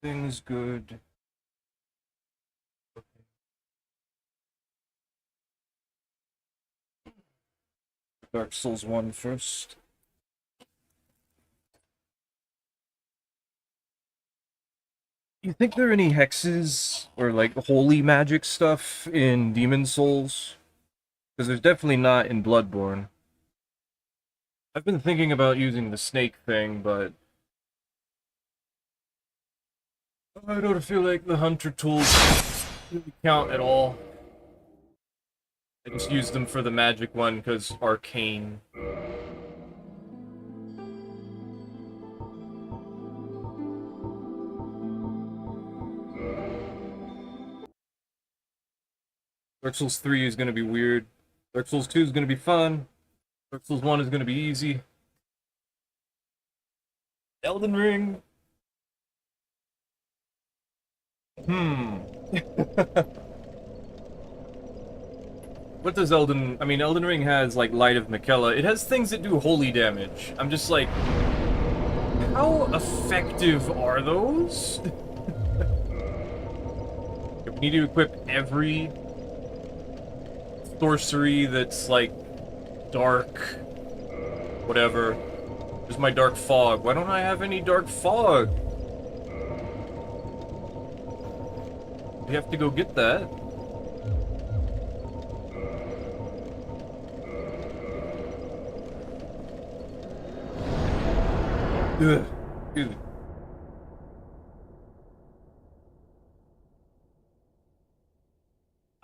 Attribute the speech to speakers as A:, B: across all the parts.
A: Things good. Dark Souls 1 first. You think there are any hexes or like holy magic stuff in Demon Souls? Because there's definitely not in Bloodborne. I've been thinking about using the snake thing, but I don't feel like the hunter tools really count at all. I just used them for the magic one because arcane. Dark Souls 3 is going to be weird. Dark Souls 2 is going to be fun. Dark Souls 1 is going to be easy. Elden Ring. What does Elden... I mean, Elden Ring has, like, Light of Miquella. It has things that do holy damage. I'm just like... How effective are those? We need to equip every sorcery that's, like, dark... whatever. Where's my dark fog? Why don't I have any dark fog? We have to go get that. Ugh, dude.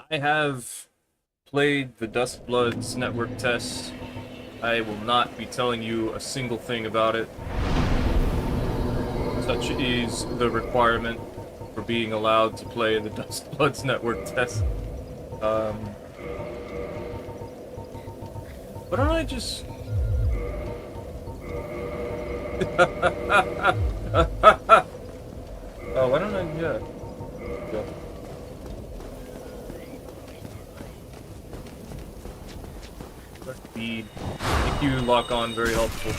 A: I have played the Dustbloods network test. I will not be telling you a single thing about it. Such is the requirement for being allowed to play the Dustbloods network test. Why don't I just... Oh, why don't I... yeah. Go. Speed. Thank you, lock on, very helpful.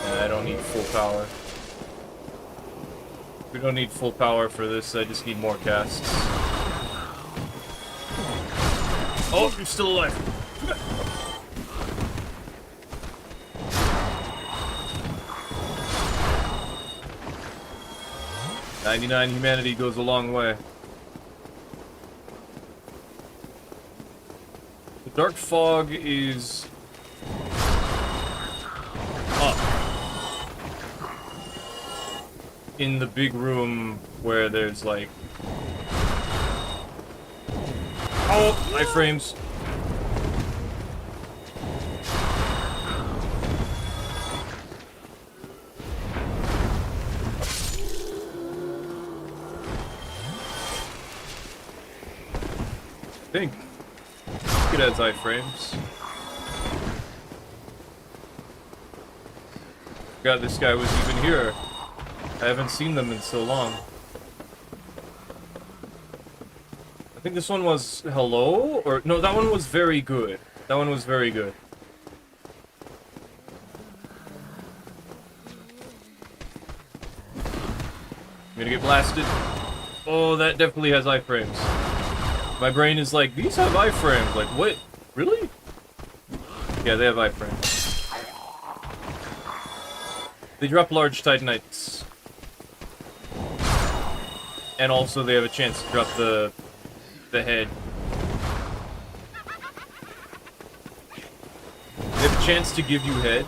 A: Yeah, I don't need full power. We don't need full power for this, I just need more casts. Oh, you're still alive! 99 humanity goes a long way. The dark fog is up in the big room where there's like... Oh, iframes. I think it has iframes. God, this guy was even here. I haven't seen them in so long. I think this one was hello? Or no, that one was very good. That one was very good. I'm gonna get blasted. Oh, that definitely has iframes. My brain is like, these have iframes. Like, what? Really? Yeah, they have iframes. They drop large Titanites. And also they have a chance to drop the head. They have a chance to give you head.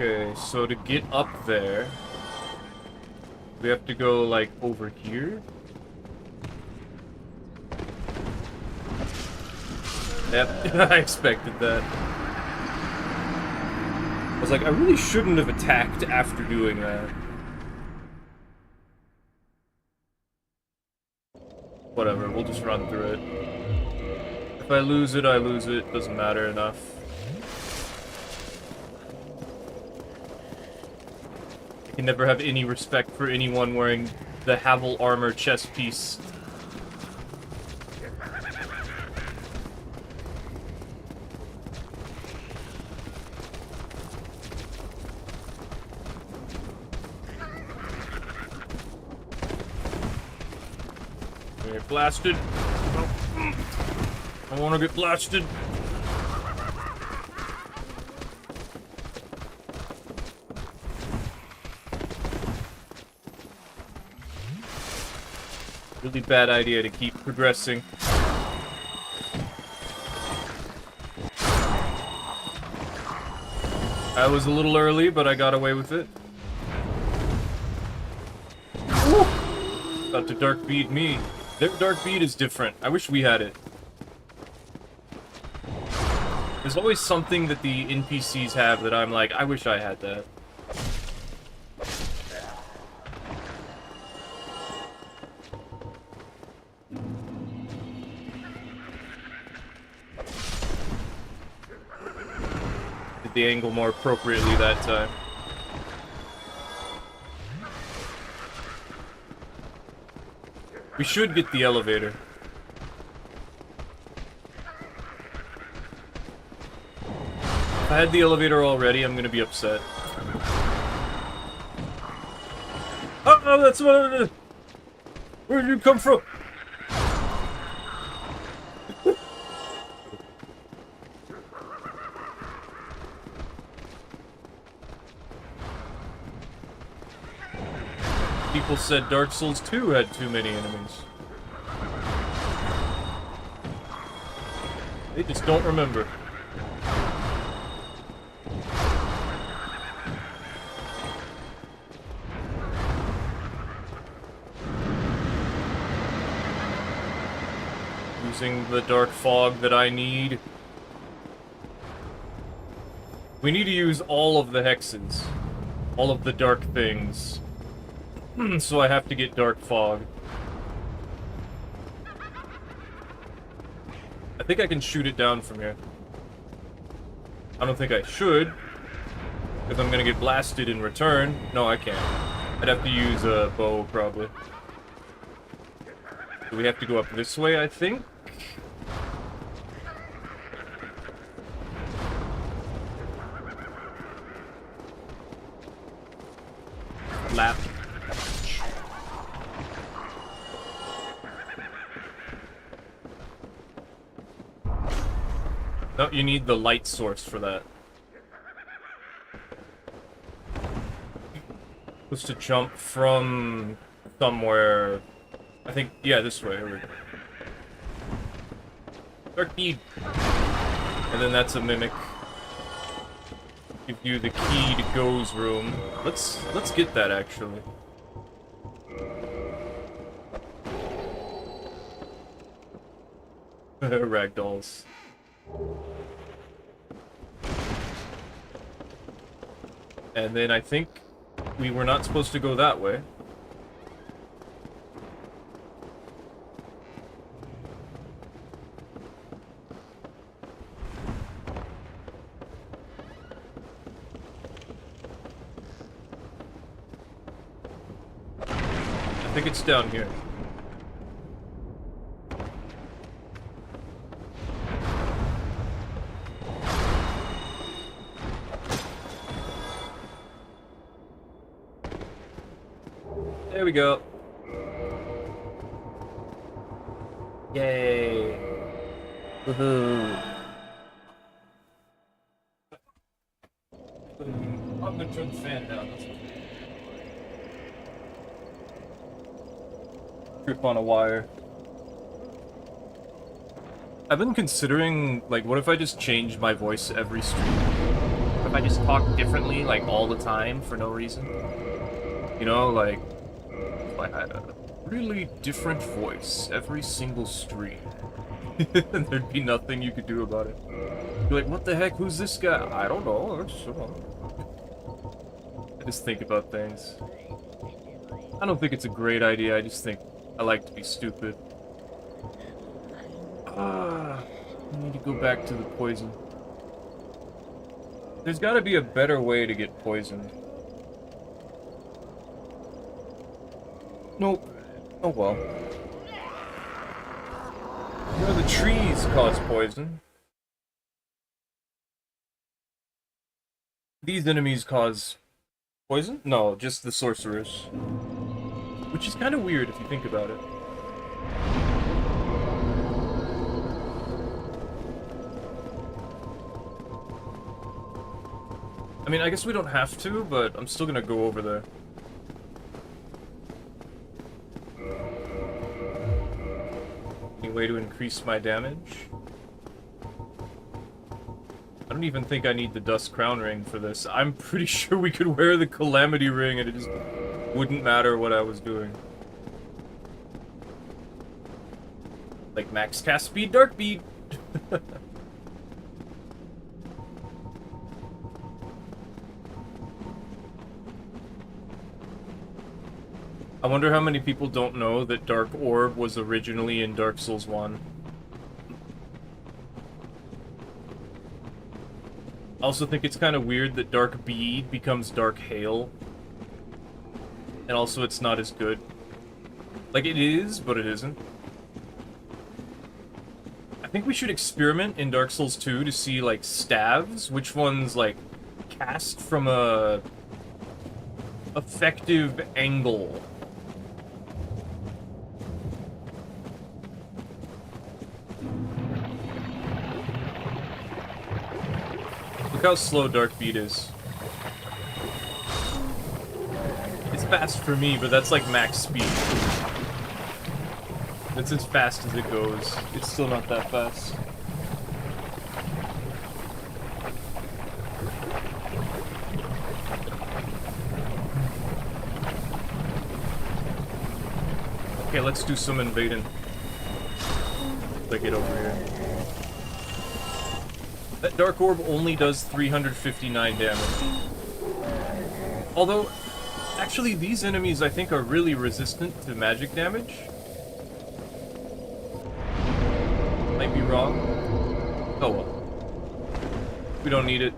A: Okay, so to get up there, we have to go, like, over here? Yep, I expected that. I was like, I really shouldn't have attacked after doing that. Whatever, we'll just run through it. If I lose it, I lose it. Doesn't matter enough. Can never have any respect for anyone wearing the Havel armor chest piece. Get blasted. I want to get blasted. Really bad idea to keep progressing. I was a little early, but I got away with it. Woo! About to dark bead me. Their dark bead is different. I wish we had it. There's always something that the NPCs have that I'm like, I wish I had that. Did the angle more appropriately that time. We should get the elevator. If I had the elevator already, I'm gonna be upset. Oh, that's what. Where did you come from? People said Dark Souls 2 had too many enemies. They just don't remember. Using the dark fog that I need. We need to use all of the hexes. All of the dark things. So I have to get dark fog. I think I can shoot it down from here. I don't think I should, because I'm gonna get blasted in return. No, I can't. I'd have to use a bow, probably. Do we have to go up this way, I think? Lap. No, you need the light source for that. Supposed to jump from somewhere. I think, yeah, this way. Dark bead. And then that's a mimic. Give you the key to Go's room. Let's get that actually. Ragdolls. And then I think we were not supposed to go that way. I think it's down here. There we go. Yay. Woohoo. I'm gonna turn the fan down. Trip on a wire. I've been considering, like, what if I just changed my voice every stream? What if I just talk differently, like, all the time for no reason? You know, like, if I had a really different voice every single stream. And there'd be nothing you could do about it. Be like, what the heck, who's this guy? I don't know, I just think about things. I don't think it's a great idea, I just think I like to be stupid. I need to go back to the poison. There's gotta be a better way to get poisoned. Nope. Oh well. You know, the trees cause poison. These enemies cause poison? No, just the sorcerers. Which is kind of weird if you think about it. I mean, I guess we don't have to, but I'm still gonna go over there. Any way to increase my damage? I don't even think I need the Dust Crown Ring for this. I'm pretty sure we could wear the Calamity Ring and it just wouldn't matter what I was doing. Like max cast speed, dark bead. I wonder how many people don't know that Dark Orb was originally in Dark Souls 1. I also think it's kind of weird that Dark Bead becomes Dark Hail. And also it's not as good. Like, it is, but it isn't. I think we should experiment in Dark Souls 2 to see, like, staves. Which ones, like, cast from a effective angle. Look how slow Dark Beat is. It's fast for me, but that's like max speed. That's as fast as it goes. It's still not that fast. Okay, let's do some invading. Let's get over here. That Dark Orb only does 359 damage. Although, actually, these enemies, I think, are really resistant to magic damage. Might be wrong. Oh well. We don't need it.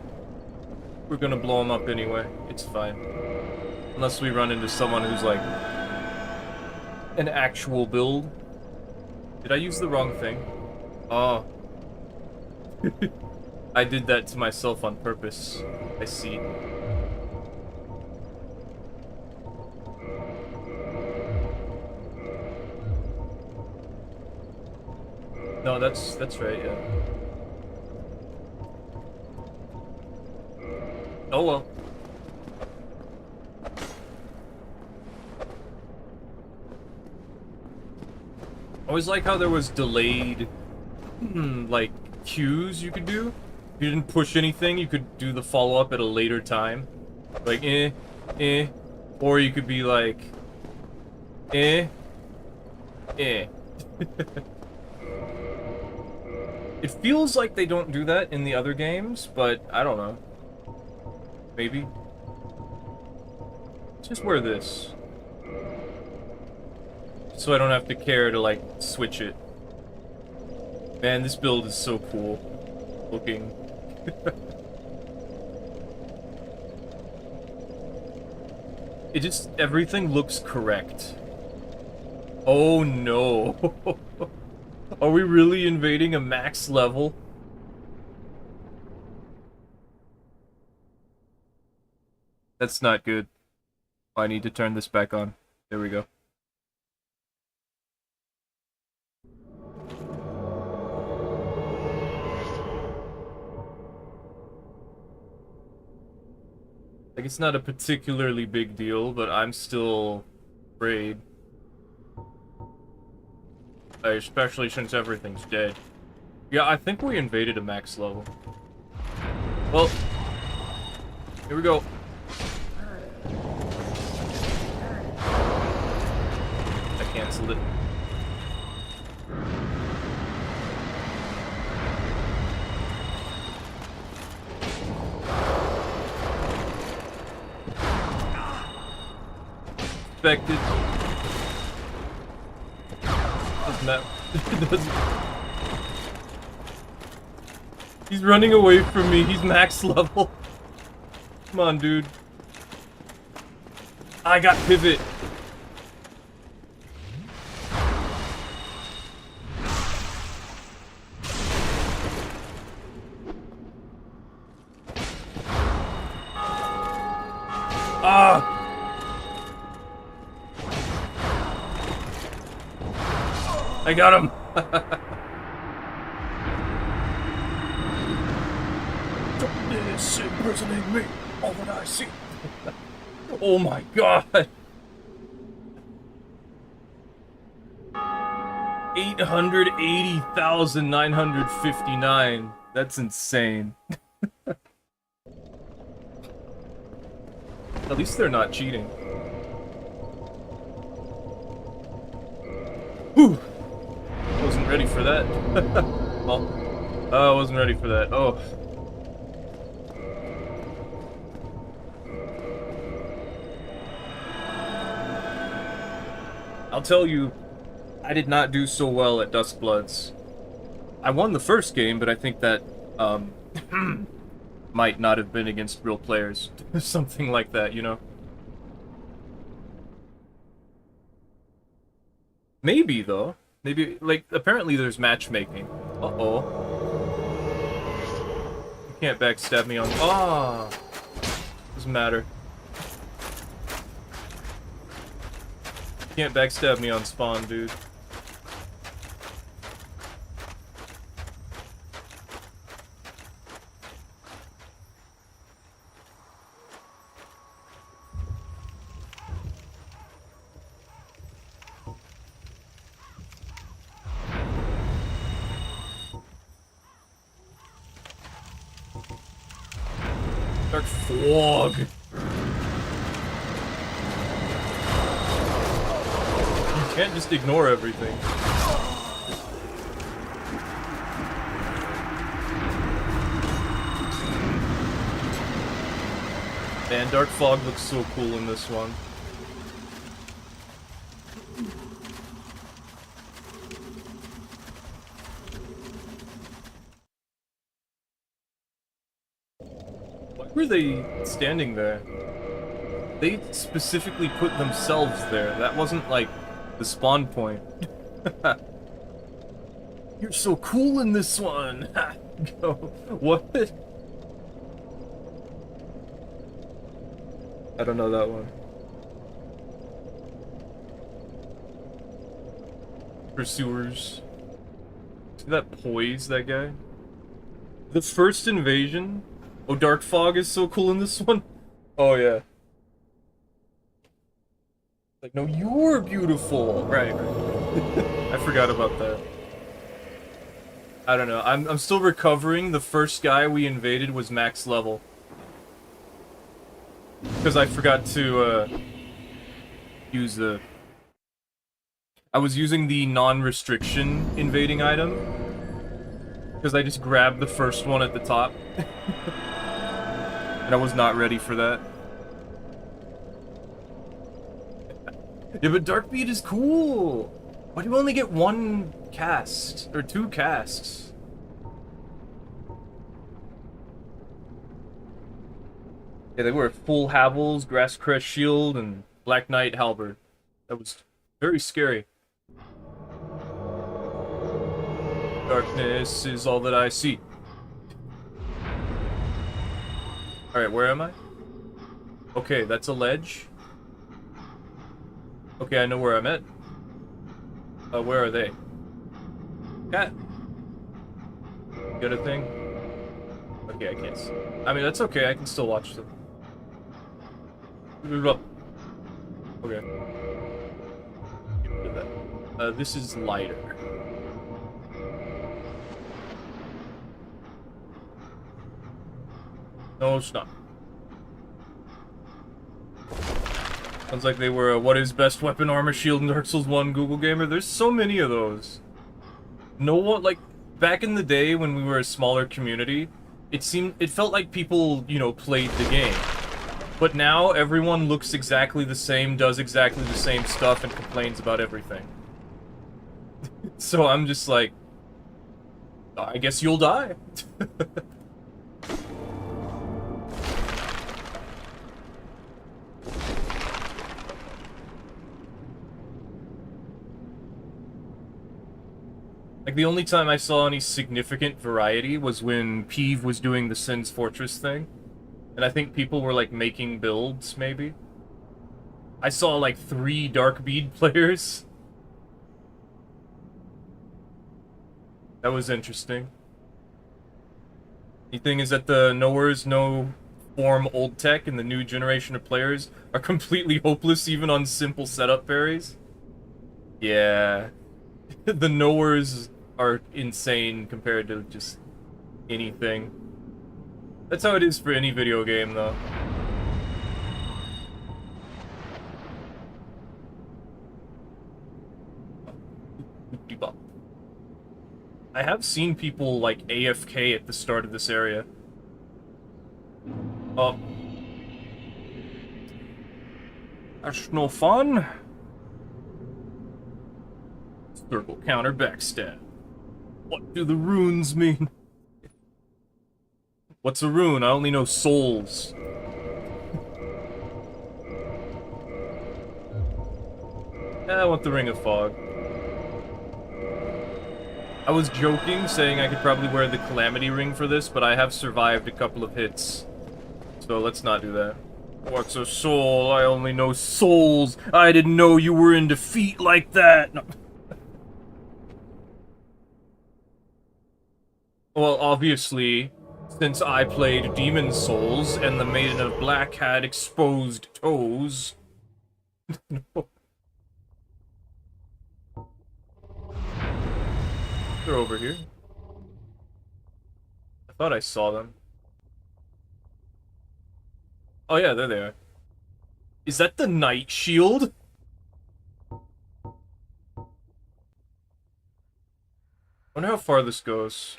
A: We're gonna blow them up anyway. It's fine. Unless we run into someone who's, like, an actual build. Did I use the wrong thing? Oh. I did that to myself on purpose. I see. No, that's right, yeah. Oh well. I always like how there was delayed, like, cues you could do. If you didn't push anything, you could do the follow-up at a later time. Like, or you could be like, It feels like they don't do that in the other games, but I don't know. Maybe. Let's just wear this. So I don't have to care to, like, switch it. Man, this build is so cool looking. It just, everything looks correct. Oh no. Are we really invading a max level? That's not good. I need to turn this back on. There we go. Like, it's not a particularly big deal, but I'm still afraid. Especially since everything's dead. Yeah, I think we invaded a max level. Well, here we go. I canceled it. Expected. Doesn't that? Doesn't. He's running away from me. He's max level. Come on, dude. I got pivot. I got him! Darkness impersonating me, all that I see. Oh my god! 880,959. That's insane. At least they're not cheating. Whew! Wasn't ready for that. Well, I wasn't ready for that. Oh. I'll tell you, I did not do so well at Duskbloods. I won the first game, but I think that, might not have been against real players. Something like that, you know? Maybe, though. Maybe, like, apparently there's matchmaking. Uh-oh. You can't backstab me on... Ah! Doesn't matter. You can't backstab me on spawn, dude. Dark fog. You can't just ignore everything. Man, Dark Fog looks so cool in this one. Why were they standing there? They specifically put themselves there. That wasn't, like, the spawn point. You're so cool in this one! Go. What? I don't know that one. Pursuers. See that poise, that guy? The first invasion? Oh, Dark Fog is so cool in this one? Oh, yeah. Like, no, you're beautiful! Right, right. I forgot about that. I don't know. I'm still recovering. The first guy we invaded was max level. Because I forgot to, use the... I was using the non-restriction invading item. Because I just grabbed the first one at the top. And I was not ready for that. Yeah, but Darkbeat is cool! Why do you only get one cast? Or two casts? Yeah, they wear full Havels, Grass Crest Shield, and Black Knight Halberd. That was very scary. Darkness is all that I see. Alright, where am I? Okay, that's a ledge. Okay, I know where I'm at. Where are they? Cat. Got a thing? Okay, I can't see. I mean, that's okay, I can still watch them. Okay. Get rid of that. This is lighter. No, it's not. Sounds like they were a what is best weapon, armor, shield, in Dark Souls 1 Google Gamer. There's so many of those. No one, like, back in the day when we were a smaller community, it felt like people, you know, played the game. But now, everyone looks exactly the same, does exactly the same stuff, and complains about everything. So I'm just like, I guess you'll die. Like, the only time I saw any significant variety was when Peeve was doing the Sin's Fortress thing. And I think people were, like, making builds, maybe. I saw, like, 3 Dark Bead players. That was interesting. The thing is that the knowers know form old tech and the new generation of players are completely hopeless even on simple setup parries. Yeah. The knowers are insane compared to just anything. That's how it is for any video game, though. I have seen people, like, AFK at the start of this area. Oh. That's no fun. Circle counter backstab. What do the runes mean? What's a rune? I only know souls. I want the Ring of Fog. I was joking, saying I could probably wear the Calamity Ring for this, but I have survived a couple of hits. So let's not do that. What's a soul? I only know souls. I didn't know you were in defeat like that. No. Well, obviously, since I played Demon Souls and the Maiden of Black had exposed toes. No. They're over here. I thought I saw them. Oh yeah, there they are. Is that the Night Shield? I wonder how far this goes.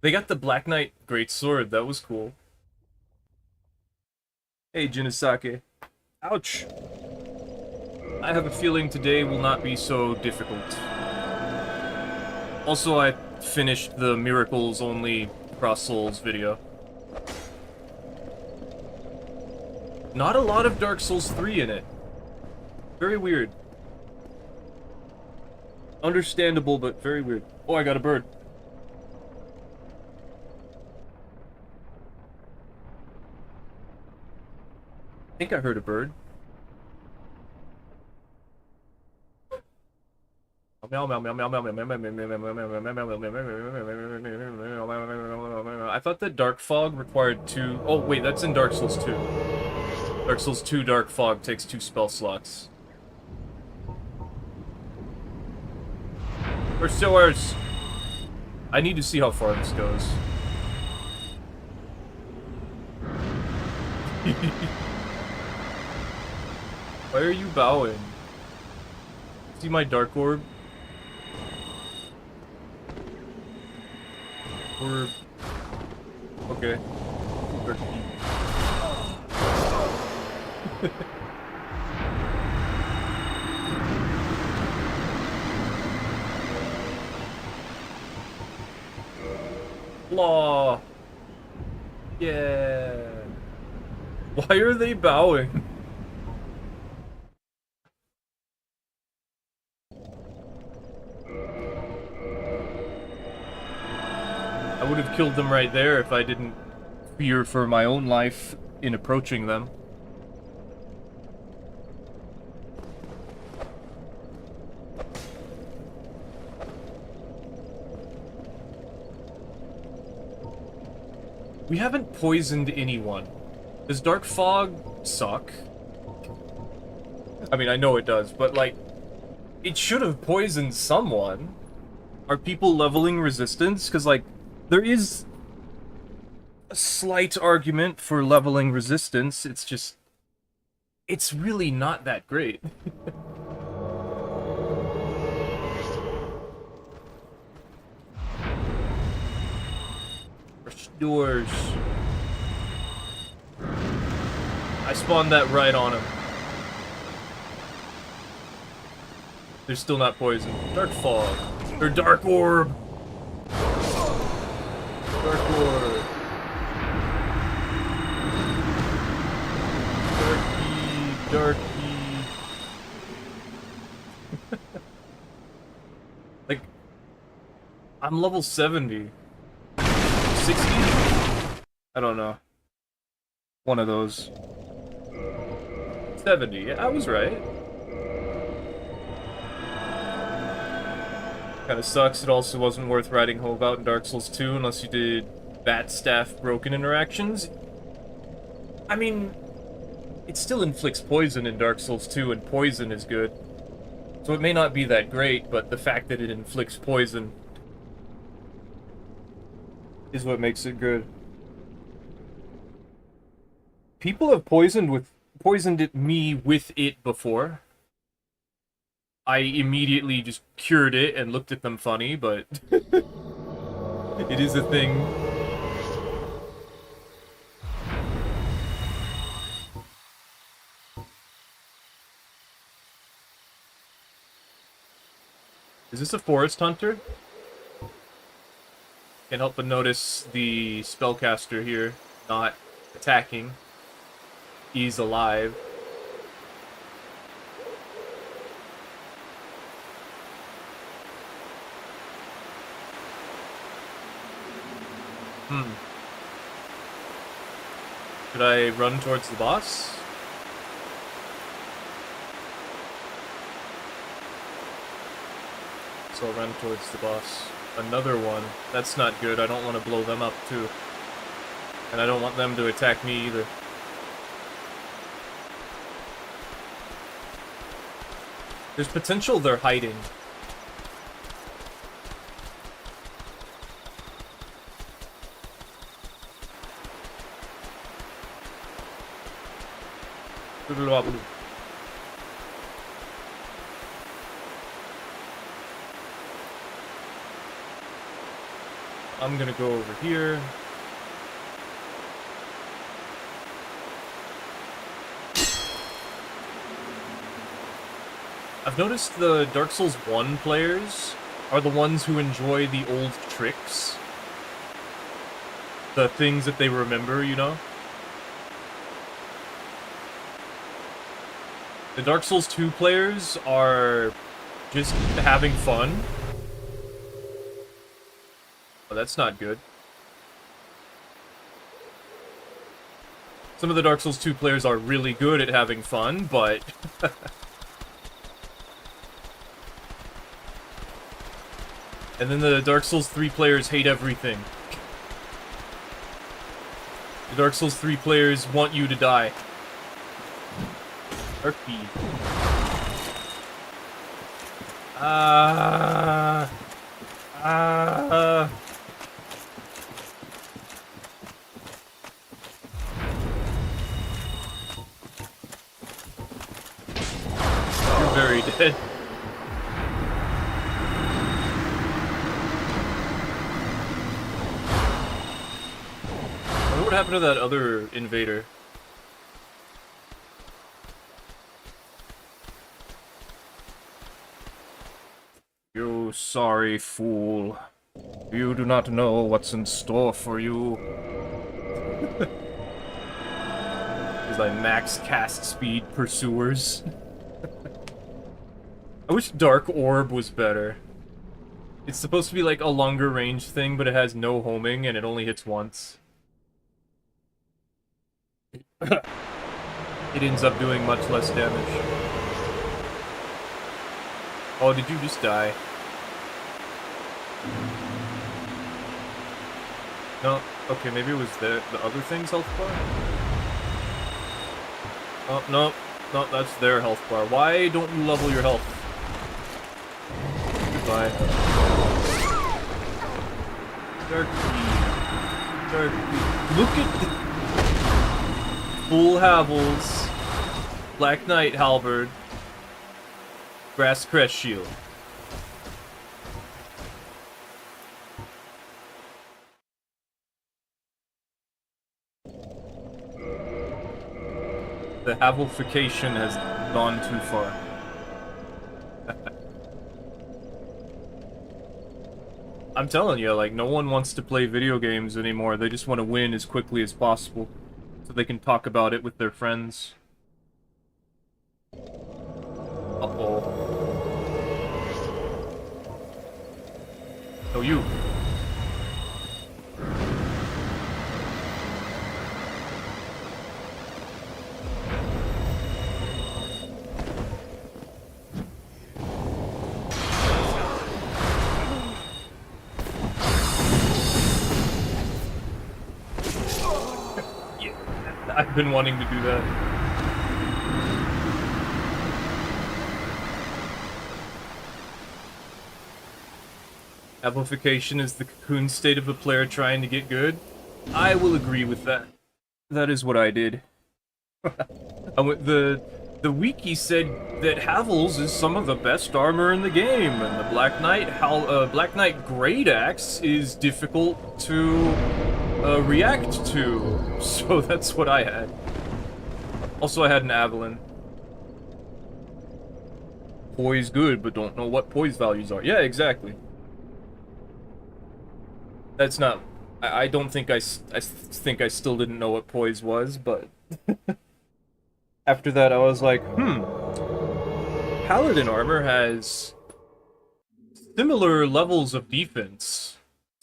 A: They got the Black Knight Greatsword, that was cool. Hey, Jinisake. Ouch. I have a feeling today will not be so difficult. Also, I finished the Miracles Only Cross Souls video. Not a lot of Dark Souls 3 in it. Very weird. Understandable, but very weird. Oh, I got a bird. I think I heard a bird. I thought that Dark Fog required 2... Oh, wait, that's in Dark Souls 2. Dark Souls 2 Dark Fog takes 2 spell slots. Pursuers! I need to see how far this goes. Why are you bowing? See my Dark Orb? Orb. Okay. Law. Yeah. Why are they bowing? I would have killed them right there if I didn't fear for my own life in approaching them. We haven't poisoned anyone. Does Dark Fog suck? I mean, I know it does, but like, it should have poisoned someone. Are people leveling resistance? Because like, there is a slight argument for leveling resistance, it's just... it's really not that great. Doors. I spawned that right on him. They're still not poisoned. Dark Fog. Or Dark Orb. Dark Orb. Dark I'm level 70. 60? I don't know. One of those. 70, yeah, I was right. Kinda sucks, it also wasn't worth riding Hove out in Dark Souls 2 unless you did Bat Staff broken interactions. I mean, it still inflicts poison in Dark Souls 2, and poison is good. So it may not be that great, but the fact that it inflicts poison is what makes it good. People have poisoned me with it before. I immediately just cured it and looked at them funny, but it is a thing. Is this a forest hunter? Can't help but notice the spellcaster here not attacking. He's alive. Should I run towards the boss? So I'll run towards the boss. Another one. That's not good. I don't want to blow them up too. And I don't want them to attack me either. There's potential they're hiding. I'm gonna go over here. I've noticed the Dark Souls 1 players are the ones who enjoy the old tricks. The things that they remember, you know? The Dark Souls 2 players are just having fun. Oh, that's not good. Some of the Dark Souls 2 players are really good at having fun, but... And then the Dark Souls 3 players hate everything. The Dark Souls 3 players want you to die. Turkey. You're very dead. What happened to that other invader? You sorry fool. You do not know what's in store for you. These like max cast speed pursuers. I wish Dark Orb was better. It's supposed to be like a longer range thing, but it has no homing and it only hits once. It ends up doing much less damage. Oh, did you just die? No, okay, maybe it was the other thing's health bar? Oh, no, no, that's their health bar. Why don't you level your health? Goodbye. Darky. Look at the... Full Havels, Black Knight Halberd, Grass Crest Shield. The Havelification has gone too far. I'm telling you, like, no one wants to play video games anymore. They just want to win as quickly as possible, so they can talk about it with their friends. Uh-oh. Oh, you. I've been wanting to do that. Amplification is the cocoon state of a player trying to get good. I will agree with that. That is what I did. The wiki said that Havel's is some of the best armor in the game, and the Black Knight Great Axe is difficult to react to. So that's what I had. Also, I had an Avalon. Poise good, but don't know what poise values are. Yeah, exactly. That's not... I don't think I think I still didn't know what poise was, but... After that, I was like, Pallydan armor has similar levels of defense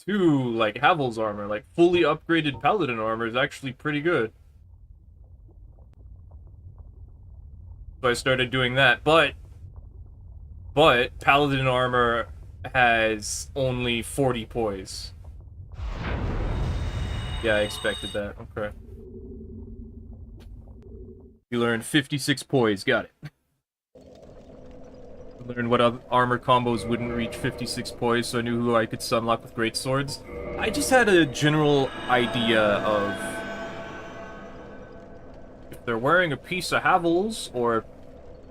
A: to, like, Havel's armor. Like, fully upgraded Pallydan armor is actually pretty good. So I started doing that, but Pallydan armor has only 40 poise. Yeah, I expected that. Okay. You learned 56 poise. Got it. I learned what other armor combos wouldn't reach 56 poise, so I knew who I could sunlock with great swords. I just had a general idea of if they're wearing a piece of Havel's or a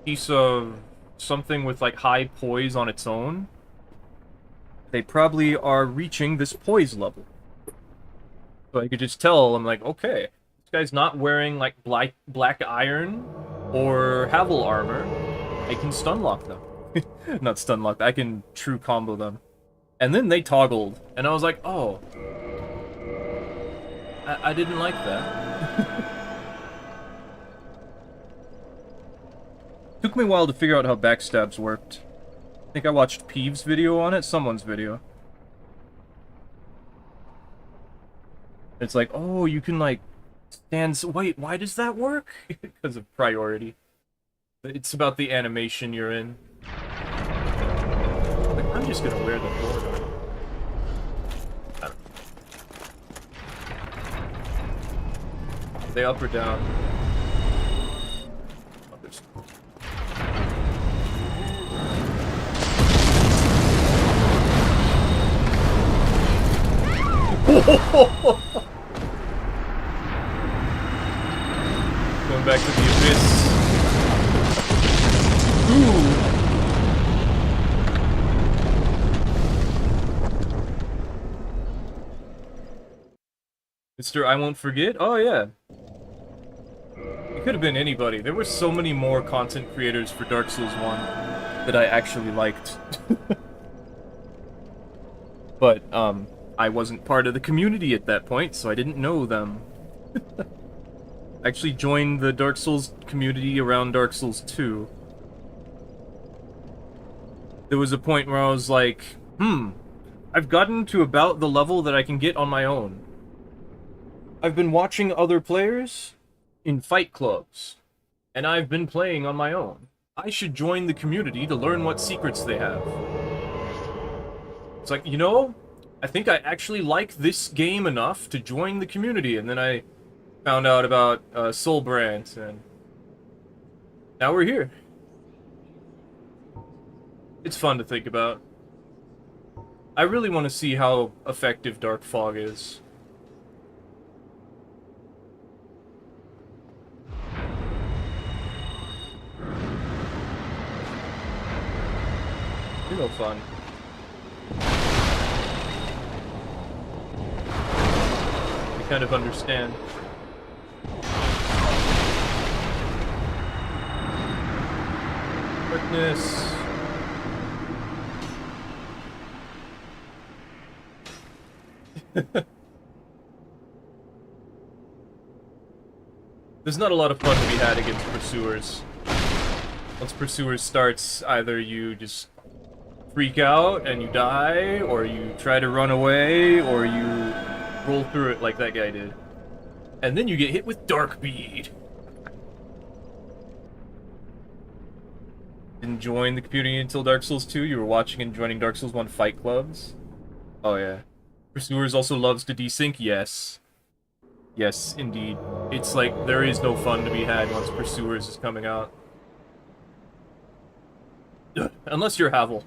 A: piece of something with like high poise on its own, they probably are reaching this poise level. So I could just tell, I'm like, okay, this guy's not wearing, like, black iron or Havel armor. I can stunlock them. Not stunlock, I can true combo them. And then they toggled, and I was like, oh. I didn't like that. Took me a while to figure out how backstabs worked. I think I watched Peeves' video on it, someone's video. It's like, oh, you can, like, stand... Wait, why does that work? Because of priority. It's about the animation you're in. Like, I'm just gonna wear the border. Are they up or down? Oh, there's... Going back to the abyss. Ooh. Mr. I Won't Forget? Oh, yeah. It could have been anybody. There were so many more content creators for Dark Souls 1 that I actually liked. But, I wasn't part of the community at that point, so I didn't know them. I actually joined the Dark Souls community around Dark Souls 2. There was a point where I was like, I've gotten to about the level that I can get on my own. I've been watching other players in fight clubs, and I've been playing on my own. I should join the community to learn what secrets they have. It's like, you know, I think I actually like this game enough to join the community, and then I found out about Soulbrand, and now we're here. It's fun to think about. I really want to see how effective Dark Fog is. You're no fun. I kind of understand. Quickness. There's not a lot of fun to be had against Pursuers. Once Pursuers starts, either you just freak out and you die, or you try to run away, or you roll through it like that guy did. And then you get hit with Dark Bead. Didn't join the community until Dark Souls 2. You were watching and joining Dark Souls 1 fight clubs. Oh yeah. Pursuers also loves to desync. Yes. Yes, indeed. It's like, there is no fun to be had once Pursuers is coming out. Unless you're Havel.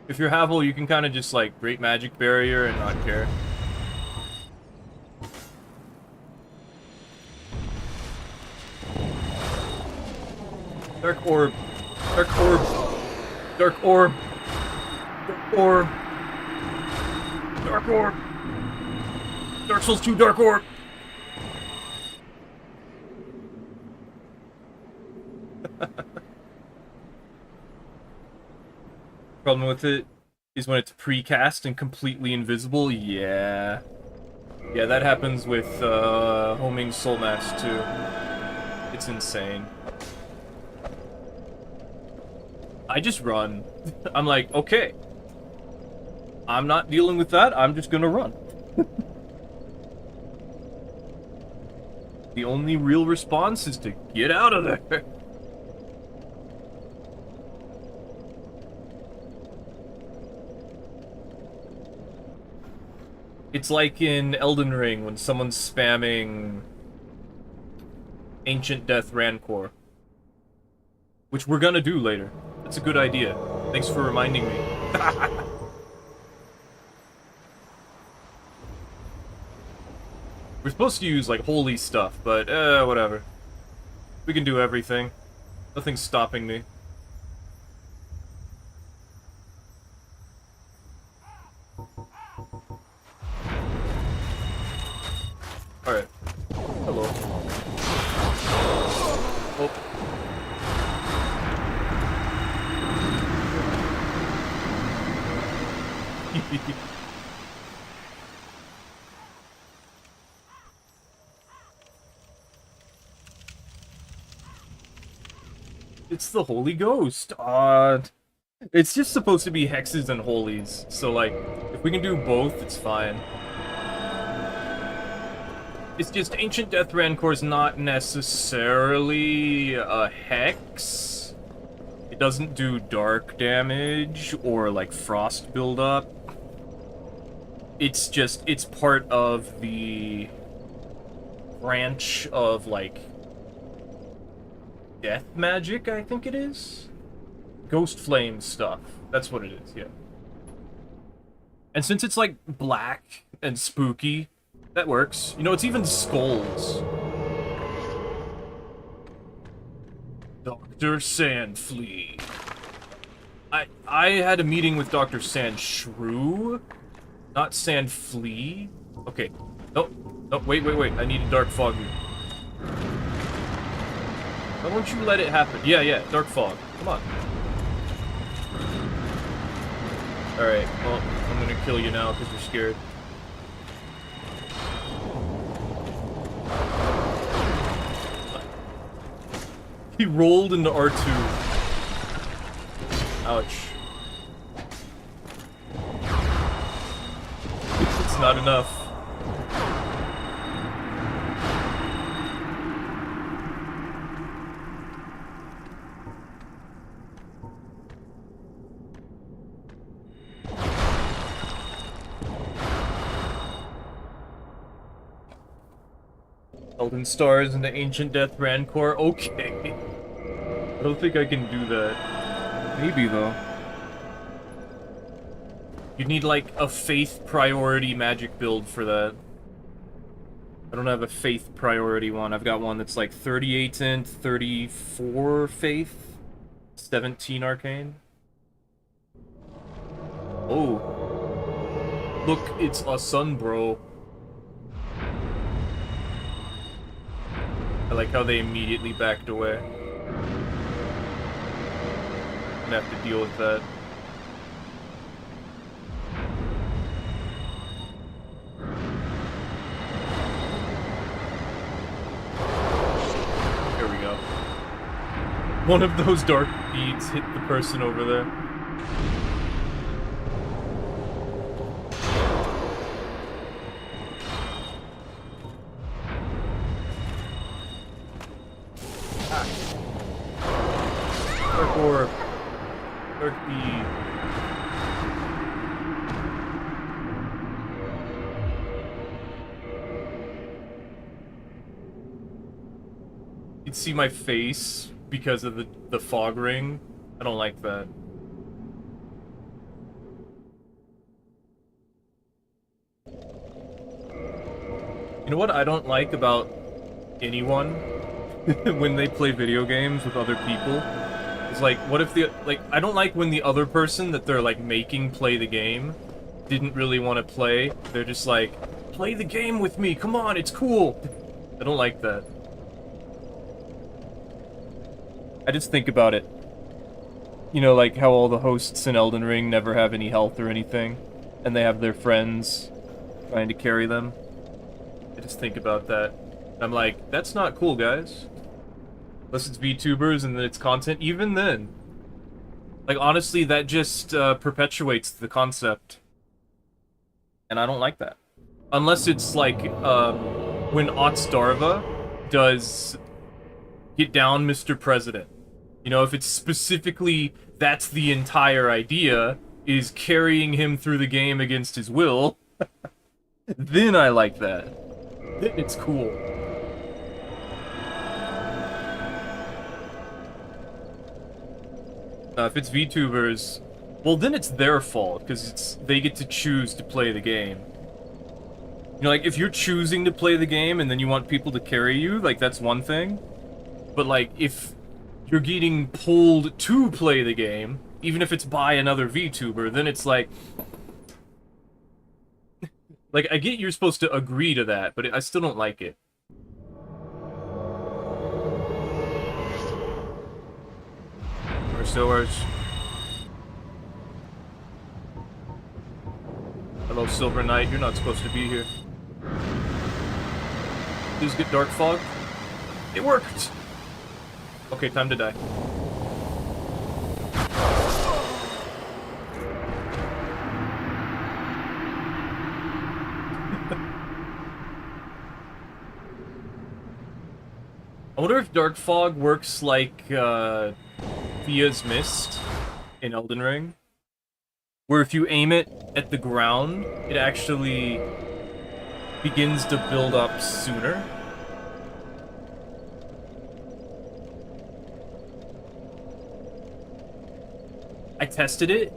A: If you're Havel, you can kind of just, like, Great Magic Barrier and not care. Dark Orb. Dark Orb. Dark Orb. Dark Orb. Dark Orb. Dark Souls 2 Dark Orb. Problem with it is when it's precast and completely invisible. Yeah. Yeah, that happens with Homing Soul Mask too. It's insane. I just run. I'm like, okay. I'm not dealing with that, I'm just gonna run. The only real response is to get out of there. It's like in Elden Ring when someone's spamming Ancient Death Rancor. Which we're gonna do later. That's a good idea. Thanks for reminding me. We're supposed to use, like, holy stuff, but, whatever. We can do everything. Nothing's stopping me. Alright. Hello. Oh. It's the Holy Ghost. It's just supposed to be Hexes and Holys, so, like, if we can do both, it's fine. It's just Ancient Death Rancor's not necessarily a Hex. It doesn't do dark damage or, like, frost buildup. It's just, it's part of the branch of, like, death magic, I think it is? Ghost flame stuff. That's what it is, yeah. And since it's, like, black and spooky, that works. You know, it's even skulls. Dr. Sandflea. I had a meeting with Dr. Sandshrew, not Sandflea. Okay. No, no, wait. I need a dark fog. Why won't you let it happen? Yeah, dark fog. Come on. Alright, well, I'm gonna kill you now because you're scared. He rolled into R2. Ouch. It's not enough. Elden Stars into Ancient Death Rancor. Okay. I don't think I can do that. Maybe, though. You'd need, like, a faith priority magic build for that. I don't have a faith priority one. I've got one that's like 38 int, 34 faith, 17 arcane. Oh. Look, it's a sun, bro. I like how they immediately backed away. I'm gonna have to deal with that. Here we go. One of those dark beads hit the person over there. Or Dark E. You'd see my face because of the fog ring. I don't like that. You know what I don't like about anyone when they play video games with other people? It's like, what if the, like, I don't like when the other person that they're, like, making play the game didn't really want to play. They're just like, play the game with me, come on, it's cool. I don't like that. I just think about it. You know, like how all the hosts in Elden Ring never have any health or anything, and they have their friends trying to carry them. I just think about that. I'm like, that's not cool, guys. Unless it's VTubers and then it's content, even then. Like, honestly, that just perpetuates the concept. And I don't like that. Unless it's like, when Otsdarva does Get Down, Mr. President. You know, if it's specifically, that's the entire idea, is carrying him through the game against his will, then I like that. Then it's cool. If it's VTubers, well, then it's their fault, because they get to choose to play the game. You know, like, if you're choosing to play the game and then you want people to carry you, like, that's one thing. But, like, if you're getting pulled to play the game, even if it's by another VTuber, then it's like... Like, I get you're supposed to agree to that, but I still don't like it. Sowers. Hello, Silver Knight. You're not supposed to be here. Please get Dark Fog. It worked! Okay, time to die. I wonder if Dark Fog works like, Thea's Mist in Elden Ring, where if you aim it at the ground, it actually begins to build up sooner. I tested it.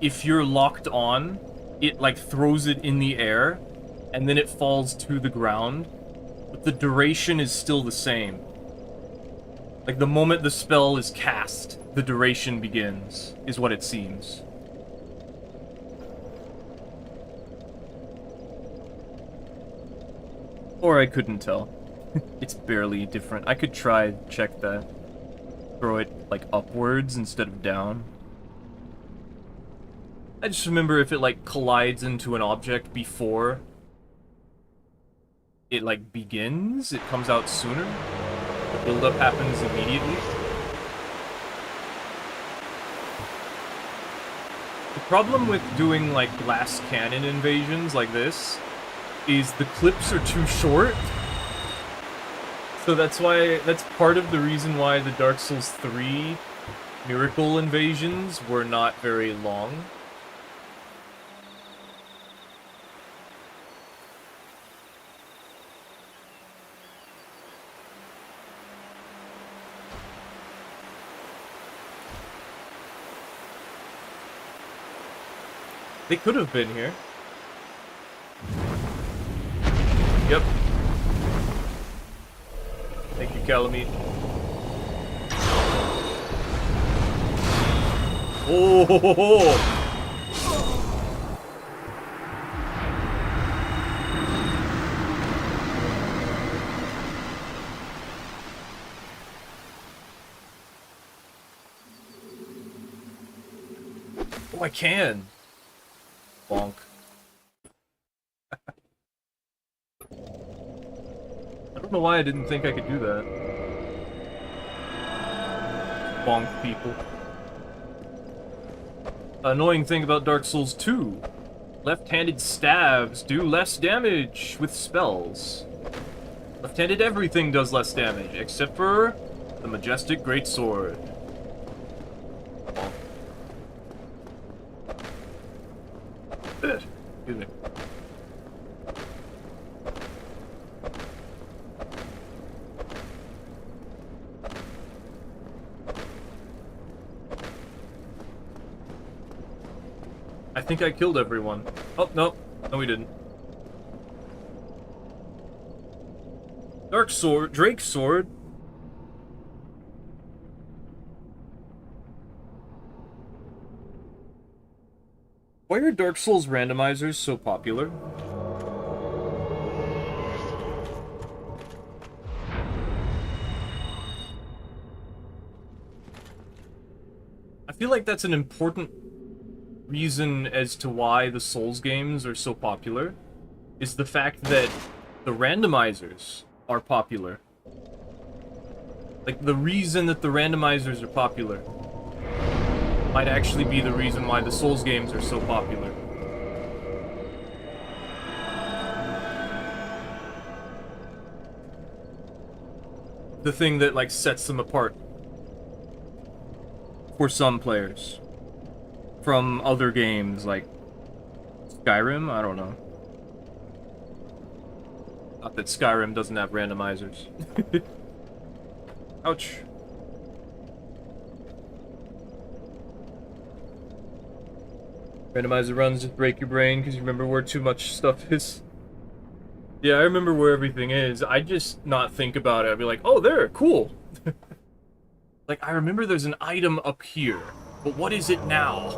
A: If you're locked on, it like throws it in the air, and then it falls to the ground, but the duration is still the same. Like, the moment the spell is cast, the duration begins, is what it seems. Or I couldn't tell. It's barely different. I could try check that. Throw it, like, upwards instead of down. I just remember if it, like, collides into an object before it, like, begins, it comes out sooner. The build-up happens immediately. The problem with doing, like, glass cannon invasions like this is the clips are too short. So that's part of the reason why the Dark Souls 3 miracle invasions were not very long. They could have been here. Yep. Thank you, Calamite. Oh, ho, ho, ho. Oh, I can. Bonk. I don't know why I didn't think I could do that. Bonk people. Annoying thing about Dark Souls 2. Left-handed stabs do less damage with spells. Left-handed everything does less damage, except for the Majestic Greatsword. I think I killed everyone. Oh, no. No, we didn't. Dark Sword. Drake's Sword. Why are Dark Souls randomizers so popular? I feel like that's an important reason as to why the Souls games are so popular, is the fact that the randomizers are popular. Like, the reason that the randomizers are popular might actually be the reason why the Souls games are so popular. The thing that, like, sets them apart for some players from other games, like Skyrim. I don't know. Not that Skyrim doesn't have randomizers. Ouch. Randomizer runs just break your brain because you remember where too much stuff is. Yeah, I remember where everything is. I just not think about it. I'd be like, oh, there, cool. Like, I remember there's an item up here, but what is it now?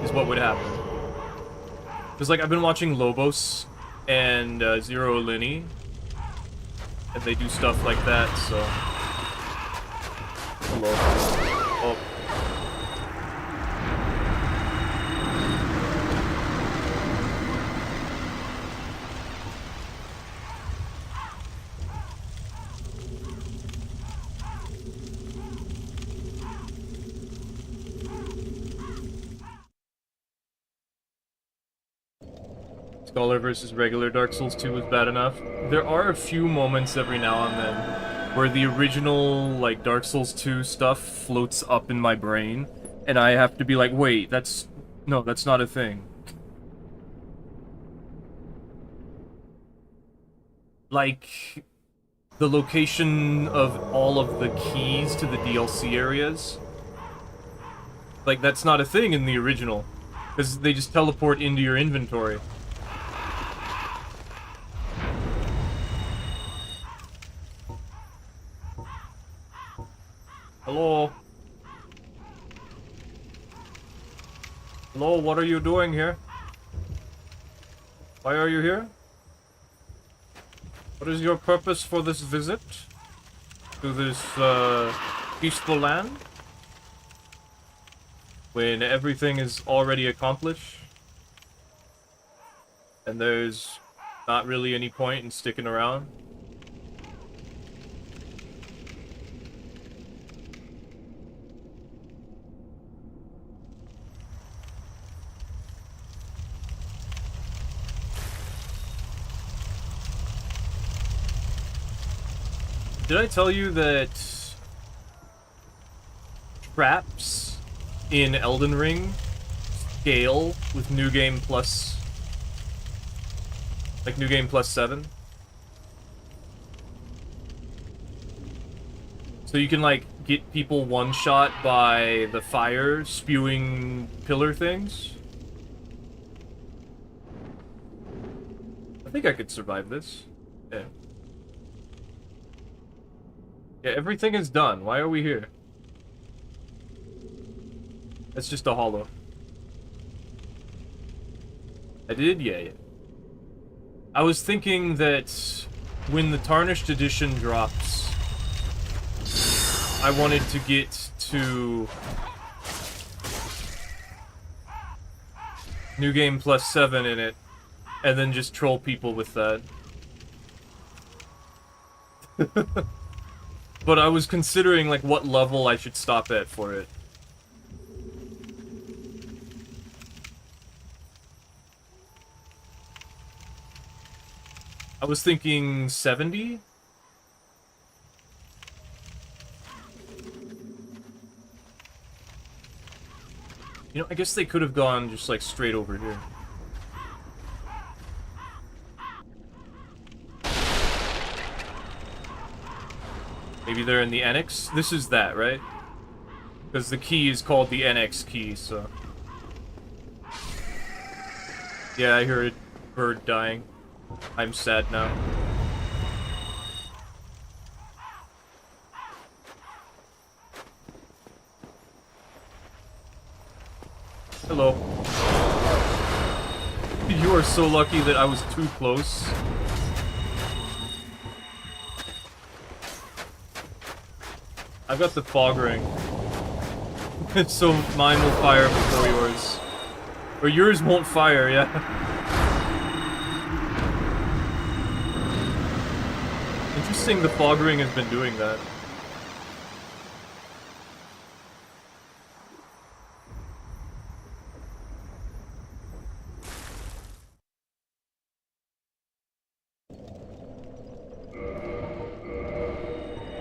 A: Is what would happen. Because, like, I've been watching Lobos and Zero Linny, and they do stuff like that, so... Hello. Oh. Scholar versus regular Dark Souls 2 was bad enough. There are a few moments every now and then where the original, like, Dark Souls 2 stuff floats up in my brain, and I have to be like, wait, that's... No, that's not a thing. Like, the location of all of the keys to the DLC areas. Like, that's not a thing in the original, because they just teleport into your inventory. Hello? Hello, what are you doing here? Why are you here? What is your purpose for this visit? To this, peaceful land? When everything is already accomplished? And there's not really any point in sticking around? Did I tell you that traps in Elden Ring scale with New Game Plus? Like New Game Plus 7? So you can, like, get people one-shot by the fire spewing pillar things? I think I could survive this. Yeah. Yeah, everything is done. Why are we here? That's just a hollow. I did? Yeah. I was thinking that when the Tarnished Edition drops, I wanted to get to New Game Plus 7 in it, and then just troll people with that. But I was considering, like, what level I should stop at for it. I was thinking 70? You know, I guess they could have gone just, like, straight over here. Maybe they're in the Annex? This is that, right? Because the key is called the Annex key, so... Yeah, I heard a bird dying. I'm sad now. Hello. You are so lucky that I was too close. I've got the fog ring. So mine will fire before yours. Or yours won't fire, yeah. Interesting the fog ring has been doing that.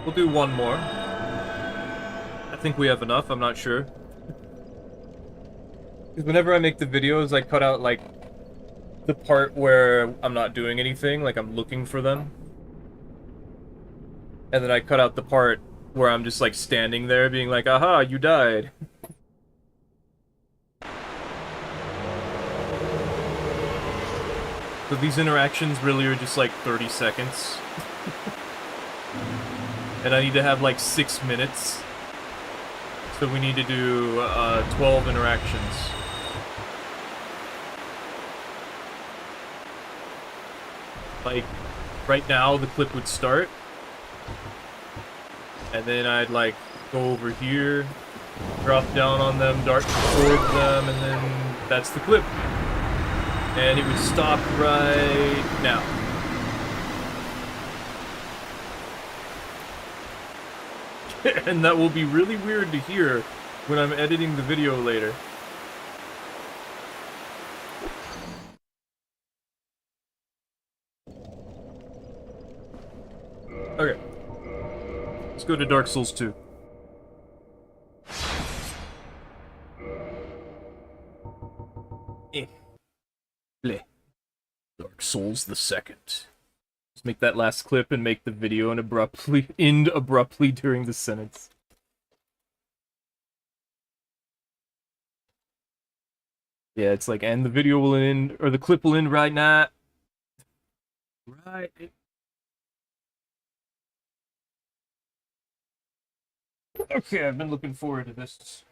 A: We'll do one more. I think we have enough, I'm not sure. Because whenever I make the videos, I cut out, like, the part where I'm not doing anything, like I'm looking for them. And then I cut out the part where I'm just, like, standing there being like, aha, you died. So these interactions really are just, like, 30 seconds. And I need to have, like, 6 minutes. So we need to do 12 interactions. Like, right now the clip would start. And then I'd, like, go over here, drop down on them, dart toward them, and then that's the clip. And it would stop right now. And that will be really weird to hear when I'm editing the video later. Okay. Let's go to Dark Souls 2. Bleh. Dark Souls the Second. Just make that last clip and make the video and end abruptly during the sentence. Yeah, it's like, and the video will end, or the clip will end right now. Right. Okay, I've been looking forward to this.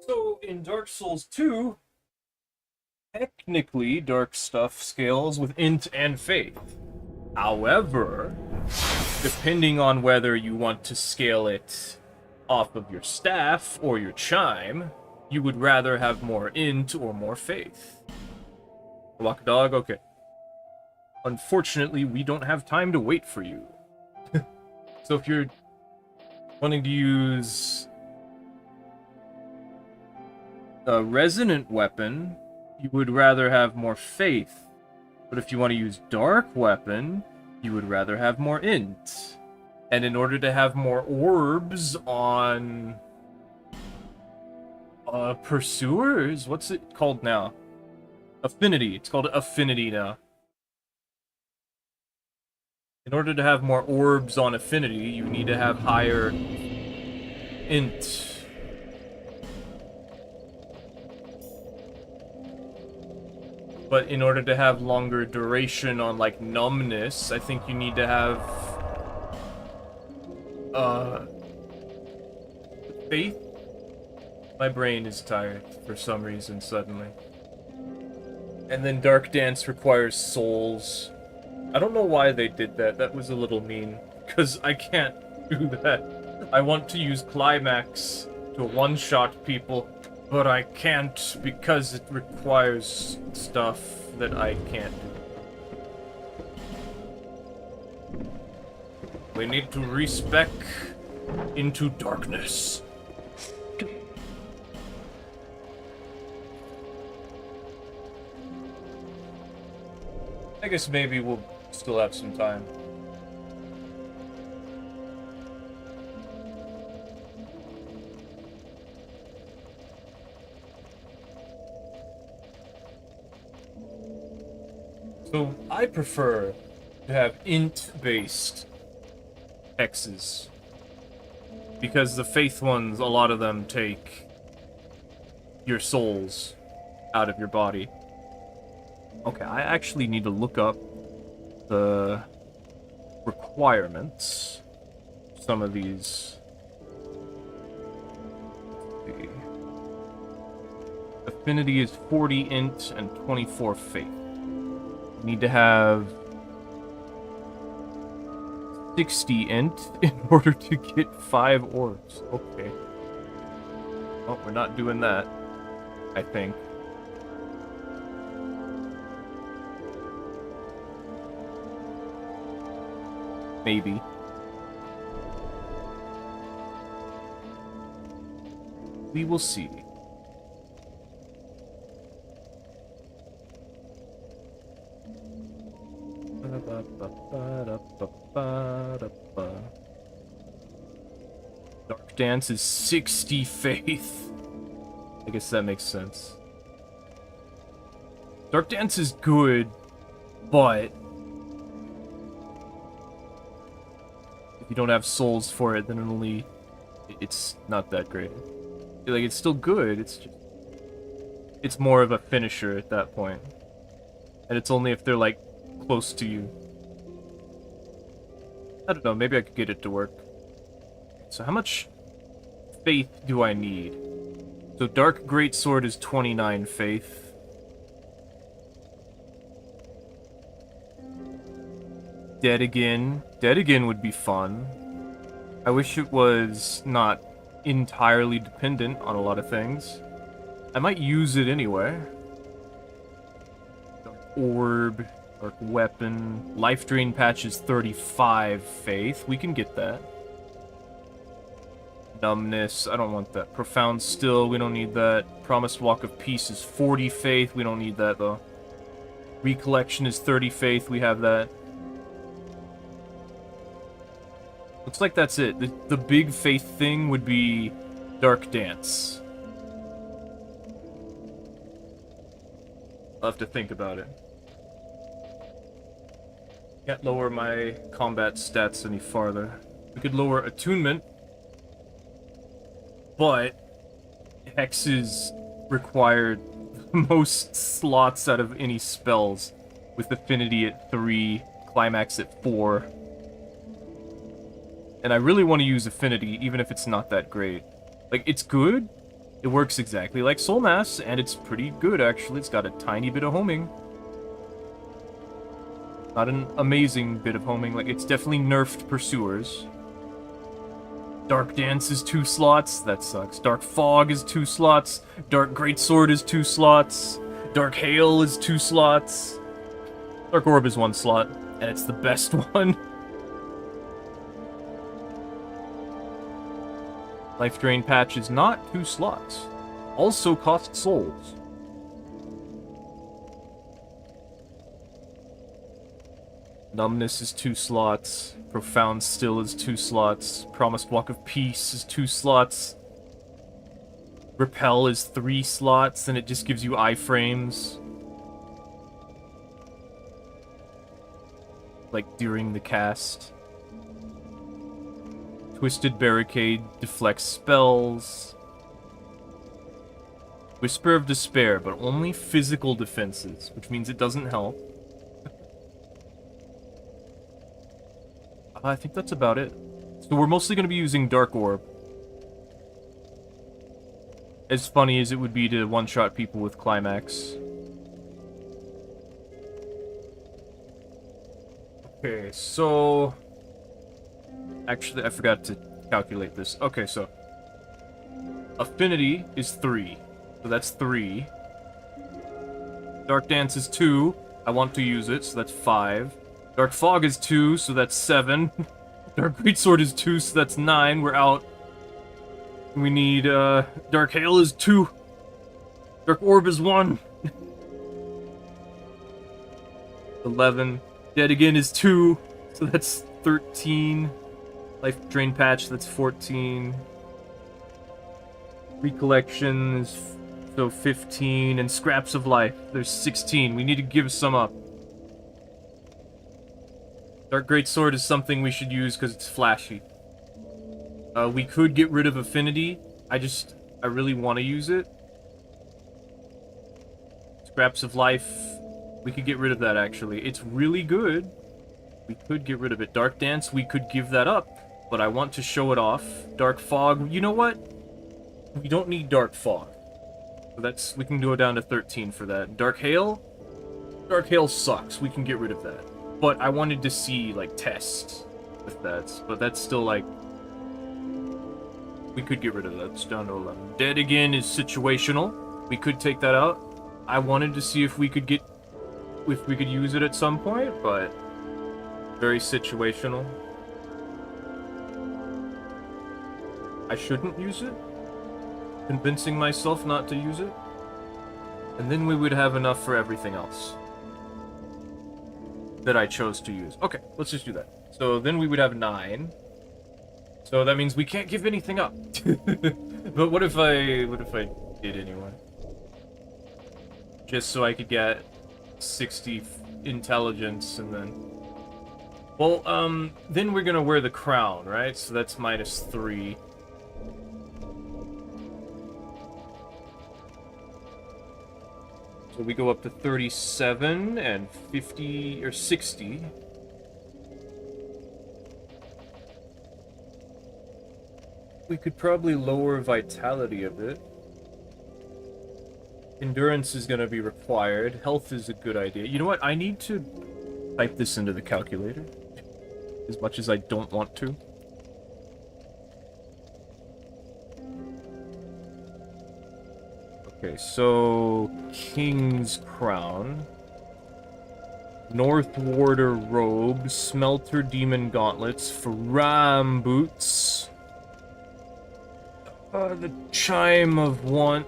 A: So, in Dark Souls 2, technically, Dark Stuff scales with Int and Faith. However, depending on whether you want to scale it off of your staff or your chime, you would rather have more Int or more Faith. Walk a dog? Okay. Unfortunately, we don't have time to wait for you. So if you're wanting to use a resonant weapon, you would rather have more Faith. But if you want to use dark weapon, you would rather have more Int. And in order to have more orbs on pursuers, what's it called now? Affinity. It's called Affinity now. In order to have more orbs on Affinity, you need to have higher Int. But in order to have longer duration on, like, numbness, I think you need to have Faith? My brain is tired for some reason suddenly. And then Dark Dance requires souls. I don't know why they did that. That was a little mean. Because I can't do that. I want to use Climax to one-shot people, but I can't because it requires stuff that I can't do. We need to respec into darkness. I guess maybe we'll still have some time. So I prefer to have int-based hexes. Because the faith ones, a lot of them take your souls out of your body. Okay, I actually need to look up the requirements. Some of these. Let's see. Affinity is 40 int and 24 faith. You need to have 60 int in order to get 5 orbs. Okay. Well, we're not doing that, I think. Maybe. We will see. Dark Dance is 60 faith. I guess that makes sense. Dark Dance is good, but if you don't have souls for it, then it's not that great. Like, it's still good, it's more of a finisher at that point. And it's only if they're, like, close to you. I don't know, maybe I could get it to work. So how much faith do I need? So Dark Greatsword is 29 faith. Dead Again. Dead Again would be fun. I wish it was not entirely dependent on a lot of things. I might use it anyway. Dark Orb, Dark Weapon. Life Drain Patch is 35 faith. We can get that. Numbness, I don't want that. Profound Still, we don't need that. Promised Walk of Peace is 40 faith. We don't need that, though. Recollection is 30 faith. We have that. Looks like that's it. The big faith thing would be Dark Dance. I'll have to think about it. Can't lower my combat stats any farther. We could lower Attunement, but Hexes required the most slots out of any spells, with Affinity at 3, Climax at 4. And I really want to use Affinity, even if it's not that great. Like, it's good. It works exactly like Soul Mass, and it's pretty good, actually. It's got a tiny bit of homing. Not an amazing bit of homing. Like, it's definitely nerfed Pursuers. Dark Dance is 2 slots. That sucks. Dark Fog is 2 slots. Dark Greatsword is 2 slots. Dark Hail is 2 slots. Dark Orb is 1 slot, and it's the best one. Life Drain Patch is not 2 slots. Also costs souls. Numbness is 2 slots. Profound Still is 2 slots. Promised Walk of Peace is 2 slots. Repel is 3 slots, and it just gives you iframes. Like during the cast. Twisted Barricade deflects spells. Whisper of Despair, but only physical defenses, which means it doesn't help. I think that's about it. So we're mostly going to be using Dark Orb. As funny as it would be to one-shot people with Climax. Okay, so... Actually, I forgot to calculate this. Okay, so... Affinity is 3. So that's 3. Dark Dance is 2. I want to use it, so that's 5. Dark Fog is 2, so that's 7. Dark Greatsword is 2, so that's 9. We're out. We need, Dark Hail is 2. Dark Orb is 1. 11. Dead Again is 2, so that's 13. Life Drain Patch, that's 14. Recollections, so 15. And Scraps of Life, there's 16. We need to give some up. Dark Greatsword is something we should use because it's flashy. We could get rid of Affinity. I really want to use it. Scraps of Life. We could get rid of that, actually. It's really good. We could get rid of it. Dark Dance, we could give that up. But I want to show it off. Dark Fog, you know what? We don't need Dark Fog. So we can go down to 13 for that. Dark Hail? Dark Hail sucks. We can get rid of that. But I wanted to see, like, tests with that. But that's still, like... We could get rid of that. It's down to 11. Dead Again is situational. We could take that out. I wanted to see if we could use it at some point, but... Very situational. I shouldn't use it. Convincing myself not to use it. And then we would have enough for everything else that I chose to use. Okay, let's just do that. So then we would have 9. So that means we can't give anything up. But what if I did anyway? Just so I could get 60 intelligence and then... Well, then we're gonna wear the crown, right? So that's -3. So we go up to 37 and 50 or 60. We could probably lower vitality a bit. Endurance is going to be required. Health is a good idea. You know what? I need to type this into the calculator. As much as I don't want to. Okay, so... King's Crown. North Warder Robe. Smelter Demon Gauntlets. Faram Boots. The Chime of Want.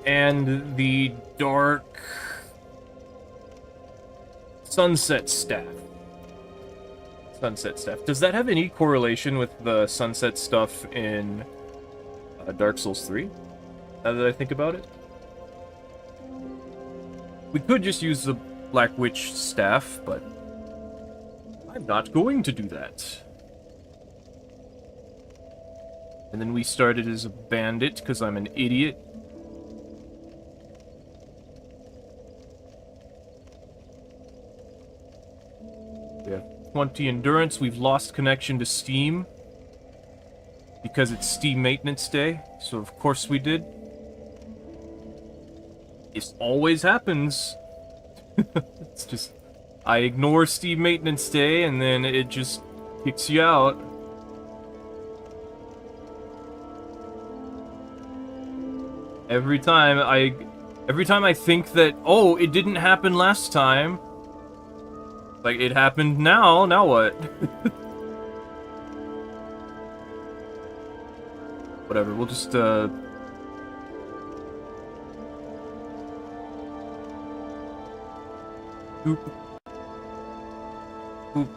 A: And the Dark... Sunset Staff. Sunset Staff. Does that have any correlation with the Sunset stuff in Dark Souls 3? Now that I think about it. We could just use the Black Witch Staff, but I'm not going to do that. And then we started as a bandit, because I'm an idiot. We have 20 endurance. We've lost connection to Steam. Because it's Steam Maintenance Day, so of course we did. This always happens. It's just... I ignore Steam Maintenance Day, and then it just kicks you out. Every time I think that, oh, it didn't happen last time. Like, it happened now what? Whatever, we'll just, Oop. Oop.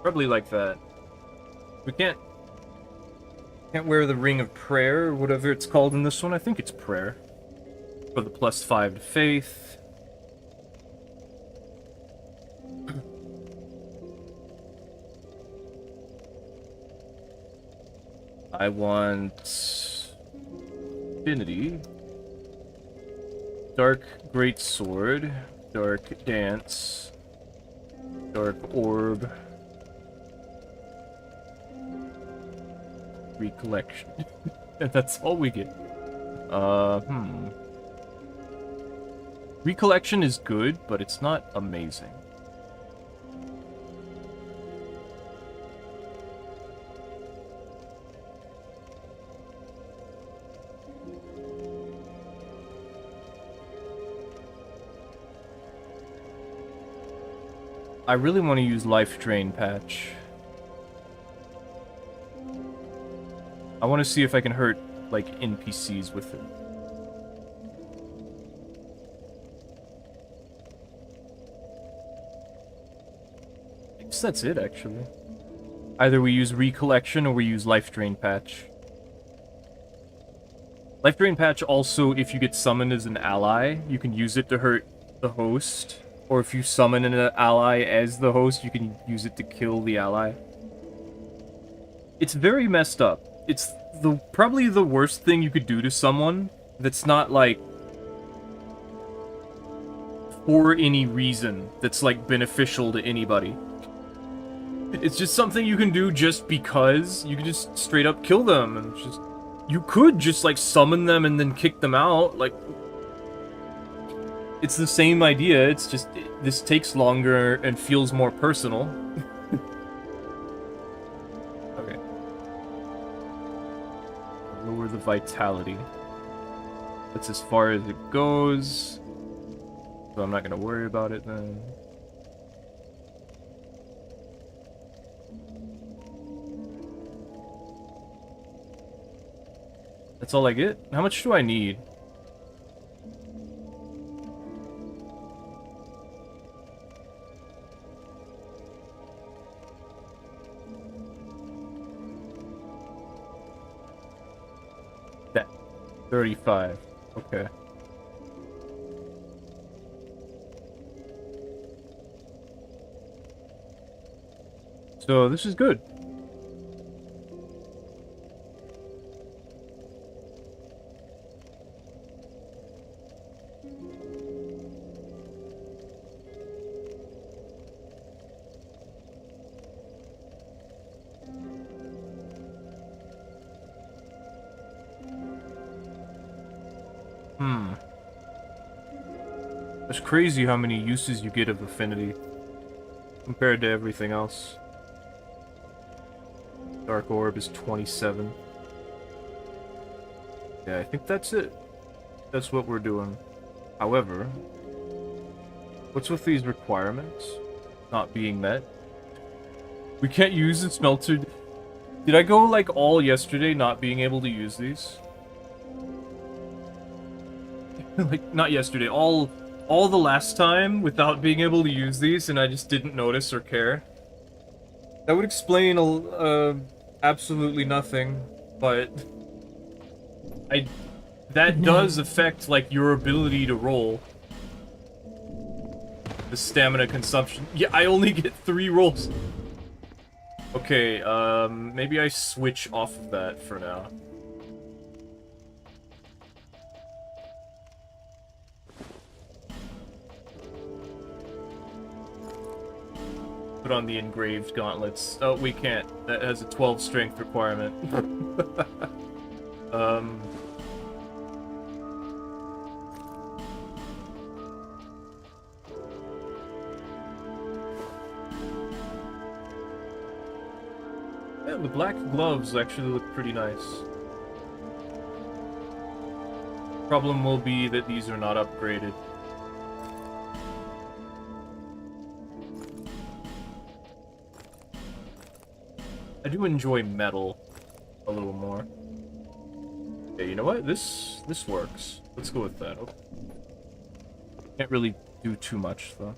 A: Probably like that. We can't wear the Ring of Prayer, or whatever it's called in this one. I think it's Prayer. For the +5 to Faith. I want... Affinity. Dark Greatsword. Dark Dance. Dark Orb. Recollection. That's all we get. Recollection is good, but it's not amazing. I really want to use Life Drain Patch. I want to see if I can hurt, like, NPCs with it. I guess that's it, actually. Either we use Recollection or we use Life Drain Patch. Life Drain Patch also, if you get summoned as an ally, you can use it to hurt the host. Or if you summon an ally as the host, you can use it to kill the ally. It's very messed up. It's probably the worst thing you could do to someone that's not, like, for any reason that's, like, beneficial to anybody. It's just something you can do just because. You can just straight up kill them, and just... You could just, like, summon them and then kick them out, like... It's the same idea, it's just... This takes longer and feels more personal. Okay. Lower the vitality. That's as far as it goes. So I'm not gonna worry about it then. That's all I get? How much do I need? That 35. Okay. So this is good. It's crazy how many uses you get of Affinity compared to everything else. Dark Orb is 27. Yeah, I think that's it. That's what we're doing. However, what's with these requirements not being met? We can't use the smelter. Did I go like all yesterday not being able to use these? Like, not yesterday, all the last time without being able to use these, and I just didn't notice or care. That would explain absolutely nothing, but that does affect, like, your ability to roll. The stamina consumption. Yeah, I only get 3 rolls. Okay, maybe I switch off of that for now. Put on the engraved gauntlets. Oh, we can't. That has a 12 strength requirement. Yeah, the black gloves actually look pretty nice. Problem will be that these are not upgraded. I do enjoy metal a little more. Okay, you know what? This works. Let's go with that. Okay. Can't really do too much, though.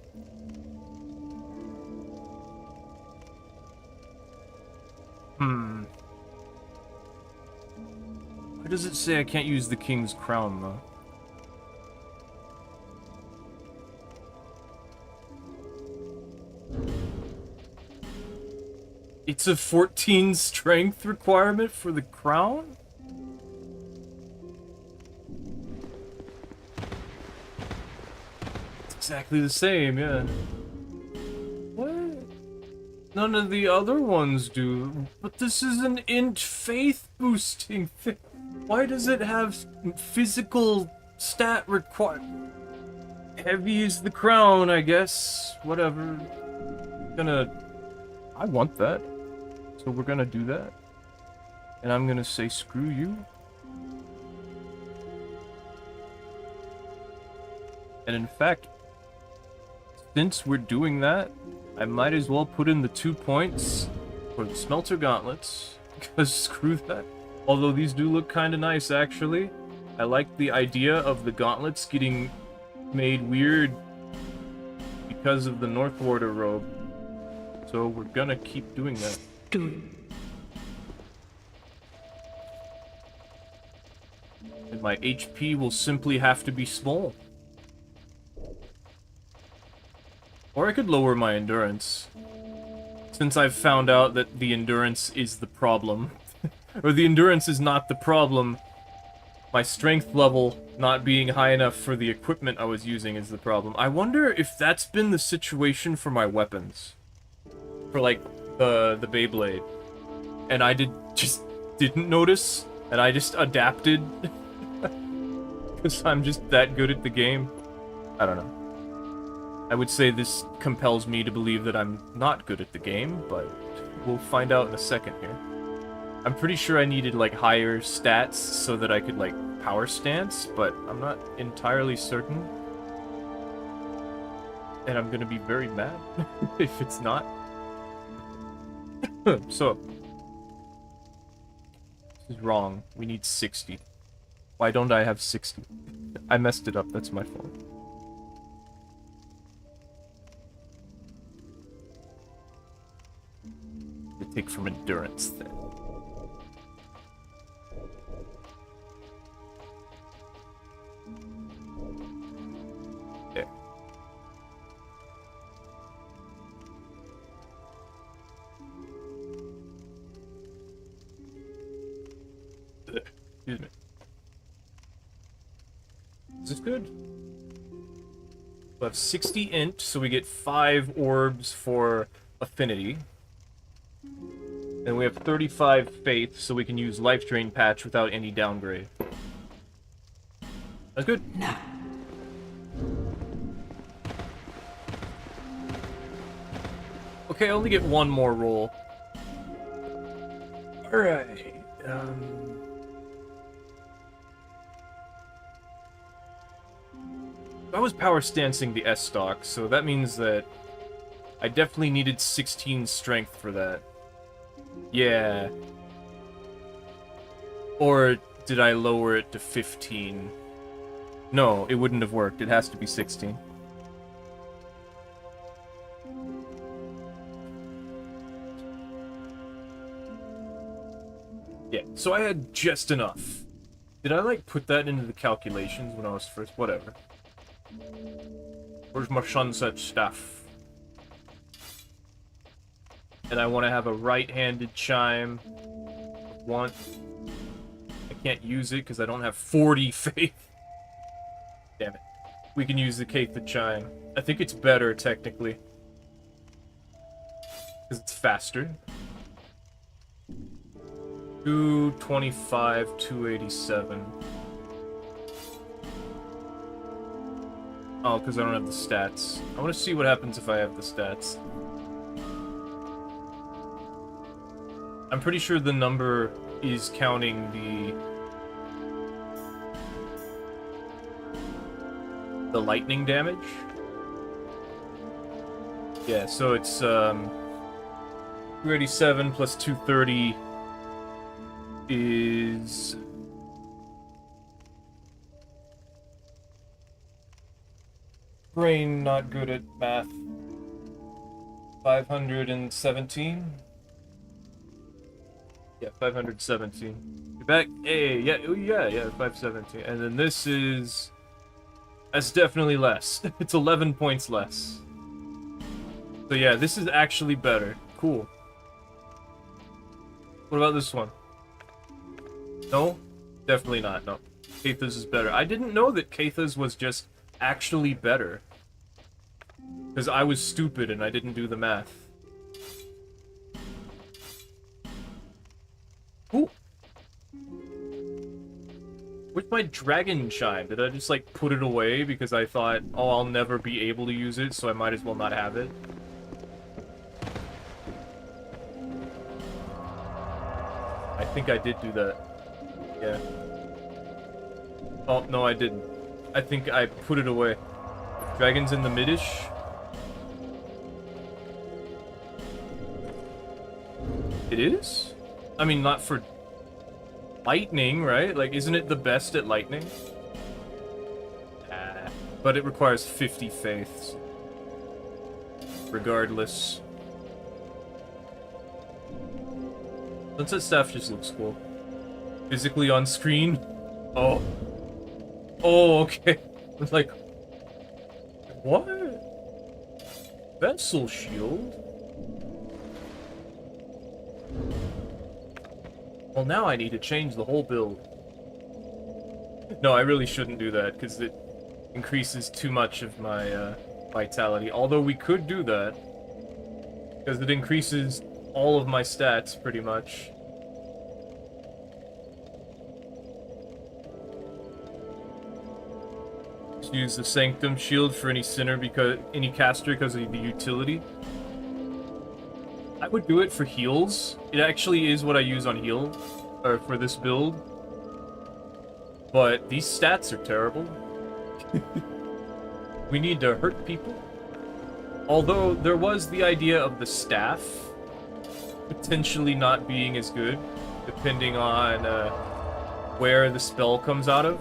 A: Why does it say I can't use the King's Crown, though? It's a 14 strength requirement for the crown? It's exactly the same, yeah. What? None of the other ones do. But this is an int faith boosting thing. Why does it have physical stat requirement? Heavy is the crown, I guess. Whatever. I want that. So we're gonna do that. And I'm gonna say screw you. And in fact, since we're doing that, I might as well put in the 2 points for the smelter gauntlets. Because screw that. Although these do look kind of nice, actually. I like the idea of the gauntlets getting made weird because of the North Warder robe. So we're gonna keep doing that. And my HP will simply have to be small. Or I could lower my endurance. Since I've found out that the endurance is the problem. Or the endurance is not the problem. My strength level not being high enough for the equipment I was using is the problem. I wonder if that's been the situation for my weapons. For, like, the Beyblade. And I just didn't notice, and I just adapted. Because I'm just that good at the game. I don't know. I would say this compels me to believe that I'm not good at the game, but we'll find out in a second here. I'm pretty sure I needed, like, higher stats so that I could, like, power stance, but I'm not entirely certain. And I'm gonna be very mad if it's not. So, this is wrong. We need 60. Why don't I have 60? I messed it up, that's my fault. To take from endurance then. There. Excuse me. Is this good? We have 60 int, so we get 5 orbs for affinity. And we have 35 faith, so we can use life drain patch without any downgrade. That's good.
B: No.
A: Okay, I only get one more roll. Alright. I was power stancing the S-stock, so that means that I definitely needed 16 strength for that. Yeah. Or did I lower it to 15? No, it wouldn't have worked. It has to be 16. Yeah, so I had just enough. Did I, like, put that into the calculations when I was first? Whatever. Where's my sunset stuff? And I want to have a right-handed chime. I can't use it because I don't have 40 faith. Damn it. We can use the Katha chime. I think it's better, technically. Because it's faster. 225, 287. Oh, because I don't have the stats. I want to see what happens if I have the stats. I'm pretty sure the number is counting the lightning damage. Yeah, so it's 287 plus 230 is brain not good at math. 517. Yeah, 517. You're back. Hey, yeah, oh, yeah, 517. And then this is... That's definitely less. It's 11 points less. So yeah, this is actually better. Cool. What about this one? No? Definitely not, no. Katha's is better. I didn't know that Katha's was just actually better. Because I was stupid and I didn't do the math. Ooh. Where's my dragon chime? Did I just, like, put it away because I thought, oh, I'll never be able to use it, so I might as well not have it? I think I did do that. Yeah. Oh, no, I didn't. I think I put it away. Dragon's in the midish. It is? I mean, not for... lightning, right? Like, isn't it the best at lightning? But it requires 50 faiths. Regardless. Sunset Staff just looks cool. Physically on screen? Oh. Oh, okay. It's like... What? Vessel shield? Well, now I need to change the whole build. No, I really shouldn't do that, because it increases too much of my vitality. Although we could do that, because it increases all of my stats, pretty much. Just use the Sanctum Shield for any sinner, because any caster, because of the utility. I would do it for heals. It actually is what I use on heal, or for this build. But these stats are terrible. We need to hurt people. Although there was the idea of the staff potentially not being as good, depending on where the spell comes out of.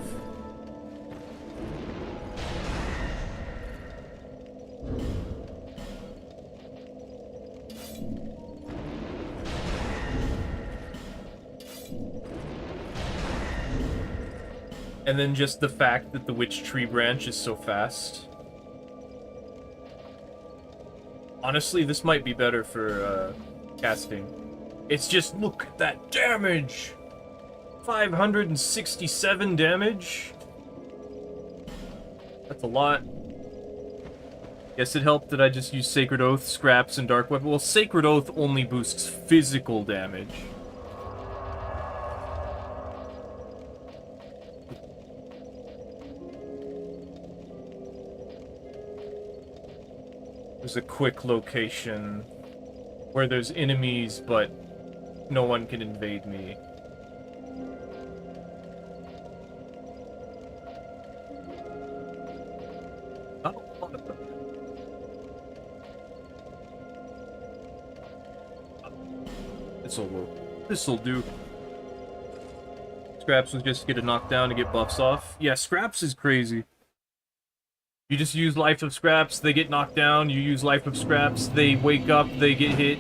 A: And then just the fact that the Witch Tree branch is so fast. Honestly, this might be better for casting. It's just, look at that damage! 567 damage? That's a lot. Guess it helped that I just used Sacred Oath, Scraps, and Dark Weapon. Well, Sacred Oath only boosts physical damage. There's a quick location where there's enemies, but no one can invade me. Not a lot of them. This'll work. This'll do. Scraps will just get a knockdown to get buffs off. Yeah, Scraps is crazy. You just use Life of Scraps, they get knocked down, you use Life of Scraps, they wake up, they get hit.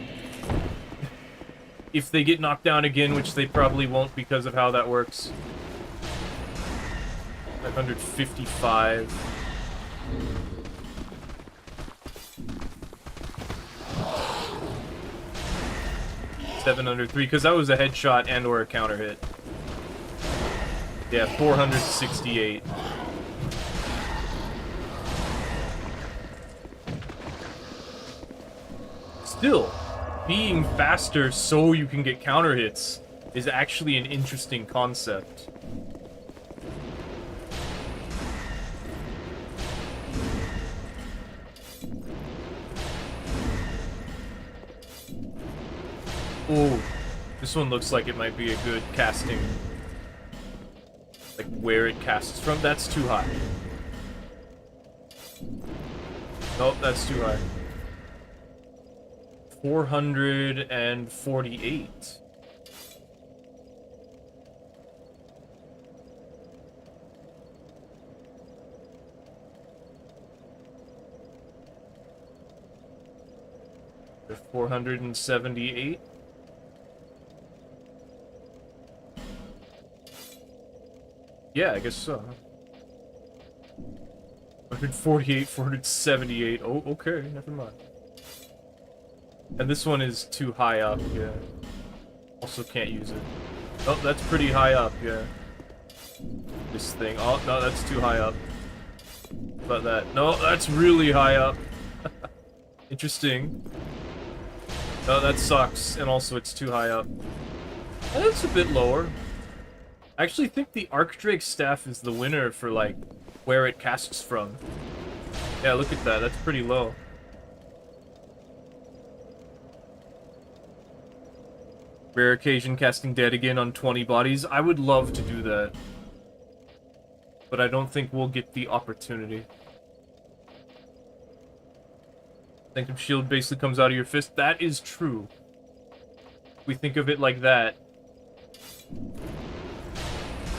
A: If they get knocked down again, which they probably won't because of how that works. 555. $703, because that was a headshot and or a counter hit. Yeah, 468. Still, being faster so you can get counter hits is actually an interesting concept. Oh, this one looks like it might be a good casting. Like where it casts from. That's too high. Nope, that's too high. 448. They're 478. Yeah, I guess so. 148, 478. Oh, okay, never mind. And this one is too high up, yeah. Also can't use it. Oh, that's pretty high up, yeah. This thing. Oh, no, that's too high up. How about that? No, that's really high up. Interesting. No, that sucks. And also it's too high up. That's a bit lower. I actually think the Archdrake Staff is the winner for, like, where it casts from. Yeah, look at that. That's pretty low. Rare occasion casting Dead again on 20 bodies. I would love to do that. But I don't think we'll get the opportunity. Sanctum Shield basically comes out of your fist. That is true. We think of it like that.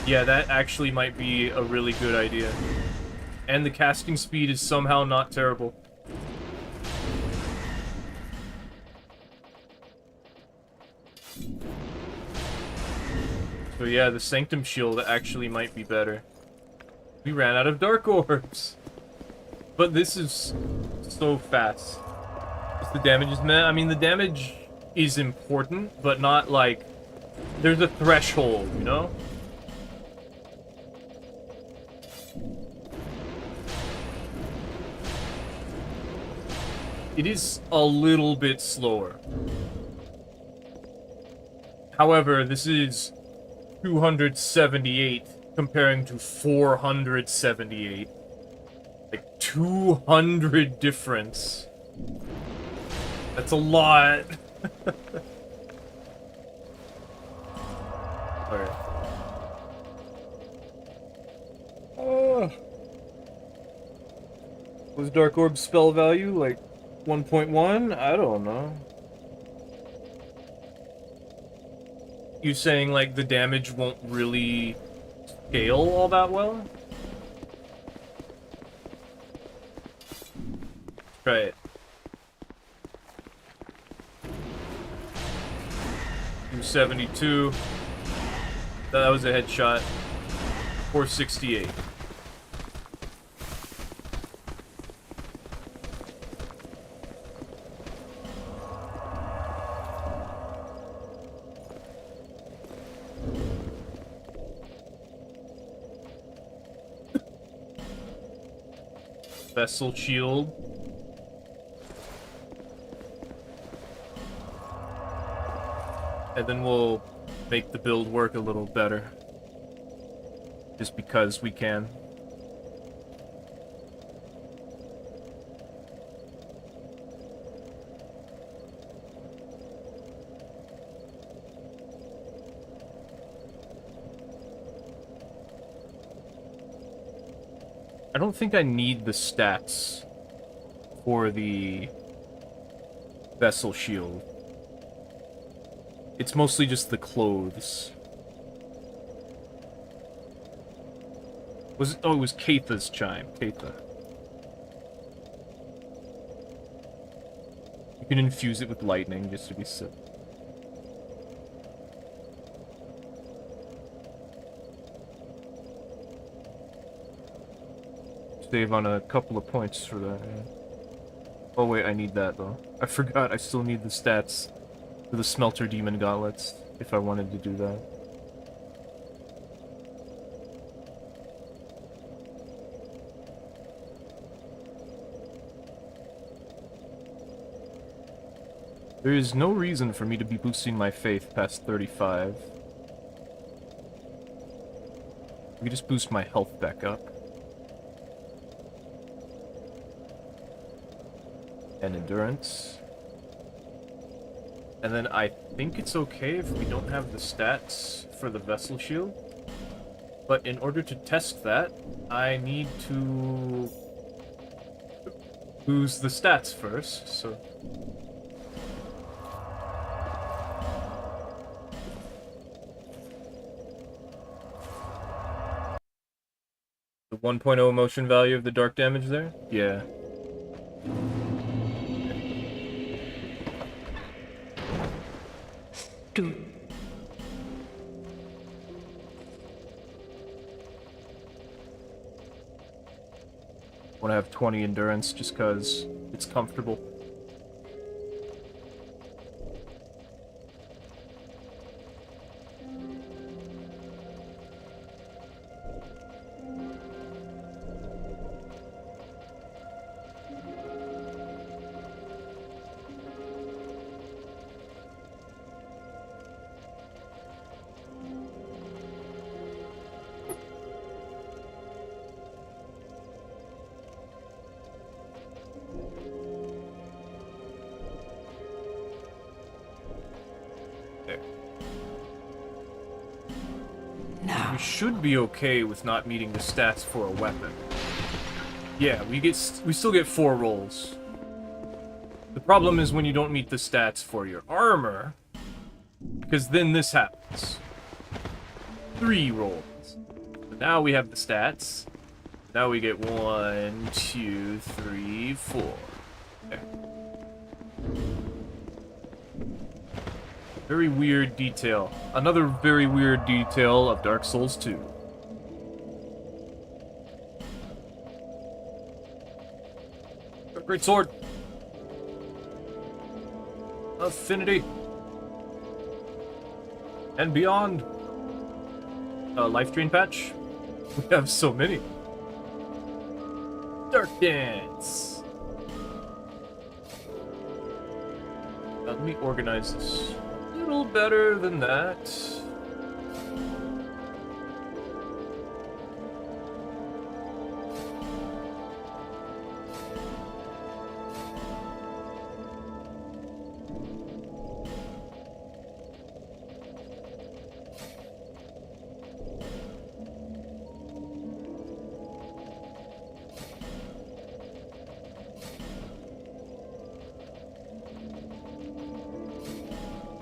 A: Yeah, that actually might be a really good idea. And the casting speed is somehow not terrible. So yeah, the Sanctum Shield actually might be better. We ran out of Dark Orbs! But this is so fast. Just the damage is meh. I mean, the damage is important, but not like... There's a threshold, you know? It is a little bit slower. However, this is 278 comparing to 478. Like, 200 difference. That's a lot. Alright. Was Dark Orb spell value like 1.1? I don't know. You saying like the damage won't really scale all that well? Try it. 272. That was a headshot. 468. Vessel shield. And then we'll make the build work a little better. Just because we can. I don't think I need the stats for the Vessel shield. It's mostly just the clothes. Oh, it was Katha's chime. Katha. You can infuse it with lightning just to be sick. Save on a couple of points for that, yeah. Oh wait, I need that though. I forgot I still need the stats for the Smelter Demon Gauntlets, if I wanted to do that. There is no reason for me to be boosting my faith past 35. We just boost my health back up. And endurance. And then I think it's okay if we don't have the stats for the Vessel Shield. But in order to test that, I need to lose the stats first, so... The 1.0 motion value of the dark damage there? Yeah.
B: Dude.
A: Want to have 20 endurance just because it's comfortable. We should be okay with not meeting the stats for a weapon. Yeah, we still get 4 rolls. The problem is when you don't meet the stats for your armor, because then this happens. 3 rolls. Now we have the stats. Now we get 1, 2, 3, 4. Okay. Very weird detail. Another very weird detail of Dark Souls 2. Great sword. Affinity. And beyond. Life drain patch. We have so many. Dark Dance. Let me organize this a little better than that.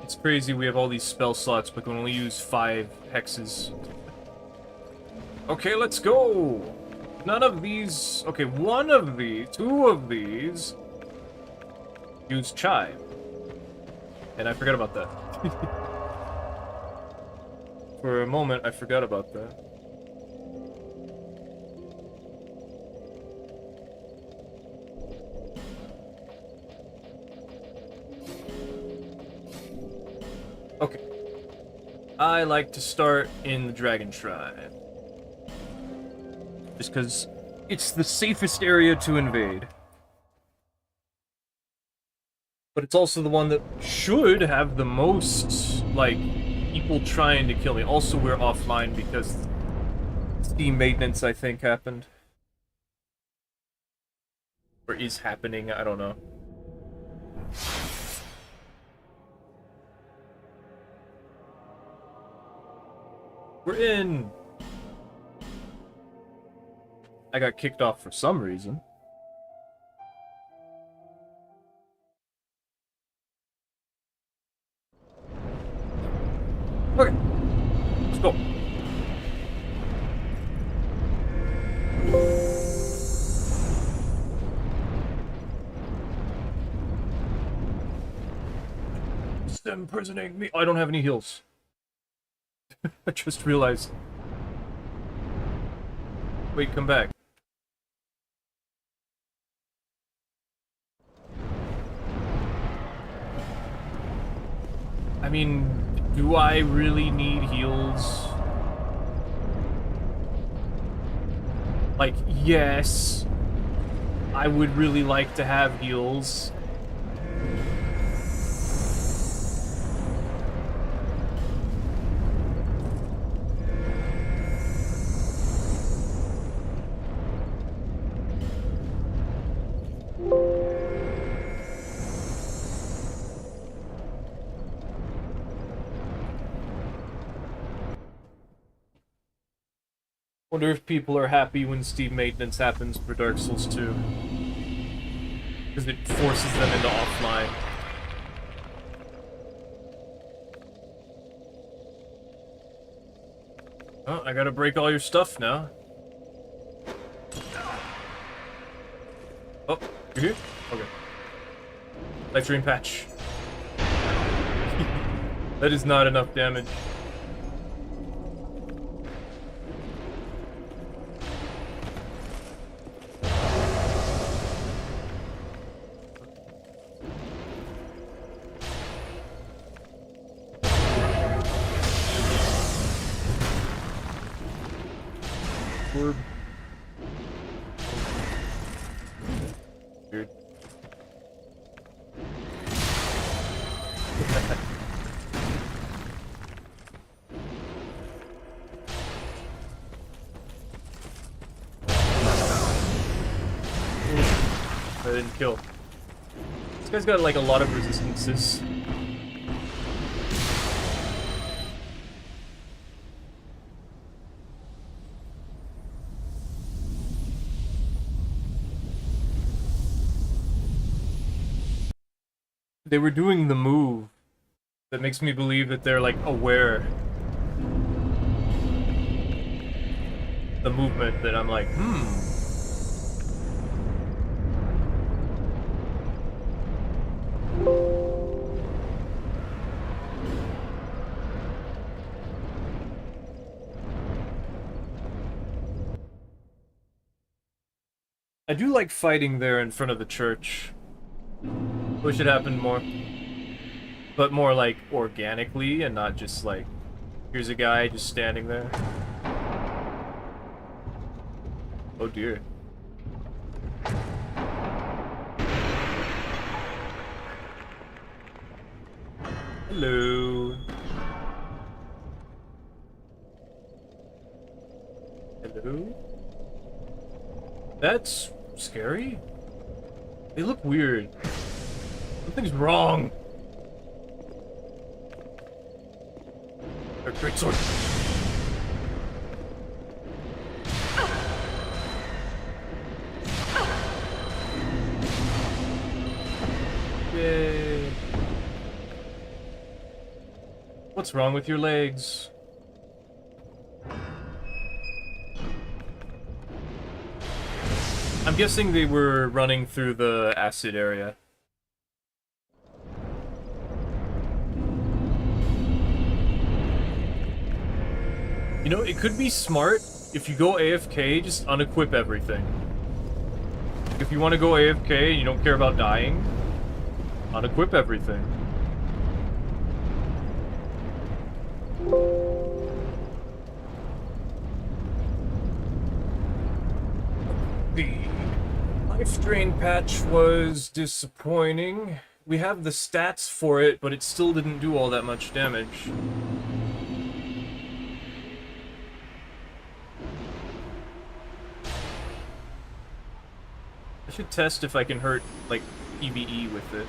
A: It's crazy we have all these spell slots, but can only use 5 hexes. Okay, let's go! None of these... Okay, one of these, 2 of these... use Chive. And I forgot about that. For a moment, I forgot about that. Okay. I like to start in the Dragon Shrine. Just because it's the safest area to invade. But it's also the one that should have the most, like, people trying to kill me. Also, we're offline because Steam maintenance, I think, happened. Or is happening, I don't know. We're in! I got kicked off for some reason. Okay. Let's go. It's imprisoning me. Oh, I don't have any heals. I just realized. Wait, come back. I mean, do I really need heals? Like, yes. I would really like to have heals. Wonder if people are happy when Steam maintenance happens for Dark Souls 2. Because it forces them into offline. Oh, I gotta break all your stuff now. Oh, you're here? Okay. Life drain patch. That is not enough damage. Weird. I didn't kill. This guy's got like a lot of resistances. They were doing the move that makes me believe that they're like aware. the movement that I'm like, I do like fighting there in front of the church. Wish it happened more. But more like organically and not just like, here's a guy just standing there. Oh dear. Hello. Hello? That's scary. They look weird. Something's wrong. Great sword. Yay. What's wrong with your legs? I'm guessing they were running through the acid area. You know, it could be smart if you go AFK, just unequip everything. If you want to go AFK and you don't care about dying, unequip everything. The life drain patch was disappointing. We have the stats for it, but it still didn't do all that much damage. I should test if I can hurt, like, PvE with it.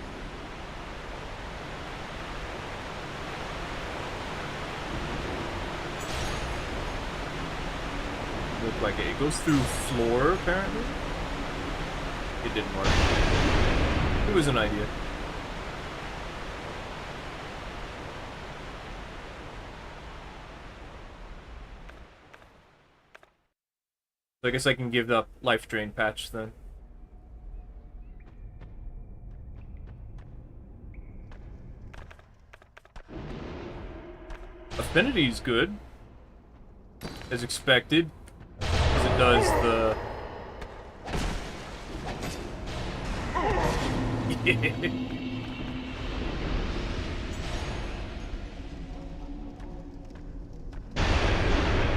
A: Look like it goes through floor, apparently? It didn't work. It was an idea. So I guess I can give up life drain patch then. Affinity's good, as expected, as it does the...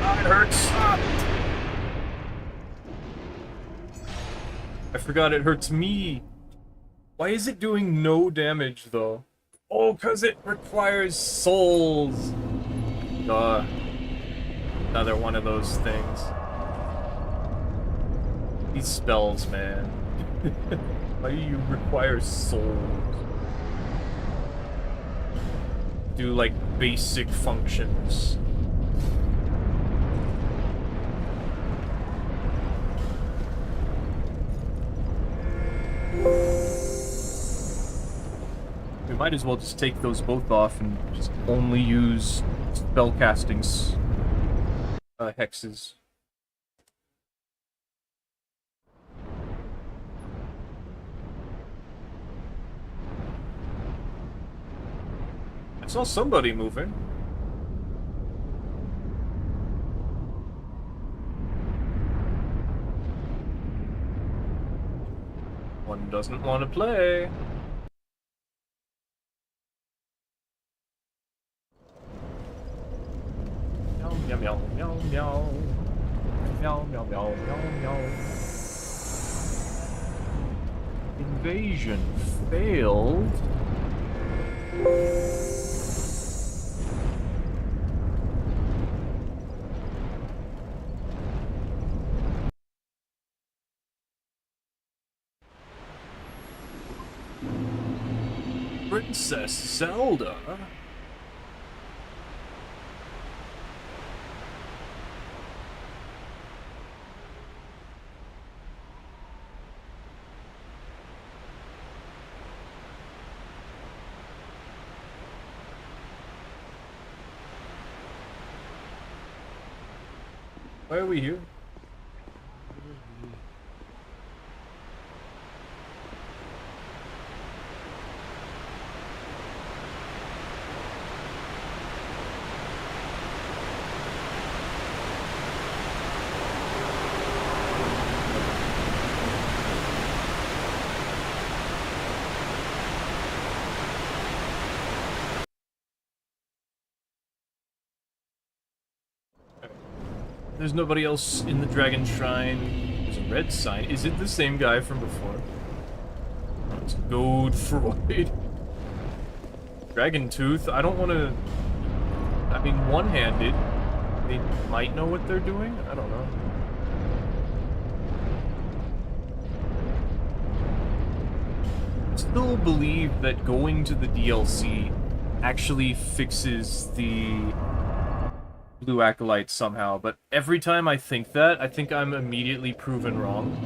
A: Ah, it hurts! Ah. I forgot it hurts me. Why is it doing no damage, though? Oh, because it requires souls. Another one of those things. These spells, man. Why do you require souls? Do, like, basic functions. We might as well just take those both off and just only use spellcasting hexes. I saw somebody moving. One doesn't want to play. Meow, meow, meow, meow. Meow, meow, meow, meow, meow. Invasion failed. Princess Zelda? Why are we here? There's nobody else in the Dragon Shrine. There's a red sign. Is it the same guy from before? Oh, it's Godefroid. Dragon Tooth. I don't want to... I mean, one-handed. They might know what they're doing? I don't know. I still believe that going to the DLC actually fixes the Blue Acolyte somehow, but every time I think that, I think I'm immediately proven wrong.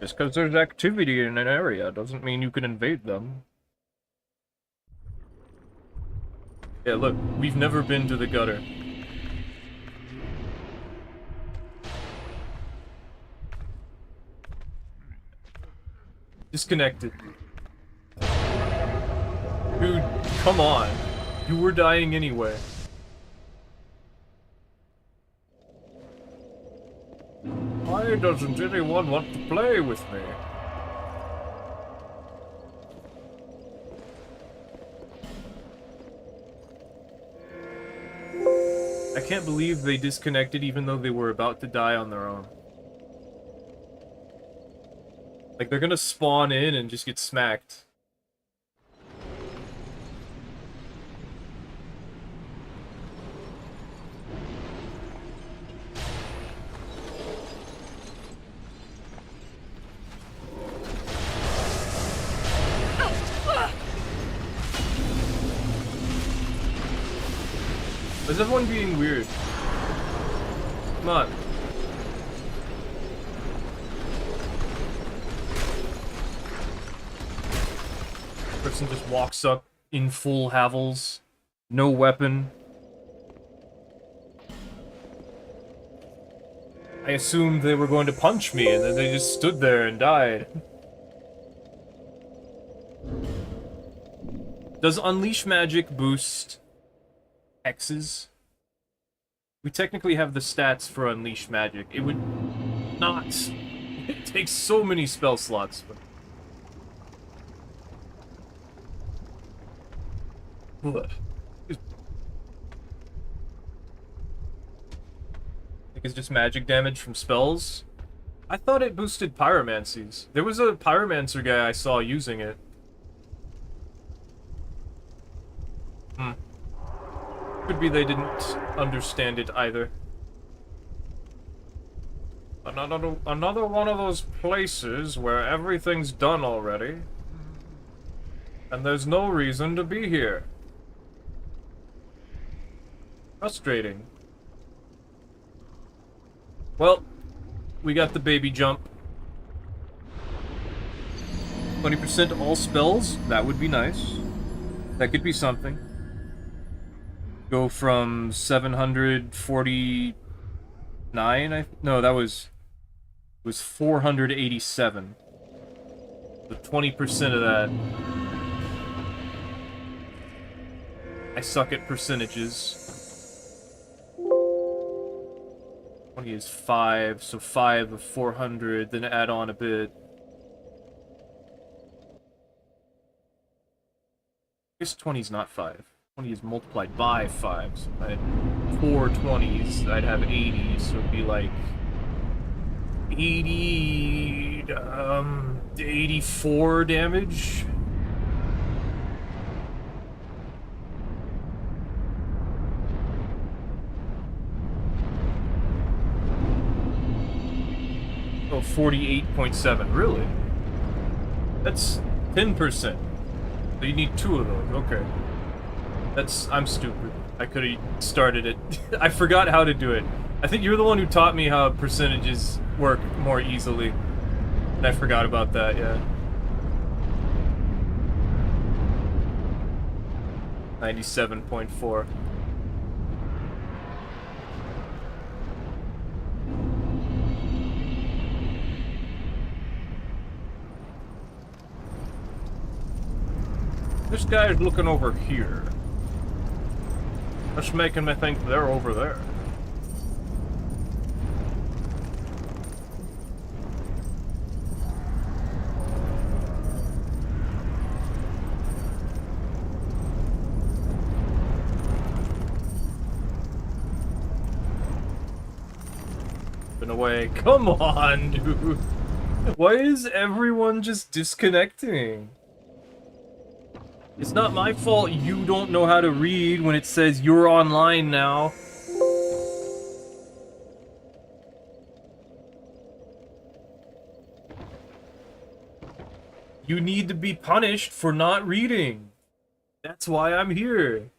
A: Just because there's activity in an area doesn't mean you can invade them. Yeah, look, we've never been to the gutter. Disconnected. Dude, come on. You were dying anyway. Why doesn't anyone want to play with me? I can't believe they disconnected even though they were about to die on their own. Like, they're gonna spawn in and just get smacked. Is everyone being weird? Come on. Person just walks up in full Havels, no weapon. I assumed they were going to punch me, and then they just stood there and died. Does Unleash Magic boost Hexes? We technically have the stats for Unleash Magic. It would not. It takes so many spell slots. But... I think it's just magic damage from spells. I thought it boosted pyromancies. There was a pyromancer guy I saw using it. Could be they didn't understand it either. Another one of those places where everything's done already. And there's no reason to be here. Frustrating. Well, we got the baby jump. 20% all spells, that would be nice. That could be something. Go from 749, no, that was 487. So 20% of that. I suck at percentages. 20 is 5, so 5 of 400, then add on a bit. I guess 20 is not 5. 20 is multiplied by 5, so if I had 4 20s, I'd have 80, so it'd be like 84 damage. Oh, 48.7, really? That's 10%. So you need 2 of those, okay. I'm stupid. I could have started it. I forgot how to do it. I think you're the one who taught me how percentages work more easily. And I forgot about that, yeah. 97.4. This guy's looking over here. That's making me think they're over there. the way. Come on, dude. Why is everyone just disconnecting? It's not my fault you don't know how to read when it says you're online now. You need to be punished for not reading. That's why I'm here.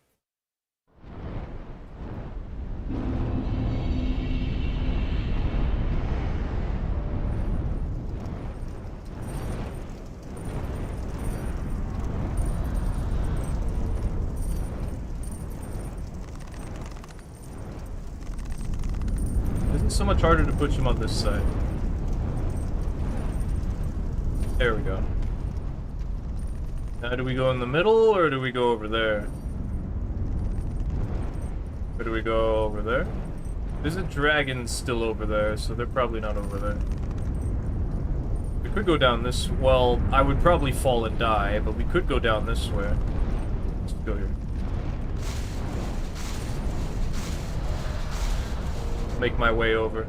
A: Isn't so much harder to push him on this side. There we go. Now do we go in the middle, or do we go over there? Or do we go over there? There's a dragon still over there, so they're probably not over there. We could go down this... Well, I would probably fall and die, but we could go down this way. Let's go here. Make my way over.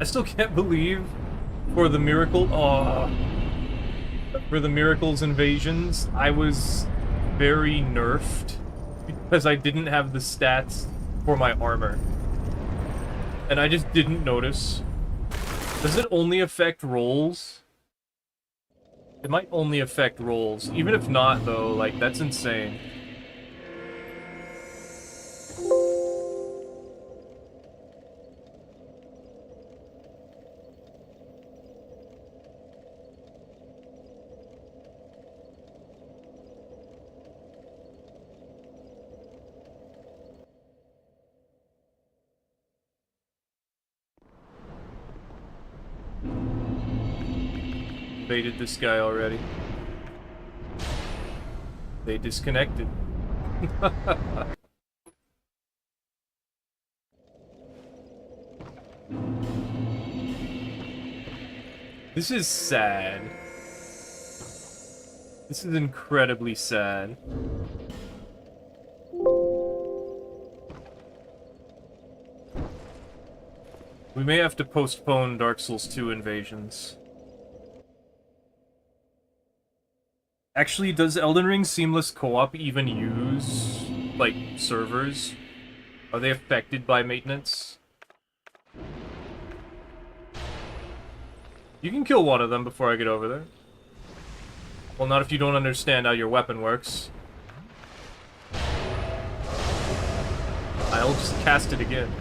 A: I still can't believe for the miracle, for the Miracles invasions, I was very nerfed because I didn't have the stats for my armor. And I just didn't notice. Does it only affect rolls? It might only affect rolls. Even if not, though, like, that's insane. Baited this guy already. They disconnected. This is sad. This is incredibly sad. We may have to postpone Dark Souls 2 invasions. Actually, does Elden Ring Seamless Co-op even use, like, servers? Are they affected by maintenance? You can kill one of them before I get over there. Well, not if you don't understand how your weapon works. I'll just cast it again.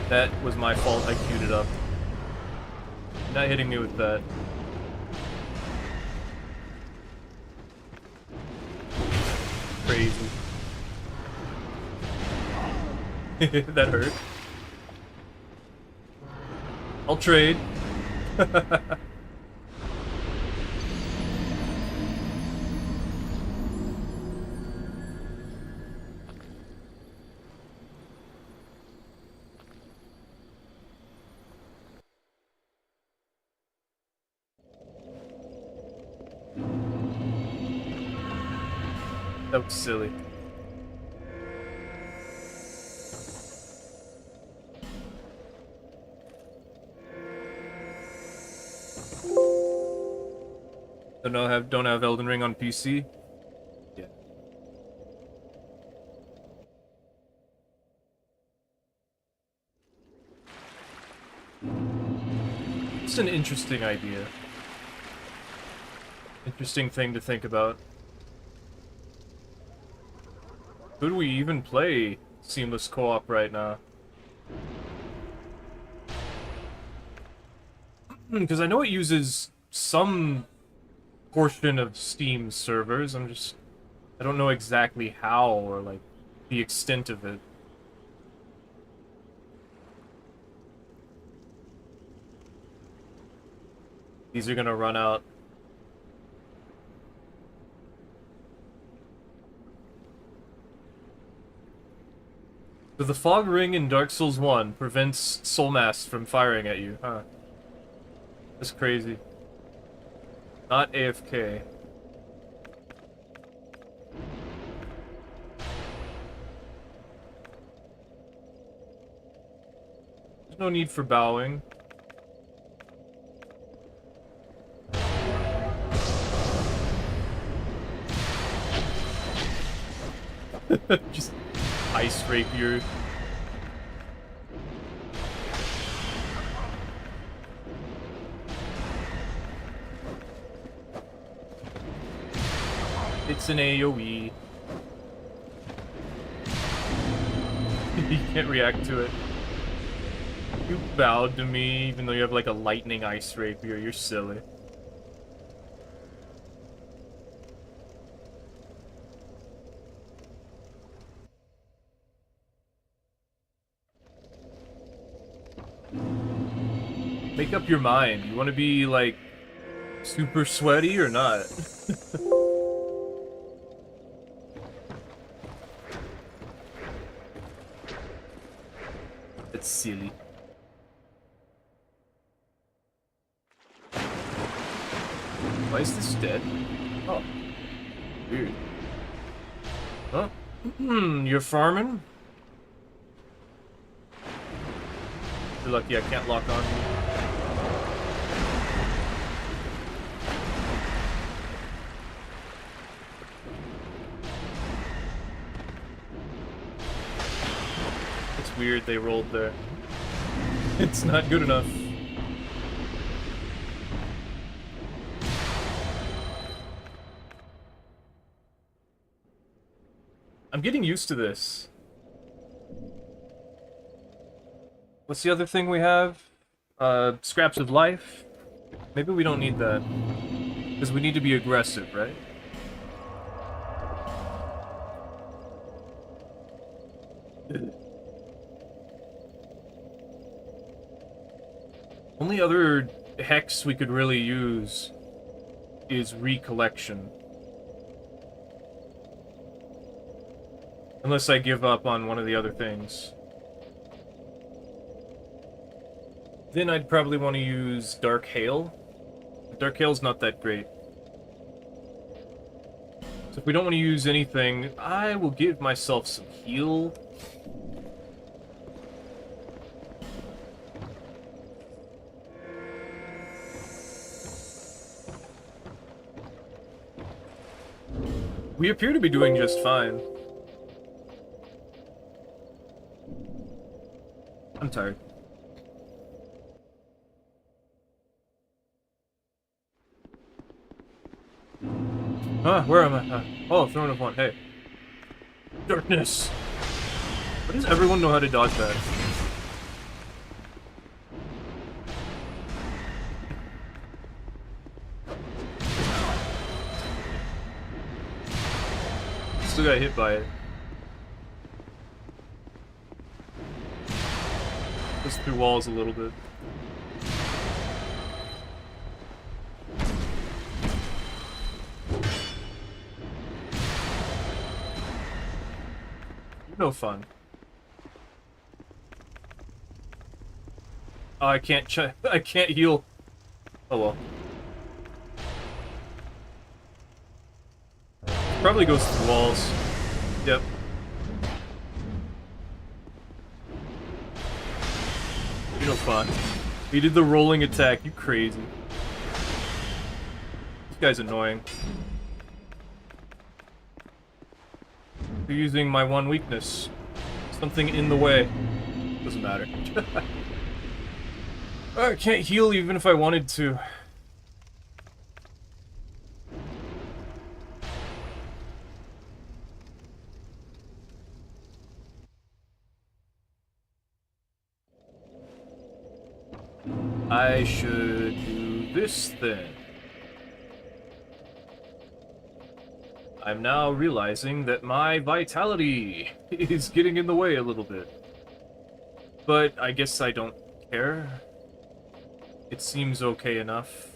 A: That was my fault, I queued it up. Not hitting me with that. Crazy. That hurt. I'll trade. That was silly. Don't have Elden Ring on PC? Yeah. It's an interesting idea. Interesting thing to think about. Could we even play Seamless Co-op right now? Because I know it uses some portion of Steam's servers. I don't know exactly how or, like, the extent of it. These are gonna run out. So the fog ring in Dark Souls 1 prevents soul mass from firing at you, huh? That's crazy. Not AFK. There's no need for bowing. Just ice rapier. It's an AoE. You can't react to it. You bowed to me even though you have like a lightning ice rapier. You're silly. Make up your mind. You want to be like super sweaty or not? That's silly. Why is this dead? Oh. Weird. Huh? You're farming? You're lucky I can't lock on you. It's weird they rolled there. It's not good enough. I'm getting used to this. What's the other thing we have? Scraps of life? Maybe we don't need that. Because we need to be aggressive, right? Only other hex we could really use is recollection. Unless I give up on one of the other things. Then I'd probably want to use Dark Hail. Dark Hail's not that great. So if we don't want to use anything, I will give myself some heal. We appear to be doing just fine. I'm tired. Where am I? Oh, Throne of One. Hey. Darkness! Why does everyone know how to dodge that? Still got hit by it. Just through walls a little bit. No fun. Oh, I can't I can't heal. Oh well. Probably goes through walls. Yep. You're no fun. He did the rolling attack, you crazy. This guy's annoying. You're using my one weakness. Something in the way. Doesn't matter. I can't heal even if I wanted to. I should do this then. I'm now realizing that my vitality is getting in the way a little bit. But I guess I don't care. It seems okay enough.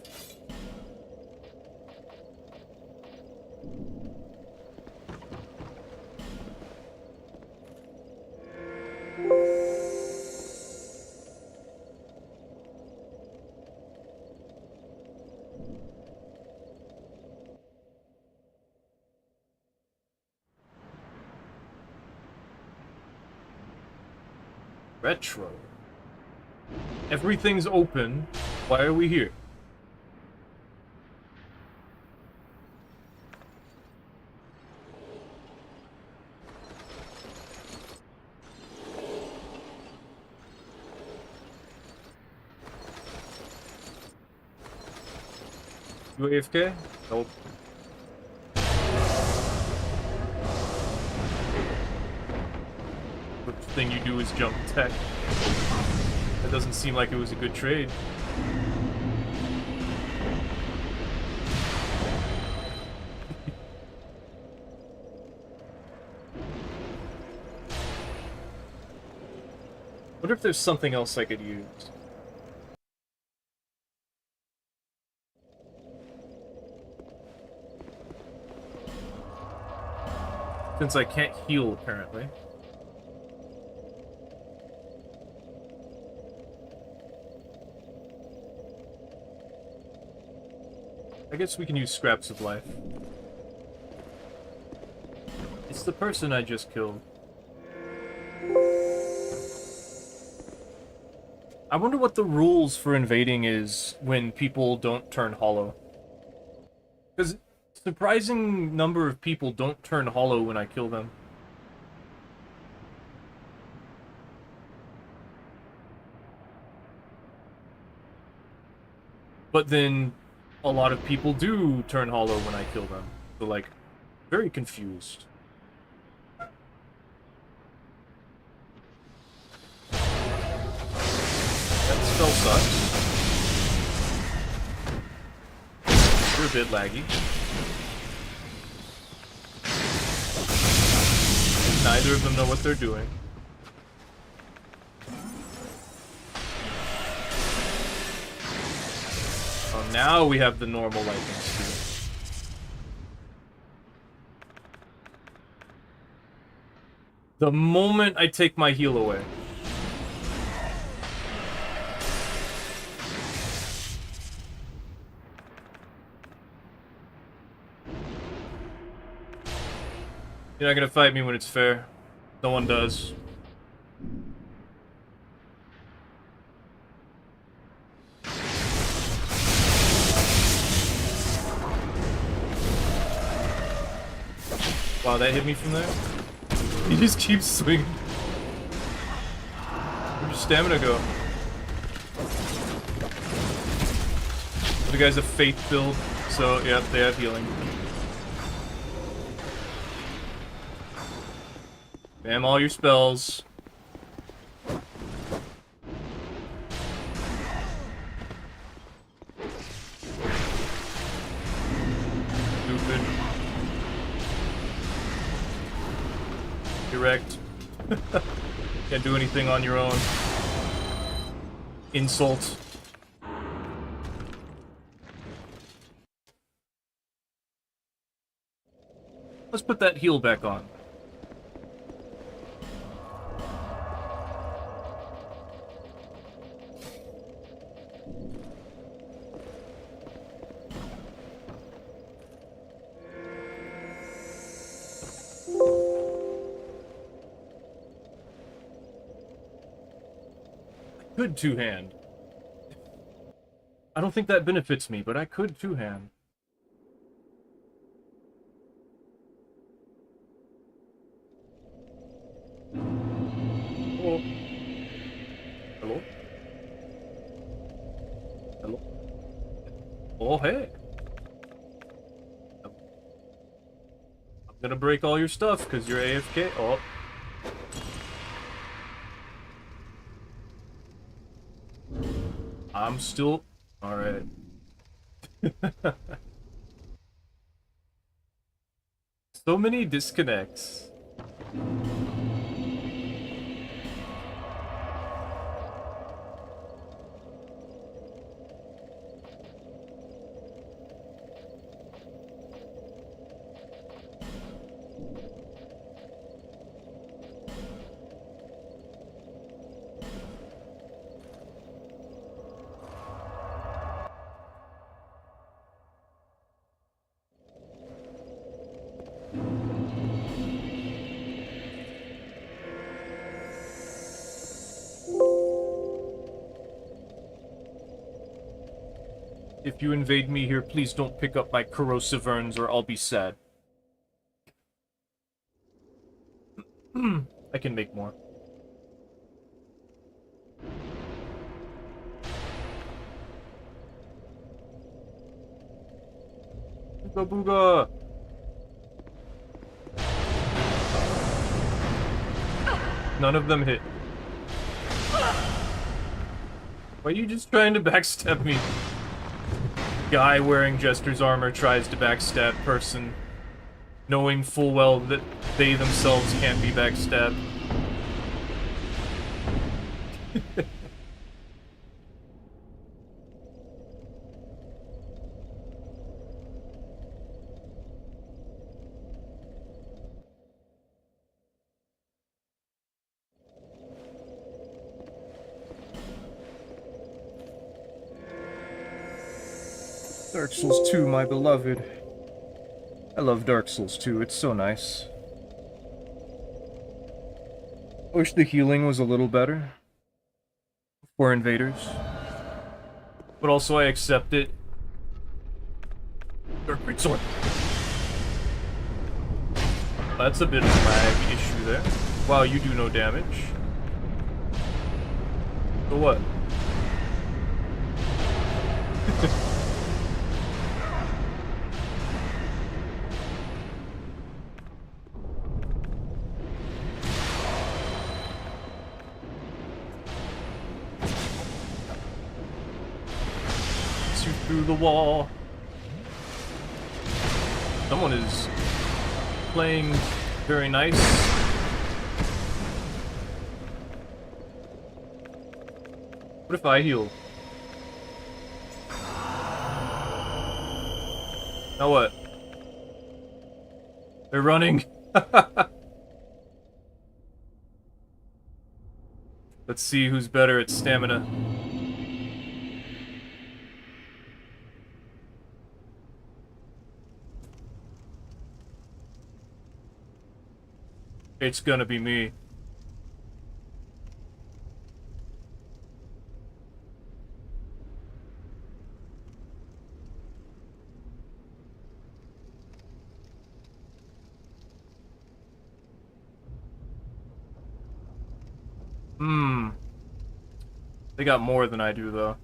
A: Retro. Everything's open. Why are we here? You AFK? Nope. First thing you do is jump tech. That doesn't seem like it was a good trade. Wonder if there's something else I could use. Since I can't heal, apparently. I guess we can use scraps of life. It's the person I just killed. I wonder what the rules for invading is when people don't turn hollow. Because surprising number of people don't turn hollow when I kill them. But then a lot of people do turn hollow when I kill them. So, like, very confused. That spell sucks. You're a bit laggy. Neither of them know what they're doing. Oh, now we have the normal lightning speed. The moment I take my heal away. You're not gonna fight me when it's fair. No one does. Wow, that hit me from there? He just keeps swinging. Where'd your stamina go? The guy's a faith build, so yeah, they have healing. Spam all your spells. Stupid. Direct. Can't do anything on your own. Insult. Let's put that heal back on. Could two-hand. I don't think that benefits me, but I could two-hand. Hello? Hello? Hello? Oh, hey! I'm gonna break all your stuff, because you're AFK. Oh. I'm still... Alright. So many disconnects. If you invade me here, please don't pick up my corrosive urns or I'll be sad. I can make more. Booga booga! None of them hit. Why are you just trying to backstab me? Guy wearing Jester's armor tries to backstab person, knowing full well that they themselves can't be backstabbed. Dark Souls 2, my beloved. I love Dark Souls 2, it's so nice. I wish the healing was a little better for invaders. But also I accept it. Dark Great Sword. That's a bit of a lag issue there. Wow, you do no damage. So what? Through the wall. Someone is playing very nice. What if I heal? Now what? They're running. Let's see who's better at stamina. It's gonna be me. They got more than I do, though.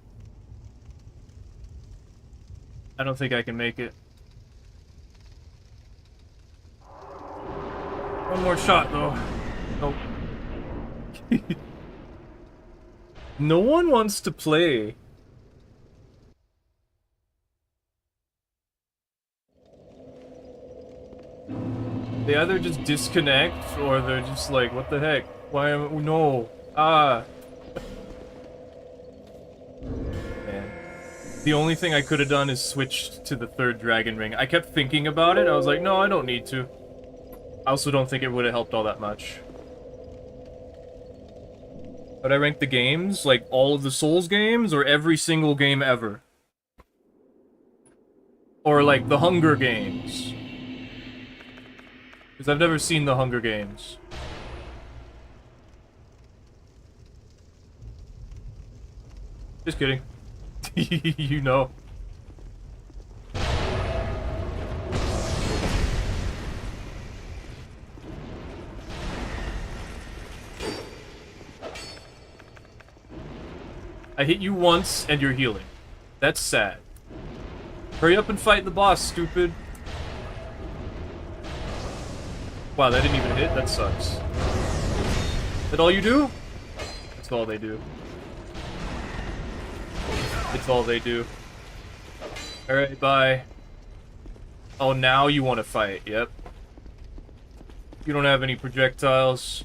A: I don't think I can make it. One more shot, though. Nope. No one wants to play. They either just disconnect, or they're just like, what the heck? Why am I... No. Ah. Man. The only thing I could have done is switched to the third dragon ring. I kept thinking about it. I was like, no, I don't need to. I also don't think it would have helped all that much. But I ranked the games, like all of the Souls games, or every single game ever. Or like the Hunger Games. Because I've never seen the Hunger Games. Just kidding. You know. I hit you once and you're healing. That's sad. Hurry up and fight the boss, stupid. Wow, that didn't even hit? That sucks. Is that all you do? That's all they do. It's all they do. Alright, bye. Oh, now you want to fight. Yep. You don't have any projectiles.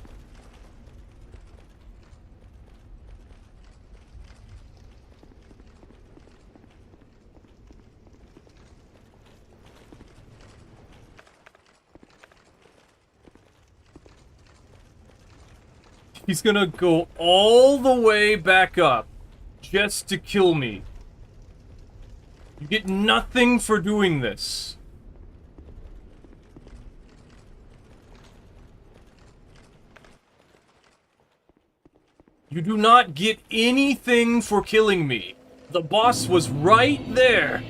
A: He's gonna go all the way back up just to kill me. You get nothing for doing this. You do not get anything for killing me. The boss was right there!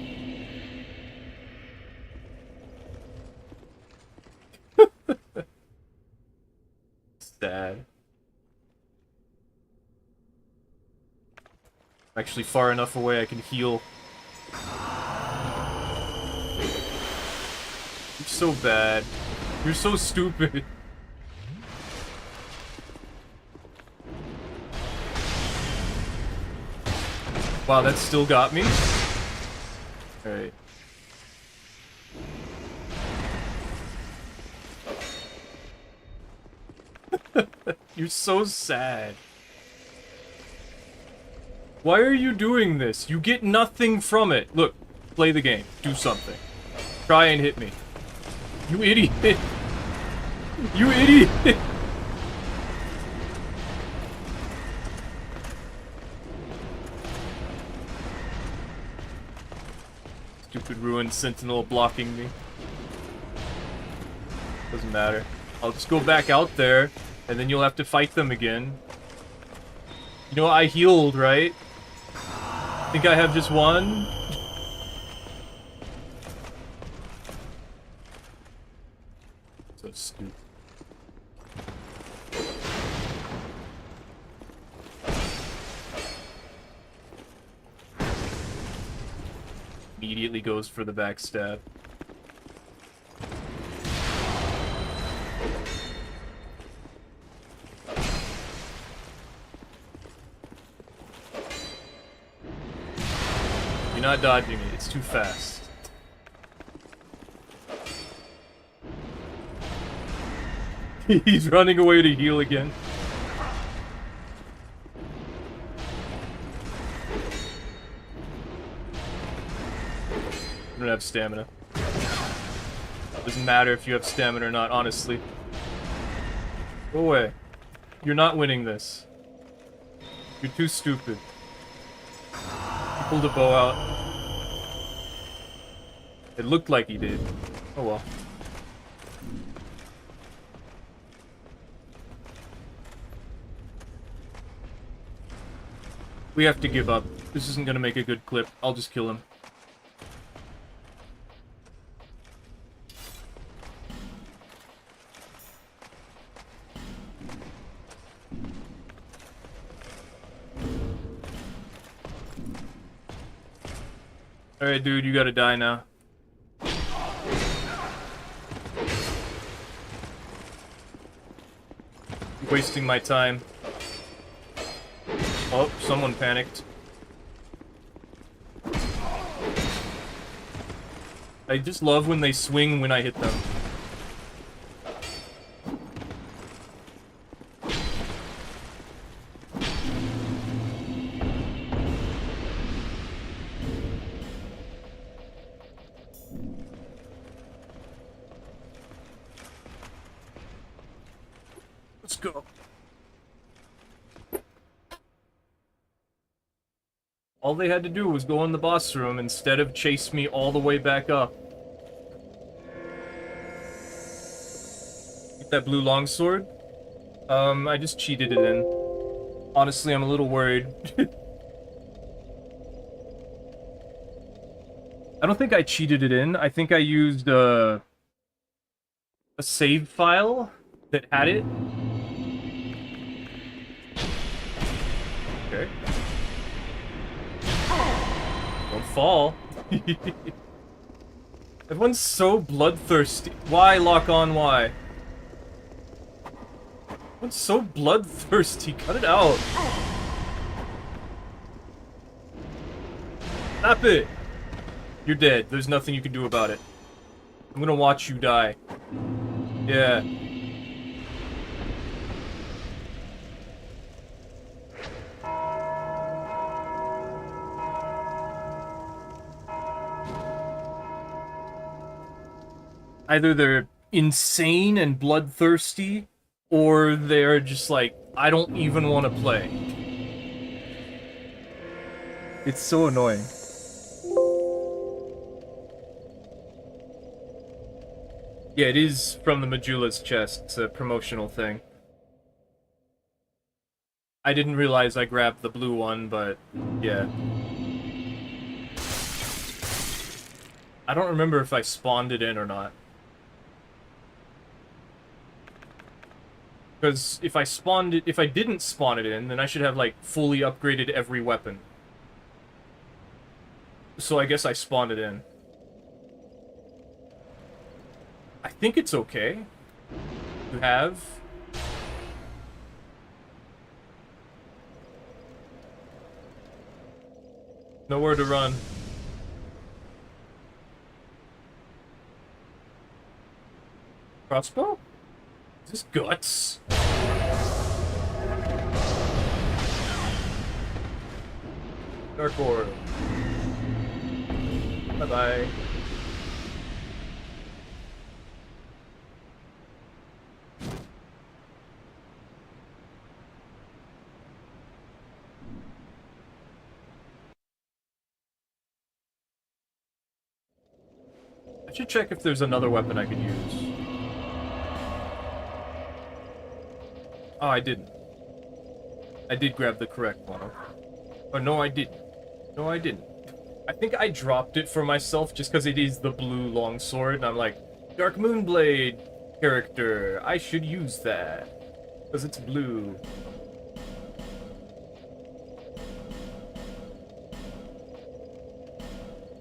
A: Sad. I'm actually far enough away I can heal. You're so bad. You're so stupid. Wow, that still got me? Alright. You're so sad. Why are you doing this? You get nothing from it. Look, play the game. Do something. Try and hit me. You idiot. You idiot. Stupid ruined sentinel blocking me. Doesn't matter. I'll just go back out there, and then you'll have to fight them again. You know, I healed, right? Think I have just one? So stupid. Immediately goes for the backstab. You're not dodging it, it's too fast. He's running away to heal again. I don't have stamina. Doesn't matter if you have stamina or not, honestly. Go away. You're not winning this. You're too stupid. He pulled a bow out. It looked like he did. Oh well. We have to give up. This isn't gonna make a good clip. I'll just kill him. Alright, dude, you gotta die now. You're wasting my time. Oh, someone panicked. I just love when they swing when I hit them. Let's go. All they had to do was go in the boss room instead of chase me all the way back up. Get that blue longsword? I just cheated it in. Honestly, I'm a little worried. I don't think I cheated it in. I think I used a save file that had it. Okay. Don't fall. Everyone's so bloodthirsty. Why lock on Y? Everyone's so bloodthirsty. Cut it out. Stop it. You're dead. There's nothing you can do about it. I'm gonna watch you die. Yeah. Either they're insane and bloodthirsty, or they're just like, I don't even want to play. It's so annoying. Yeah, it is from the Majula's chest. It's a promotional thing. I didn't realize I grabbed the blue one, but yeah. I don't remember if I spawned it in or not. Because if I didn't spawn it in, then I should have, like, fully upgraded every weapon. So I guess I spawned it in. I think it's okay to have. Nowhere to run. Crossbow? Is this guts? Dark Orb. Bye-bye. I should check if there's another weapon I could use. Oh, I didn't. I did grab the correct one. Oh, no, I didn't. No, I didn't. I think I dropped it for myself just because it is the blue longsword, and I'm like, Dark Moonblade character, I should use that. Because it's blue.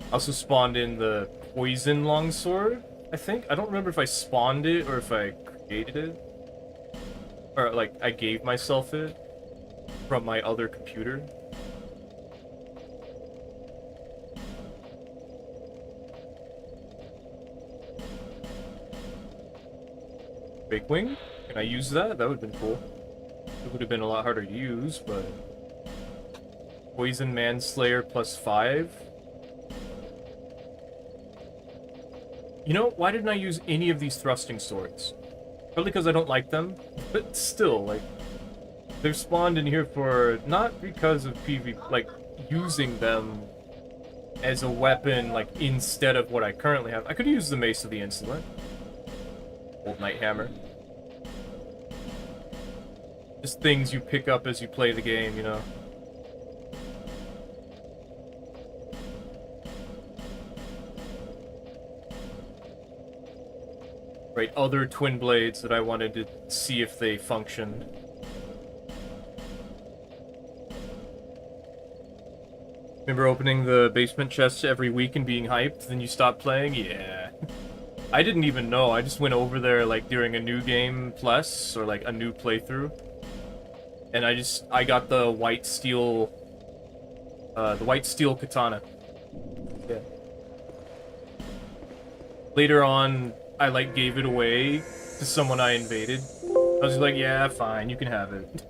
A: I also spawned in the poison longsword, I think. I don't remember if I spawned it or if I created it. Or, like, I gave myself it from my other computer. Fake Wing? Can I use that? That would have been cool. It would have been a lot harder to use, but... Poison Manslayer +5? You know, why didn't I use any of these thrusting swords? Probably because I don't like them, but still, like... They're spawned in here for... Not because of PvP, like, using them as a weapon, like, instead of what I currently have. I could use the Mace of the Insolent. Old Knight Hammer. Just things you pick up as you play the game, you know? Right, other twin blades that I wanted to see if they functioned. Remember opening the basement chests every week and being hyped, then you stopped playing? Yeah. I didn't even know. I just went over there, like, during a new game plus, or, like, a new playthrough. And I got the white steel katana. Yeah. Later on, I, like, gave it away to someone I invaded. I was like, yeah, fine, you can have it.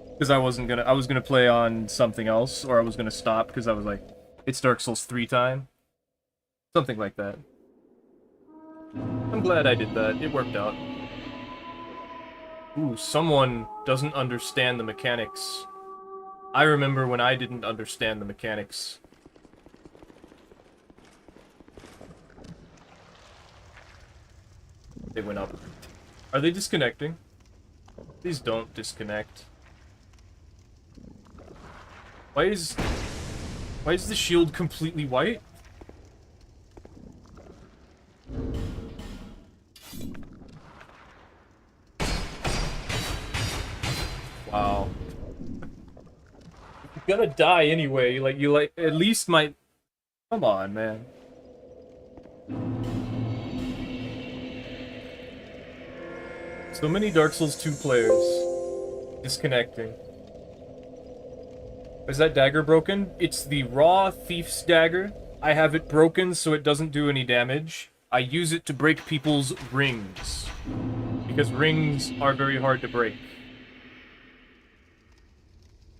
A: Because I was gonna play on something else, or I was gonna stop, because I was like, it's Dark Souls 3 time. Something like that. I'm glad I did that. It worked out. Ooh, someone doesn't understand the mechanics. I remember when I didn't understand the mechanics. They went up. Are they disconnecting? Please don't disconnect. Why is the shield completely white? Wow. You're gonna die anyway. You at least might. Come on, man. So many Dark Souls 2 players disconnecting. Is that dagger broken? It's the raw thief's dagger. I have it broken so it doesn't do any damage. I use it to break people's rings. Because rings are very hard to break.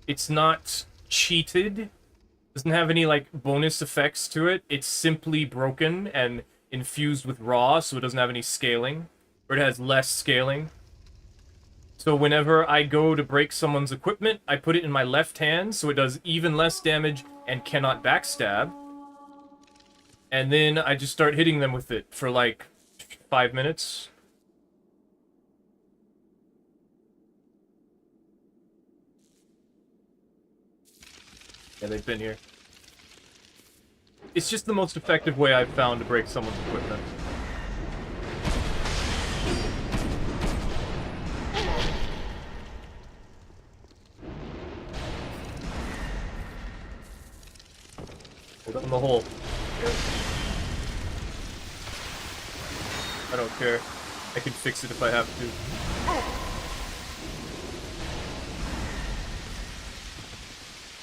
A: It's not cheated. Doesn't have any, like, bonus effects to it. It's simply broken and infused with raw, so it doesn't have any scaling. Or it has less scaling. So whenever I go to break someone's equipment, I put it in my left hand, so it does even less damage and cannot backstab. And then I just start hitting them with it for, like, 5 minutes. Yeah, they've been here.
B: It's just the most effective way I've found to break someone's equipment. Go down the hole. I don't care. I can fix it if I have to.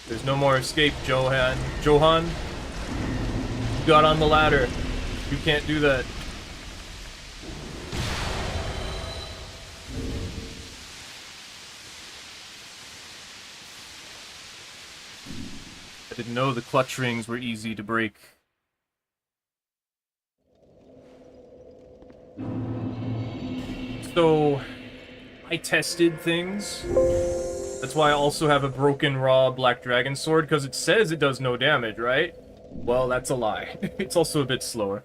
B: There's no more escape, Johan. Johan? You got on the ladder. You can't do that. I didn't know the clutch rings were easy to break. So, I tested things. That's why I also have a broken raw Black Dragon sword, because it says it does no damage, right? Well, that's a lie. It's also a bit slower.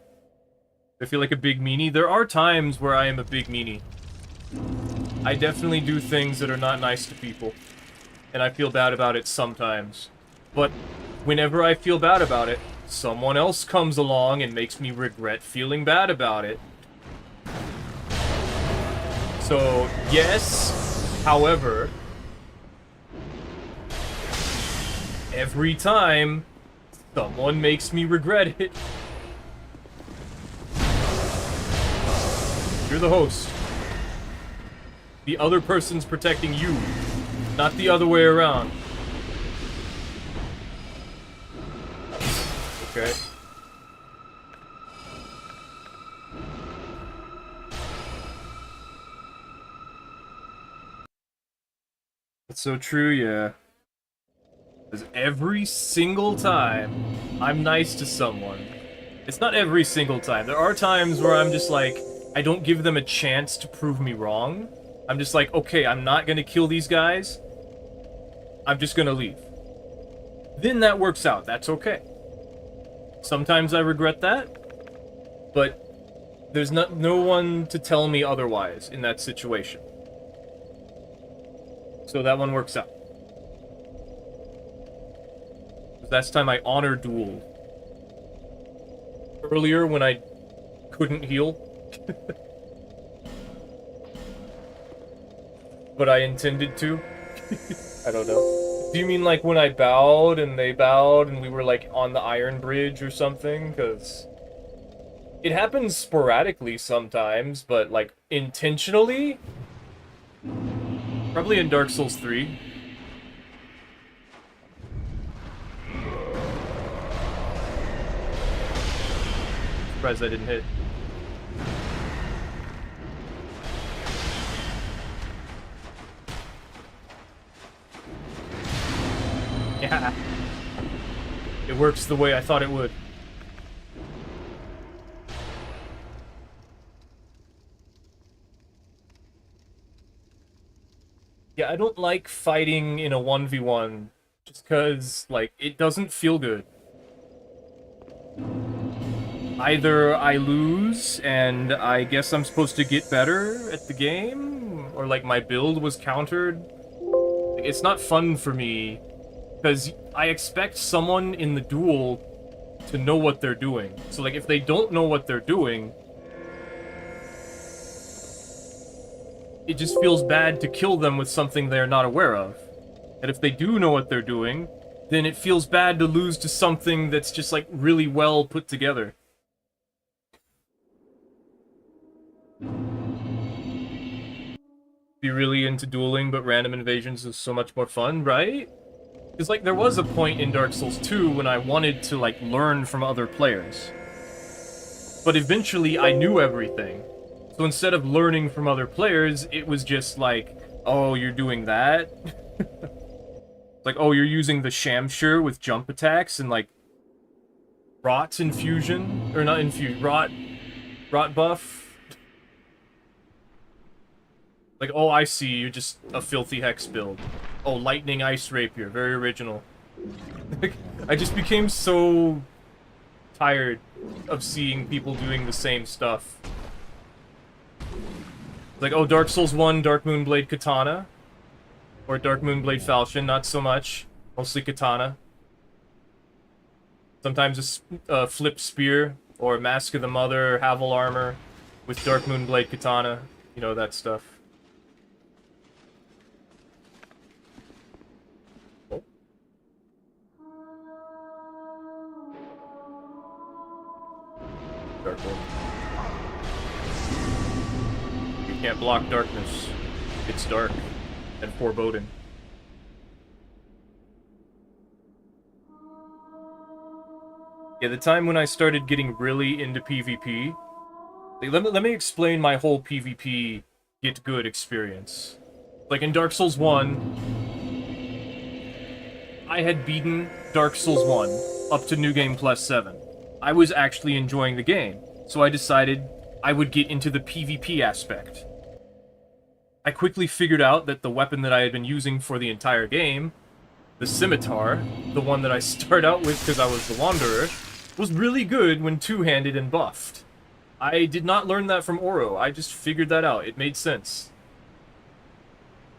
B: I feel like a big meanie. There are times where I am a big meanie. I definitely do things that are not nice to people. And I feel bad about it sometimes. But whenever I feel bad about it, someone else comes along and makes me regret feeling bad about it. So, yes, however, every time, someone makes me regret it. You're the host. The other person's protecting you, not the other way around. Okay. That's so true, yeah. Because every single time I'm nice to someone, it's not every single time. There are times where I'm just like, I don't give them a chance to prove me wrong. I'm just like, okay, I'm not gonna kill these guys. I'm just gonna leave. Then that works out. That's okay. Sometimes I regret that, but there's no one to tell me otherwise in that situation. So that one works out. Last time I honor dueled. Earlier when I couldn't heal. But I intended to. I don't know. Do you mean like when I bowed and they bowed and we were like on the Iron Bridge or something? Because it happens sporadically sometimes, but like intentionally? Probably in Dark Souls 3. Surprised I didn't hit. Yeah. It works the way I thought it would. Yeah, I don't like fighting in a 1v1 just because, like, it doesn't feel good. Either I lose, and I guess I'm supposed to get better at the game, or, like, my build was countered. It's not fun for me, because I expect someone in the duel to know what they're doing. So, like, if they don't know what they're doing, it just feels bad to kill them with something they're not aware of. And if they do know what they're doing, then it feels bad to lose to something that's just, like, really well put together. Be really into dueling, but random invasions is so much more fun, right? Because, like, there was a point in Dark Souls 2 when I wanted to, like, learn from other players. But eventually, I knew everything. So instead of learning from other players, it was just like, oh, you're doing that? Like, oh, you're using the Shamshire with jump attacks and, like, Rot infusion? Or not infusion, Rot buff? Like, oh, I see, you're just a filthy hex build. Oh, lightning ice rapier, very original. I just became so tired of seeing people doing the same stuff. Like, oh, Dark Souls 1, Dark Moonblade Katana. Or Dark Moonblade Falchion, not so much. Mostly Katana. Sometimes a flip spear, or Mask of the Mother, Havel armor, with Dark Moonblade katana. You know, that stuff. Oh. Dark Orb. You can't block darkness. It's dark and foreboding. Yeah, the time when I started getting really into PvP... Like, let me explain my whole PvP get good experience. Like, in Dark Souls 1, I had beaten Dark Souls 1 up to New Game Plus 7. I was actually enjoying the game, so I decided I would get into the PvP aspect. I quickly figured out that the weapon that I had been using for the entire game, the scimitar, the one that I start out with because I was the Wanderer, was really good when two-handed and buffed. I did not learn that from Oro, I just figured that out, it made sense.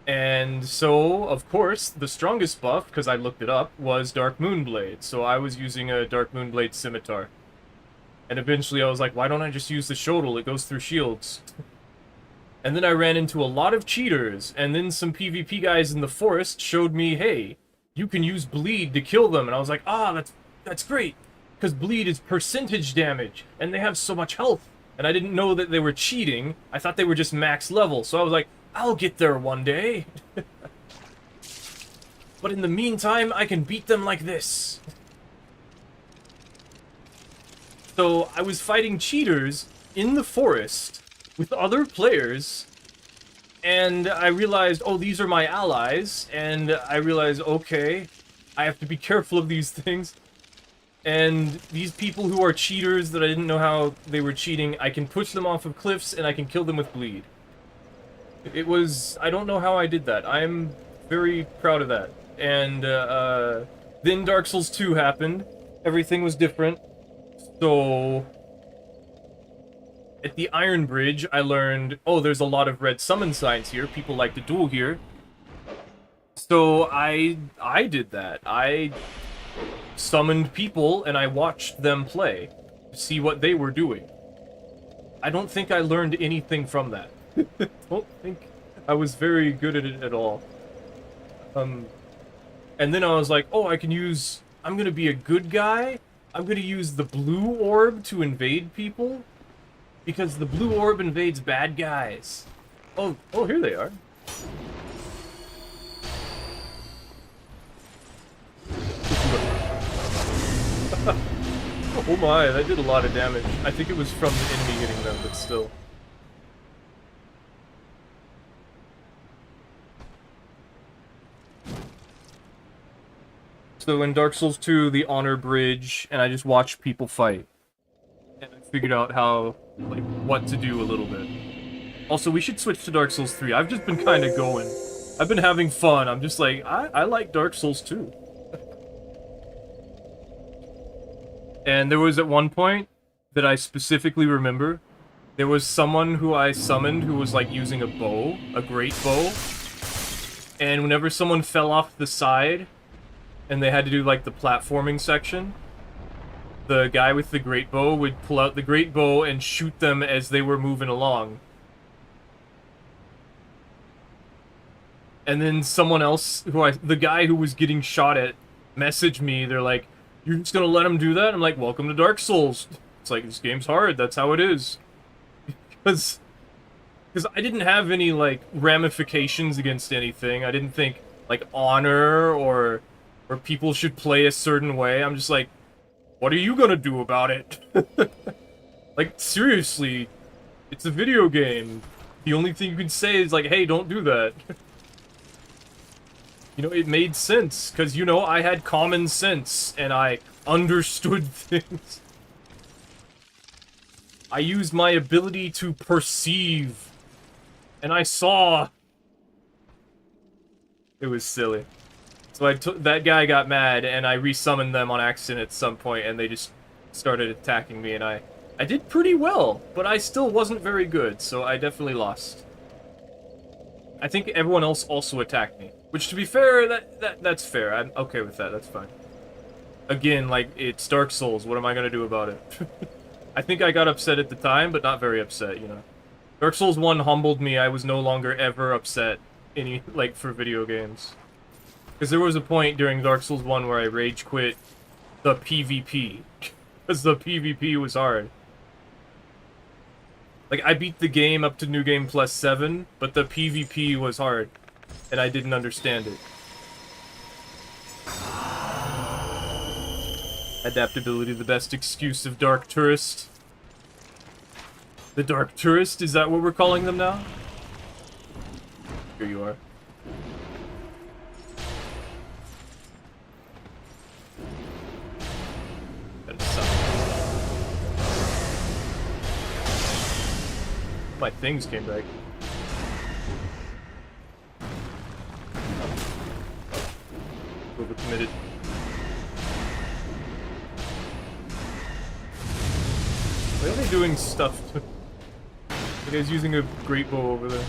B: And so, of course, the strongest buff, because I looked it up, was Dark Moonblade, so I was using a Dark Moonblade scimitar. And eventually I was like, why don't I just use the Shodel, it goes through shields. And then I ran into a lot of cheaters, and then some PvP guys in the forest showed me, hey, you can use bleed to kill them, and I was like, ah, that's great, because bleed is percentage damage, and they have so much health, and I didn't know that they were cheating. I thought they were just max level, so I was like, I'll get there one day. But in the meantime, I can beat them like this. So I was fighting cheaters in the forest with other players, and I realized, oh, these are my allies, and I realized, okay, I have to be careful of these things. And these people who are cheaters that I didn't know how they were cheating, I can push them off of cliffs and I can kill them with bleed. It was... I don't know how I did that. I'm very proud of that. And then Dark Souls 2 happened. Everything was different. So... at the Iron Bridge, I learned, oh, there's a lot of red summon signs here. People like to duel here. So I did that. I summoned people and I watched them play to see what they were doing. I don't think I learned anything from that. Don't think I was very good at it at all. And then I was like, oh, I can use... I'm gonna be a good guy. I'm gonna use the blue orb to invade people. Because the blue orb invades bad guys. Oh, here they are. Oh my, that did a lot of damage. I think it was from the enemy hitting them, but still. So in Dark Souls 2, the Honor Bridge, and I just watched people fight. And I figured out how, like, what to do a little bit. Also, we should switch to Dark Souls 3. I've just been kind of going. I've been having fun. I'm just like, I like Dark Souls 2. And there was at one point that I specifically remember, there was someone who I summoned who was like using a bow, a great bow. And whenever someone fell off the side, and they had to do like the platforming section, the guy with the great bow would pull out the great bow and shoot them as they were moving along. And then someone else, the guy who was getting shot at, messaged me, they're like, you're just gonna let him do that? I'm like, welcome to Dark Souls. It's like, this game's hard, that's how it is. Because I didn't have any, like, ramifications against anything. I didn't think, like, honor or people should play a certain way. I'm just like, what are you gonna do about it? Like, seriously, it's a video game. The only thing you can say is like, hey, don't do that. You know, it made sense, because, you know, I had common sense, and I understood things. I used my ability to perceive, and I saw. It was silly. So that guy got mad, and I resummoned them on accident at some point, and they just started attacking me, and I did pretty well, but I still wasn't very good, so I definitely lost. I think everyone else also attacked me. Which, to be fair, that's fair. I'm okay with that, that's fine. again, like, it's Dark Souls. What am I gonna do about it? I think I got upset at the time, but not very upset, you know. Dark Souls 1 humbled me. I was no longer ever upset like, for video games. Because there was a point during Dark Souls 1 where I rage quit the PvP. Because the PvP was hard. Like, I beat the game up to New Game Plus 7, but the PvP was hard. And I didn't understand it. Adaptability, the best excuse of Dark Tourist. The Dark Tourist, is that what we're calling them now? Here you are. That sucks. My things came back. Overcommitted. Why are they doing stuff to... The guy's using a great bow over there.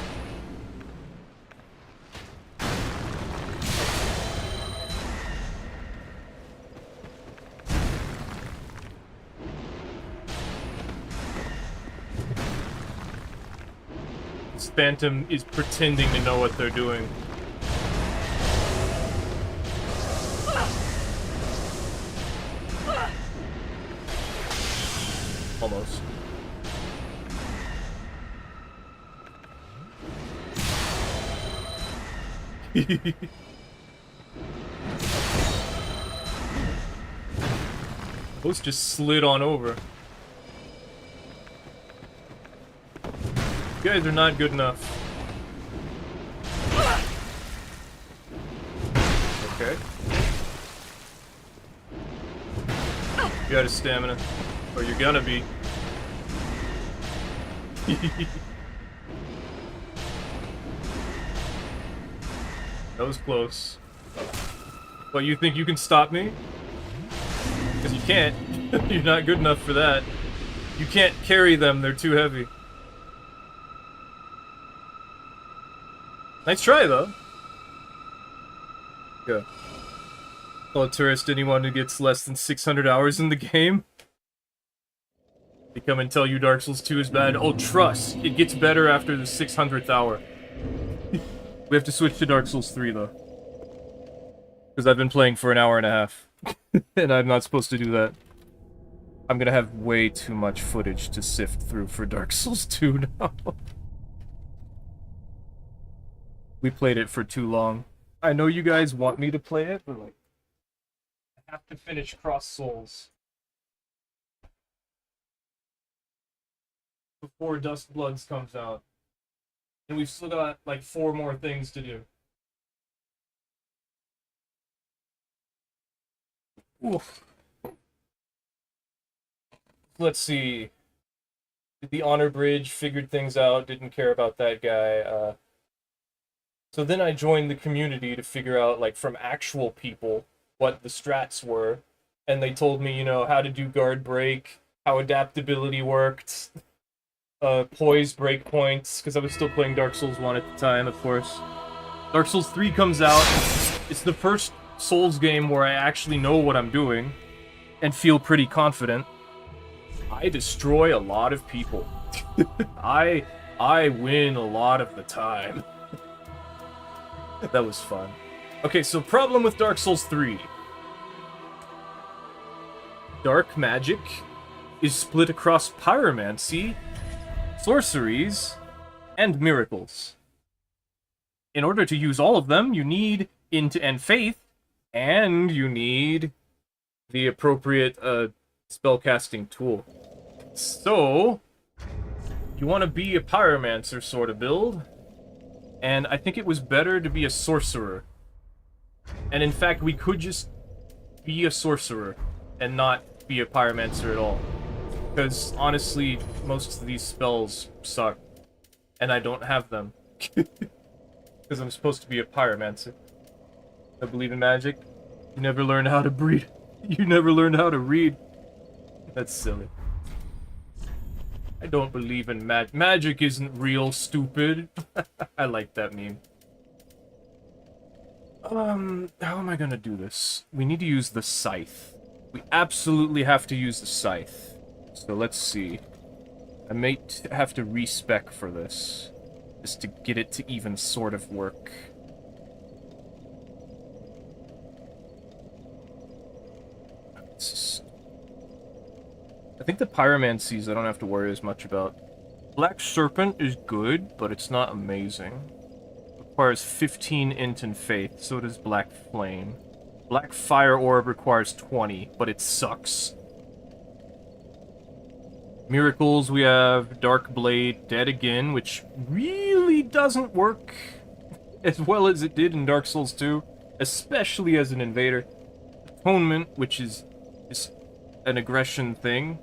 B: This Phantom is pretending to know what they're doing. Almost. Those just slid on over. You guys are not good enough. Okay. You got a stamina. Or you're gonna be. That was close. But you think you can stop me? Because you can't. You're not good enough for that. You can't carry them, they're too heavy. Nice try, though. Good. Call a tourist anyone who gets less than 600 hours in the game. They come and tell you Dark Souls 2 is bad. Oh, trust. It gets better after the 600th hour. We have to switch to Dark Souls 3, though. Because I've been playing for an hour and a half. And I'm not supposed to do that. I'm gonna have way too much footage to sift through for Dark Souls 2 now. We played it for too long. I know you guys want me to play it, but like... I have to finish Cross Souls. Before Dust Bloods comes out. And we've still got like 4 more things to do. Oof. Let's see. Did the Honor Bridge, figured things out, didn't care about that guy. So then I joined the community to figure out, like, from actual people, what the strats were. And they told me, you know, how to do guard break, how adaptability worked, poise breakpoints, because I was still playing Dark Souls 1 at the time, of course. Dark Souls 3 comes out. It's the first Souls game where I actually know what I'm doing and feel pretty confident. I destroy a lot of people. I win a lot of the time. That was fun. Okay, so problem with Dark Souls 3. Dark magic is split across pyromancy, sorceries, and miracles. In order to use all of them, you need end-to-end faith, and you need the appropriate spellcasting tool. So, you want to be a pyromancer sort of build, and I think it was better to be a sorcerer. And in fact, we could just be a sorcerer and not be a pyromancer at all. Because honestly, most of these spells suck, and I don't have them. Because I'm supposed to be a pyromancer. I believe in magic. You never learned how to breed. You never learned how to read. That's silly. I don't believe in magic. Magic isn't real, stupid. I like that meme. How am I gonna do this? We need to use the scythe.
A: We absolutely have to use the scythe. So let's see. I might have to respec for this, just to get it to even sort of work. I think the pyromancies I don't have to worry as much about. Black Serpent is good, but it's not amazing. Requires 15 int and faith, so does Black Flame. Black Fire Orb requires 20, but it sucks. Miracles, we have Dark Blade, Dead Again, which really doesn't work as well as it did in Dark Souls 2, especially as an invader. Atonement, which is an aggression thing.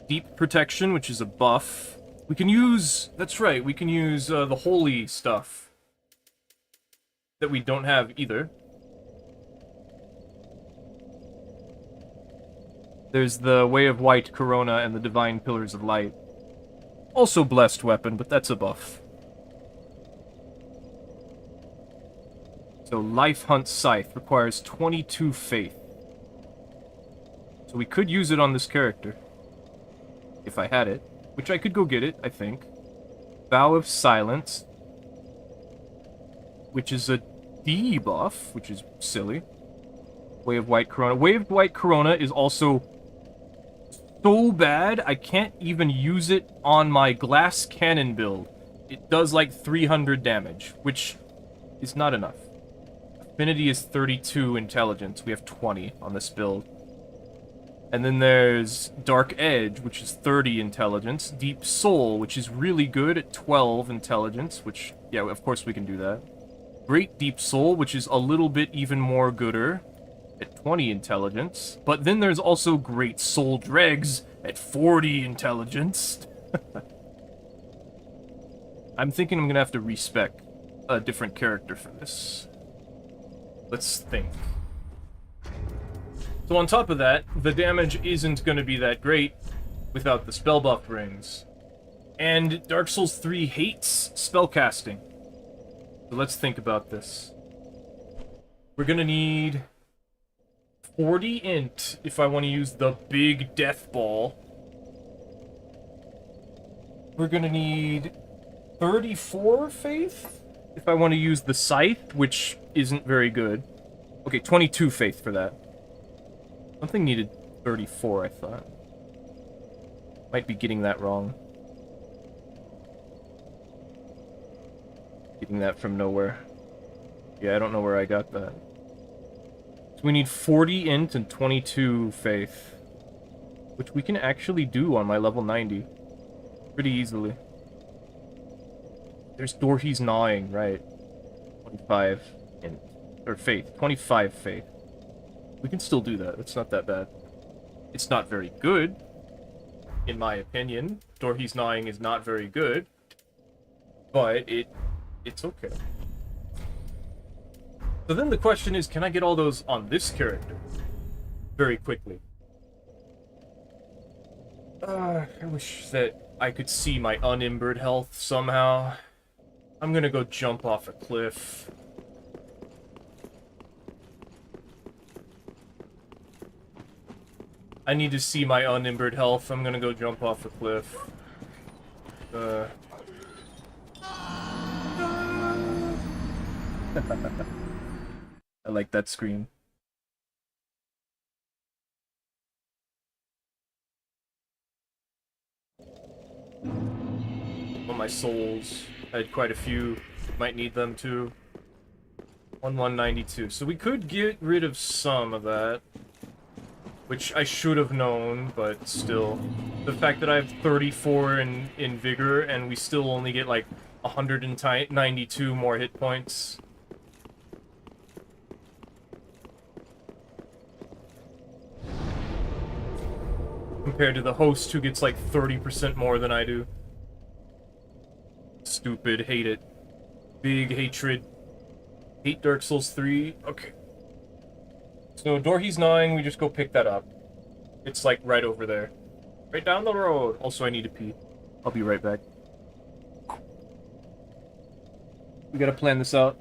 A: Deep Protection, which is a buff. We can use, that's right, we can use the holy stuff that we don't have either. There's the Way of White Corona and the Divine Pillars of Light. Also blessed weapon, but that's a buff. So Life Hunt Scythe requires 22 faith. So we could use it on this character. If I had it. Which I could go get it, I think. Vow of Silence. Which is a debuff, which is silly. Way of White Corona. Way of White Corona is also so bad, I can't even use it on my glass cannon build. It does like 300 damage, which is not enough. Affinity is 32 intelligence. We have 20 on this build. And then there's Dark Edge, which is 30 intelligence. Deep Soul, which is really good at 12 intelligence, which, yeah, of course we can do that. Great Deep Soul, which is a little bit even more gooder at 20 intelligence. But then there's also Great Soul Dregs at 40 intelligence. I'm thinking I'm gonna have to respec a different character for this. Let's think. So on top of that, the damage isn't gonna be that great without the spell buff rings. And Dark Souls 3 hates spellcasting. So let's think about this. We're gonna need 40 int if I want to use the big death ball. We're gonna need 34 faith if I want to use the scythe, which isn't very good. Okay, 22 faith for that. Something needed 34, I thought. Might be getting that wrong. Getting that from nowhere. Yeah, I don't know where I got that. So we need 40 int and 22 faith. Which we can actually do on my level 90. Pretty easily. There's Dorothy's Gnawing, right. 25 int. Or faith. 25 faith. We can still do that. It's not that bad. It's not very good, in my opinion. Dorothy's Gnawing is not very good. But it's okay. So then the question is, can I get all those on this character very quickly? I wish that I could see my unimbered health somehow. I'm gonna go jump off a cliff. I need to see my unimbered health. I'm gonna go jump off a cliff. I like that scream. Well, my souls. I had quite a few. Might need them too. 1192. So we could get rid of some of that. Which I should have known, but still. The fact that I have 34 in vigor and we still only get like 192 more hit points. Compared to the host who gets like 30% more than I do. Stupid, hate it. Big hatred. Hate Dark Souls 3. Okay. So Dorothy's Gnawing, we just go pick that up. It's like right over there. Right down the road. Also, I need to pee. I'll be right back. We gotta plan this out.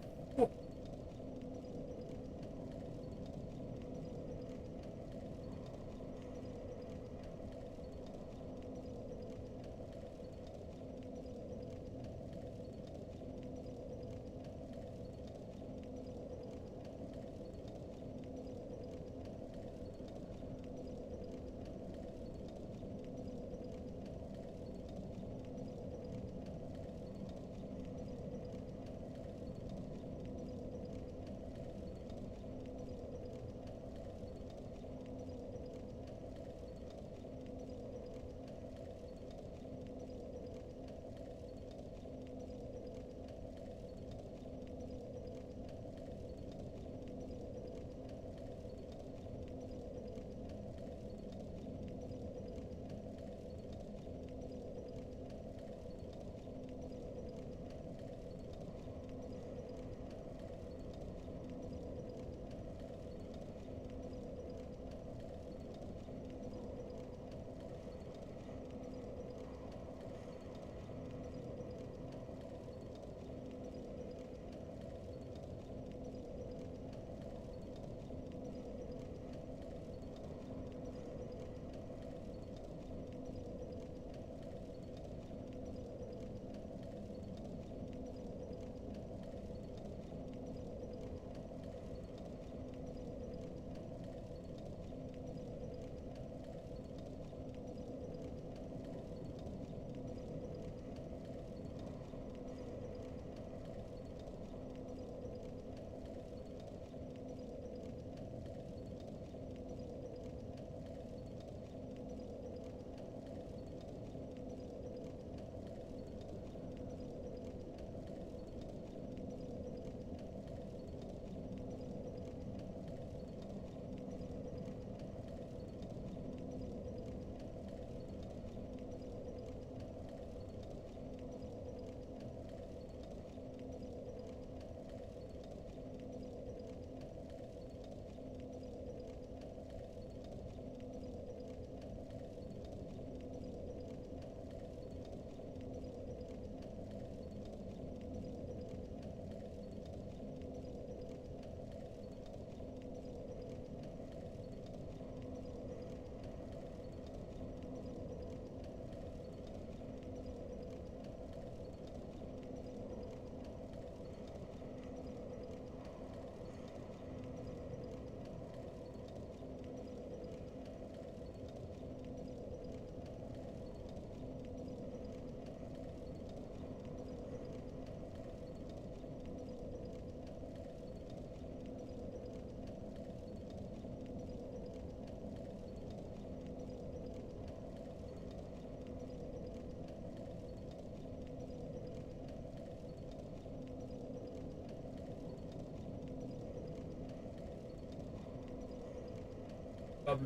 A: How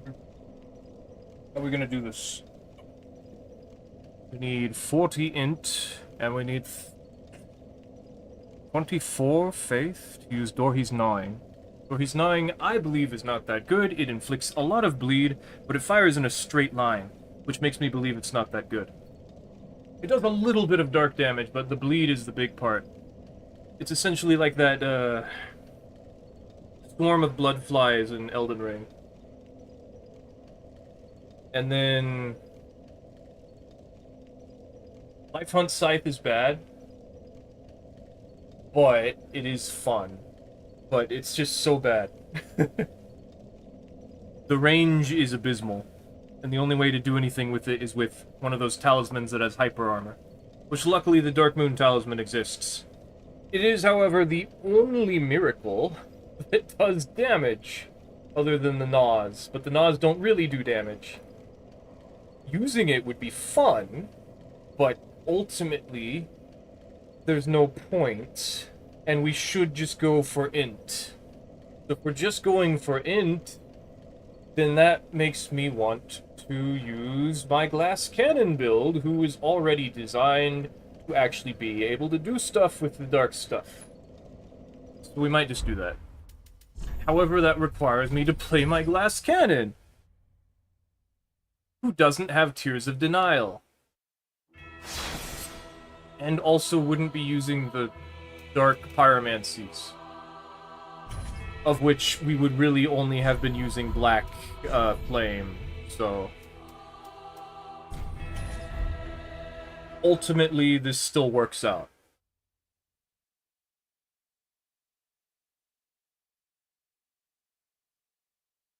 A: are we gonna do this? We need 40 int, and we need 24 faith to use Dorhe's Gnawing. Dorhe's Gnawing, I believe, is not that good. It inflicts a lot of bleed, but it fires in a straight line, which makes me believe it's not that good. It does a little bit of dark damage, but the bleed is the big part. It's essentially like that, swarm of blood flies in Elden Ring. And then... Life Hunt Scythe is bad, but it is fun. But it's just so bad. The range is abysmal, and the only way to do anything with it is with one of those talismans that has hyper armor, which luckily the Dark Moon Talisman exists. It is, however, the only miracle that does damage, other than the Gnaws, but the Gnaws don't really do damage. Using it would be fun, but ultimately, there's no point, and we should just go for int. So if we're just going for int, then that makes me want to use my glass cannon build, who is already designed to actually be able to do stuff with the dark stuff. So we might just do that. However, that requires me to play my glass cannon, who doesn't have Tears of Denial. And also wouldn't be using the Dark Pyromancies, of which we would really only have been using Black Flame, so... Ultimately, this still works out.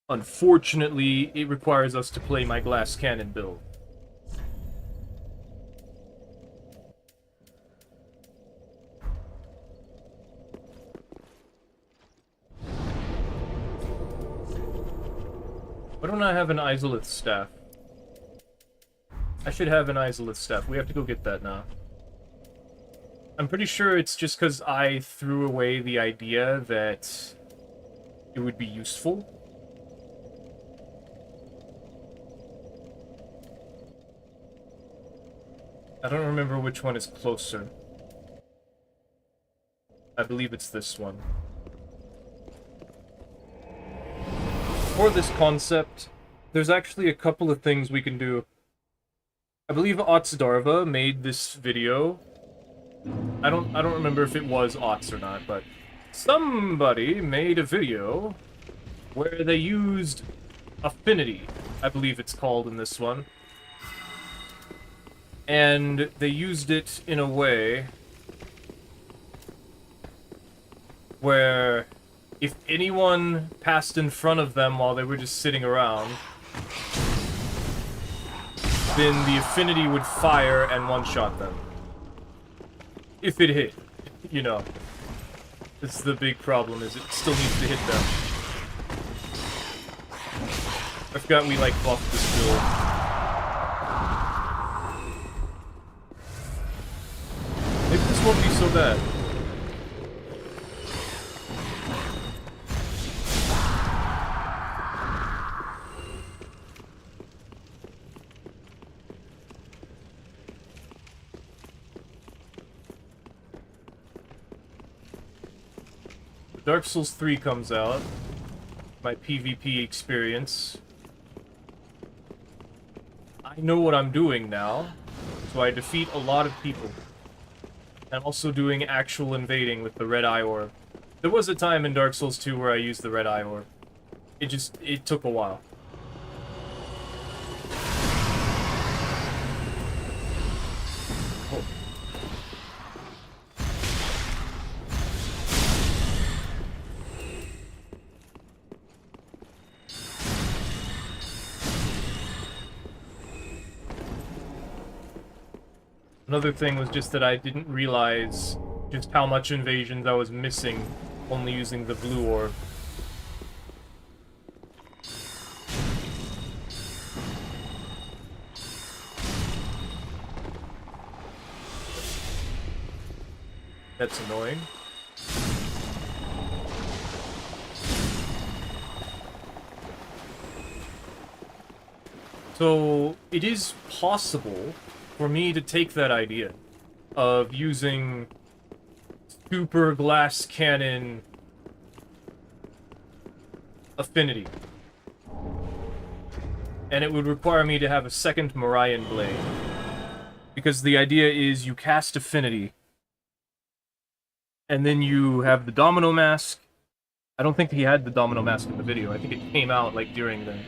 A: Unfortunately, it requires us to play my glass cannon build. Why don't I have an Izalith staff? I should have an Izalith staff. We have to go get that now. I'm pretty sure it's just because I threw away the idea that it would be useful. I don't remember which one is closer. I believe it's this one. For this concept, there's actually a couple of things we can do. I believe Otsdarva made this video. I don't remember if it was Ots or not, but somebody made a video where they used Affinity, I believe it's called in this one. And they used it in a way where if anyone passed in front of them while they were just sitting around, then the Affinity would fire and one-shot them. If it hit, you know. That's the big problem, is it still needs to hit them. I forgot we, like, buffed this build. Maybe this won't be so bad. Dark Souls 3 comes out. My PvP experience. I know what I'm doing now, so I defeat a lot of people. I'm also doing actual invading with the Red Eye Orb. There was a time in Dark Souls 2 where I used the Red Eye Orb. It took a while. Another thing was just that I didn't realize just how much invasions I was missing only using the blue orb. That's annoying.
B: So, it is possible for me to take that idea of using super glass cannon affinity. And it would require me to have a second Morion blade. Because the idea is you cast affinity, and then you have the domino mask. I don't think he had the domino mask in the video. I think it came out, like, during then.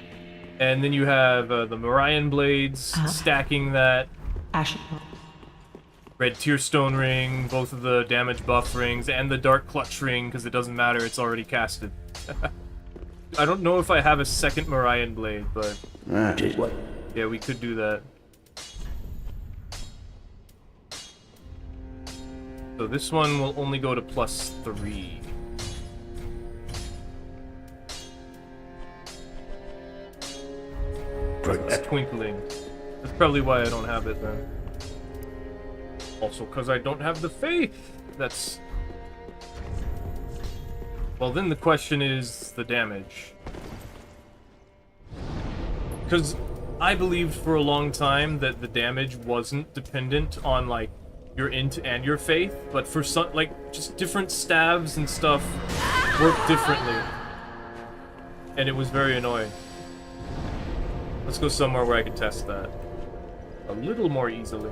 B: And then you have the Morion blades, stacking that. Red Tearstone ring, both of the damage buff rings, and the Dark Clutch ring, because it doesn't matter, it's already casted. I don't know if I have a second Morion blade, but... yeah, we could do that. So this one will only go to +3. It's twinkling. That's probably why I don't have it then. Also, because I don't have the faith. That's... well, then the question is the damage. Because I believed for a long time that the damage wasn't dependent on, like, your int and your faith, but for some, like, just different stabs and stuff work differently. And it was very annoying. Let's go somewhere where I can test that a little more easily.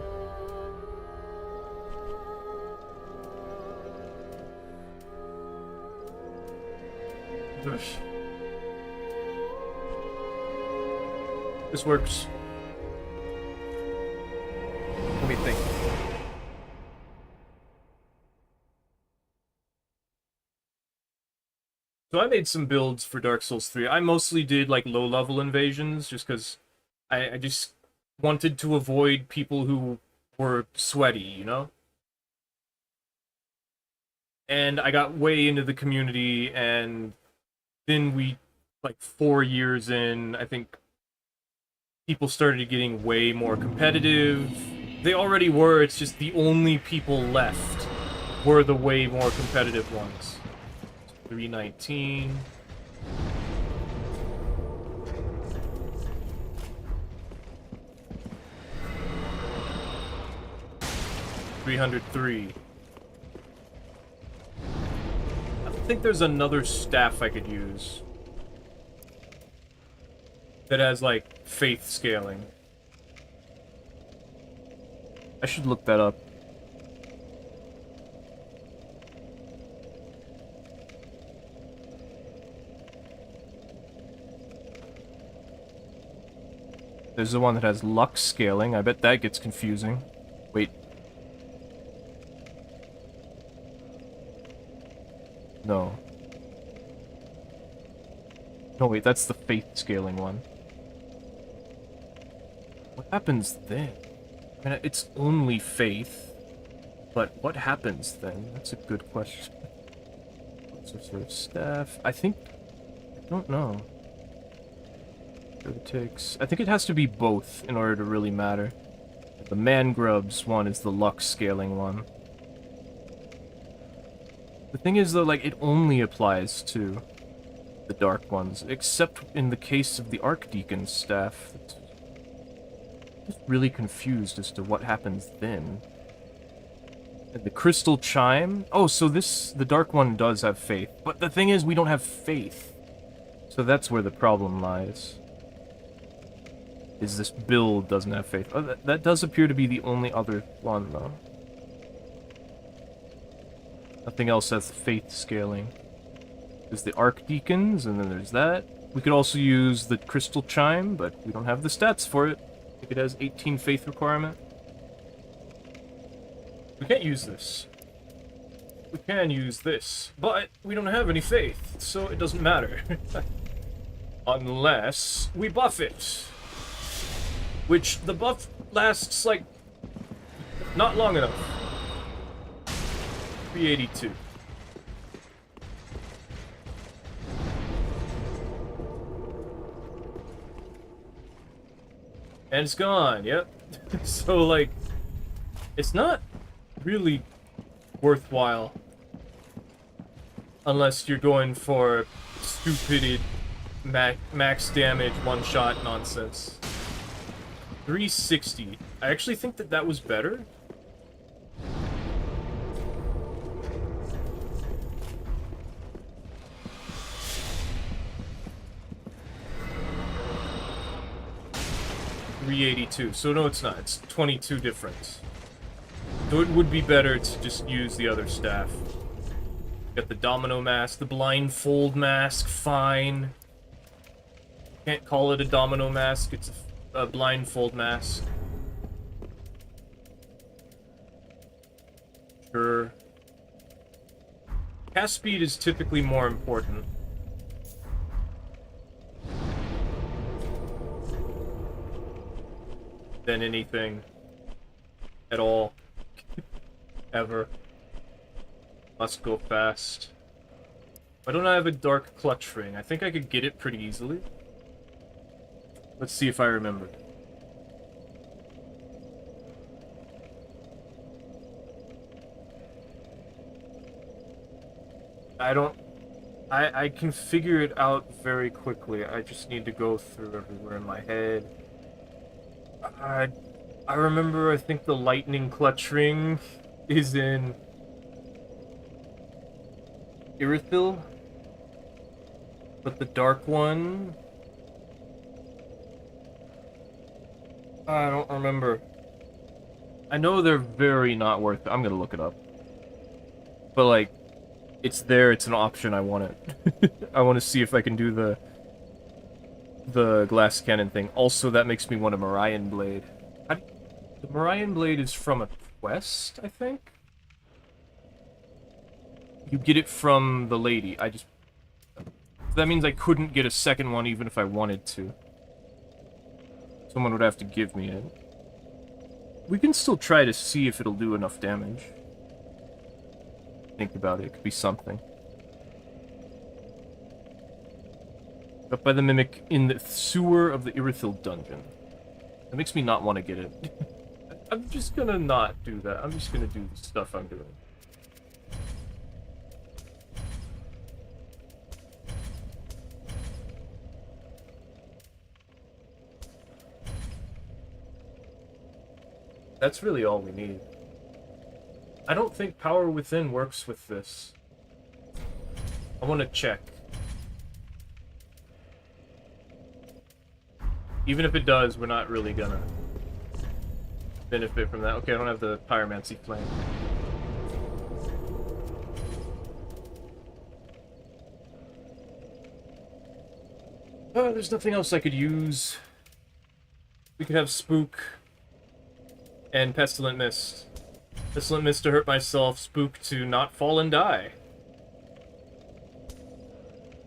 B: This works. Let me think. So I made some builds for Dark Souls 3. I mostly did, like, low-level invasions, just because I just wanted to avoid people who were sweaty, you know? And I got way into the community, and then we, like, 4 years in, I think people started getting way more competitive. They already were, it's just the only people left were the way more competitive ones. 319. $303. I think there's another staff I could use that has, like, faith scaling. I should look that up. There's the one that has luck scaling. I bet that gets confusing. Wait. No. No, wait, that's the faith scaling one. What happens then? I mean, it's only faith, but what happens then? That's a good question. What's the sort of staff? I don't know. It takes... I think it has to be both in order to really matter. The Man Grubs one is the luck scaling one. The thing is, though, like, it only applies to the dark ones, except in the case of the Archdeacon's staff. I'm just really confused as to what happens then. And the Crystal Chime? Oh, so the dark one does have faith. But the thing is, we don't have faith. So that's where the problem lies. Is this build doesn't have faith. Oh, that does appear to be the only other one, though. Nothing else has faith scaling. There's the Archdeacons, and then there's that. We could also use the Crystal Chime, but we don't have the stats for it. I think it has 18 faith requirement. We can't use this. We can use this, but we don't have any faith, so it doesn't matter. Unless we buff it. Which, the buff lasts, like, not long enough. 382. And it's gone, yep. So, like, it's not really worthwhile. Unless you're going for stupid max damage one-shot nonsense. 360. I actually think that that was better. $382. So no, it's not. It's 22 difference. So it would be better to just use the other staff. Got the domino mask, the blindfold mask, fine. Can't call it a domino mask, it's a blindfold mask. Sure. Cast speed is typically more important. Than anything. At all. Ever. Must go fast. Why don't I have a dark clutch ring? I think I could get it pretty easily. Let's see if I remember. I can figure it out very quickly. I just need to go through everywhere in my head. I remember, I think the lightning clutch ring is in Irithyll, but the dark one, I don't remember. I know they're very not worth it. I'm gonna look it up. But like, it's there, it's an option, I want it. I want to see if I can do the glass cannon thing. Also, that makes me want a Morion blade. The Morion blade is from a quest, I think? You get it from the lady. That means I couldn't get a second one even if I wanted to. Someone would have to give me it. We can still try to see if it'll do enough damage. Think about it, it could be something. Up by the Mimic in the sewer of the Irithyll dungeon. That makes me not want to get it. I'm just gonna not do that. I'm just gonna do the stuff I'm doing. That's really all we need. I don't think Power Within works with this. I want to check. Even if it does, we're not really gonna benefit from that. Okay, I don't have the Pyromancy Flame. There's nothing else I could use. We could have Spook and Pestilent Mist. Pestilent Mist to hurt myself, Spook to not fall and die.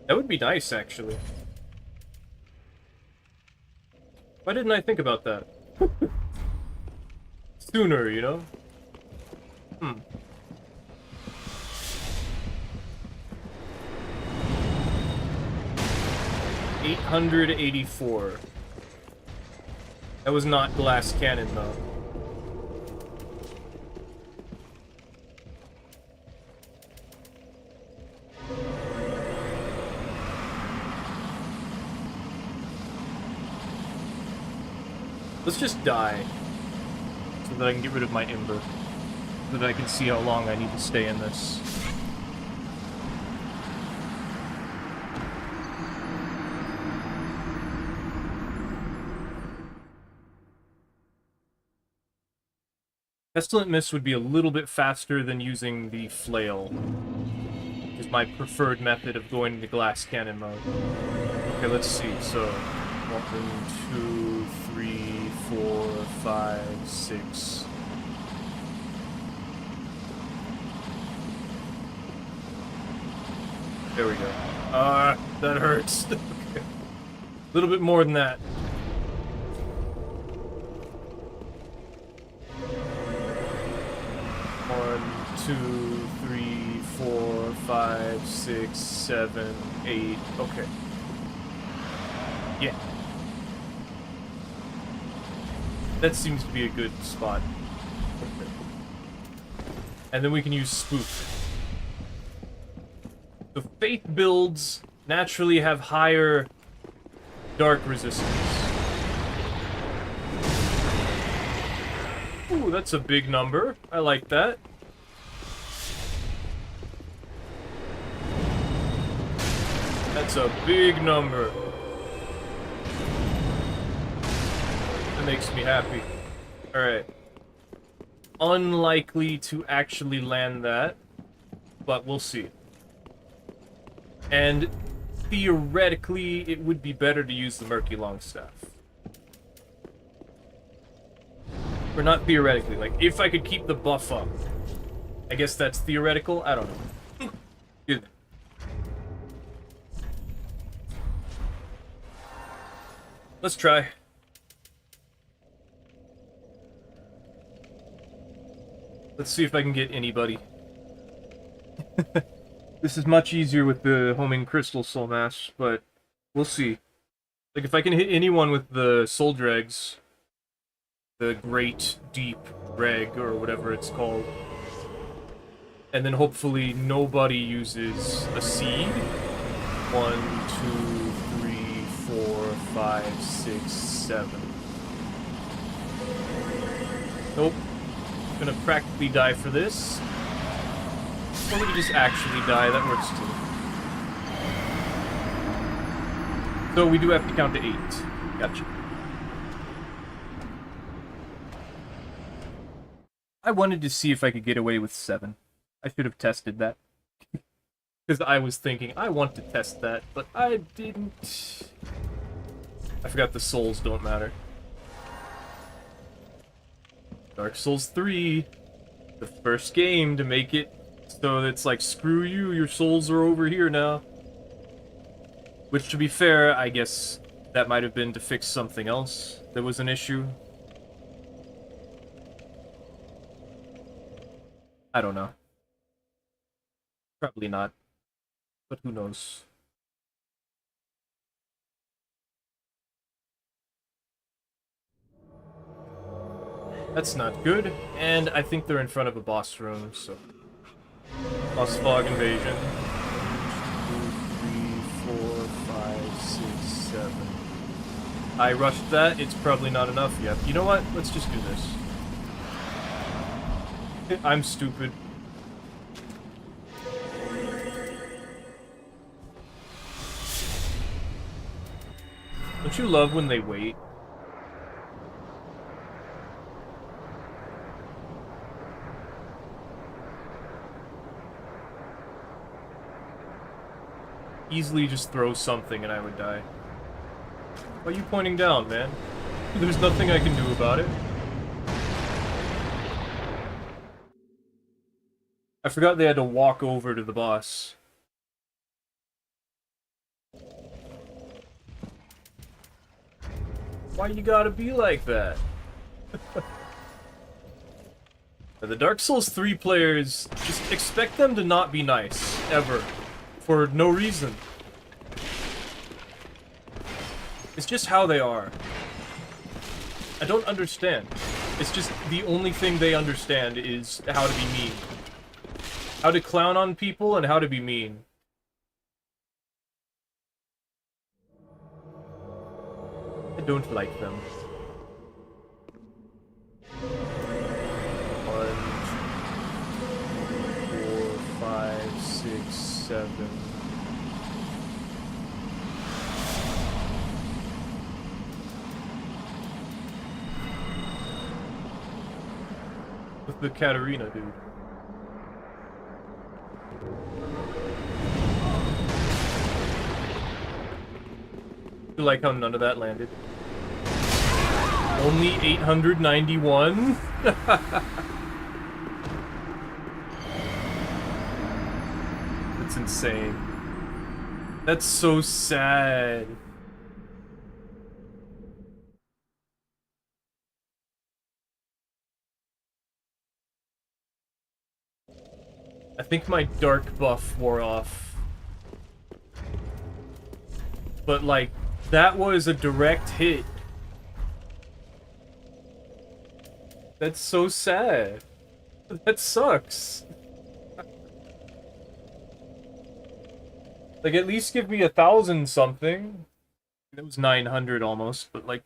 B: That would be nice, actually. Why didn't I think about that? Sooner, you know? 884. That was not glass cannon, though. Let's just die, so that I can get rid of my Ember, so that I can see how long I need to stay in this. Pestilent Mist would be a little bit faster than using the Flail, which is my preferred method of going into glass cannon mode. Okay, let's see, so 1, 2, 3, 4, 5, 6. There we go. That hurts. Okay. A little bit more than that. One, 2, 3, 4, 5, 6, 7, 8. Okay. Yeah. That seems to be a good spot. Okay. And then we can use Spook. The Faith builds naturally have higher dark resistance. that's a big number. I like that. That's a big number. That makes me happy. Alright. Unlikely to actually land that, but we'll see. And theoretically, it would be better to use the Murky Longstaff. Or not theoretically, like, if I could keep the buff up. I guess that's theoretical? I don't know. Good. Let's try. Let's see if I can get anybody. This is much easier with the homing crystal soul mass, but we'll see. Like, if I can hit anyone with the soul dregs, the great deep dreg, or whatever it's called, and then hopefully nobody uses a seed. 1, 2, 3, 4, 5, 6, 7. Nope. Gonna practically die for this. Or we can just actually die, that works too. So we do have to count to 8. Gotcha. I wanted to see if I could get away with 7. I should have tested that. Because I was thinking, I want to test that, but I didn't. I forgot the souls don't matter. Dark Souls 3, the first game to make it so it's like, screw you, your souls are over here now. Which, to be fair, I guess that might have been to fix something else that was an issue. I don't know. Probably not. But who knows? That's not good, and I think they're in front of a boss room, so... Boss fog invasion. 2, 3, 4, 5, 6, 7. I rushed that, it's probably not enough yet. You know what? Let's just do this. I'm stupid. Don't you love when they wait? Easily just throw something and I would die. Why are you pointing down, man? There's nothing I can do about it. I forgot they had to walk over to the boss. Why you gotta be like that? The Dark Souls 3 players, just expect them to not be nice, ever. For no reason. It's just how they are. I don't understand. It's just the only thing they understand is how to be mean. How to clown on people and how to be mean. I don't like them. 1, 4, 5, 6, 7. With the Katarina, dude. I like how none of that landed. Only 891? That's insane. That's so sad. I think my dark buff wore off. But, like, that was a direct hit. That's so sad. That sucks. Like, at least give me 1,000 something. It was 900 almost, but like...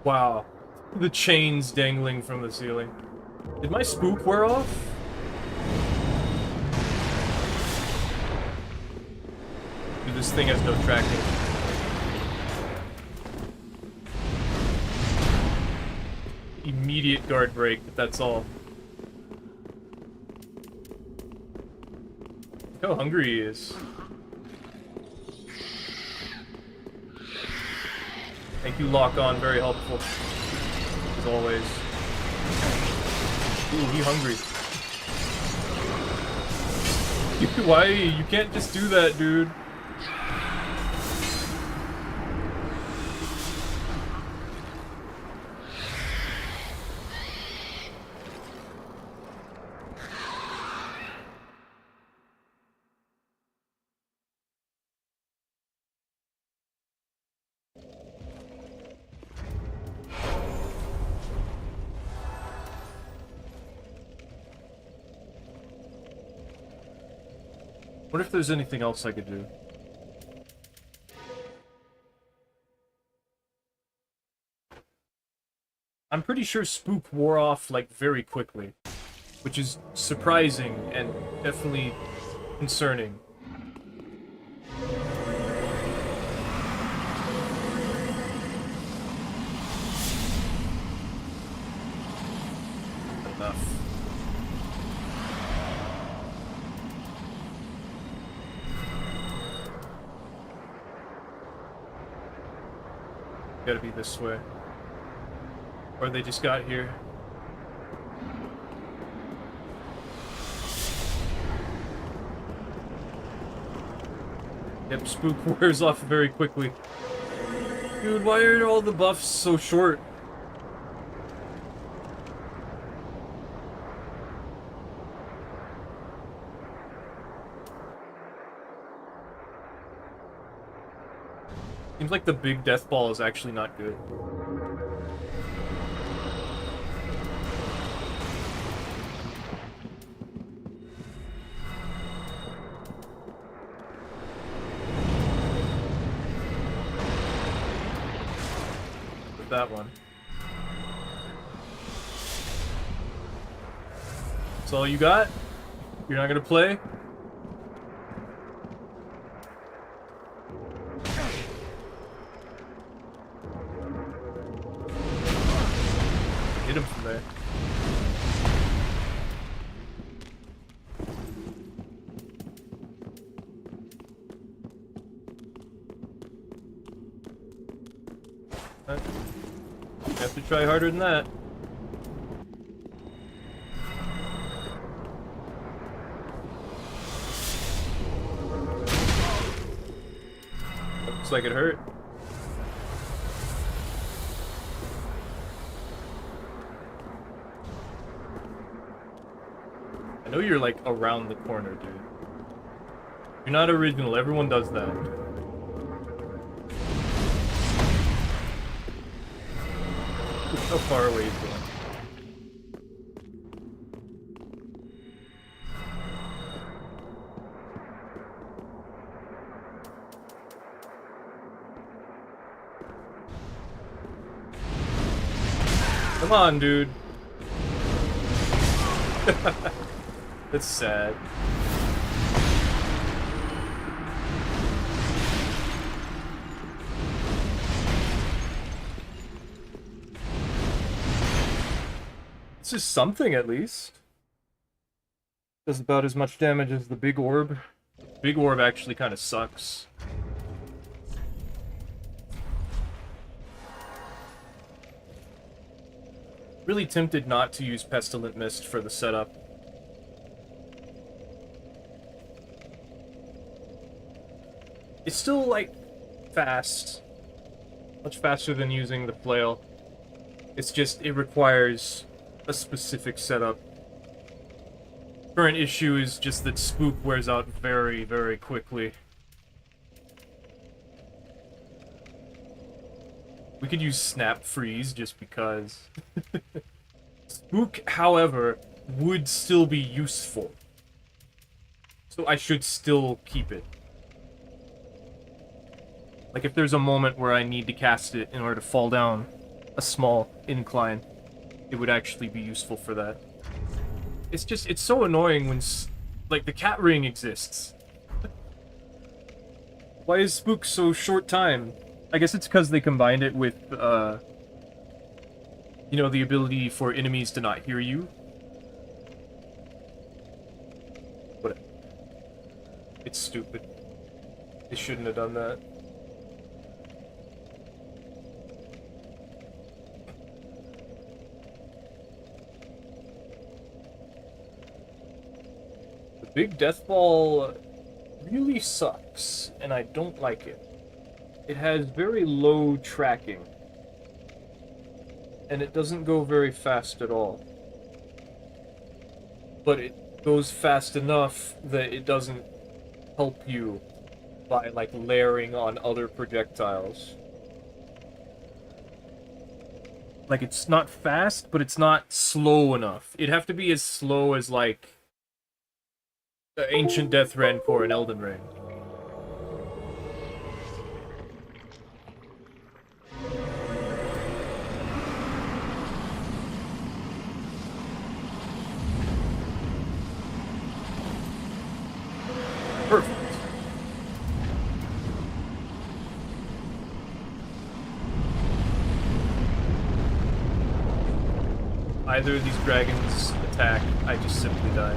B: Wow. The chains dangling from the ceiling. Did my spook wear off? Dude, this thing has no tracking. Immediate guard break, but that's all. Look how hungry he is. Thank you, Lock On, very helpful. As always. Ooh, he hungry. Why? You can't just do that, dude. What if there's anything else I could do? I'm pretty sure Spook wore off, like, very quickly. Which is surprising and definitely concerning. Enough. Gotta be this way. Or they just got here. Yep, Spook wears off very quickly. Dude, why are all the buffs so short? Seems like the big death ball is actually not good. With that one. That's all you got? You're not gonna play? Hit him from there. You have to try harder than that. Looks like it hurt. I know you're like around the corner, dude. You're not original, everyone does that. How far away is going? Come on, dude. That's sad. This is something, at least. Does about as much damage as the big orb. Big orb actually kind of sucks. Really tempted not to use Pestilent Mist for the setup. It's still, like, fast. Much faster than using the flail. It's just, it requires a specific setup. Current issue is just that Spook wears out very, very quickly. We could use Snap Freeze just because. Spook, however, would still be useful. So I should still keep it. Like if there's a moment where I need to cast it in order to fall down, a small incline, it would actually be useful for that. It's so annoying when, like, the cat ring exists. Why is Spook so short time? I guess it's because they combined it with, you know, the ability for enemies to not hear you. But it's stupid. They shouldn't have done that. The big death ball really sucks, and I don't like it. It has very low tracking, and it doesn't go very fast at all. But it goes fast enough that it doesn't help you by, like, layering on other projectiles. Like, it's not fast, but it's not slow enough. It'd have to be as slow as, like, the Ancient Death Rancor in Elden Ring. Perfect. Either of these dragons attack, I just simply die.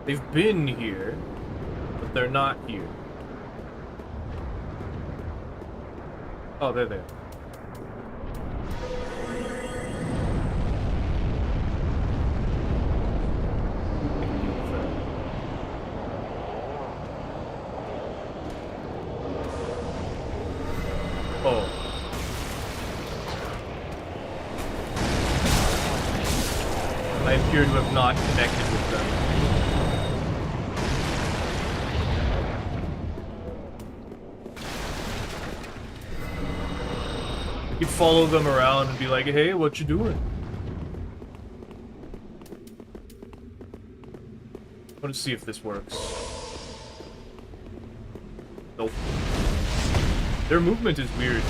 B: They've been here, but they're not here. Oh, they're there. Oh. I appear to have not connected with them. You could follow them around and be like, hey, what you doing? I want to see if this works. Nope. Their movement is weird, too.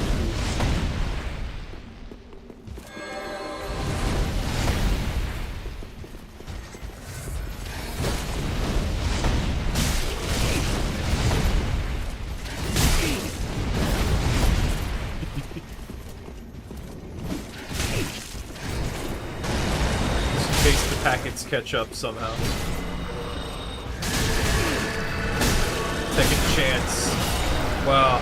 B: Just in case the packets catch up somehow. Second chance. Wow.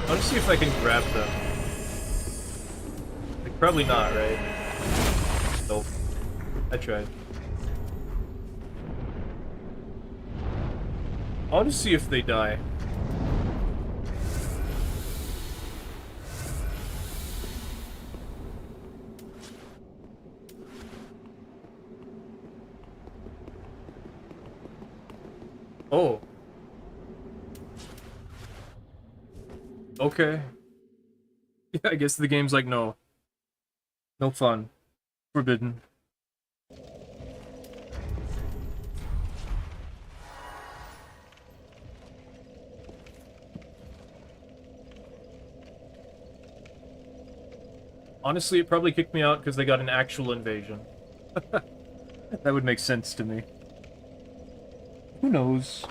B: I want to see if I can grab them. Like, probably not, right? Nope. I tried. I want to see if they die. Oh. Okay. Yeah, I guess the game's like, no. No fun. Forbidden. Honestly, it probably kicked me out because they got an actual invasion. That would make sense to me. Who knows?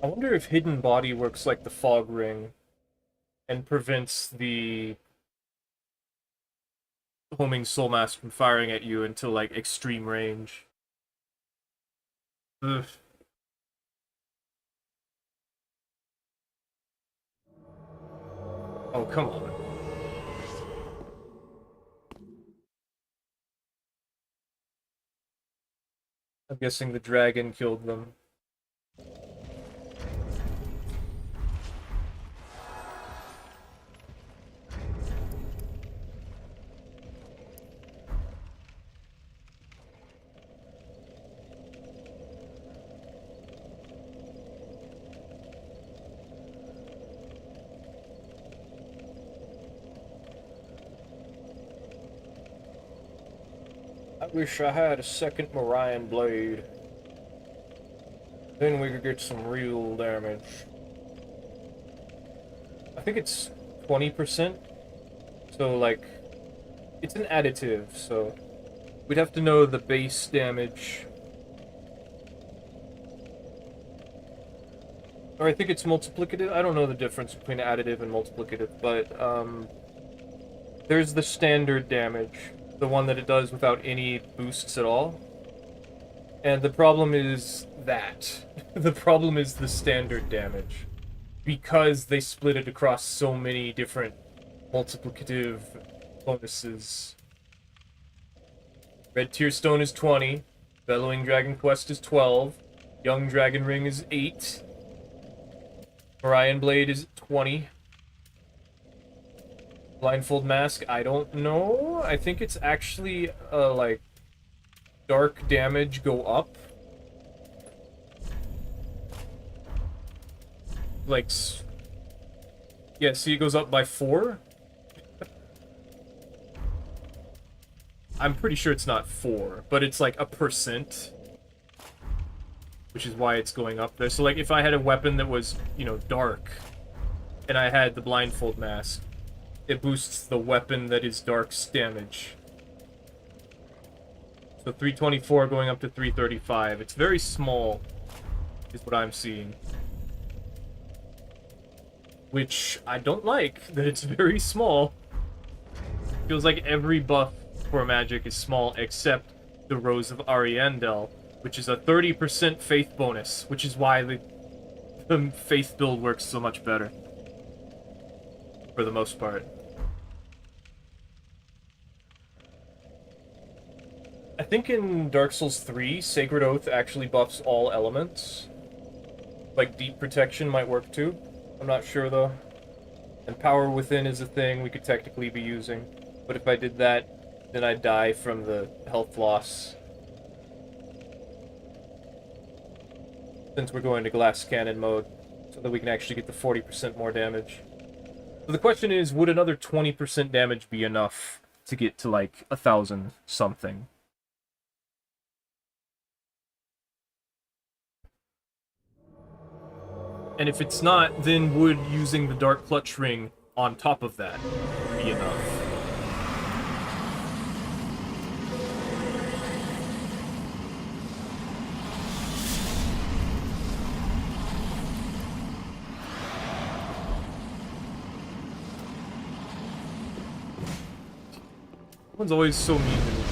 B: I wonder if Hidden Body works like the Fog Ring and prevents the homing soul mask from firing at you until, like, extreme range. Ugh. Oh, come on. I'm guessing the dragon killed them. I wish I had a second Marion blade. Then we could get some real damage. I think it's 20%. So, like, it's an additive, so we'd have to know the base damage. Or I think it's multiplicative. I don't know the difference between additive and multiplicative, but there's the standard damage, the one that it does without any boosts at all. And the problem is that. The problem is the standard damage. Because they split it across so many different multiplicative bonuses. Red Tear Stone is 20. Bellowing Dragon Quest is 12. Young Dragon Ring is 8. Orion Blade is 20. Blindfold Mask, I don't know. I think it's actually, like, dark damage go up. Like, yeah, see, it goes up by 4. I'm pretty sure it's not 4, but it's like a percent. Which is why it's going up there. So, like, if I had a weapon that was, you know, dark, and I had the Blindfold Mask, it boosts the weapon that is dark's damage. So 324 going up to 335. It's very small, is what I'm seeing. Which I don't like, that it's very small. Feels like every buff for magic is small except the Rose of Ariandel, which is a 30% faith bonus, which is why the faith build works so much better. For the most part. I think in Dark Souls 3, Sacred Oath actually buffs all elements. Like, Deep Protection might work too. I'm not sure, though. And Power Within is a thing we could technically be using. But if I did that, then I'd die from the health loss. Since we're going to Glass Cannon mode, so that we can actually get the 40% more damage. So the question is, would another 20% damage be enough to get to, like, 1,000 something? And if it's not, then would using the Dark Clutch Ring on top of that be enough? Everyone's always so mean to me.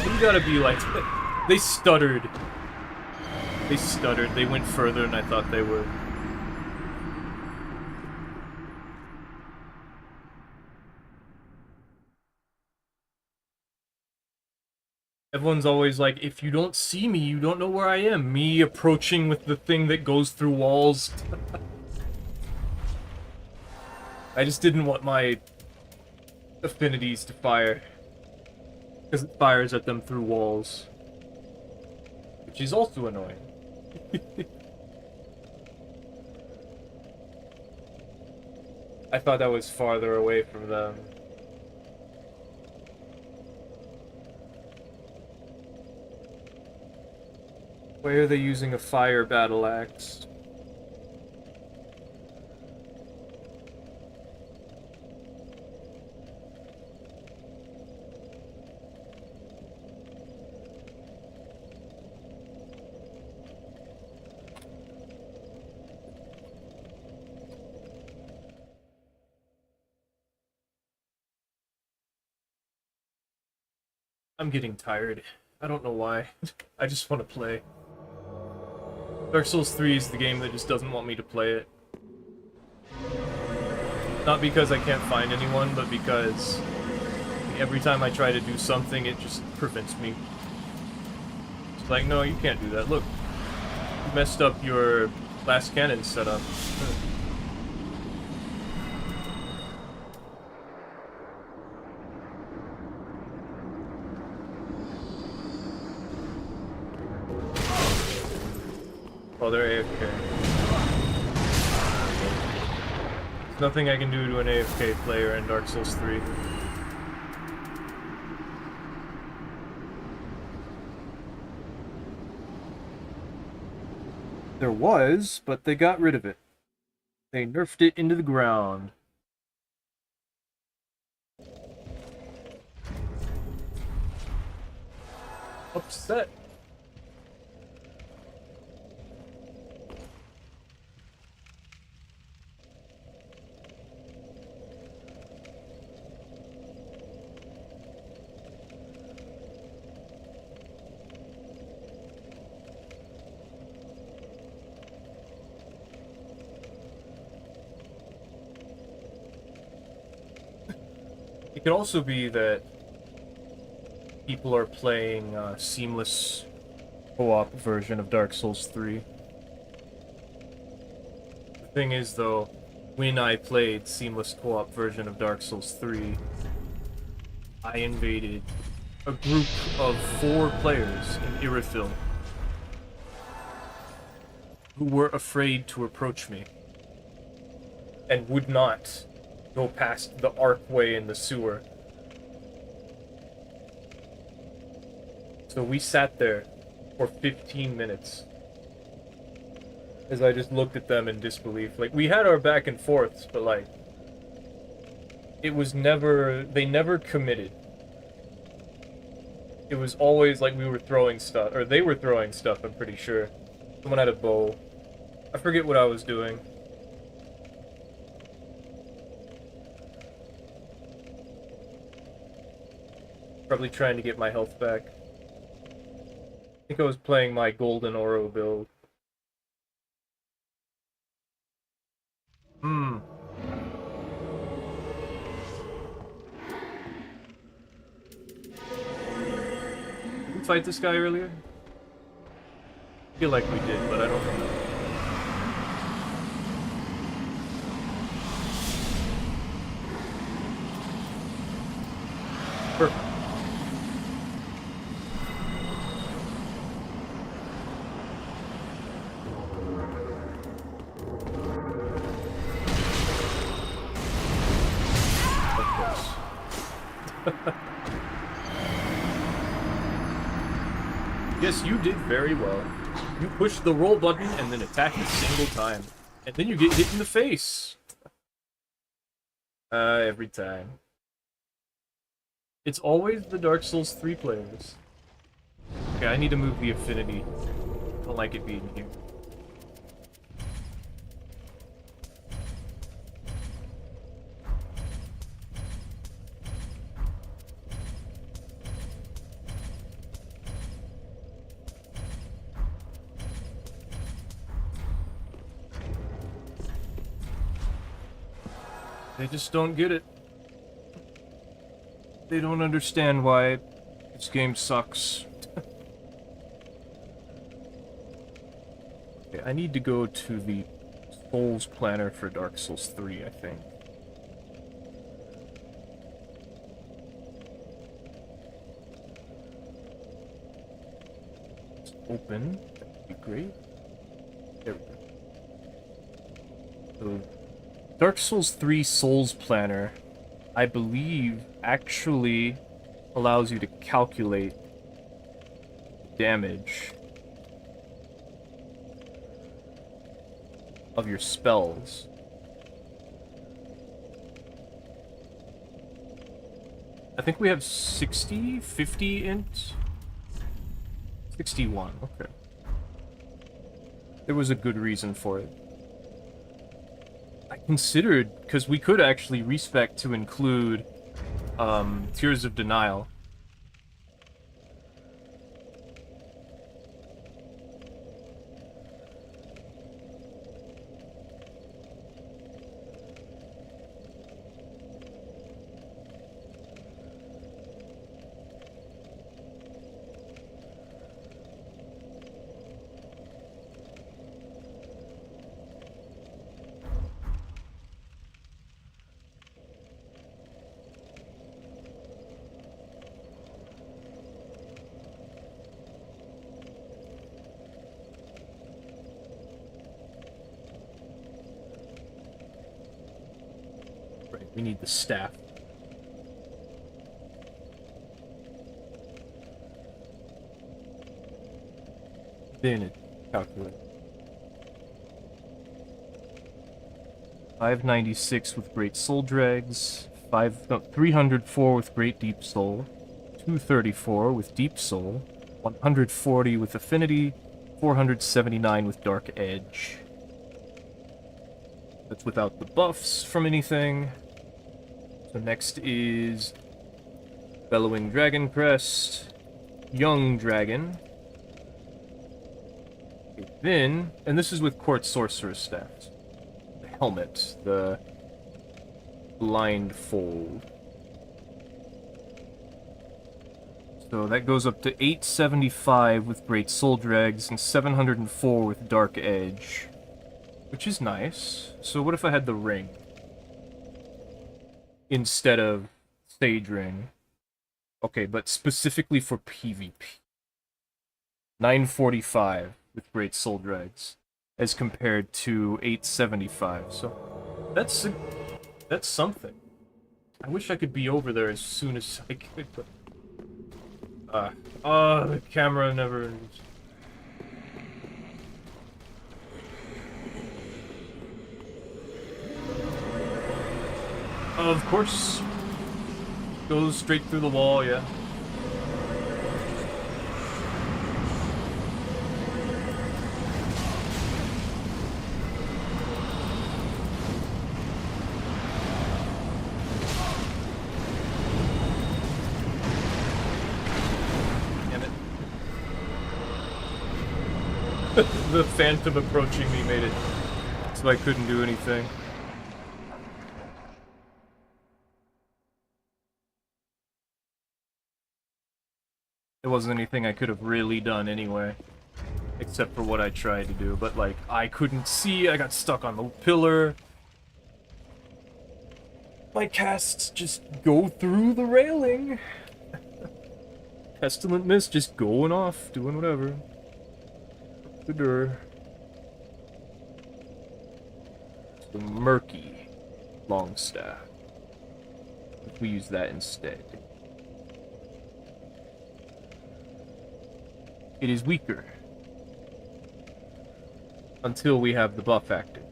B: You gotta be like... They stuttered. They stuttered. They went further than I thought they would. Everyone's always like, if you don't see me, you don't know where I am. Me approaching with the thing that goes through walls. I just didn't want my affinities to fire. Because it fires at them through walls. Which is also annoying. I thought that was farther away from them. Why are they using a fire battle axe? I'm getting tired. I don't know why. I just want to play. Dark Souls 3 is the game that just doesn't want me to play it. Not because I can't find anyone, but because every time I try to do something, it just prevents me. It's like, no, you can't do that. Look, you messed up your last cannon setup. Oh, they're AFK. There's nothing I can do to an AFK player in Dark Souls 3.
A: There was, but they got rid of it. They nerfed it into the ground.
B: Upset. It could also be that people are playing seamless co-op version of Dark Souls 3. The thing is, though, when I played seamless co-op version of Dark Souls 3, I invaded a group of 4 players in Irithyll who were afraid to approach me and would not go past the archway in the sewer. So we sat there for 15 minutes as I just looked at them in disbelief. Like, we had our back and forths, but like, it was never, they never committed. It was always like we were throwing stuff, or they were throwing stuff, I'm pretty sure. Someone had a bow. I forget what I was doing. Probably trying to get my health back. I think I was playing my Golden Oro build. Did we fight this guy earlier? I feel like we did, but I don't remember. Perfect. Yes, you did very well. You pushed the roll button and then attacked a single time. And then you get hit in the face. Every time. It's always the Dark Souls 3 players. Okay, I need to move the affinity. I don't like it being here. They just don't get it. They don't understand why this game sucks. Okay, I need to go to the Souls Planner for Dark Souls 3, I think. It's open. That'd be great. There we go. So, Dark Souls 3 Souls Planner, I believe, actually allows you to calculate damage of your spells. I think we have 60, 50 int? 61, okay. There was a good reason for it. I considered, because we could actually respec to include Tears of Denial. We need the staff. Then it calculates. 596 with Great Soul Dregs, 304 with Great Deep Soul, 234 with Deep Soul, 140 with Affinity, 479 with Dark Edge. That's without the buffs from anything. So next is Bellowing Dragon Crest, Young Dragon. Okay, then, and this is with Court Sorcerer's Staffs. The helmet, the blindfold. So that goes up to 875 with Great Soul Dregs and 704 with Dark Edge. Which is nice. So what if I had the ring? Instead of Sage Ring. Okay, but specifically for PvP. 945 with Great Soul Dregs. As compared to 875. So that's something. I wish I could be over there as soon as I could, but... the camera never... Of course. Goes straight through the wall, yeah. Damn it. The phantom approaching me made it so I couldn't do anything. There wasn't anything I could have really done anyway. Except for what I tried to do. But, like, I couldn't see, I got stuck on the pillar. My casts just go through the railing. Pestilent Mist just going off, doing whatever. The door. The Murky Longstaff. We use that instead. It is weaker. Until we have the buff active.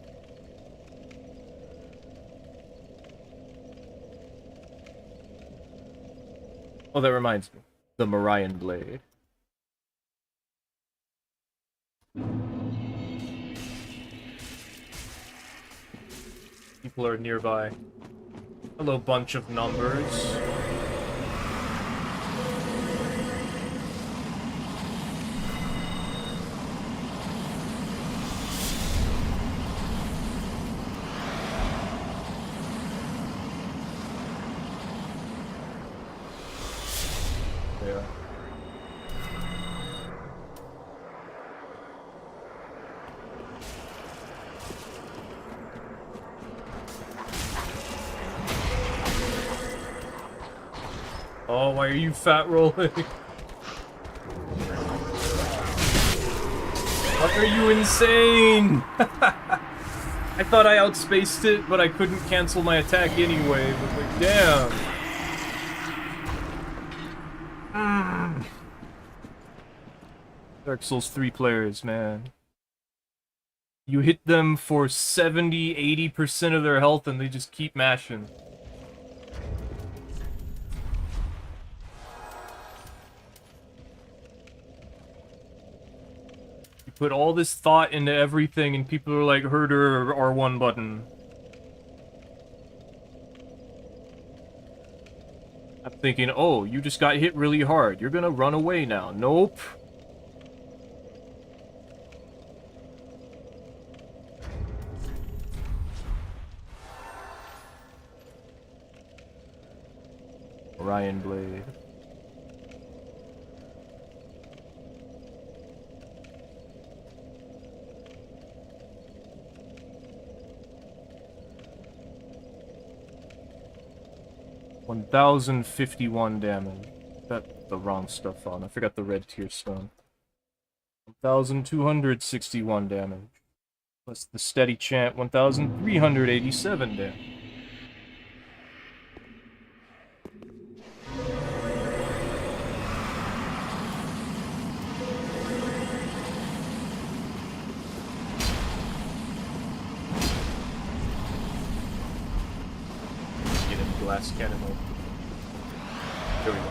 B: Oh, that reminds me. The Marian Blade. People are nearby. Hello, bunch of numbers. Yeah. Oh, why are you fat rolling? What are you insane? I thought I outspaced it, but I couldn't cancel my attack anyway. But like, damn. Dark Souls 3 players, man. You hit them for 70-80% of their health and they just keep mashing. You put all this thought into everything and people are like, herder R1 button. I'm thinking, oh, you just got hit really hard. You're gonna run away now. Nope. Orion Blade. $1,051 damage. Got the wrong stuff on. I forgot the red tier stone. 1,261 damage. Plus the steady chant, 1,387 damage. last cannon hole. There we go.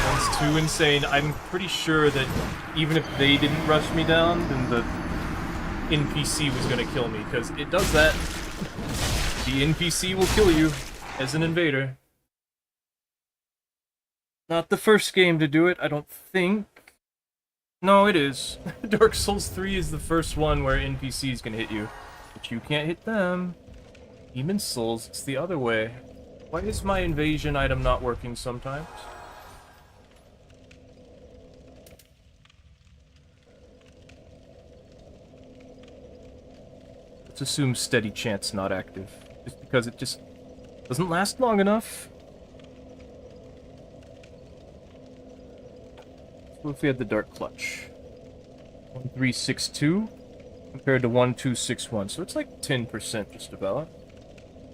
B: That's too insane. I'm pretty sure that even if they didn't rush me down, then the NPC was gonna kill me, because it does that. The NPC will kill you as an invader. Not the first game to do it, I don't think. No, it is. Dark Souls 3 is the first one where NPCs can hit you, but you can't hit them. Demon Souls, it's the other way. Why is my invasion item not working sometimes? Let's assume steady chance not active, just because it just doesn't last long enough. What if we had the Dark Clutch? 1362 compared to 1261, so it's like 10% just about,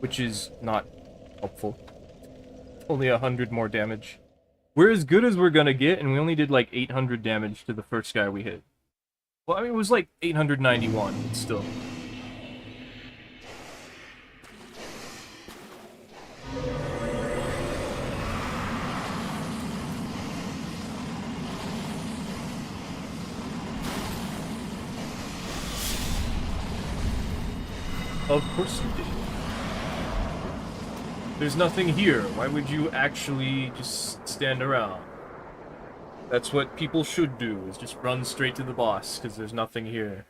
B: which is not helpful. Only 100 more damage. We're as good as we're gonna get, and we only did like 800 damage to the first guy we hit. Well, I mean, it was like 891, but still. Of course you did. There's nothing here. Why would you actually just stand around? That's what people should do, is just run straight to the boss, because there's nothing here.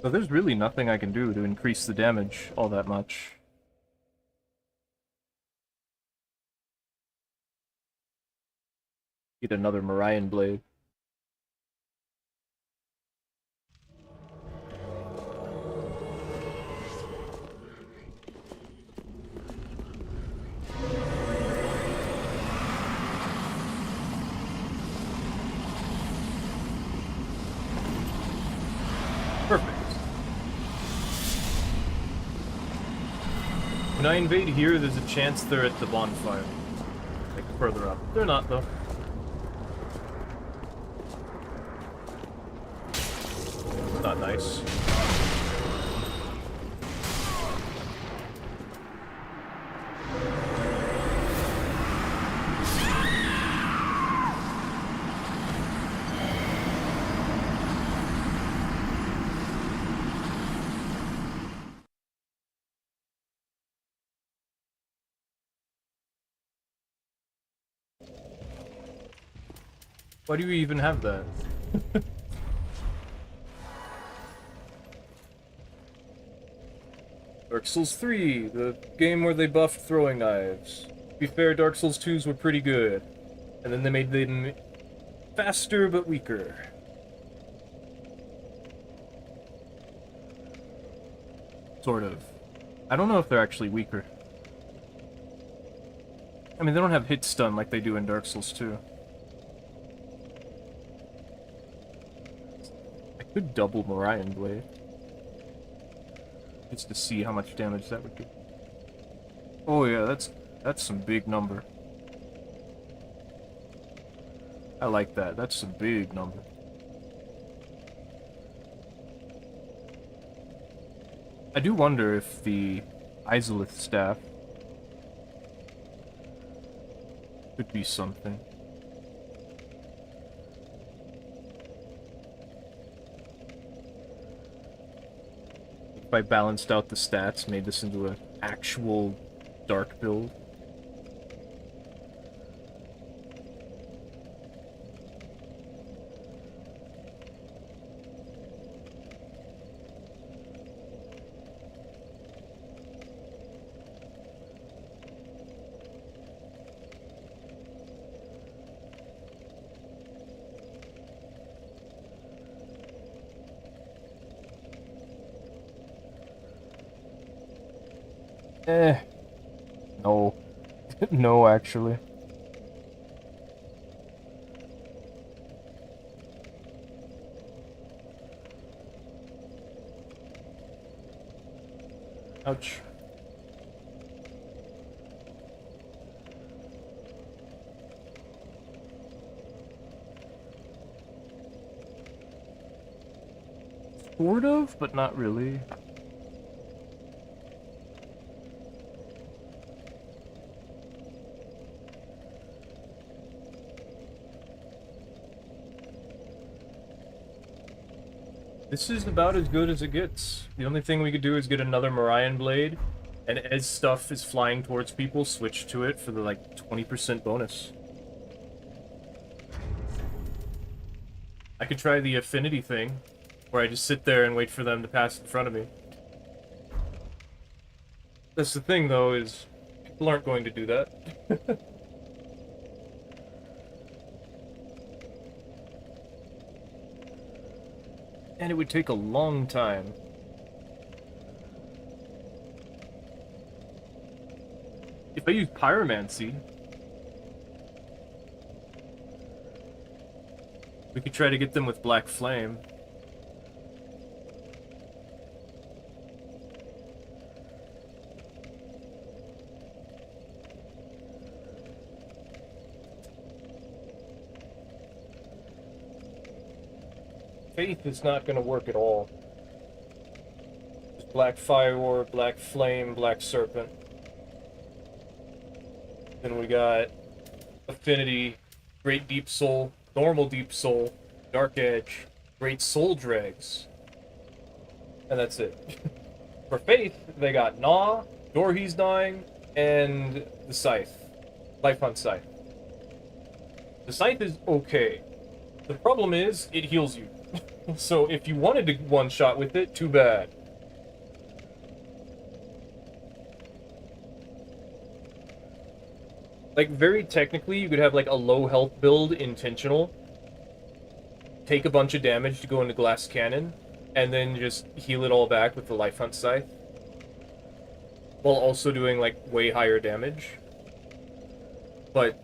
B: So there's really nothing I can do to increase the damage all that much. Get another Marion Blade. Perfect. When I invade here, there's a chance they're at the bonfire. Like, further up. They're not, though. It's not nice. Why do you even have that? Dark Souls 3, the game where they buffed throwing knives. To be fair, Dark Souls 2s were pretty good. And then they made them faster but weaker. Sort of. I don't know if they're actually weaker. I mean, they don't have hit stun like they do in Dark Souls 2. I could double Marion Blade. Just to see how much damage that would do. Oh yeah, that's some big number. I like that. That's some big number. I do wonder if the Izalith staff could be something. If I balanced out the stats, made this into an actual dark build. No. No, actually. Ouch. Sort of, but not really. This is about as good as it gets. The only thing we could do is get another Marion Blade, and as stuff is flying towards people, switch to it for the, like, 20% bonus. I could try the affinity thing, where I just sit there and wait for them to pass in front of me. That's the thing, though, is people aren't going to do that. And it would take a long time. If I use Pyromancy, we could try to get them with Black Flame. Faith is not going to work at all. Just Black Fire Orb, Black Flame, Black Serpent. Then we got Affinity, Great Deep Soul, Normal Deep Soul, Dark Edge, Great Soul Dregs. And that's it. For Faith, they got Gnaw, Dorhe's Dying, and the Scythe. Life on Scythe. The Scythe is okay. The problem is, it heals you. So if you wanted to one-shot with it, too bad. Like, very technically, you could have, like, a low health build intentional. Take a bunch of damage to go into Glass Cannon, and then just heal it all back with the Life Hunt Scythe. While also doing, like, way higher damage. But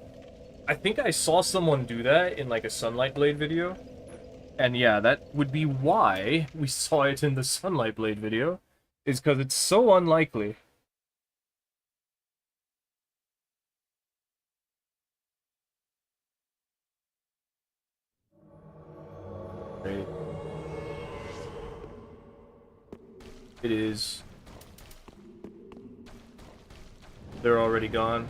B: I think I saw someone do that in, like, a Sunlight Blade video. And yeah, that would be why we saw it in the Sunlight Blade video, is because it's so unlikely. Great. It is. They're already gone.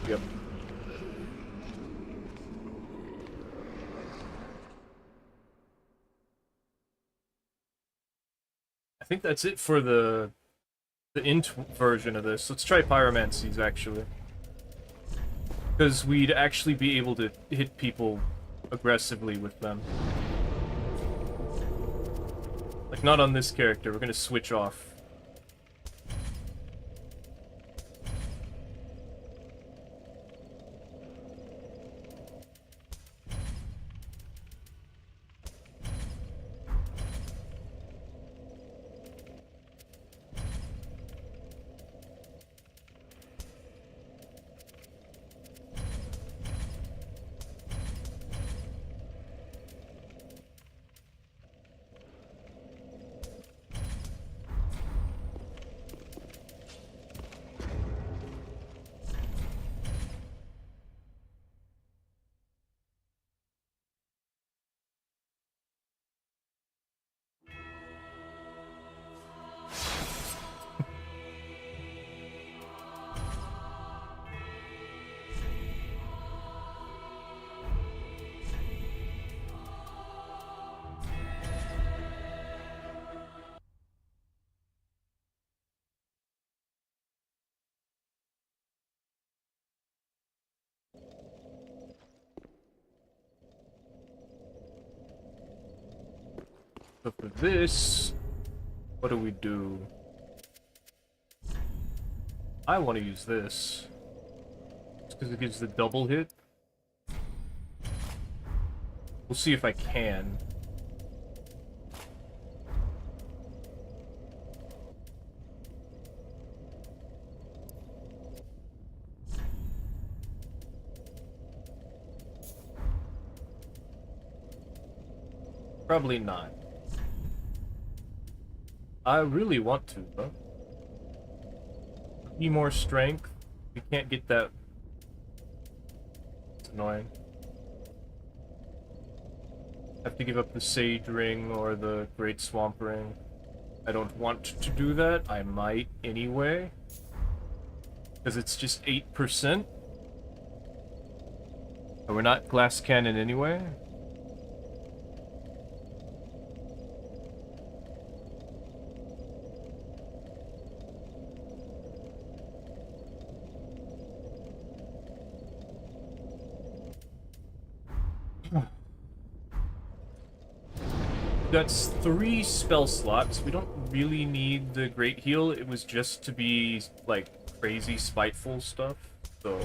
B: Yep. I think that's it for the int version of this. Let's try Pyromancies, actually. Because we'd actually be able to hit people aggressively with them. Like, not on this character. We're gonna switch off. So for this, what do we do? I want to use this. Just because it gives the double hit. We'll see if I can. Probably not. I really want to, though. Be more strength. We can't get that. It's annoying. Have to give up the Sage Ring or the Great Swamp Ring. I don't want to do that. I might anyway. Because it's just 8%. And we're not glass cannon anyway. That's 3 spell slots. We don't really need the Great Heal. It was just to be, like, crazy spiteful stuff. So...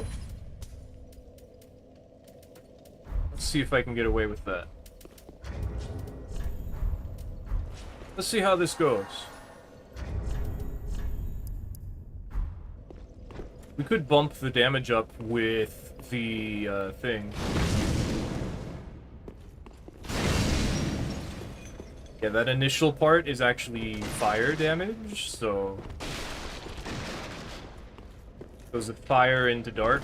B: let's see if I can get away with that. Let's see how this goes. We could bump the damage up with the, thing. Yeah, that initial part is actually fire damage, so... goes with fire into dark.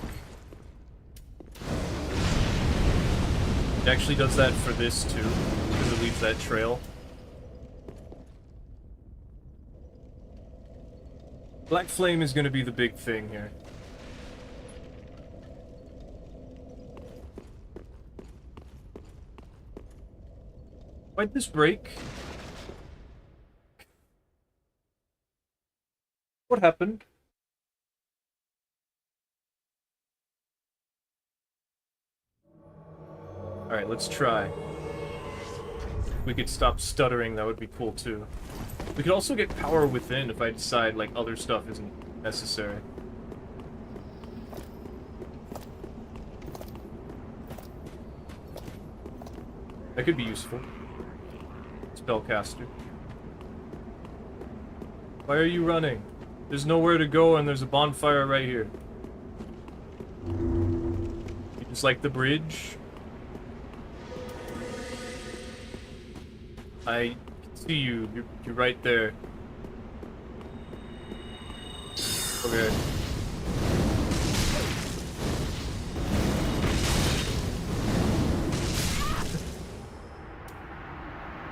B: It actually does that for this, too, because it leaves that trail. Black Flame is going to be the big thing here. Why'd this break? What happened? Alright, let's try. If we could stop stuttering, that would be cool too. We could also get power within if I decide, like, other stuff isn't necessary. That could be useful. Spellcaster. Why are you running? There's nowhere to go and there's a bonfire right here. You just like the bridge? I can see you. You're right there. Okay.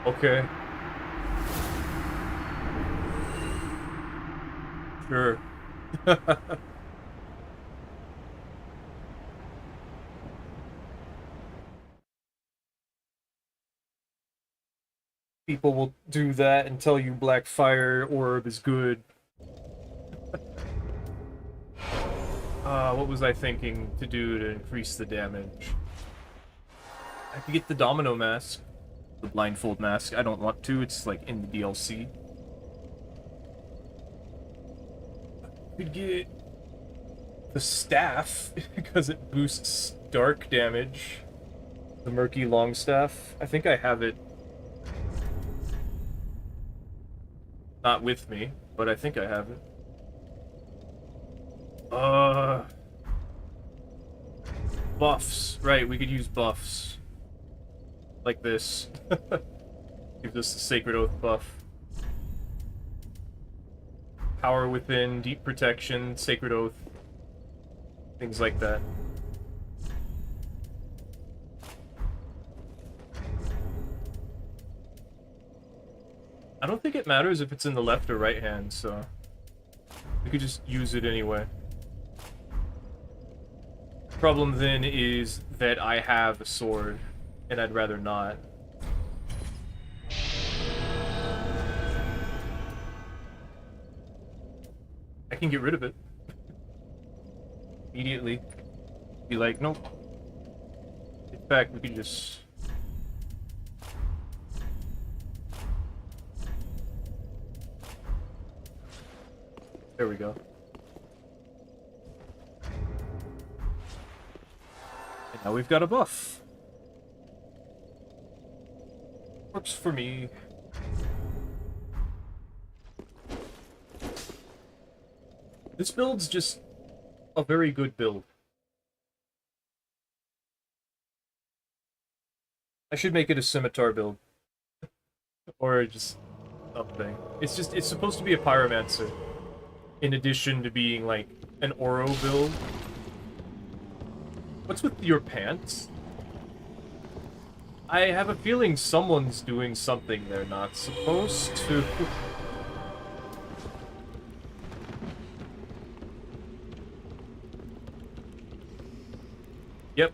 B: Okay. Sure. People will do that and tell you Black Fire Orb is good. What was I thinking to do to increase the damage? I could get the Domino Mask. The Blindfold Mask. I don't want to, it's like in the DLC. Could get the Staff, because it boosts dark damage. The Murky Longstaff. I think I have it. Not with me, but I think I have it. Buffs. Right, we could use buffs. Like this. Gives us the Sacred Oath buff. Power Within, Deep Protection, Sacred Oath. Things like that. I don't think it matters if it's in the left or right hand, so... we could just use it anyway. Problem then is that I have a sword, and I'd rather not. I can get rid of it. Immediately. Be like, nope. In fact, we could just... there we go. And now we've got a buff. Works for me. This build's just a very good build. I should make it a scimitar build. or just something. It's supposed to be a pyromancer, in addition to being like an Oro build. What's with your pants? I have a feeling someone's doing something they're not supposed to. Yep.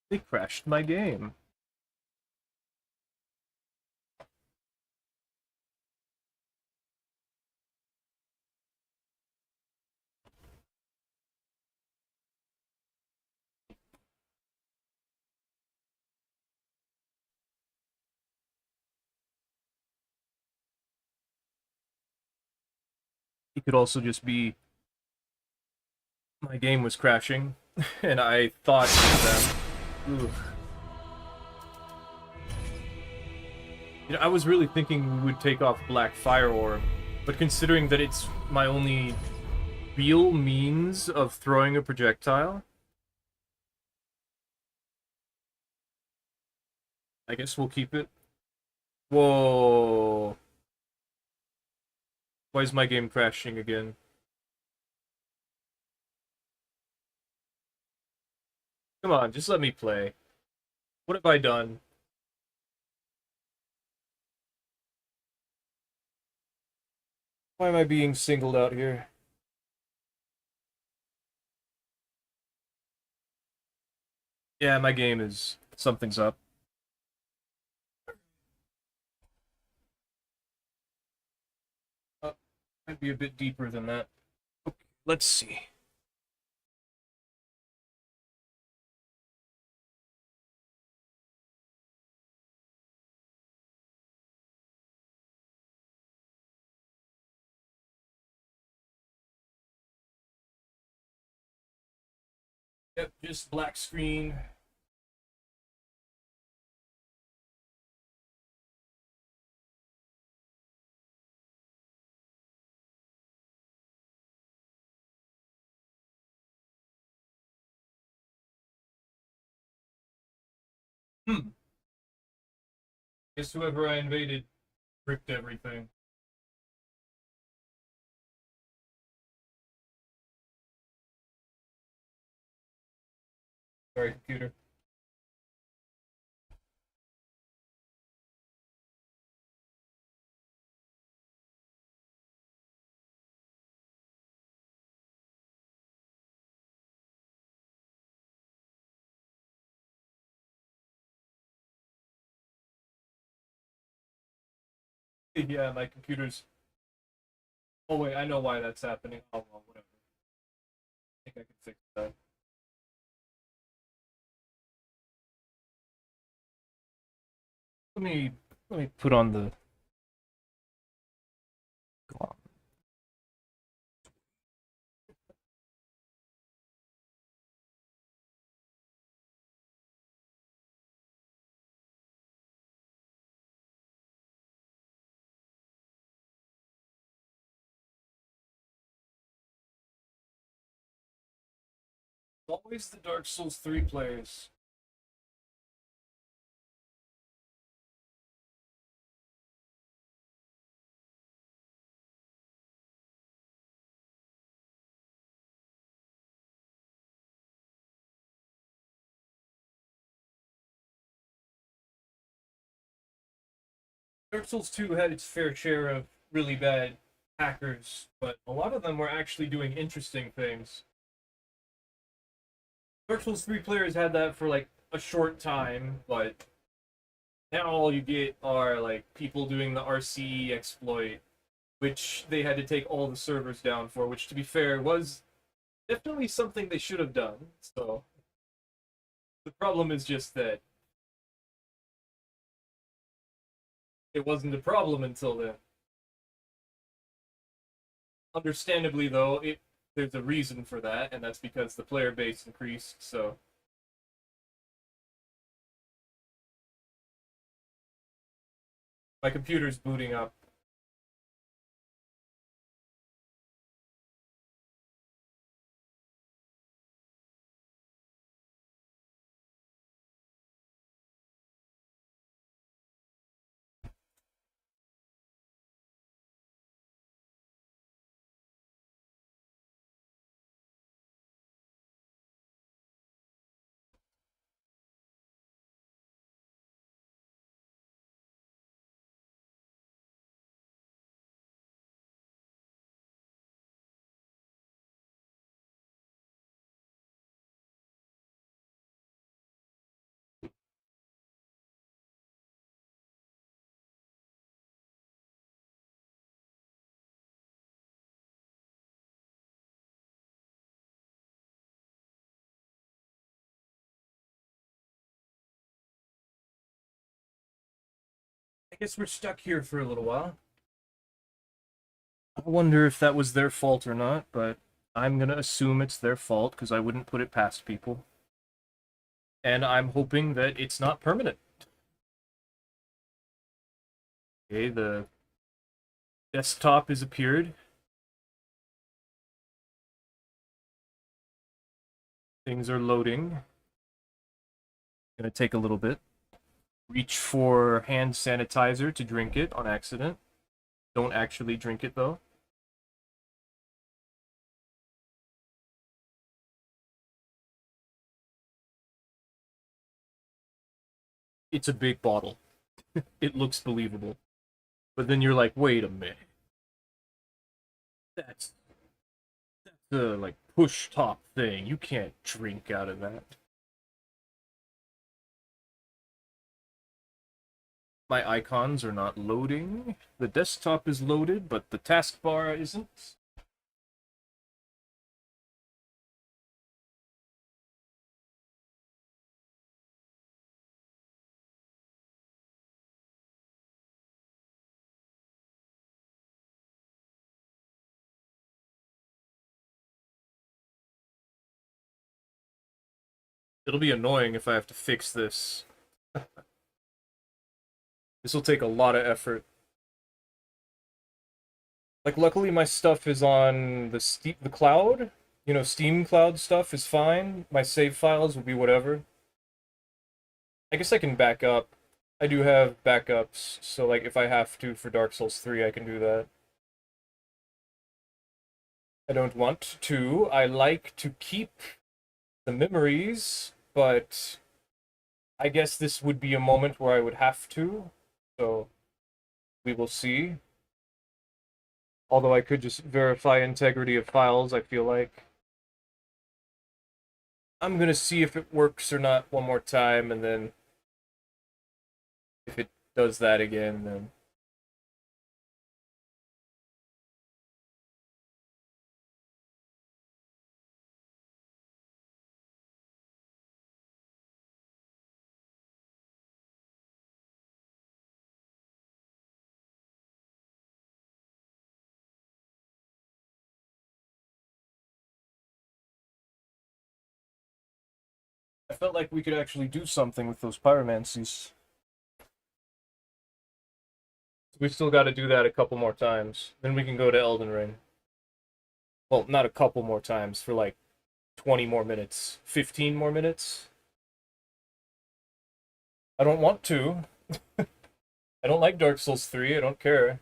B: They crashed my game. It could also just be my game was crashing, and I thought it was them. Ooh. You know, I was really thinking we would take off Black Fire Orb, but considering that it's my only real means of throwing a projectile, I guess we'll keep it. Whoa. Why is my game crashing again? Come on, just let me play. What have I done? Why am I being singled out here? Yeah, my game is... something's up. Might be a bit deeper than that. Okay, let's see. Yep, just black screen. Hmm. Guess whoever I invaded ripped everything. Sorry, computer. Yeah, my computer's... Oh wait, I know why that's happening. Oh well, whatever. I think I can fix that. Let me put on the... Go on. Always the Dark Souls 3 players. Dark Souls 2 had its fair share of really bad hackers, but a lot of them were actually doing interesting things. Dark Souls 3 players had that for like a short time, but now all you get are like people doing the RCE exploit, which they had to take all the servers down for, which to be fair was definitely something they should have done. So the problem is just that it wasn't a problem until then. Understandably though, there's a reason for that, and that's because the player base increased, so my computer's booting up.
A: Guess we're stuck here for a little while. I wonder if that was their fault or not, but I'm gonna assume it's their fault because I wouldn't put it past people. And I'm hoping that it's not permanent. Okay, the desktop has appeared. Things are loading. Gonna take a little bit. Reach for hand sanitizer to drink it on accident. Don't actually drink it though. It's a big bottle. It looks believable. But then you're like, wait a minute. That's the like push top thing. You can't drink out of that. My icons are not loading. The desktop is loaded, but the taskbar isn't. It'll be annoying if I have to fix this. This will take a lot of effort. Like, luckily my stuff is on the cloud. You know, Steam cloud stuff is fine. My save files will be whatever. I guess I can back up. I do have backups, so like if I have to for Dark Souls 3, I can do that. I don't want to. I like to keep the memories, but I guess this would be a moment where I would have to. So we will see. Although I could just verify integrity of files, I feel like. I'm gonna see if it works or not one more time, and then if it does that again, then I felt like we could actually do something with those pyromancies. We still got to do that a couple more times. Then we can go to Elden Ring. Well, not a couple more times, for like 20 more minutes. 15 more minutes? I don't want to. I don't like Dark Souls 3, I don't care.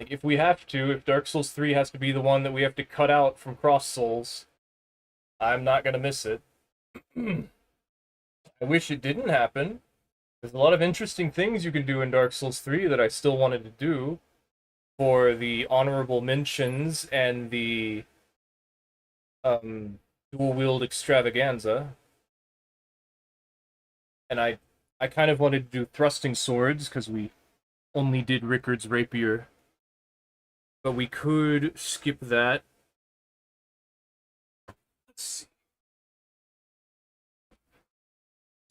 A: Like, if we have to, if Dark Souls 3 has to be the one that we have to cut out from Cross Souls, I'm not gonna miss it. I wish it didn't happen. There's a lot of interesting things you can do in Dark Souls 3 that I still wanted to do for the honorable mentions and the dual wield extravaganza. And I kind of wanted to do thrusting swords because we only did Rickard's rapier. But we could skip that. Let's see.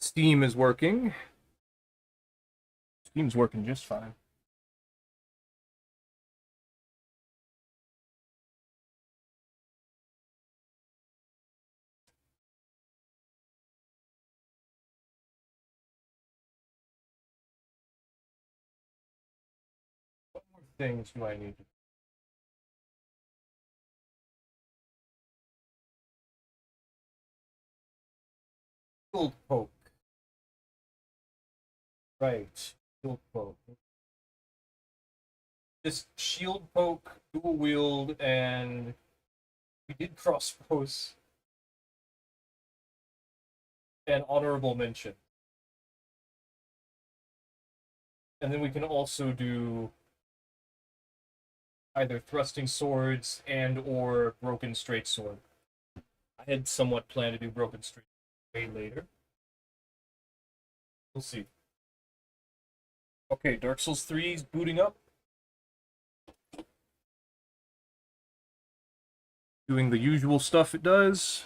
A: Steam is working. Steam's working just fine. What more things do I need? Shield poke. Right. Shield poke. Just shield poke, dual wield, and we did crossbows. And honorable mention. And then we can also do either thrusting swords and or broken straight sword. I had somewhat planned to do broken straight way later. We'll see. Okay, Dark Souls 3 is booting up. Doing the usual stuff it does.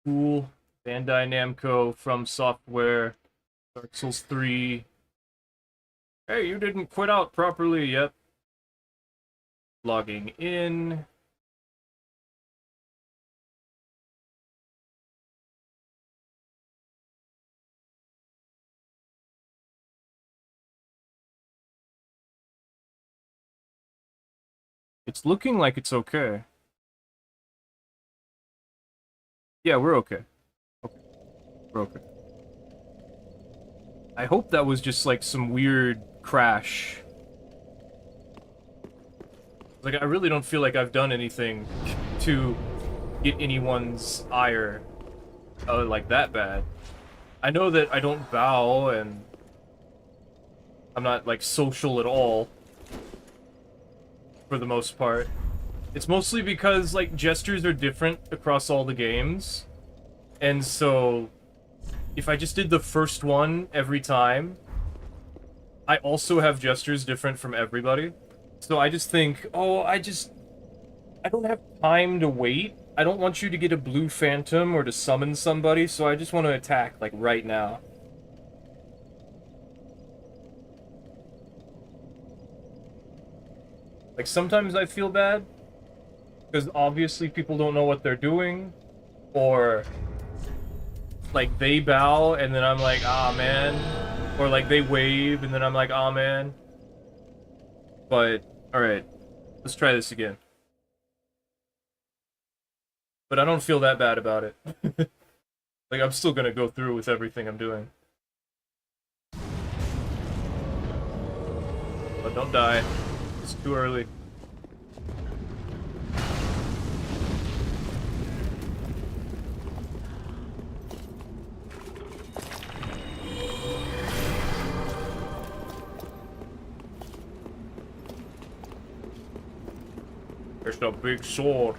B: cool. Bandai Namco, From Software, Dark Souls 3. Hey, you didn't quit out properly. Yep. Logging in. It's looking like it's okay. Yeah, we're okay. Okay. We're okay. I hope that was just like some weird crash. Like, I really don't feel like I've done anything to get anyone's ire like that bad. I know that I don't bow and I'm not like social at all for the most part. It's mostly because like gestures are different across all the games. And so if I just did the first one every time, I also have gestures different from everybody. So I just think, oh, I don't have time to wait. I don't want you to get a blue phantom or to summon somebody, so I just want to attack, like, right now. Like, sometimes I feel bad, because obviously people don't know what they're doing, or, like, they bow, and then I'm like, ah, man. Or, like, they wave, and then I'm like, ah, man. But, alright, let's try this again. But I don't feel that bad about it. Like, I'm still gonna go through with everything I'm doing. But don't die. It's too early. There's a big sword.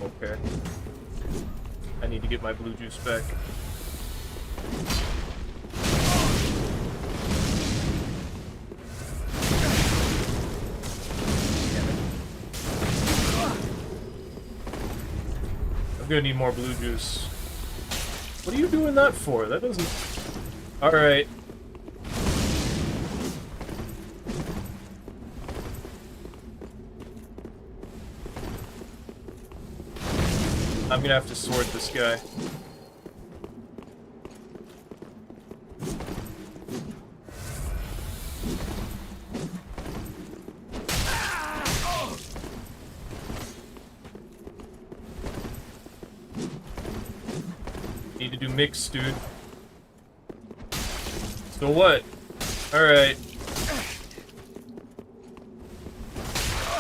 B: Okay. I need to get my blue juice back. I'm gonna need more blue juice. What are you doing that for? That doesn't... Alright. I'm gonna have to sword this guy. Need to do mix, dude. So what? Alright.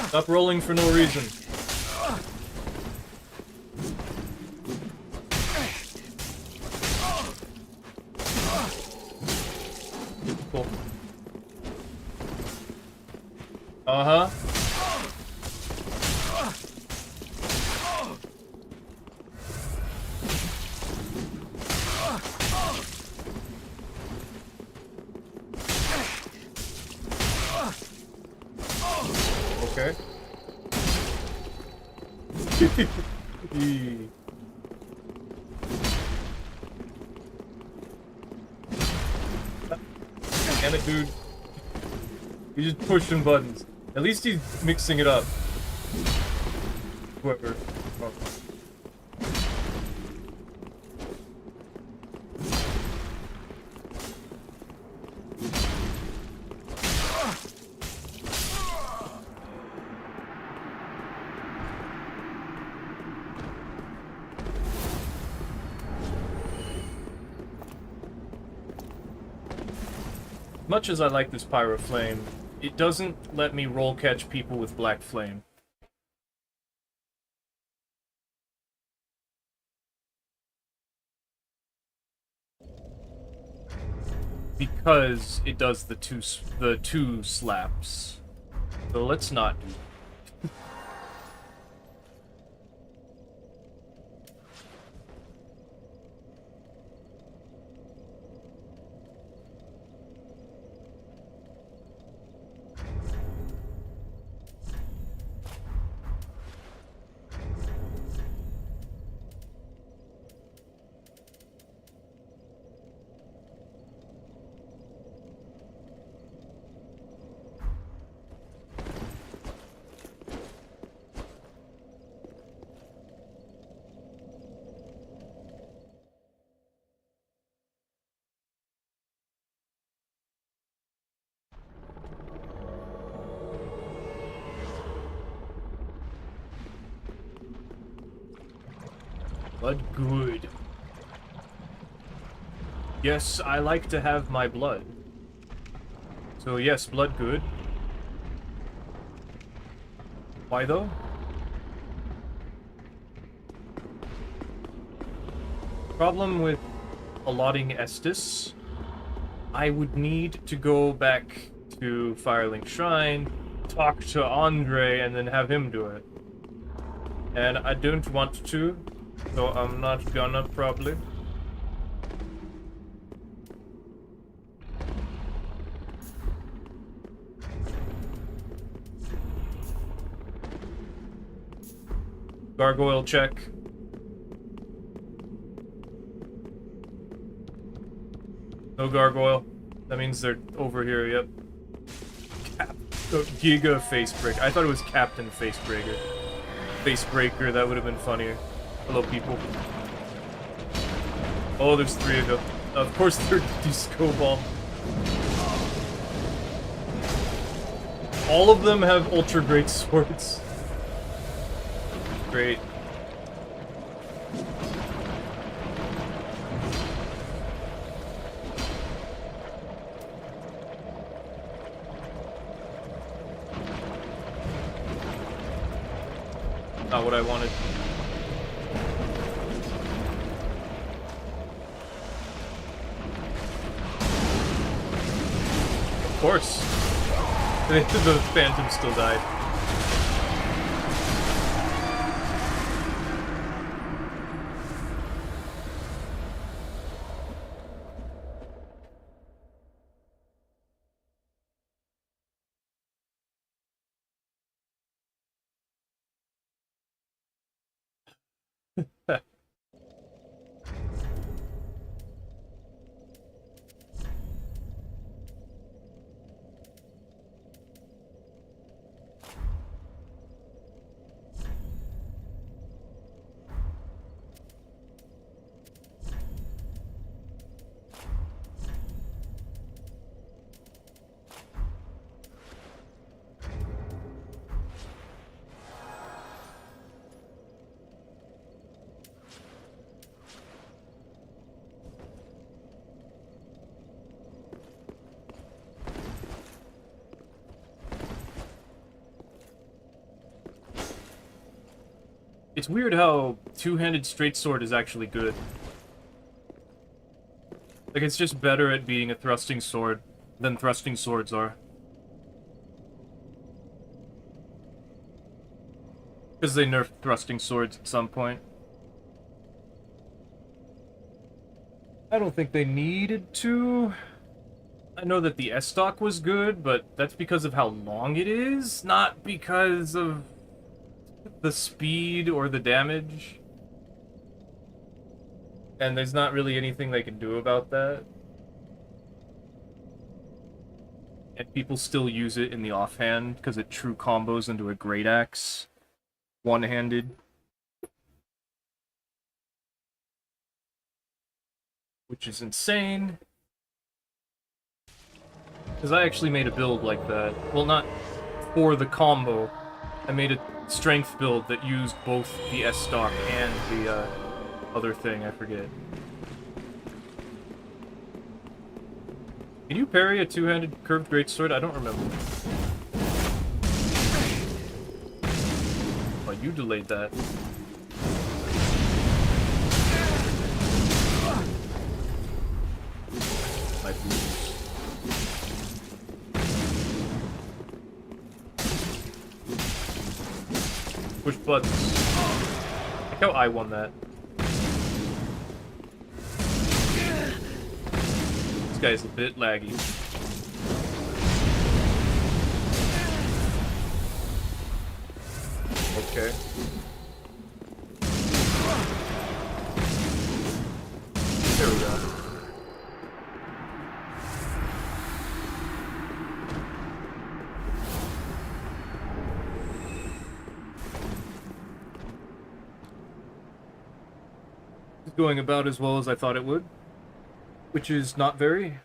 B: Stop rolling for no reason. Cool. Uh-huh. Okay. Damn it, dude. He's just pushing buttons. At least he's mixing it up. Whoever. Oh. Much as I like this Pyro Flame, it doesn't let me roll catch people with Black Flame. Because it does the two slaps. So let's not do that. Blood good. Yes, I like to have my blood. So yes, blood good. Why though? Problem with allotting Estus, I would need to go back to Firelink Shrine, talk to Andre, and then have him do it. And I don't want to, so I'm not gonna, probably. Gargoyle check. No gargoyle. That means they're over here, yep. Giga Facebreaker. I thought it was Captain Facebreaker. Facebreaker, that would have been funnier. Hello, people. Oh, there's 3 of them. Of course they're Disco Ball. All of them have ultra great swords. Great. Not what I wanted. Of course. The Phantom still died. It's weird how two-handed straight sword is actually good. Like, it's just better at being a thrusting sword than thrusting swords are. Because they nerfed thrusting swords at some point. I don't think they needed to. I know that the S-Stock was good, but that's because of how long it is, not because of the speed or the damage. And there's not really anything they can do about that. And people still use it in the offhand because it true combos into a great axe. One-handed. Which is insane. Because I actually made a build like that. Well, not for the combo. I made a strength build that used both the S-Stock and the other thing, I forget. Can you parry a two-handed curved greatsword? I don't remember. Oh, you delayed that. Might lose. Push buttons. Like how I won that. This guy's a bit laggy. Okay. There we go. It's going about as well as I thought it would, which is not very.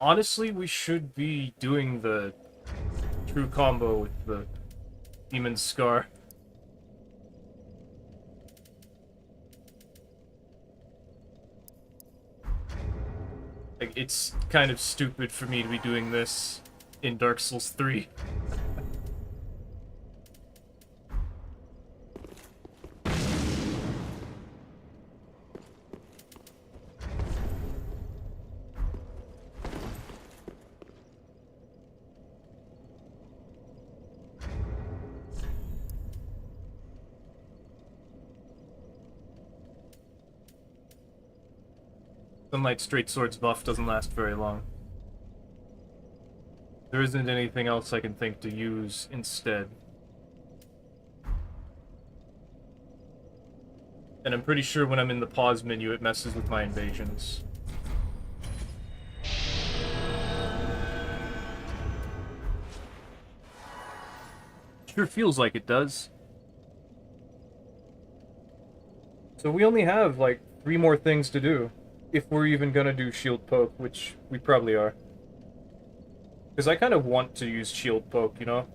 B: Honestly, we should be doing the true combo with the Demon's Scar. Like, it's kind of stupid for me to be doing this in Dark Souls 3. Sunlight Straight Swords buff doesn't last very long. There isn't anything else I can think to use instead. And I'm pretty sure when I'm in the pause menu, it messes with my invasions. Sure feels like it does. So we only have, like, 3 more things to do. If we're even gonna do Shield Poke, which we probably are. Because I kind of want to use Shield Poke, you know?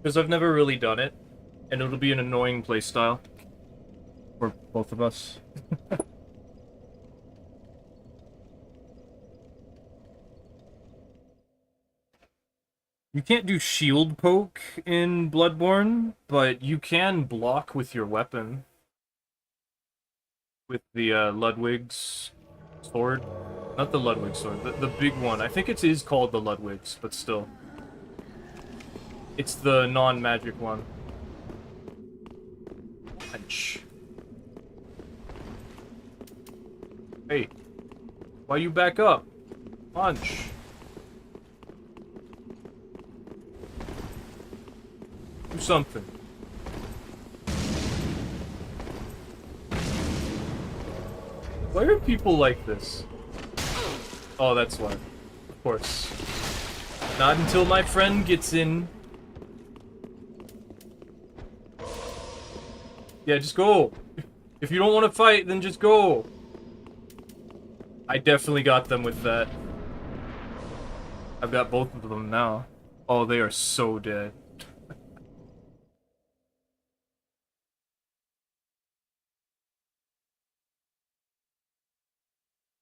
B: Because I've never really done it. And it'll be an annoying playstyle. For both of us. You can't do shield poke in Bloodborne, but you can block with your weapon. With the Ludwig's sword. Not the Ludwig sword, the big one. I think it is called the Ludwig's, but still. It's the non-magic one. Punch. Hey. Why you back up? Punch. Do something. Why are people like this? Oh, that's why. Of course. Not until my friend gets in. Yeah, just go. If you don't want to fight, then just go. I definitely got them with that. I've got both of them now. Oh, they are so dead.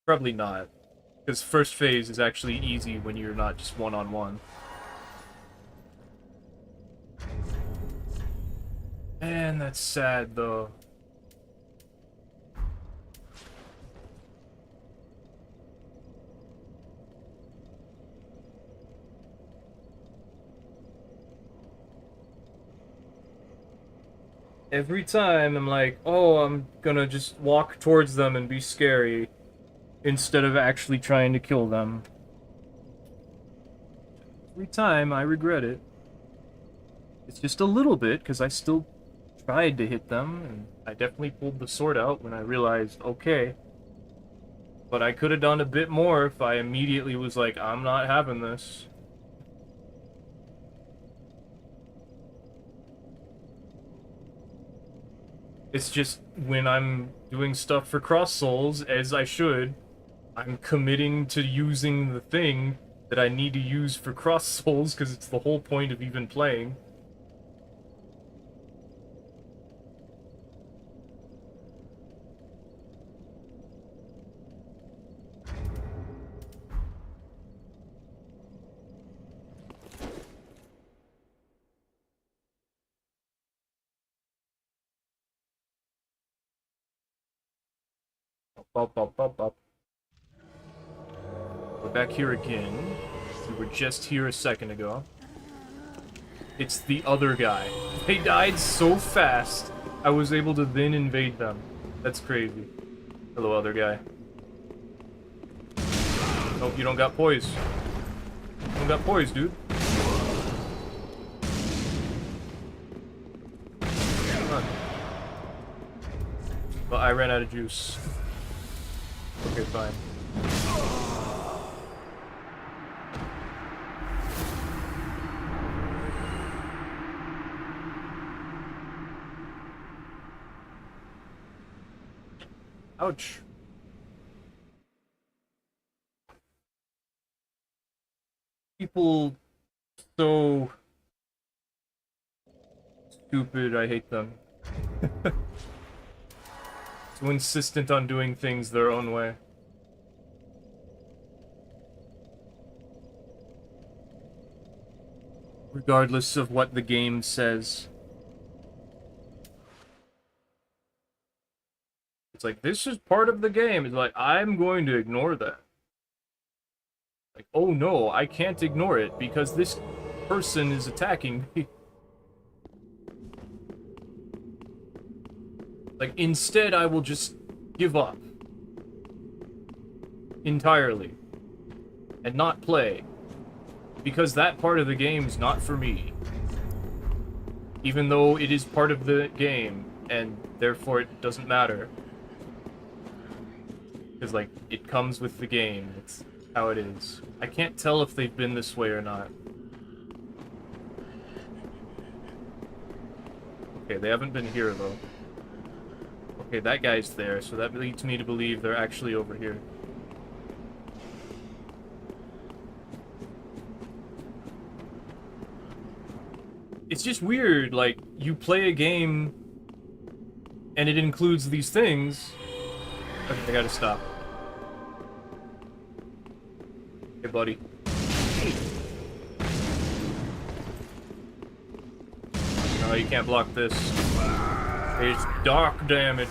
B: Probably not. Because first phase is actually easy when you're not just one-on-one. Man, that's sad, though. Every time I'm like, oh, I'm gonna just walk towards them and be scary, instead of actually trying to kill them. Every time I regret it. It's just a little bit, because I still tried to hit them, and I definitely pulled the sword out when I realized, okay. But I could have done a bit more if I immediately was like, I'm not having this. It's just when I'm doing stuff for Cross Souls, as I should, I'm committing to using the thing that I need to use for Cross Souls, because it's the whole point of even playing. Bop, bop, bop, bop. We're back here again. We were just here a second ago. It's the other guy. They died so fast, I was able to then invade them. That's crazy. Hello, other guy. Nope, you don't got poise. You don't got poise, dude. Come on. Well, I ran out of juice. Okay, fine. Ouch. People so stupid. I hate them. So insistent on doing things their own way. Regardless of what the game says. It's like, this is part of the game. It's like, I'm going to ignore that. Like, oh no, I can't ignore it because this person is attacking me. Like, instead, I will just give up. Entirely. And not play. Because that part of the game is not for me. Even though it is part of the game, and therefore it doesn't matter. Because, like, it comes with the game. It's how it is. I can't tell if they've been this way or not. Okay, they haven't been here, though. Okay, that guy's there, so that leads me to believe they're actually over here. It's just weird, like, you play a game, and it includes these things. Okay, I gotta stop. Hey, buddy. No, you can't block this. It's dark damage.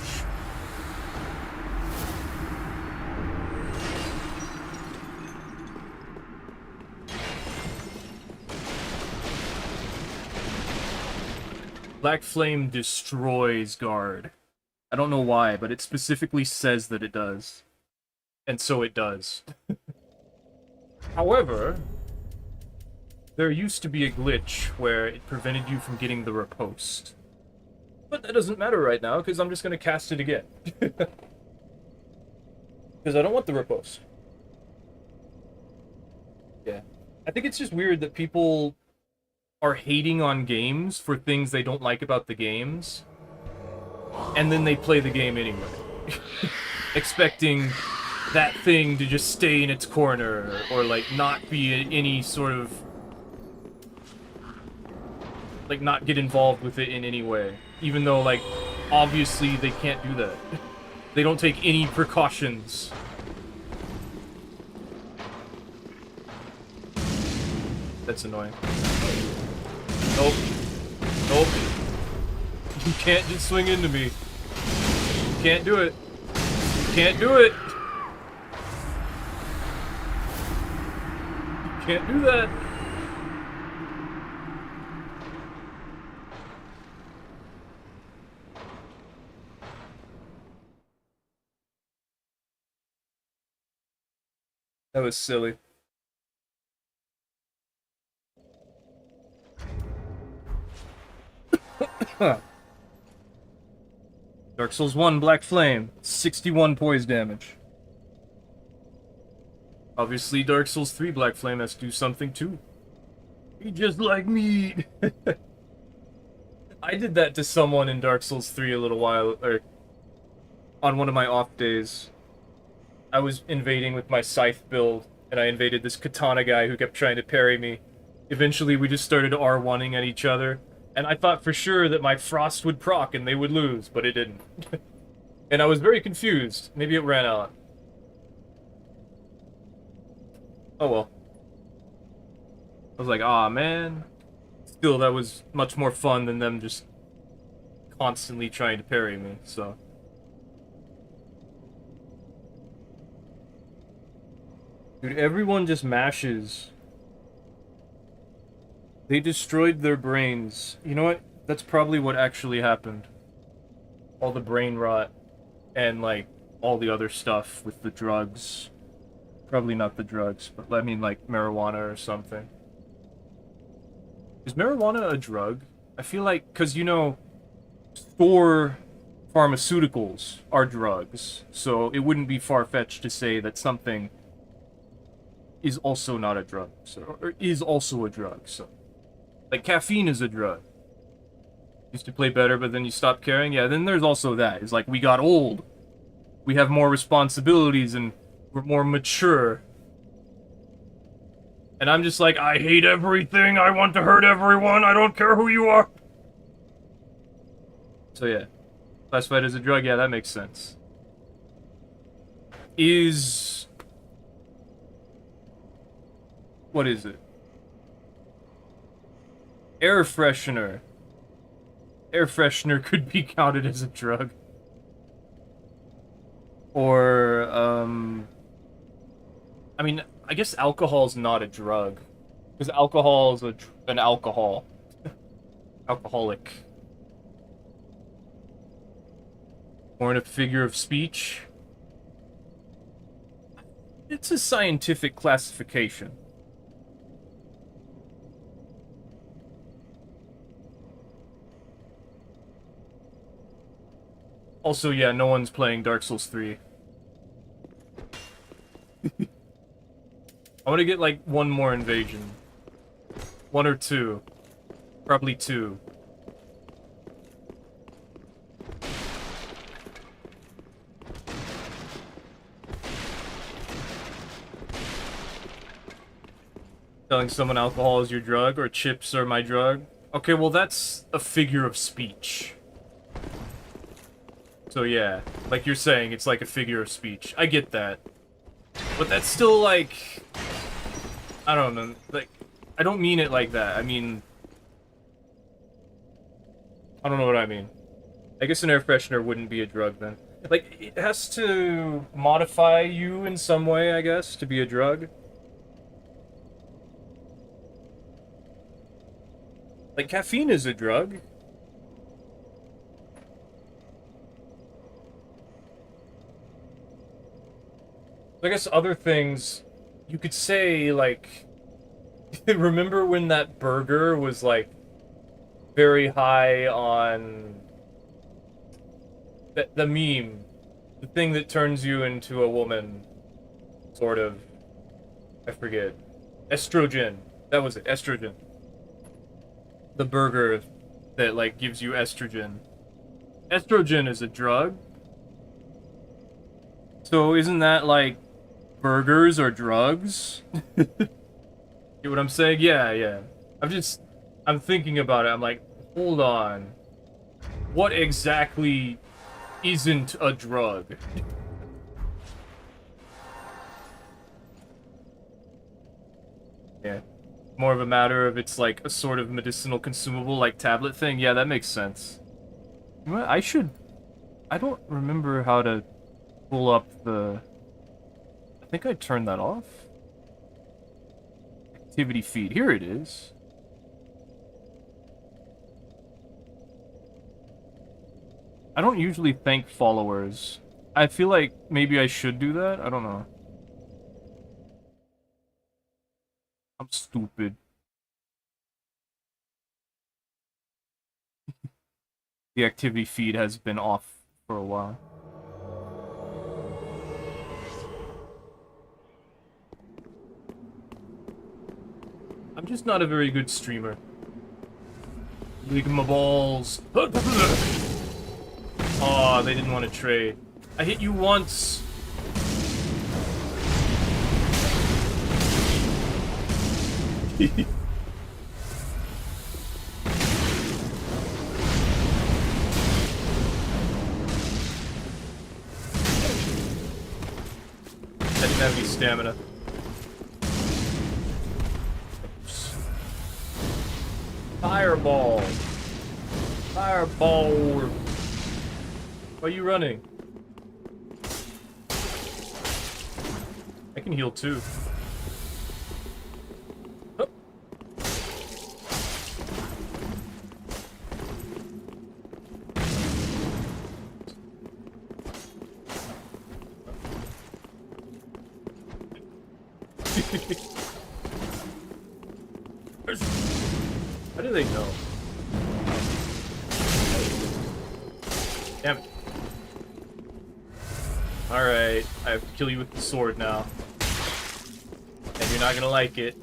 B: Black Flame destroys guard. I don't know why, but it specifically says that it does. And so it does. However, there used to be a glitch where it prevented you from getting the riposte. But that doesn't matter right now, because I'm just going to cast it again. Because I don't want the riposte. Yeah. I think it's just weird that people are hating on games for things they don't like about the games. And then they play the game anyway. Expecting that thing to just stay in its corner, or, like, not be any sort of... like, not get involved with it in any way. Even though, like, obviously they can't do that. They don't take any precautions. That's annoying. Nope. Nope. You can't just swing into me. You can't do it. You can't do it. You can't do that. That was silly. Dark Souls 1 Black Flame, 61 poise damage. Obviously, Dark Souls 3 Black Flame has to do something too. He just like me. I did that to someone in Dark Souls 3 a little while, or on one of my off days. I was invading with my scythe build, and I invaded this katana guy who kept trying to parry me. Eventually, we just started R1ing at each other, and I thought for sure that my frost would proc and they would lose, but it didn't. And I was very confused. Maybe it ran out. Oh well. I was like, aw, man. Still, that was much more fun than them just constantly trying to parry me, so... Dude, everyone just mashes. They destroyed their brains. You know what? That's probably what actually happened. All the brain rot. And, like, all the other stuff with the drugs. Probably not the drugs, but I mean, like, marijuana or something. Is marijuana a drug? I feel like, because, you know, store pharmaceuticals are drugs. So it wouldn't be far-fetched to say that something is also not a drug, so, or is also a drug, so. Like, caffeine is a drug. Used to play better, but then you stop caring. Yeah, then there's also that. It's like, we got old. We have more responsibilities, and we're more mature. And I'm just like, I hate everything, I want to hurt everyone, I don't care who you are. So yeah, classified as a drug. Yeah, that makes sense. Is what is it? Air freshener. Air freshener could be counted as a drug. Or I mean, I guess alcohol's not a drug because alcohol is an alcohol. Alcoholic. Or in a figure of speech. It's a scientific classification. Also, yeah, no one's playing Dark Souls 3. I want to get, like, one more invasion. One or two. Probably two. Telling someone alcohol is your drug, or chips are my drug. Okay, well, that's a figure of speech. So yeah, like you're saying, it's like a figure of speech. I get that. But that's still like... I don't know, like... I don't mean it like that. I mean... I don't know what I mean. I guess an air freshener wouldn't be a drug then. Like, it has to modify you in some way, I guess, to be a drug. Like, caffeine is a drug. I guess other things, you could say, like... Remember when that burger was, like, very high on... The meme. The thing that turns you into a woman. Sort of. I forget. Estrogen. That was it. Estrogen. The burger that, like, gives you estrogen. Estrogen is a drug. So isn't that, like, burgers are drugs? Get what I'm saying? Yeah, yeah. I'm thinking about it. I'm like, hold on. What exactly isn't a drug? Yeah. More of a matter of it's like a sort of medicinal consumable, like tablet thing. Yeah, that makes sense. You know what? I don't remember how to pull up the... I think I turned that off. Activity feed. Here it is. I don't usually thank followers. I feel like maybe I should do that. I don't know. I'm stupid. The activity feed has been off for a while. I'm just not a very good streamer. League my balls. Aw, they didn't want to trade. I hit you once. I didn't have any stamina. Oops. Fireball. Fireball. Why are you running? I can heal too. Oh. How do they know? Damn it. Alright, I have to kill you with the sword now. And you're not gonna like it.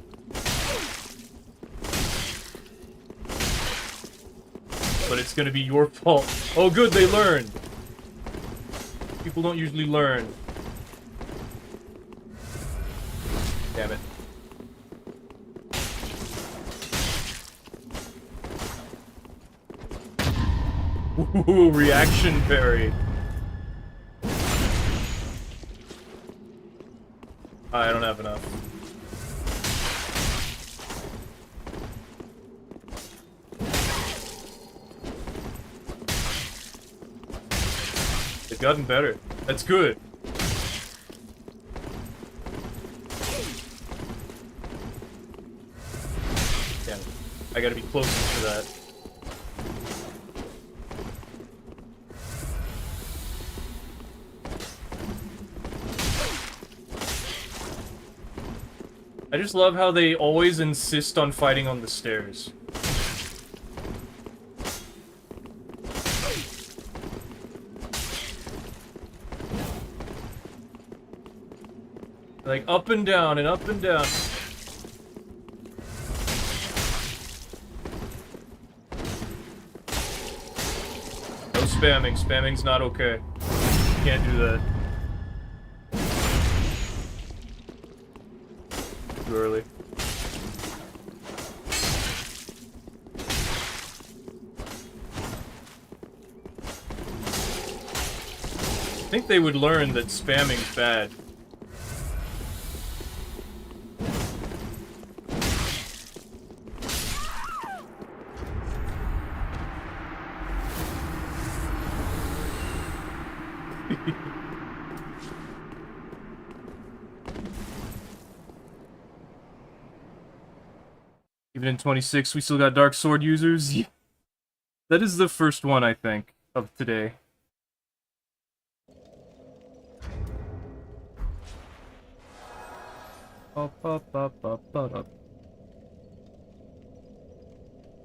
B: But it's gonna be your fault. Oh good, they learned! People don't usually learn. Damn it. Ooh, reaction parry. I don't have enough. They've gotten better. That's good. Damn it. I gotta be closer to that. I just love how they always insist on fighting on the stairs. Like, up and down and up and down. No spamming. Spamming's not okay. Can't do that. Too early. I think they would learn that spamming's bad. Even in 26, we still got Dark Sword users. That is the first one, I think, of today.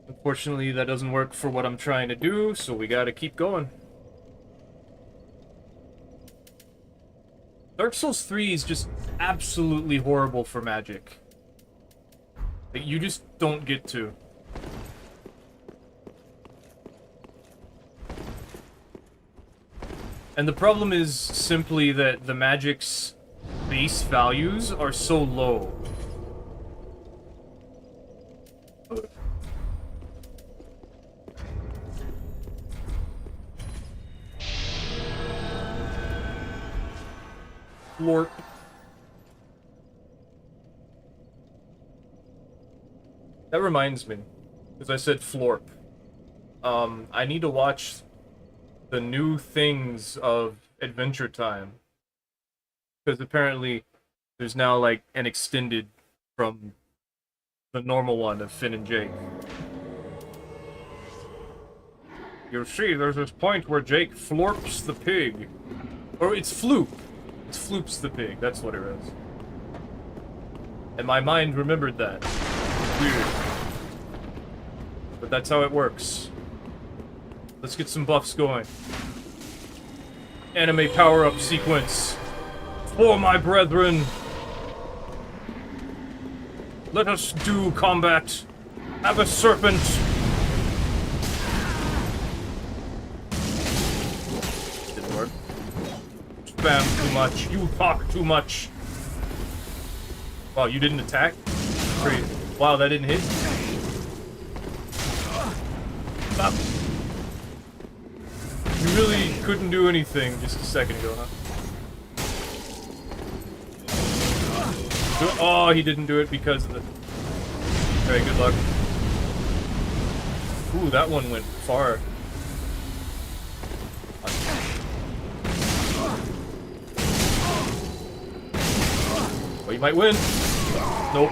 B: Unfortunately, that doesn't work for what I'm trying to do, so we gotta keep going. Dark Souls 3 is just absolutely horrible for magic. Like, you just don't get to. And the problem is simply that the magic's base values are so low. Lord. That reminds me, because I said florp. I need to watch the new things of Adventure Time. Because apparently there's now, like, an extended from the normal one of Finn and Jake. You'll see, there's this point where Jake florps the pig. Or it's Floop. It's Floops the pig, that's what it is. And my mind remembered that. Weird. But that's how it works. Let's get some buffs going. Anime power-up sequence. For my brethren. Let us do combat. Have a serpent. Didn't work. Spam too much. You talk too much. Wow, you didn't attack? Great. Wow, that didn't hit? Stop. You really couldn't do anything just a second ago, huh? Oh, he didn't do it because of the... Alright, good luck. Ooh, that one went far. Oh, you might win. Nope.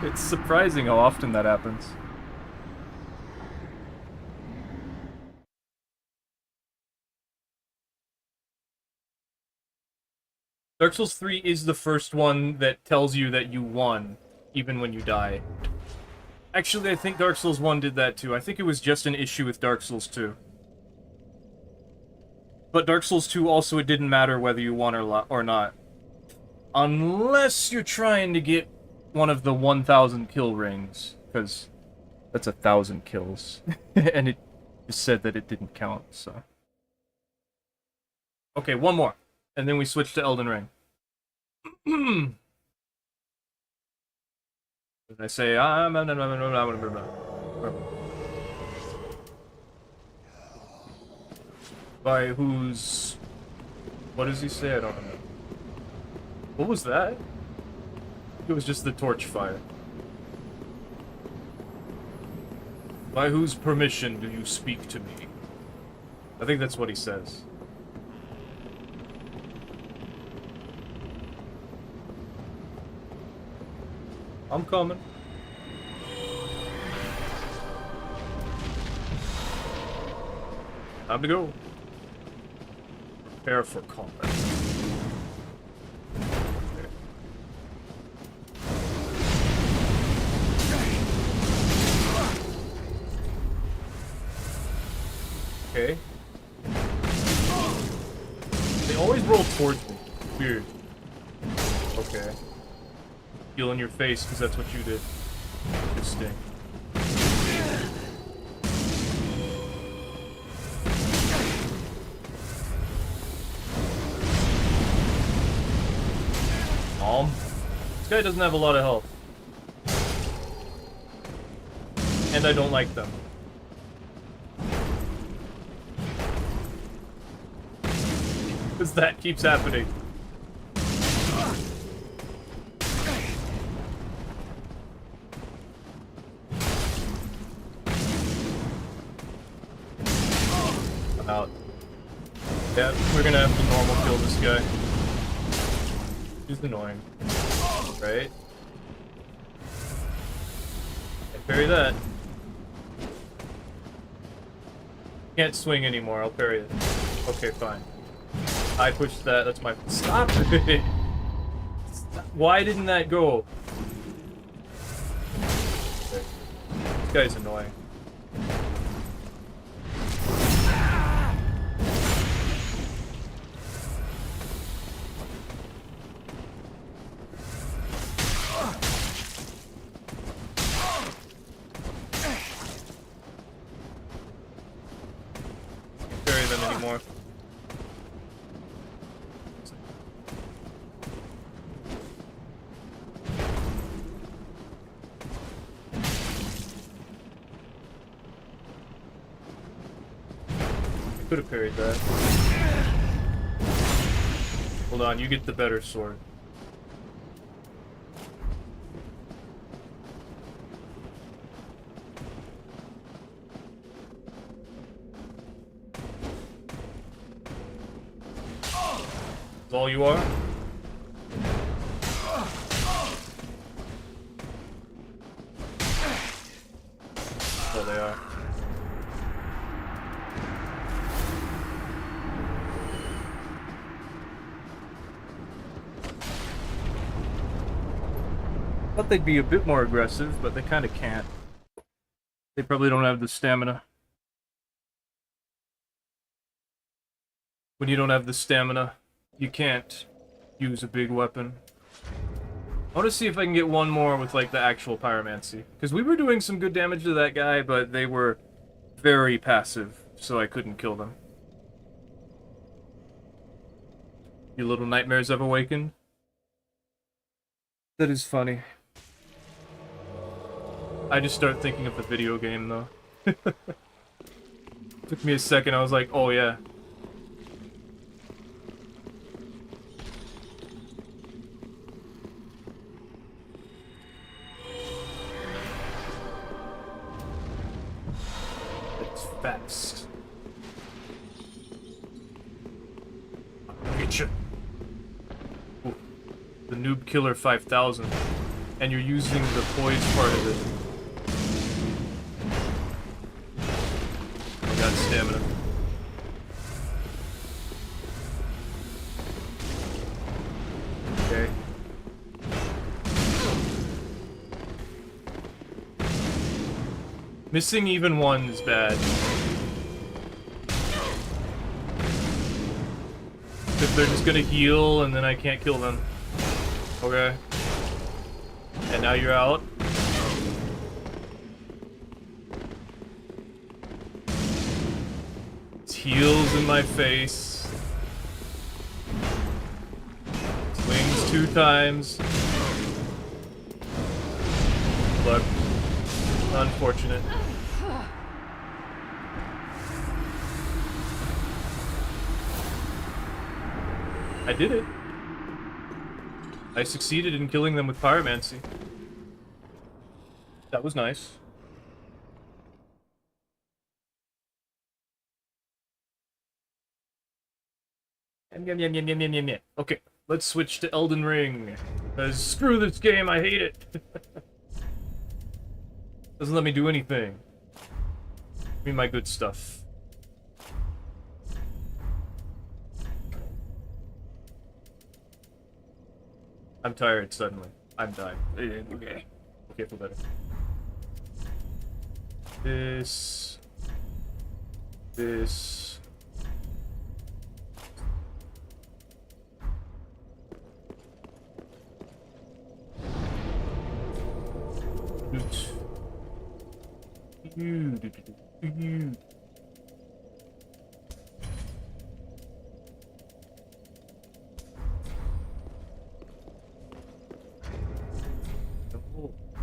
B: It's surprising how often that happens. Dark Souls 3 is the first one that tells you that you won, even when you die. Actually, I think Dark Souls 1 did that too. I think it was just an issue with Dark Souls 2. But Dark Souls 2 also, it didn't matter whether you won or not. Unless you're trying to get one of the 1,000 kill rings, because that's 1,000 kills. And it just said that it didn't count, so... Okay, one more. And then we switch to Elden Ring. And I say, by whose... What does he say? I don't know. What was that? It was just the torch fire. By whose permission do you speak to me? I think that's what he says. I'm coming. Time to go. Prepare for combat. Okay. They always roll towards me. Weird. Okay. Heal in your face, because that's what you did. Interesting. This guy doesn't have a lot of health. And I don't like them. Because that keeps happening. I'm out. Yeah, we're gonna have to normal kill this guy. He's annoying. Right? I parry that. Can't swing anymore, I'll parry it. Okay, fine. I pushed that, that's my... Stop it! Why didn't that go? Okay. This guy's annoying. Can't parry them anymore. Could have parried that. Hold on, you get the better sword. That's all you are? Oh, they are. Thought they'd be a bit more aggressive, but they kind of can't. They probably don't have the stamina. When you don't have the stamina, you can't use a big weapon. I want to see if I can get one more with, like, the actual pyromancy. Because we were doing some good damage to that guy, but they were very passive, so I couldn't kill them. Your little nightmares have awakened? That is funny. I just start thinking of the video game, though. Took me a second, I was like, oh yeah. It's fast. I'll get you. Ooh. The Noob Killer 5000. And you're using the poise part of it. I got stamina. Okay. Missing even one is bad. If they're just gonna heal and then I can't kill them. Okay. And now you're out. It's heals in my face. Swings 2 times. blood. Unfortunate. I did it. I succeeded in killing them with pyromancy. That was nice. Okay, let's switch to Elden Ring. Because screw this game, I hate it. Doesn't let me do anything. Give me my good stuff. I'm tired suddenly. I'm dying. Okay. Okay, I feel better. This.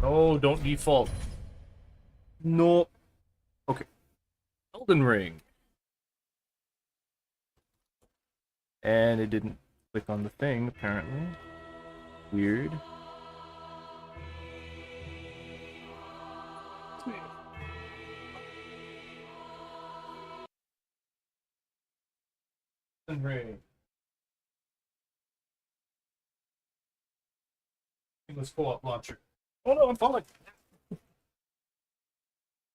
B: No, don't default. No. Okay. Elden Ring. And it didn't click on the thing, apparently. Weird. Elden Ring. Let's co-op launcher. Oh no, I'm falling!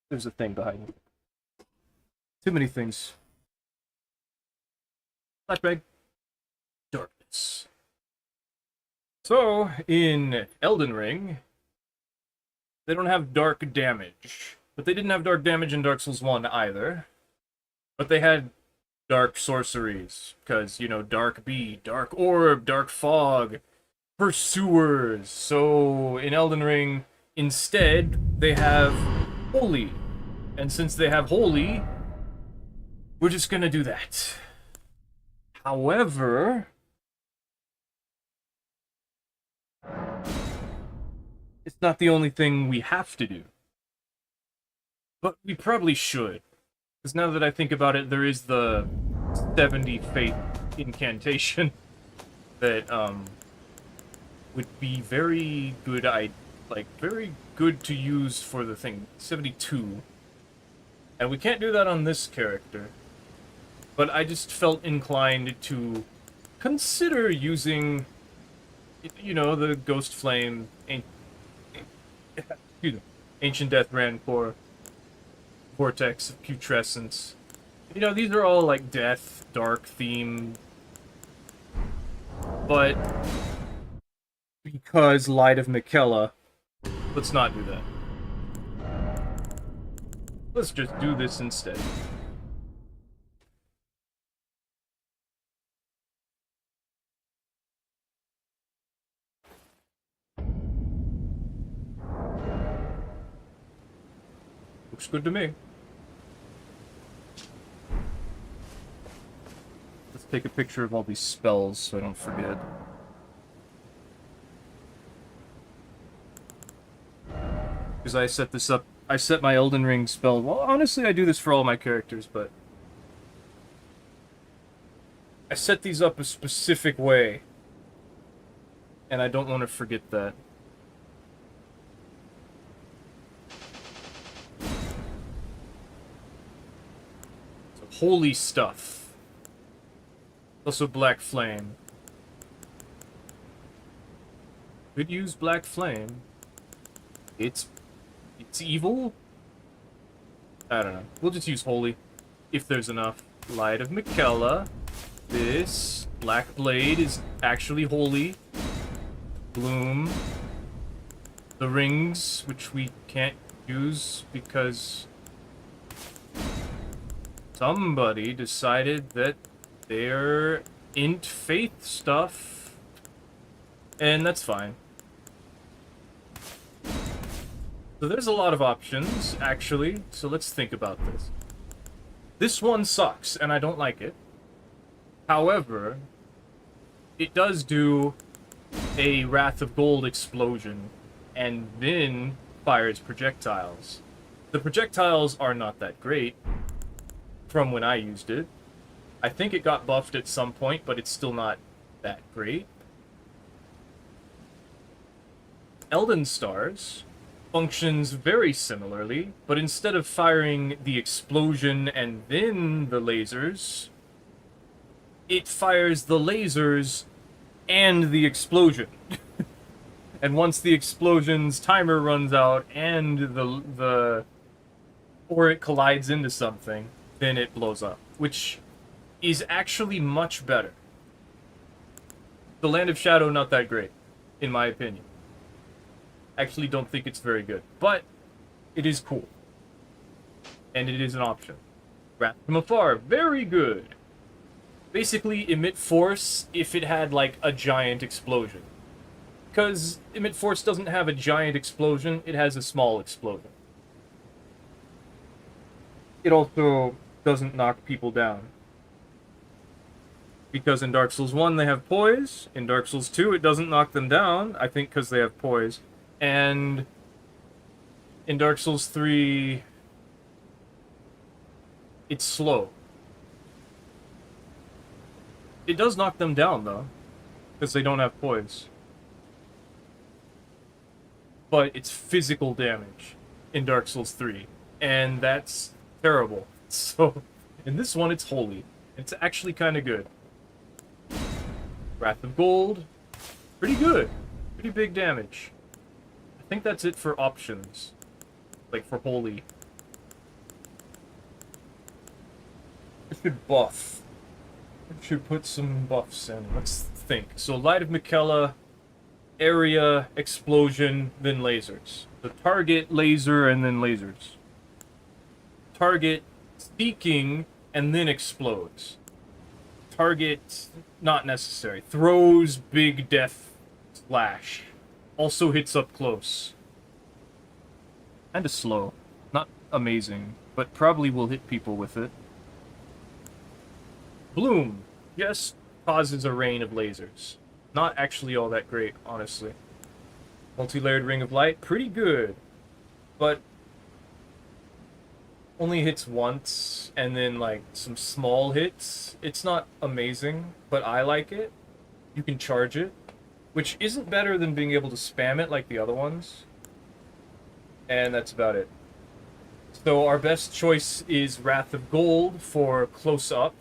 B: There's a thing behind me. Too many things. Flashbang. Darkness. So, in Elden Ring, they don't have dark damage. But they didn't have dark damage in Dark Souls 1 either. But they had dark sorceries. Because, you know, Dark Bee, Dark Orb, Dark Fog, Pursuers. So, in Elden Ring, instead, they have Holy. And since they have Holy, we're just gonna do that. However, it's not the only thing we have to do. But we probably should. Because now that I think about it, there is the 70 Fate incantation that, would be very good, very good to use for the thing. 72. And we can't do that on this character. But I just felt inclined to consider using, you know, the Ghost Flame, Ancient Death Rancor, Vortex of Putrescence. You know, these are all like death, dark theme. But because Light of Miquella, let's not do that. Let's just do this instead. Looks good to me. Let's take a picture of all these spells so I don't forget. Because I set this up, I set my Elden Ring spell. Well, honestly, I do this for all my characters, but I set these up a specific way, and I don't want to forget that. Holy stuff. Also Black Flame. Could use Black Flame. It's evil? I don't know. We'll just use Holy. If there's enough. Light of Miquella. This Black Blade is actually Holy. Bloom. The rings, which we can't use because somebody decided that they're int faith stuff, and that's fine. So there's a lot of options, actually, so let's think about this. This one sucks, and I don't like it. However, it does do a Wrath of Gold explosion, and then fires projectiles. The projectiles are not that great from when I used it. I think it got buffed at some point, but it's still not that great. Elden Stars functions very similarly, but instead of firing the explosion and then the lasers, it fires the lasers and the explosion. And once the explosion's timer runs out and or it collides into something, then it blows up, which is actually much better. The Land of Shadow, not that great, in my opinion. Actually don't think it's very good, but it is cool. And it is an option. Wrath from Afar, very good. Basically, emit force if it had, like, a giant explosion. Because emit force doesn't have a giant explosion, it has a small explosion. It also doesn't knock people down. Because in Dark Souls 1 they have poise, in Dark Souls 2 it doesn't knock them down, I think because they have poise. And in Dark Souls 3, it's slow. It does knock them down, though, because they don't have poise. But it's physical damage in Dark Souls 3, and that's terrible. So, in this one, it's holy. It's actually kind of good. Wrath of Gold, pretty good. Pretty big damage. I think that's it for options. Like, for holy. I should buff. I should put some buffs in. Let's think. So, Light of Miquella, area, explosion, then lasers. The target, laser, and then lasers. Target, seeking, and then explodes. Target, not necessary. Throws, big death, slash. Also hits up close. Kinda slow. Not amazing, but probably will hit people with it. Bloom, yes, causes a rain of lasers. Not actually all that great, honestly. Multi-layered Ring of Light, pretty good. But only hits once, and then, like, some small hits. It's not amazing, but I like it. You can charge it, which isn't better than being able to spam it like the other ones. And that's about it. So our best choice is Wrath of Gold for close-up.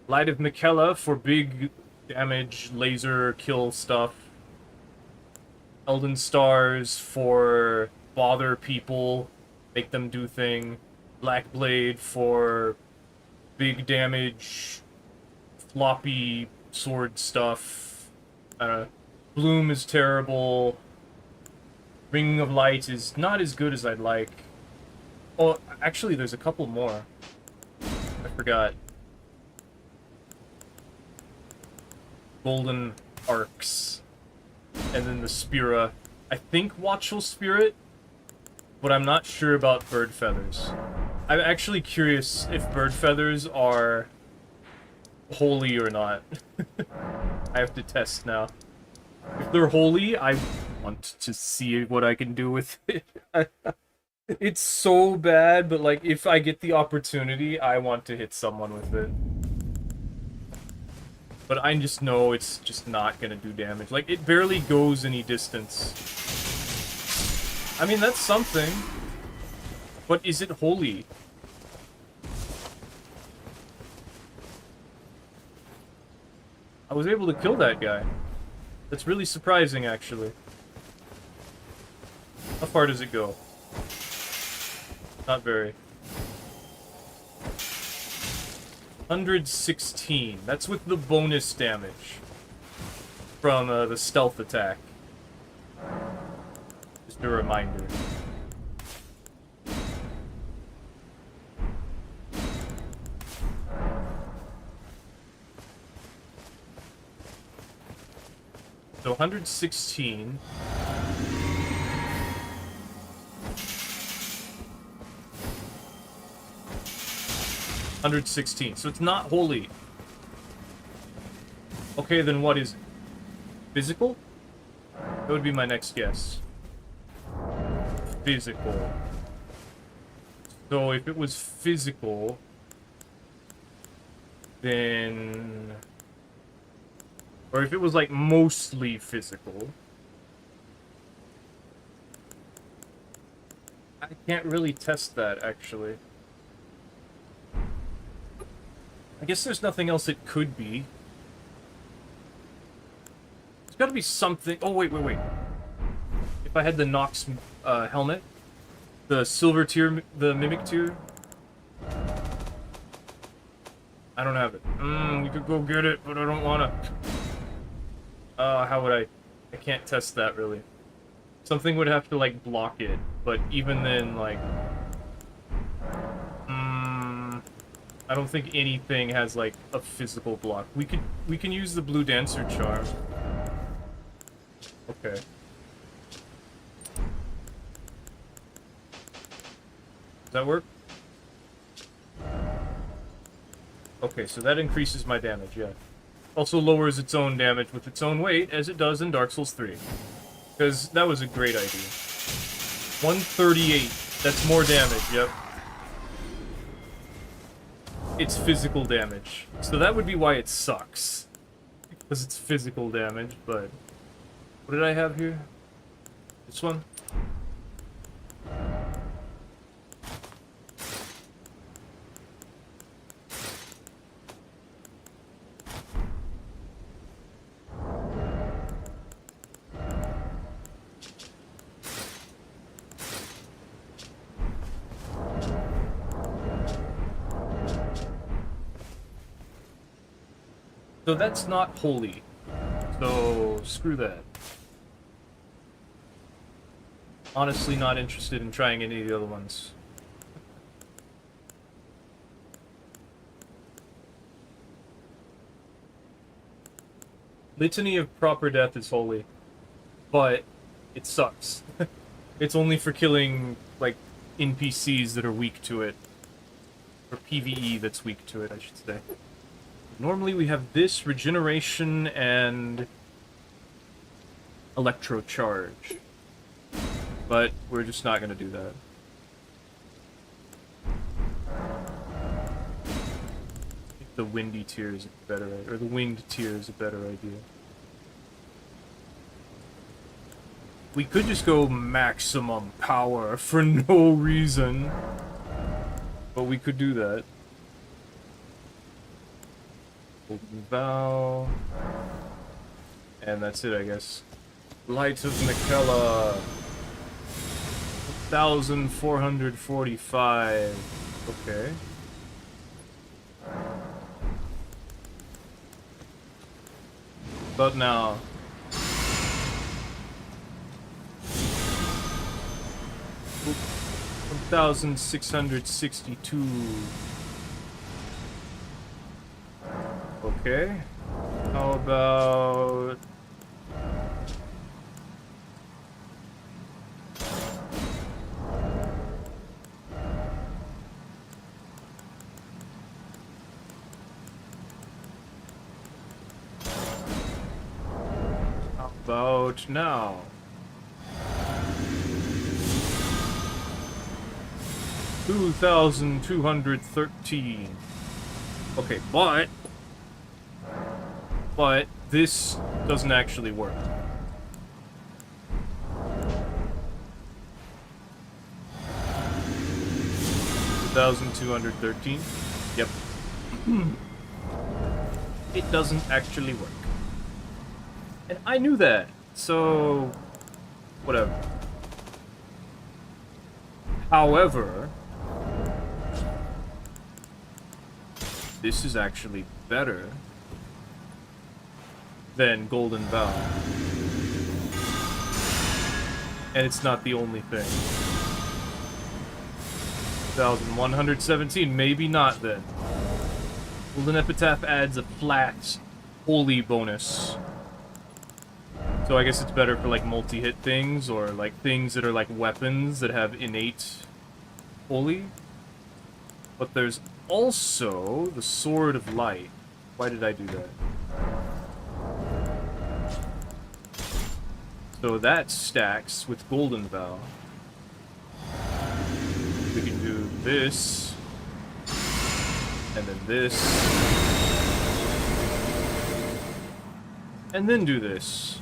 B: Light of Miquella for big damage, laser, kill stuff. Elden Stars for bother people, make them do thing. Black Blade for big damage, floppy sword stuff. Bloom is terrible. Ring of Light is not as good as I'd like. Oh, actually, there's a couple more. I forgot. Golden Arcs. And then the Spira. I think Watchful Spirit, but I'm not sure about Bird Feathers. I'm actually curious if Bird Feathers are holy or not. I have to test now. If they're holy, I want to see what I can do with it. It's so bad, but like, if I get the opportunity, I want to hit someone with it. But I just know it's just not gonna do damage. Like, it barely goes any distance. I mean, that's something. But is it holy? I was able to kill that guy. That's really surprising, actually. How far does it go? Not very. 116. That's with the bonus damage from the stealth attack. Just a reminder. So 116. So it's not holy. Okay, then what is it? Physical? That would be my next guess. physical. So if it was physical, then... Or if it was, like, mostly physical... I can't really test that, actually. I guess there's nothing else it could be. There's gotta be something... Oh, wait. If I had the Nox helmet, the silver tier, the mimic tier... I don't have it. We could go get it, but I don't wanna. How would I... I can't test that, really. Something would have to, like, block it, but even then, like... I don't think anything has, like, a physical block. We can use the Blue Dancer charm. Okay. Does that work? Okay, so that increases my damage, yeah. Also lowers its own damage with its own weight, as it does in Dark Souls 3. Because that was a great idea. 138. That's more damage, yep. It's physical damage. So that would be why it sucks. Because it's physical damage, but... What did I have here? This one? So that's not holy. So, screw that. Honestly not interested in trying any of the other ones. Litany of Proper Death is holy. But it sucks. It's only for killing, like, NPCs that are weak to it. Or PvE that's weak to it, I should say. Normally we have this, regeneration, and electrocharge. But we're just not going to do that. I think the windy tier is a better idea, or the winged tier is a better idea. We could just go maximum power for no reason. But we could do that. Golden Vow. And that's it, I guess. Light of Mikella. 1,445. Okay. But now... 1,662. Okay. How about... How about now? $2,213. Okay, but this doesn't actually work. $2,213. Yep. It doesn't actually work. And I knew that, so whatever. However, this is actually better than Golden Vow. And it's not the only thing. 1,117, maybe not then. Golden Epitaph adds a flat holy bonus. So I guess it's better for like multi-hit things, or like things that are like weapons that have innate holy. But there's also the Sword of Light. Why did I do that? So that stacks with Golden Vow. this. And then this. And then do this.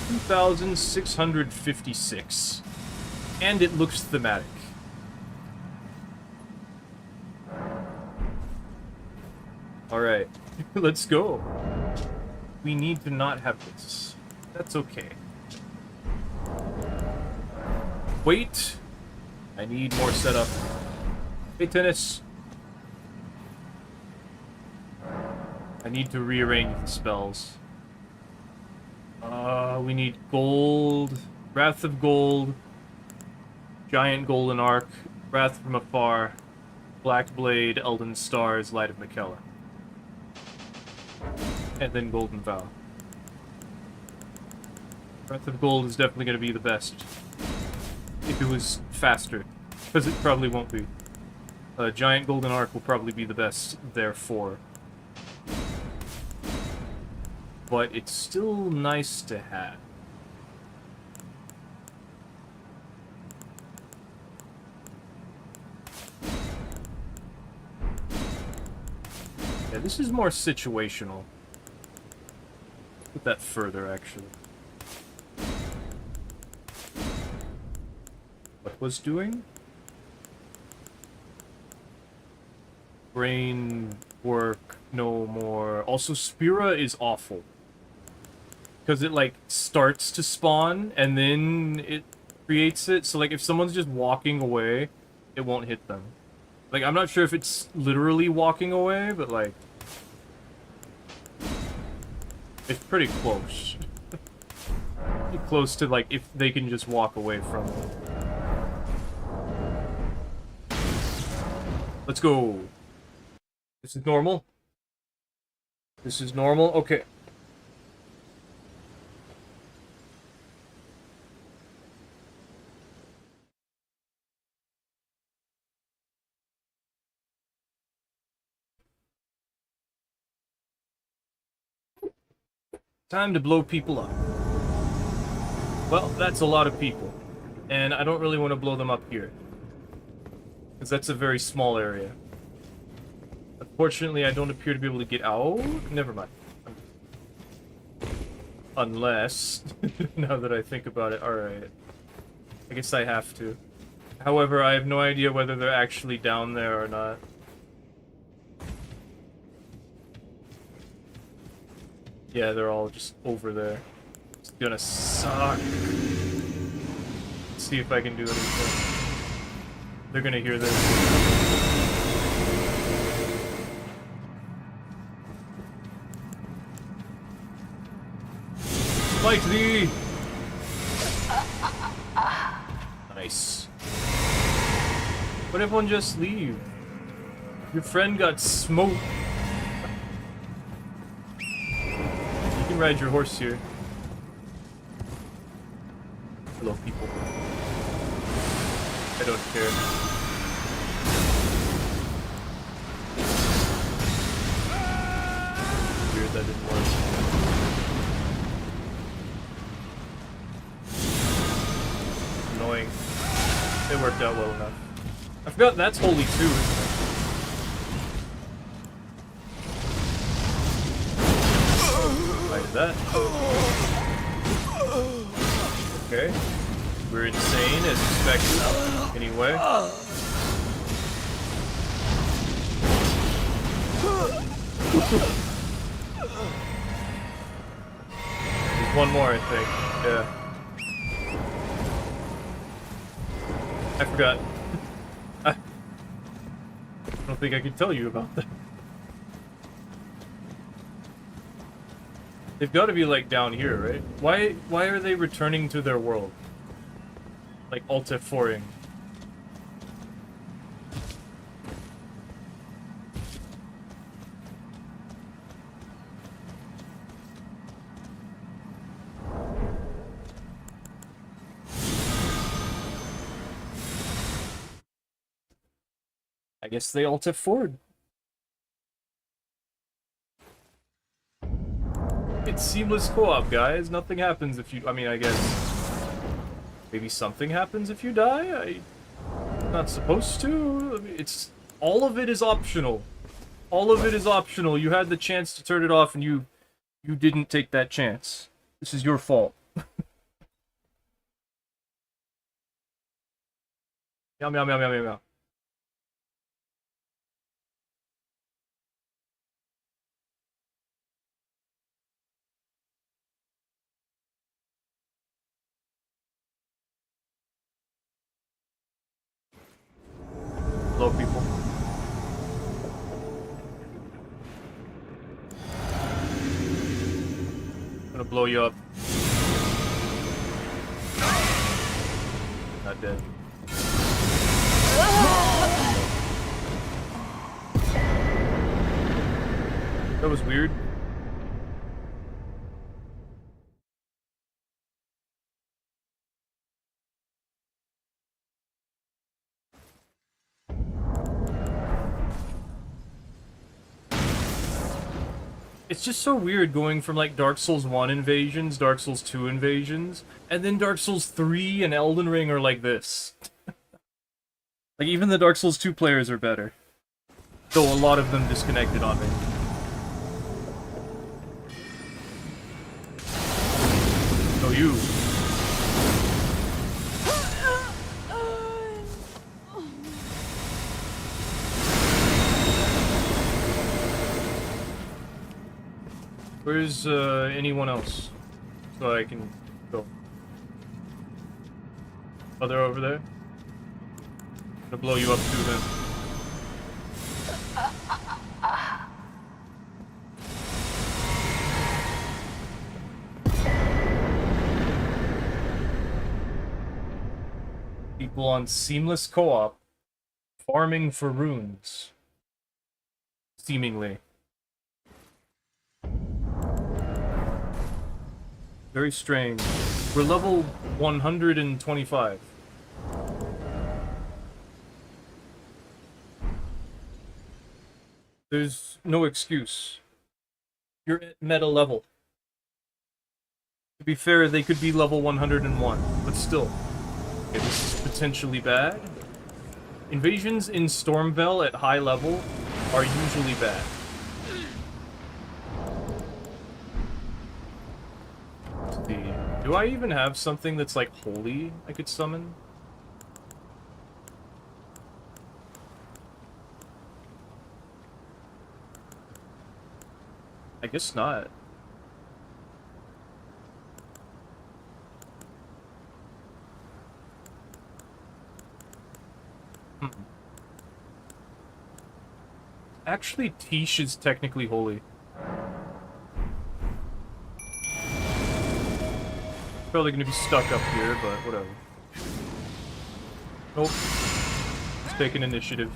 B: 2,656. And it looks thematic. Alright, let's go. We need to not have this. That's okay. Wait! I need more setup. Hey, tennis! I need to rearrange the spells. We need gold, Wrath of Gold, Giant Golden Arc, Wrath from Afar, Black Blade, Elden Stars, Light of Mikella. And then Golden Vow. Wrath of Gold is definitely going to be the best. If it was faster. Because it probably won't be. Giant Golden Arc will probably be the best, therefore. But it's still nice to have. Yeah, this is more situational. Put that further, actually. What was doing? Brain work no more. Also, Spira is awful. Because it, like, starts to spawn, and then it creates it. So, like, if someone's just walking away, it won't hit them. Like, I'm not sure if it's literally walking away, but, like... it's pretty close. Pretty close to, like, if they can just walk away from it. Let's go. This is normal. This is normal. Okay. Time to blow people up. Well, that's a lot of people. And I don't really want to blow them up here. Because that's a very small area. Unfortunately, I don't appear to be able to get out. Never mind. Unless... now that I think about it, alright. I guess I have to. However, I have no idea whether they're actually down there or not. Yeah, they're all just over there. It's gonna suck. Let's see if I can do anything. They're gonna hear this. Fight thee! Nice. Why did everyone just leave? Your friend got smoked. You can ride your horse here. Hello, people. I don't care. Weird that didn't work. Annoying. It worked out well enough. I forgot that's holy too, isn't it? I did that. Okay. We're insane as expected. Anyway. There's one more, I think. Yeah. I forgot. I don't think I could tell you about that. They've got to be, like, down here, right? Why are they returning to their world? Like, Alt-F4ing. I guess they Alt-F4'd. It's seamless co-op, guys. Nothing happens if you... I mean, I guess maybe something happens if you die. I'm not supposed to. I mean, it's all of it is optional. All of it is optional. You had the chance to turn it off, and you didn't take that chance. This is your fault. Meow meow meow meow meow meow. Hello, people. I'm gonna blow you up. Not dead. That was weird. It's just so weird going from like Dark Souls 1 invasions, Dark Souls 2 invasions, and then Dark Souls 3 and Elden Ring are like this. Like even the Dark Souls 2 players are better. Though a lot of them disconnected on me. Oh, you. Where's anyone else? So I can go. Oh, they're over there? I'm gonna blow you up too then. People on Seamless Co-op farming for runes. Seemingly. Very strange. We're level 125. There's no excuse. You're at meta level. To be fair, they could be level 101, but still. Okay, this is potentially bad. Invasions in Stormveil at high level are usually bad. Do I even have something that's like holy I could summon? I guess not. Actually, Tish is technically holy. Probably gonna be stuck up here, but whatever. Nope. Let's take an initiative.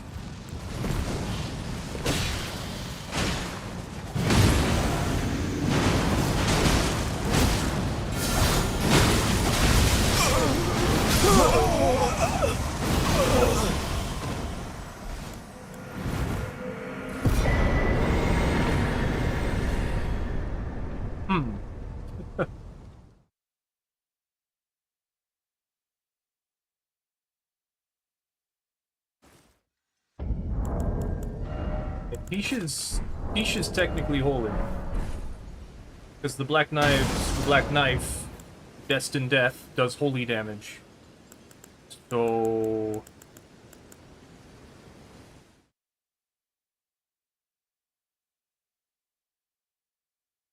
B: Tish is technically holy. Because the black knife, Destined Death, does holy damage. So...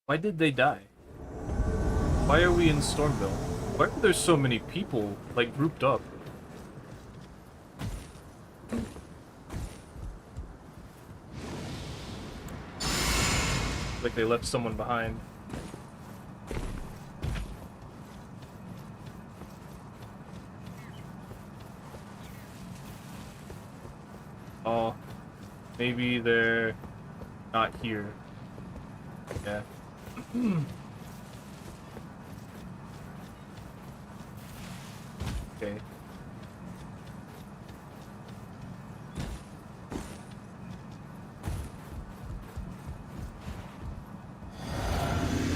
B: why did they die? Why are we in Stormville? Why are there so many people, like, grouped up? Like they left someone behind. Oh, maybe they're not here. Yeah. Okay.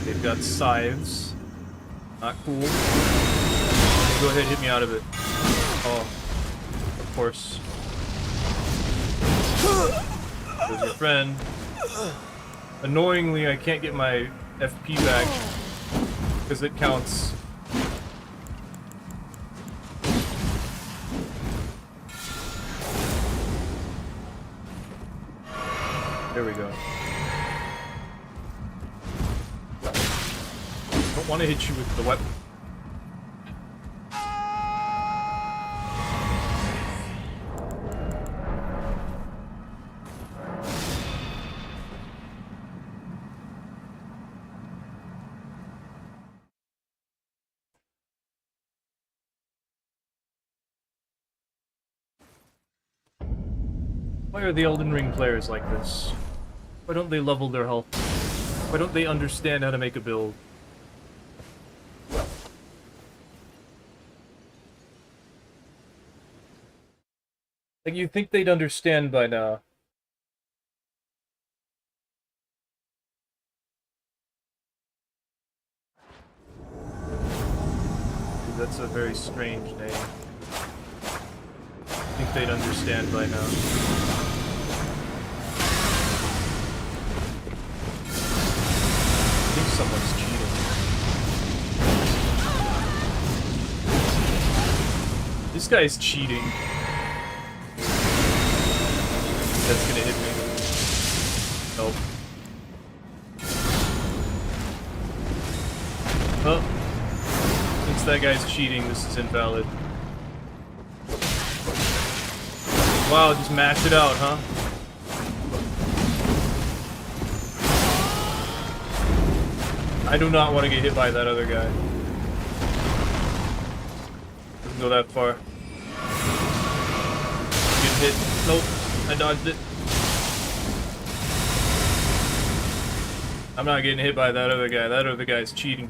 B: They've got scythes. Not cool. Go ahead, hit me out of it. Oh, of course. There's your friend. Annoyingly, I can't get my FP back because it counts. There we go. Don't want to hit you with the weapon. Why are the Elden Ring players like this? Why don't they level their health? Why don't they understand how to make a build? Like, you'd think they'd understand by now. That's a very strange name. I think they'd understand by now. I think someone's cheating. This guy's cheating. That's gonna hit me. Nope. Oh. Since that guy's cheating, this is invalid. Wow, just mash it out, huh? I do not want to get hit by that other guy. Doesn't go that far. Get hit. Nope. I dodged it. I'm not getting hit by that other guy. That other guy's cheating.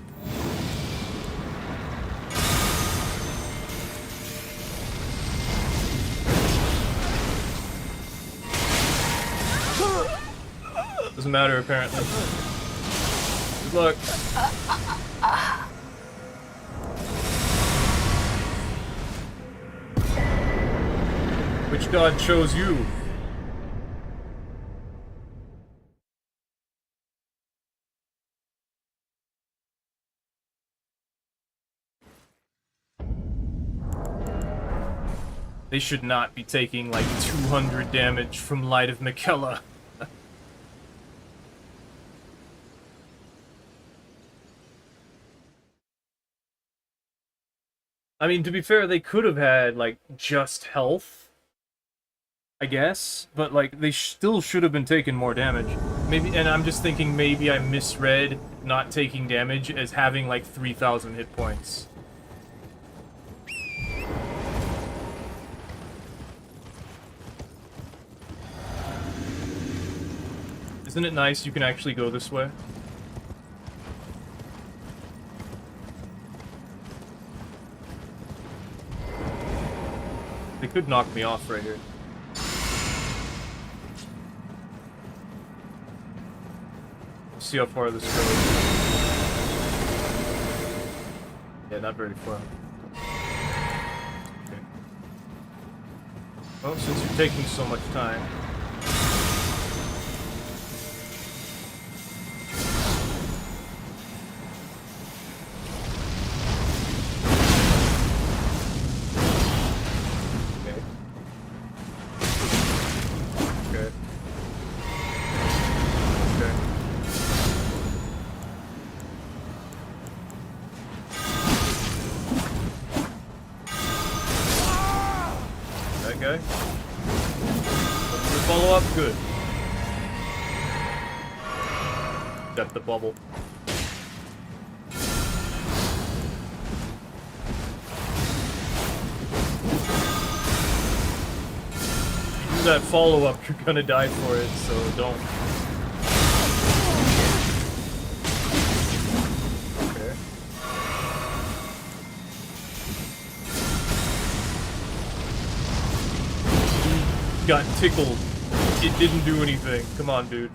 B: Doesn't matter, apparently. Good luck. Which god chose you? They should not be taking like 200 damage from Light of Mikella. I mean, to be fair, they could have had, like, just health, I guess, but, like, they still should have been taking more damage. Maybe, and I'm just thinking maybe I misread not taking damage as having, like, 3,000 hit points. Isn't it nice you can actually go this way? They could knock me off right here. Let's see how far this goes. Yeah, not very far. Okay. Well, since you're taking so much time... Okay. Follow up, good. Except the bubble. Do that follow up, you're gonna die for it, so don't. Got tickled. It didn't do anything. Come on, dude.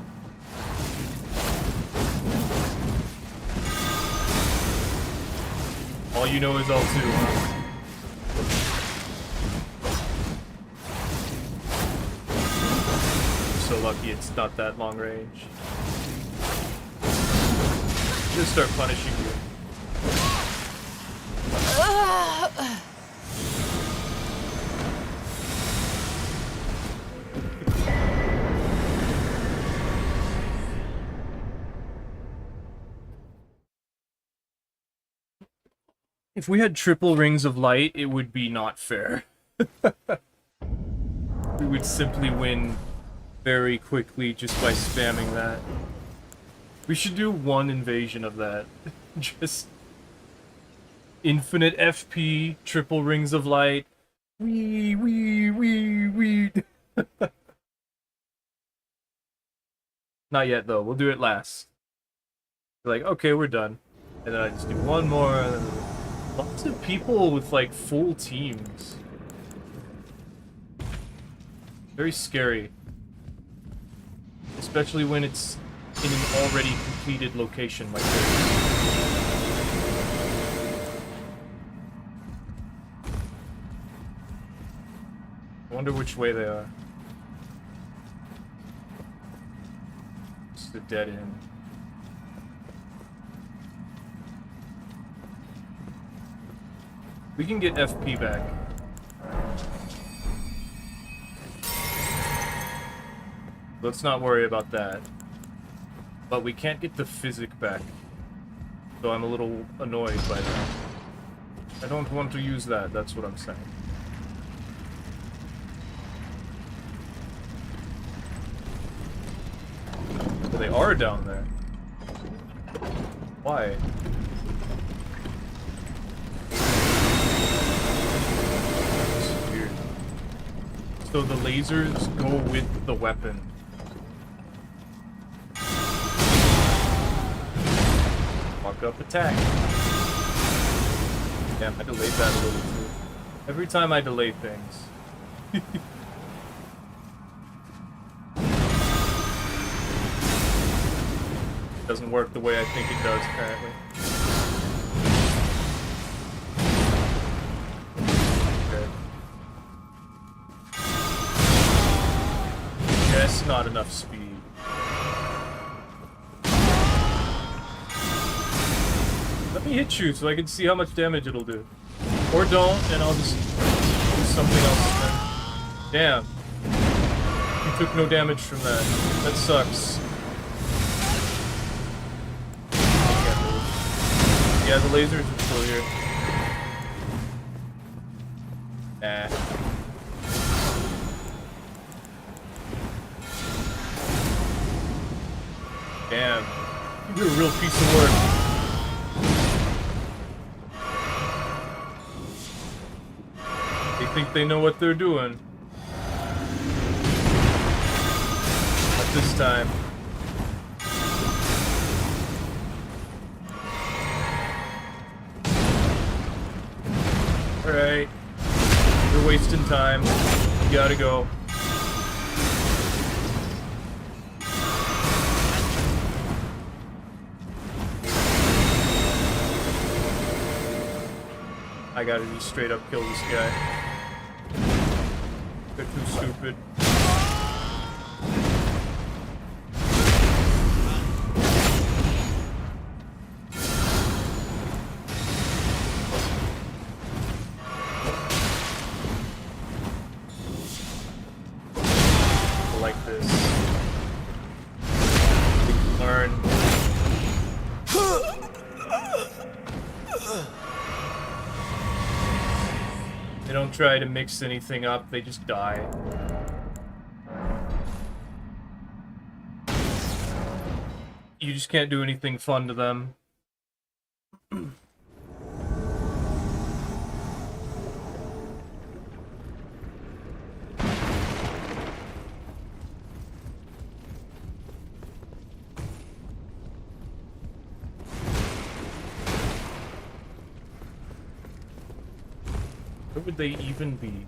B: All you know is L2, huh? lucky it's not that long range. Just start punishing you. If we had triple rings of light, it would be not fair. We would simply win very quickly just by spamming that. We should do one invasion of that. Just infinite FP, triple rings of light. Wee. Not yet though, we'll do it last. Like, okay, we're done. And then I just do one more, and then lots of people with like full teams. Very scary. Especially when it's in an already completed location like this. I wonder which way they are. It's the dead end. We can get FP back. Let's not worry about that. But we can't get the physic back. So I'm a little annoyed by that. I don't want to use that, that's what I'm saying. Well, they are down there. Why? This is weird. So the lasers go with the weapon. Walk up, attack. Damn, I delayed that a little too. Every time I delay things. Doesn't work the way I think it does, apparently. Okay. Just not enough speed. Let me hit you so I can see how much damage it'll do. Or don't, and I'll just do something else then. Damn. You took no damage from that. That sucks. Yeah, the lasers are still here. Nah. Damn. You did a real piece of work. They think they know what they're doing. Not this time. Alright. You're wasting time. You gotta go. I gotta just straight up kill this guy. They're too stupid. Like this. We can learn. They don't try to mix anything up, they just die. You just can't do anything fun to them. Where would they even be?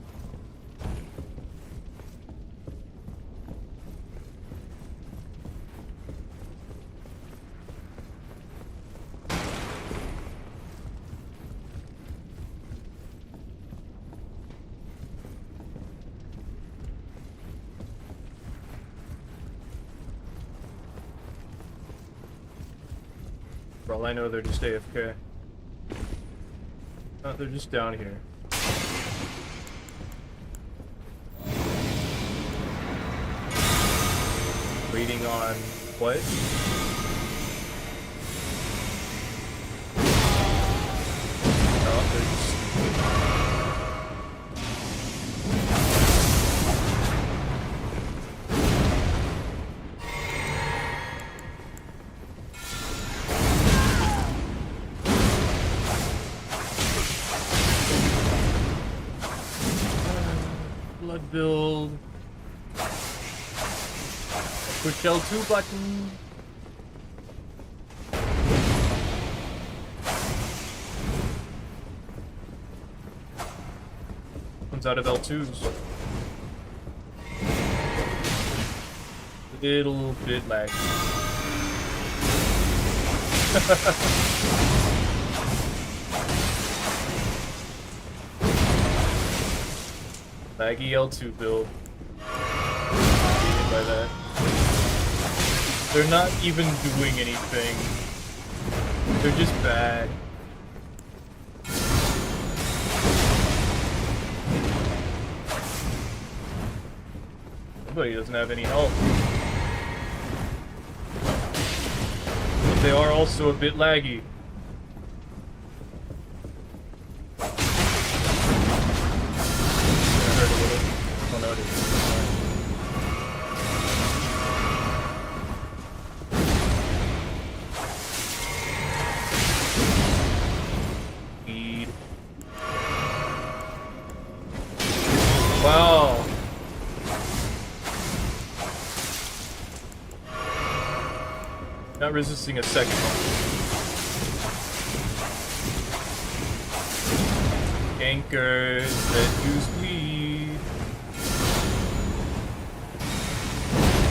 B: For all I know, they're just AFK. They're just down here. Waiting on what? Oh, they're just... Blood build. Push L2 button. Comes out of L2s. Little bit laggy. Laggy L2 build. By that. They're not even doing anything. They're just bad. Nobody doesn't have any help. But they are also a bit laggy. Hurt a little. Oh no, it is. Wow. Not resisting a second one. Gankers that use bleed.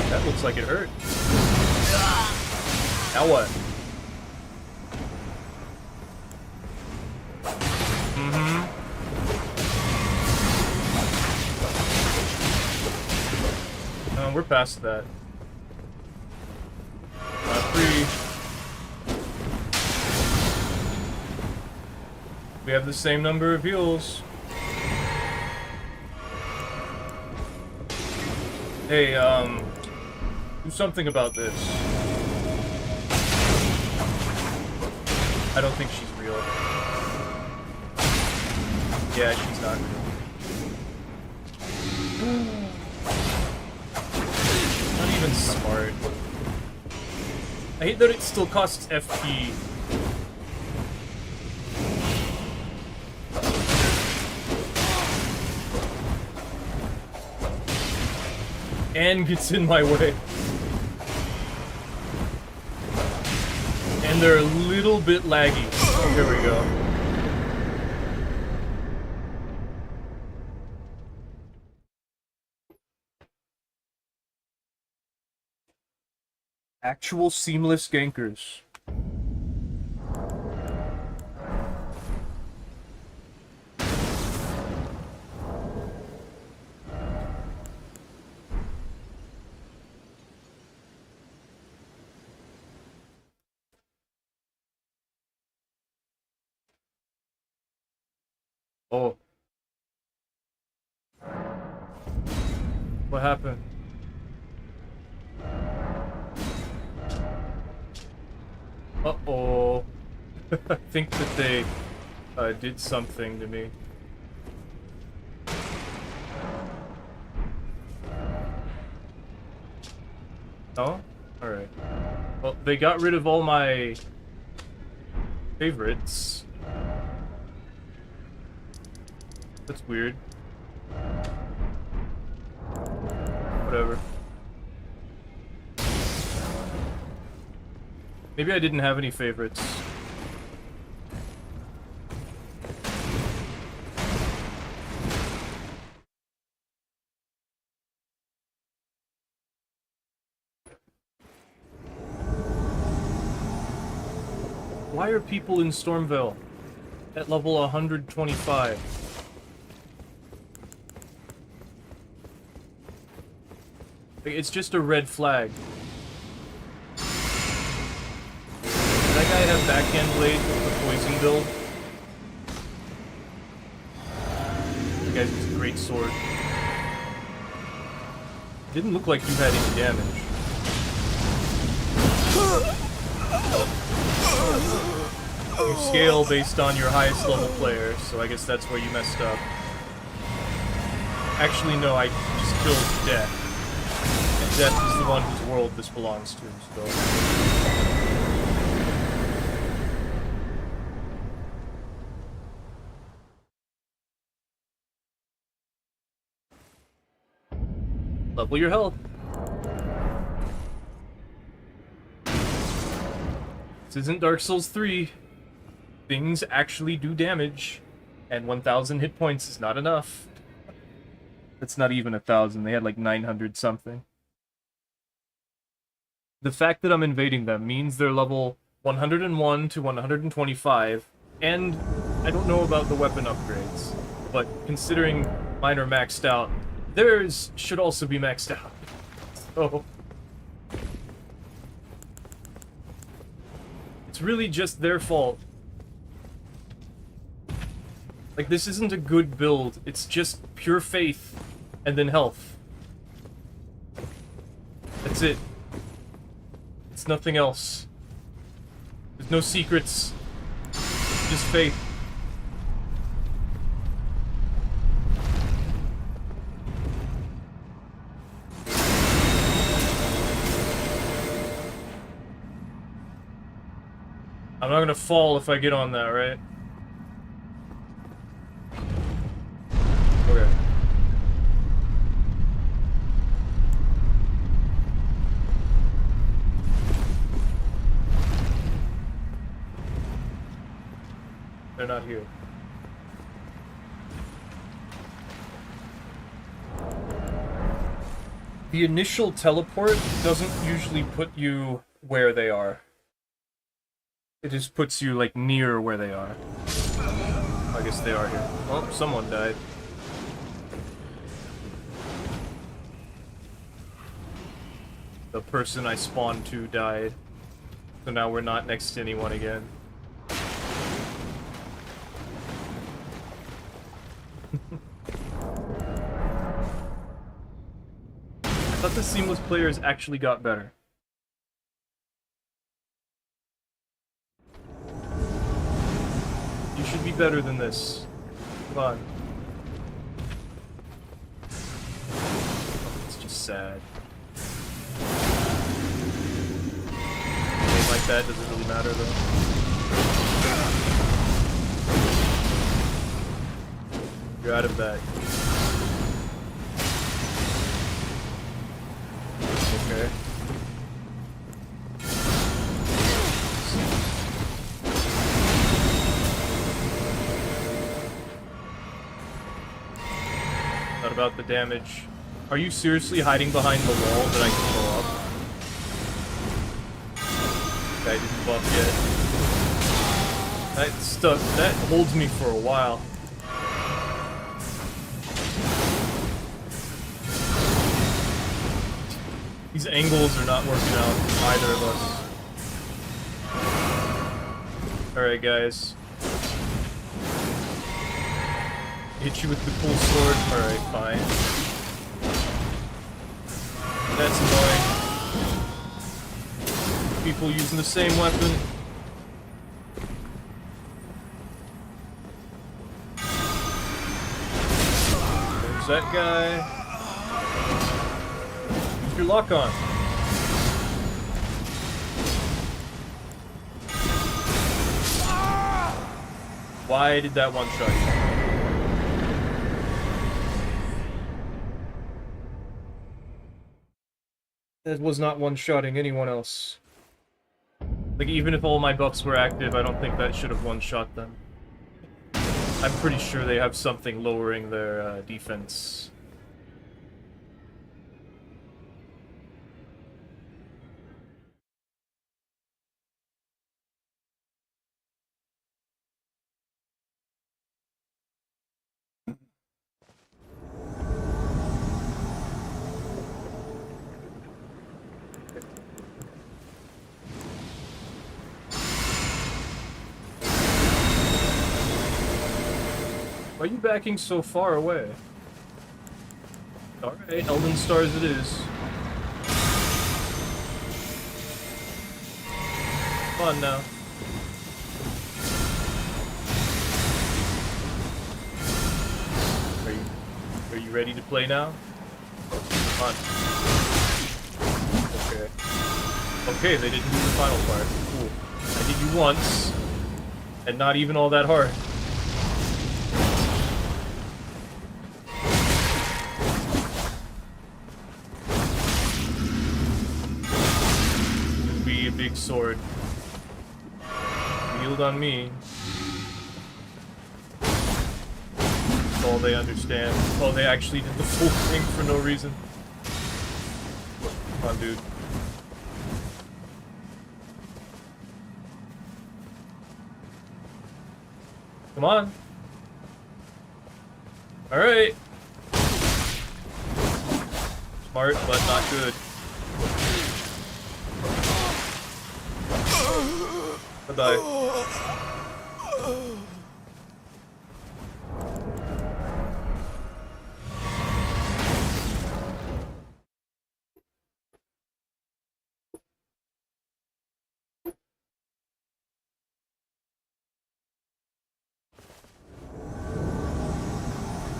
B: That looks like it hurt. Now what? We're past that. Free. We have the same number of heals. Hey, do something about this. I don't think she's real. Yeah, she's not real. Not even smart. I hate that it still costs FP. And gets in my way. And they're a little bit laggy. Oh, here we go. Actual seamless gankers. Oh. What happened? Uh-oh. I think that they did something to me. Oh? Alright. Well, they got rid of all my favorites. That's weird. Whatever. Maybe I didn't have any favorites. Why are people in Stormville at level 125? It's just a red flag. That guy have backhand blade with the poison build. You guys use a great sword. Didn't look like you had any damage. You scale based on your highest level player, so I guess that's where you messed up. Actually, no, I just killed Death. And Death is the one whose world this belongs to, so... Level your health. This isn't Dark Souls 3. Things actually do damage, and 1,000 hit points is not enough. That's not even 1,000, they had like 900 something. The fact that I'm invading them means they're level 101 to 125, and I don't know about the weapon upgrades, but considering mine are maxed out, theirs should also be maxed out. So... it's really just their fault. Like, this isn't a good build, it's just pure faith, and then health. That's it. It's nothing else. There's no secrets. Just faith. I'm not gonna fall if I get on that, right? Okay. They're not here. The initial teleport doesn't usually put you where they are. It just puts you, like, near where they are. I guess they are here. Oh, someone died. The person I spawned to died. So now we're not next to anyone again. I thought the seamless players actually got better. You should be better than this. Come on. Oh, it's just sad. Anything like that doesn't really matter though. You're out of that. Okay. Not about the damage. Are you seriously hiding behind the wall that I can blow up? Okay, I didn't buff yet. That stuff, that holds me for a while. These angles are not working out for either of us. Alright, guys. Hit you with the cool sword. Alright, fine. That's annoying. People using the same weapon. There's that guy. Use your lock on. Why did that one shot you? That was not one-shotting anyone else. Like, even if all my buffs were active, I don't think that should have one-shot them. I'm pretty sure they have something lowering their defense. Why are you backing so far away? Alright, Elden Stars it is. Come on now. Are you ready to play now? Come on. Okay. Okay, they didn't do the final part. Cool. I did you once, and not even all that hard. It'll be a big sword. Yield on me. That's all they understand. Oh, they actually did the full thing for no reason. Come on, dude. Come on. Alright. Smart, but not good. Bye-bye.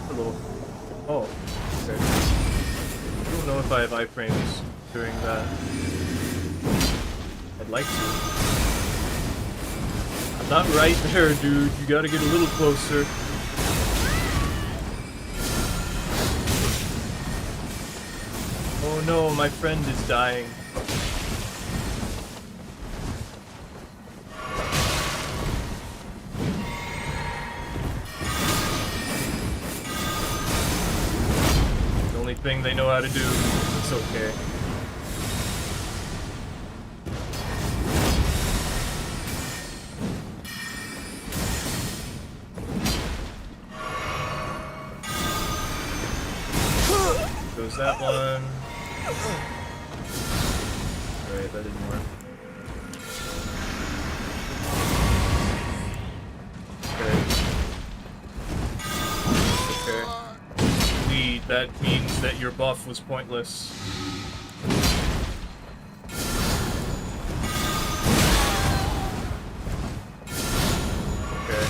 B: Hello. Oh, okay. I don't know if I have iframes during that. I'd like to. I'm not right there, dude. You gotta get a little closer. Oh no, my friend is dying. The only thing they know how to do. It's okay. Goes that one. Alright, that didn't work. Okay. Okay. Lead, that means that your buff was pointless. Okay.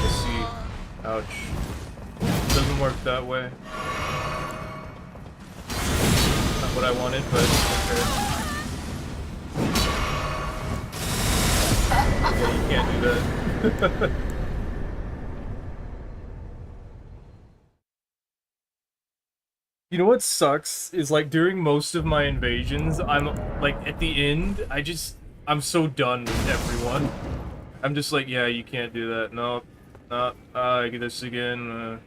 B: Let's see. Ouch. Doesn't work that way. Not what I wanted, but okay. Yeah, you can't do that. You know what sucks is like during most of my invasions, I'm like at the end, I'm so done with everyone. I'm just like, yeah, you can't do that. No, no, I get this again.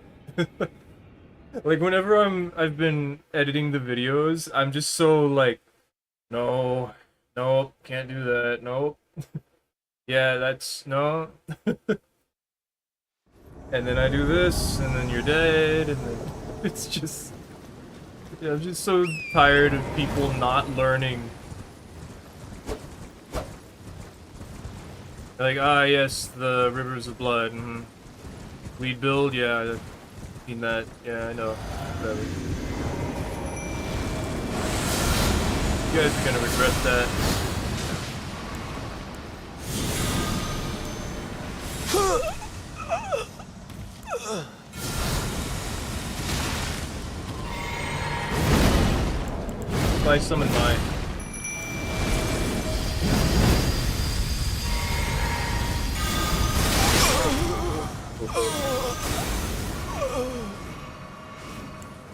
B: Like whenever I've been editing the videos, I'm just so like, no, nope, can't do that. Nope. Yeah, that's no. And then I do this, and then you're dead, and then it's just. Yeah, I'm just so tired of people not learning. Like, ah, yes, the rivers of blood. Lead build, yeah, I've seen that. Yeah, I know. Whatever. You guys are gonna regret that. If I summon mine.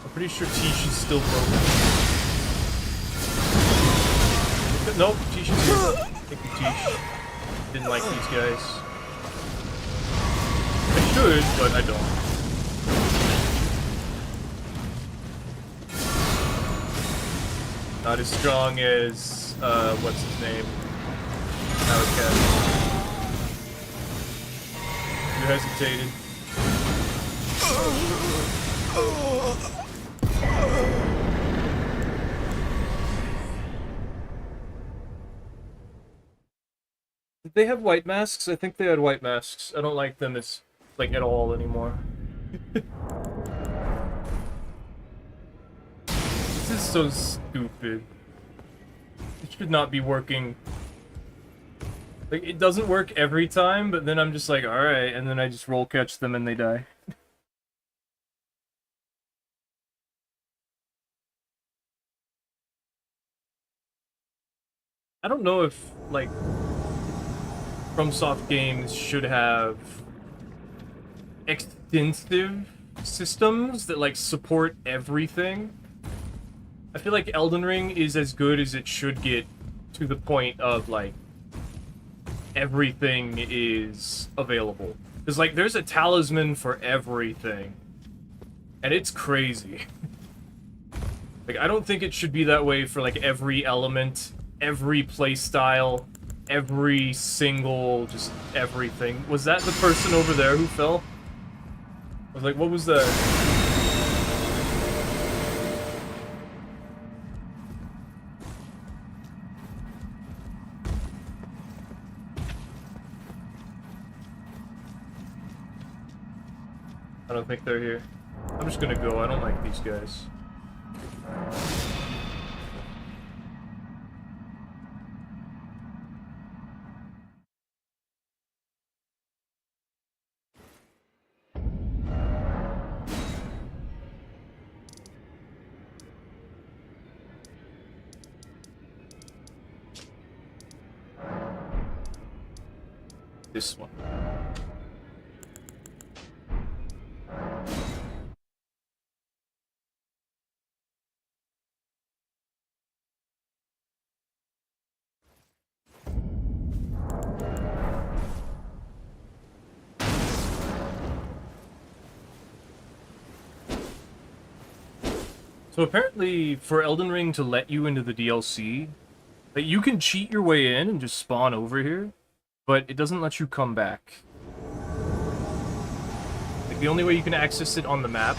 B: I'm pretty sure Tish is still broken. Nope, Tish is here. Thank you, Tish. Didn't like these guys. I should, but I don't. Not as strong as, what's his name? Pallydan. You hesitated. They have white masks. I think they had white masks. I don't like them as, like, at all anymore. This is so stupid. It should not be working. Like, it doesn't work every time, but then I'm just like, alright, and then I just roll catch them and they die. I don't know if, like, FromSoft games should have extensive systems that, like, support everything. I feel like Elden Ring is as good as it should get, to the point of, like, everything is available. Because, like, there's a talisman for everything. And it's crazy. Like, I don't think it should be that way for, like, every element, every playstyle, every single, just everything. Was that the person over there who fell? I was like, what was that? I don't think they're here. I'm just gonna go. I don't like these guys. This one. So apparently, for Elden Ring to let you into the DLC, like, you can cheat your way in and just spawn over here, but it doesn't let you come back. Like, the only way you can access it on the map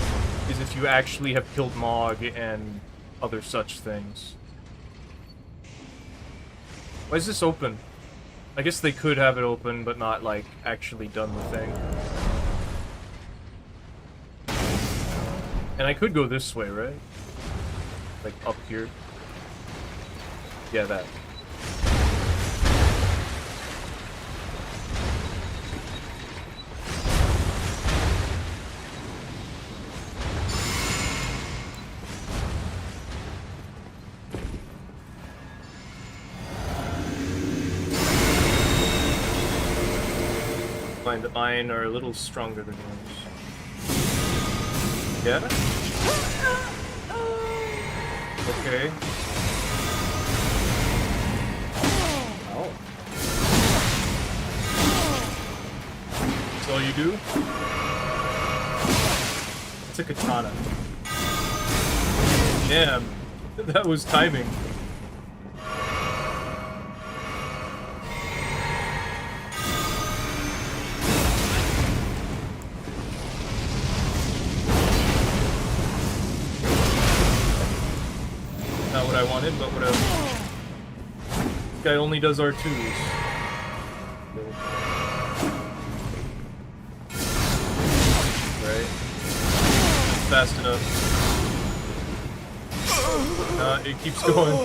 B: is if you actually have killed Mog and other such things. Why is this open? I guess they could have it open, but not, like, actually done the thing. And I could go this way, right? Like, up here. Yeah, that. Find that mine are a little stronger than yours. Yeah? Okay. Oh. That's all you do? It's a katana. Damn. That was timing. Not what I wanted, but whatever. This guy only does R2s. Right? Fast enough. It keeps going.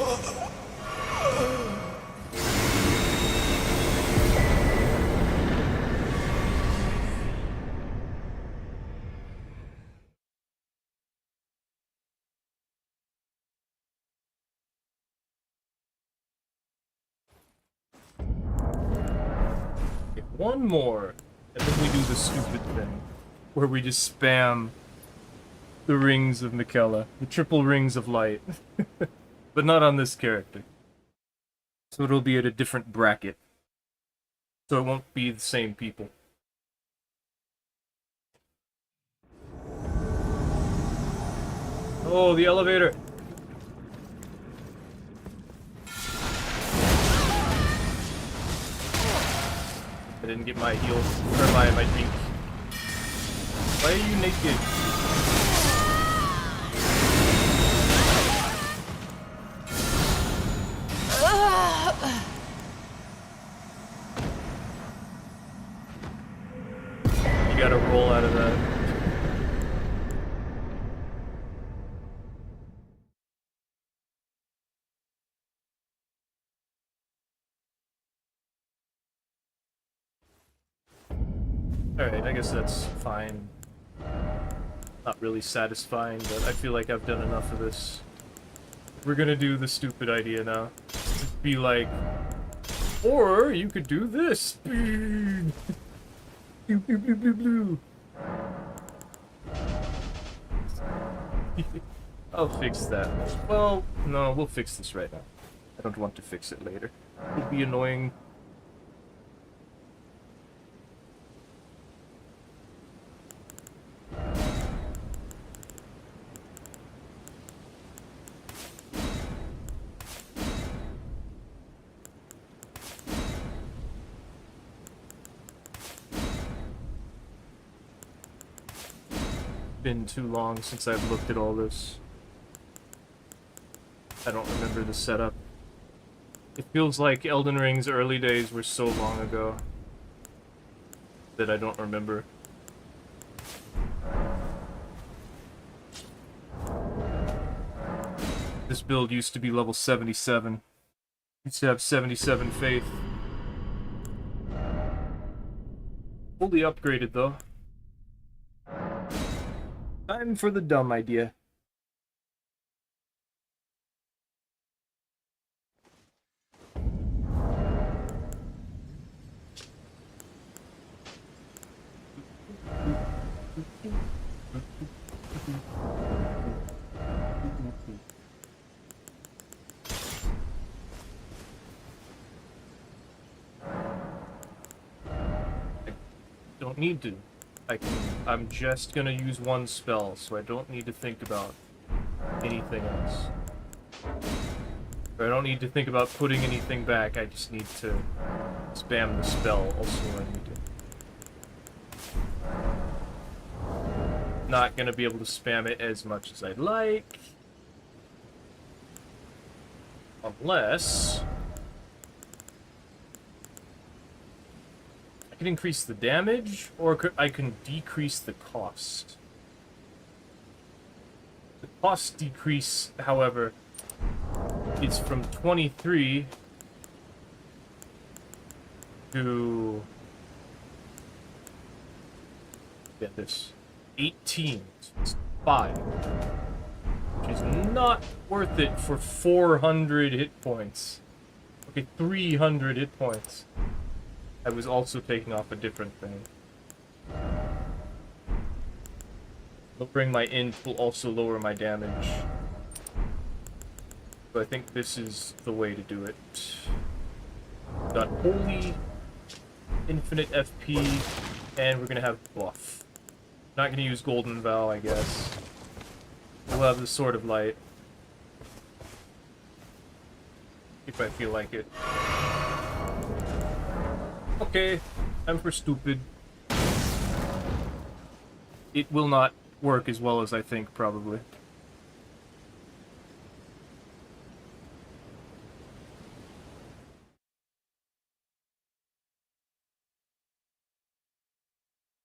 B: One more, and then we do the stupid thing, where we just spam the rings of Miquella, the triple rings of light. But not on this character. So it'll be at a different bracket. So it won't be the same people. Oh, the elevator! I didn't get my heals, or my drink. Why are you naked? Alright, I guess that's fine. Not really satisfying, but I feel like I've done enough of this. We're gonna do the stupid idea now. Just be like, or you could do this. Blue, blue, blue, blue, blue. I'll fix that. Well, no, we'll fix this right now. I don't want to fix it later. It would be annoying. Been too long since I've looked at all this. I don't remember the setup. It feels like Elden Ring's early days were so long ago that I don't remember. This build used to be level 77. Used to have 77 faith. Fully upgraded though. Time for the dumb idea. Don't need to. I'm just gonna use one spell, so I don't need to think about anything else. Or I don't need to think about putting anything back, I just need to spam the spell also when I need to. Not gonna be able to spam it as much as I'd like. Unless I can increase the damage, or I can decrease the cost. The cost decrease, however, is from 23 to... get this. 18. So it's 5. Which is not worth it for 400 hit points. Okay, 300 hit points. I was also taking off a different thing. Lowering my int will also lower my damage. So I think this is the way to do it. Got Holy, Infinite FP, and we're gonna have Buff. Not gonna use Golden Vow, I guess. We'll have the Sword of Light. If I feel like it. Okay, time for stupid. It will not work as well as I think, probably.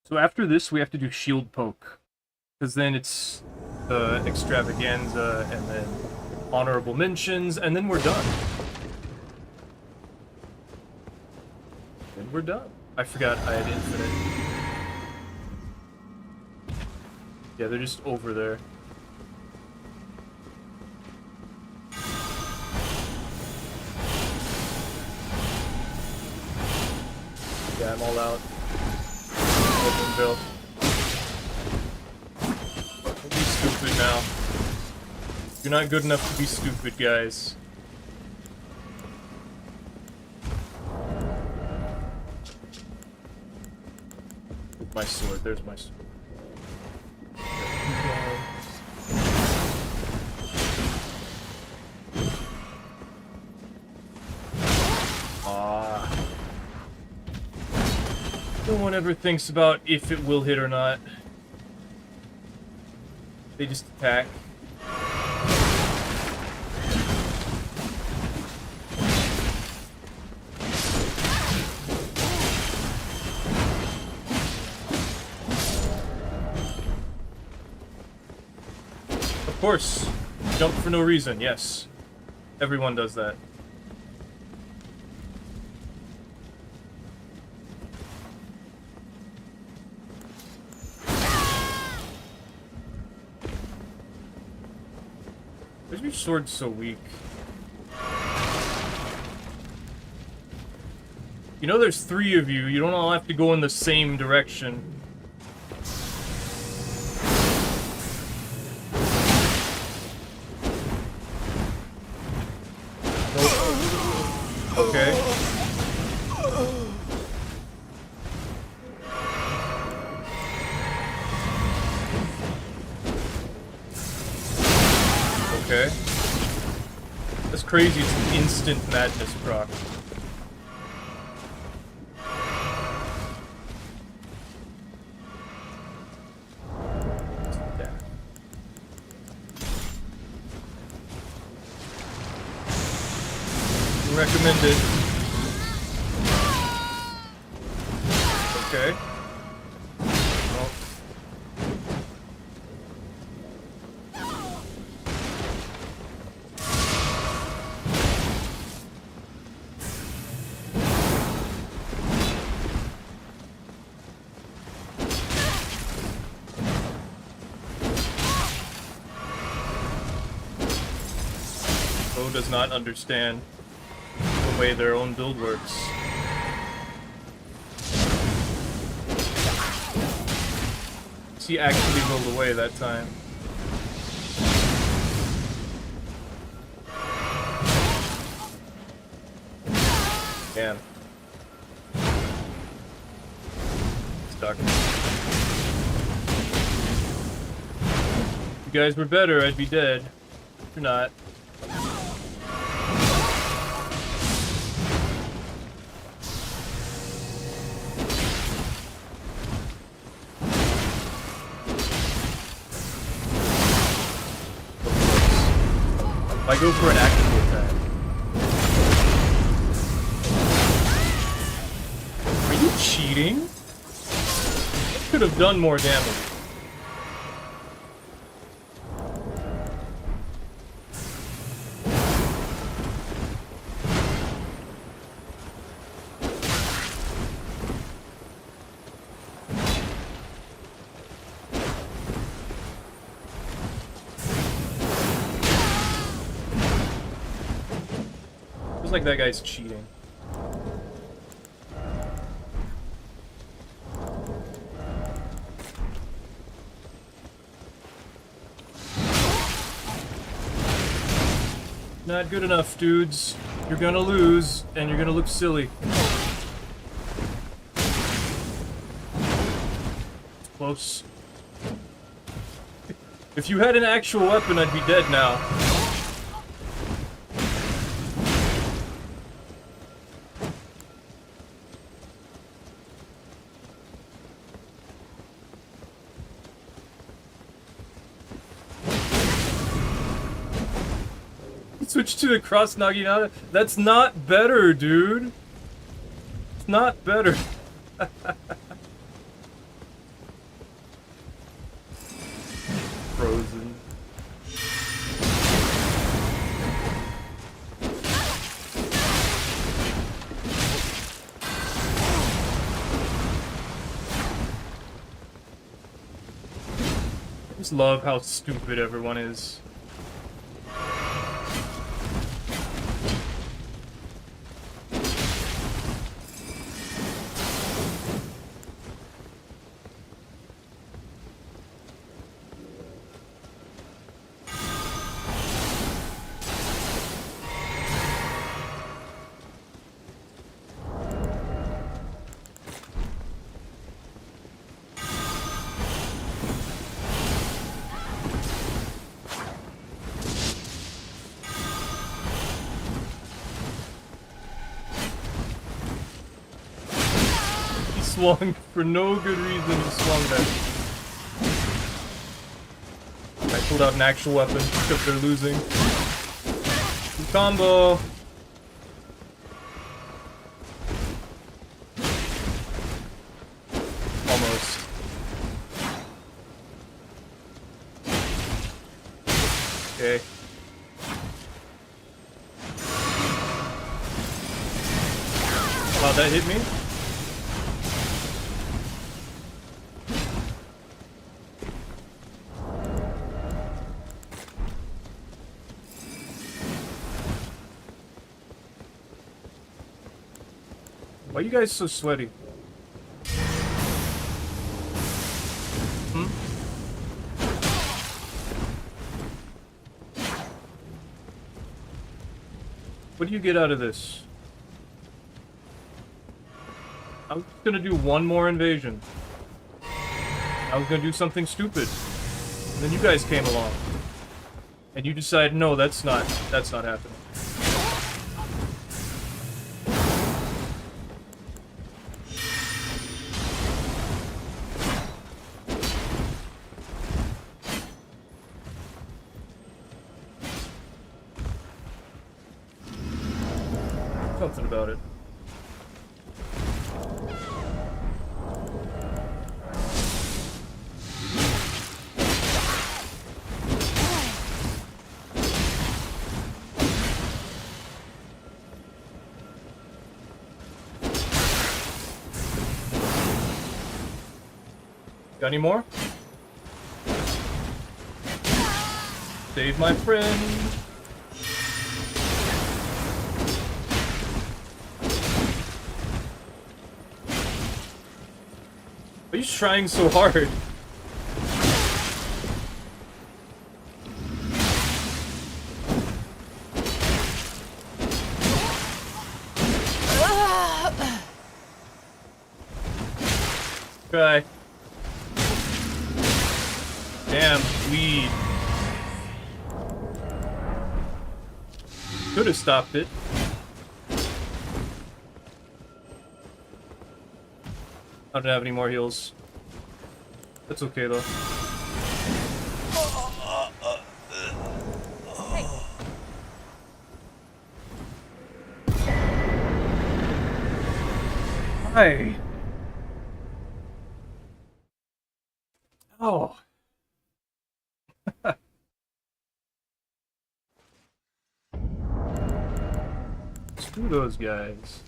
B: So after this, we have to do Shield Poke. Because then it's the Extravaganza, and then Honorable Mentions, and then we're done. We're done. I forgot I had infinite. Yeah, they're just over there. Yeah, I'm all out. Open bill. Don't be stupid now. You're not good enough to be stupid, guys. My sword, there's my sword. Ah. No one ever thinks about if it will hit or not. They just attack. Of course. Jump for no reason, yes. Everyone does that. Why is your sword so weak? You know there's 3 of you. You don't all have to go in the same direction. Nope. Okay. Okay. That's crazy, it's an instant madness proc. Recommended. Okay. Well. Bo does not understand the way their own build works. He actually rolled away that time. Damn. Stuck. If you guys were better, I'd be dead. You're not. I go for an actual attack. Are you cheating? I could have done more damage. Like that guy's cheating. Not good enough, dudes. You're gonna lose, and you're gonna look silly. Close. If you had an actual weapon, I'd be dead now. Switch to the cross Naginata? That's not better, dude. It's not better. Frozen. I just love how stupid everyone is. Swung for no good reason, he swung that. I pulled out an actual weapon because they're losing. Good combo. Almost. Okay. Wow, that hit me? Why are you guys so sweaty? Hmm? What do you get out of this? I was gonna do one more invasion. I was gonna do something stupid. And then you guys came along. And you decided, no, that's not happening. Something about it. Got any more? Save my friend. Are you trying so hard? Try. Damn, weed. Could have stopped it. I don't have any more heals. That's okay though. Hi. Oh. Screw those guys.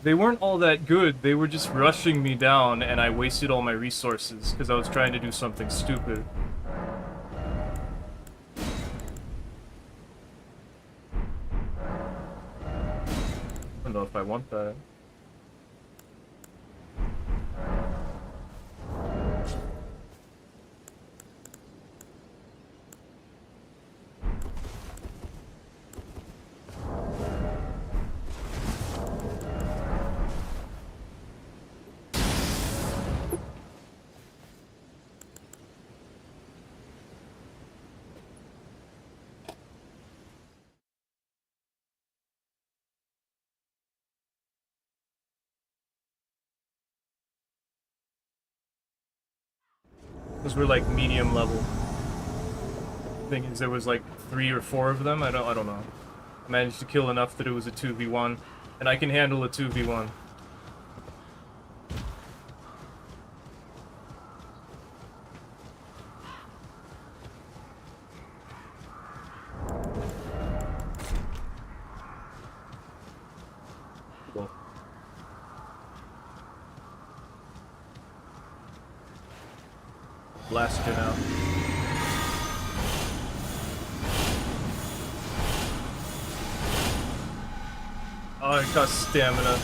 B: They weren't all that good, they were just rushing me down and I wasted all my resources because I was trying to do something stupid. I don't know if I want that. Because we're like medium level. Thing is, there was like 3 or 4 of them. I don't know. I managed to kill enough that it was a 2v1, and I can handle a 2v1. Cool. Blast you now. Oh, I got stamina.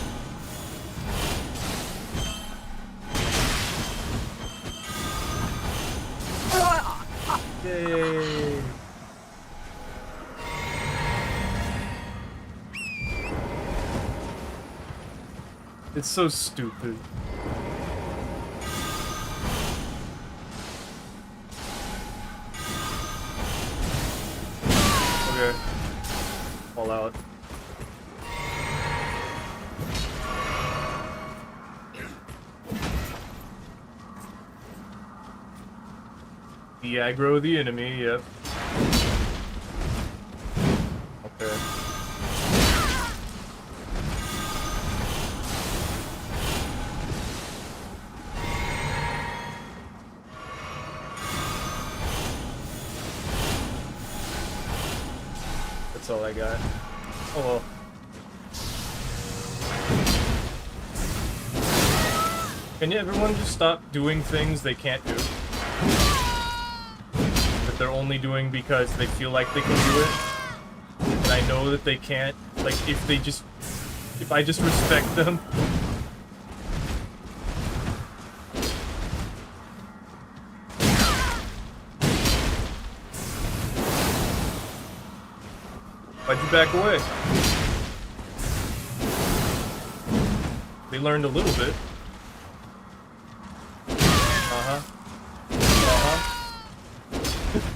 B: Yay! It's so stupid. Okay. All out. De-aggro the enemy, yep. Okay. That's all I got. Oh well. Can everyone just stop doing things they can't do? That they're only doing because they feel like they can do it? And I know that they can't. Like, if they just If I just respect them. Why'd you back away? They learned a little bit. Uh-huh. Uh-huh.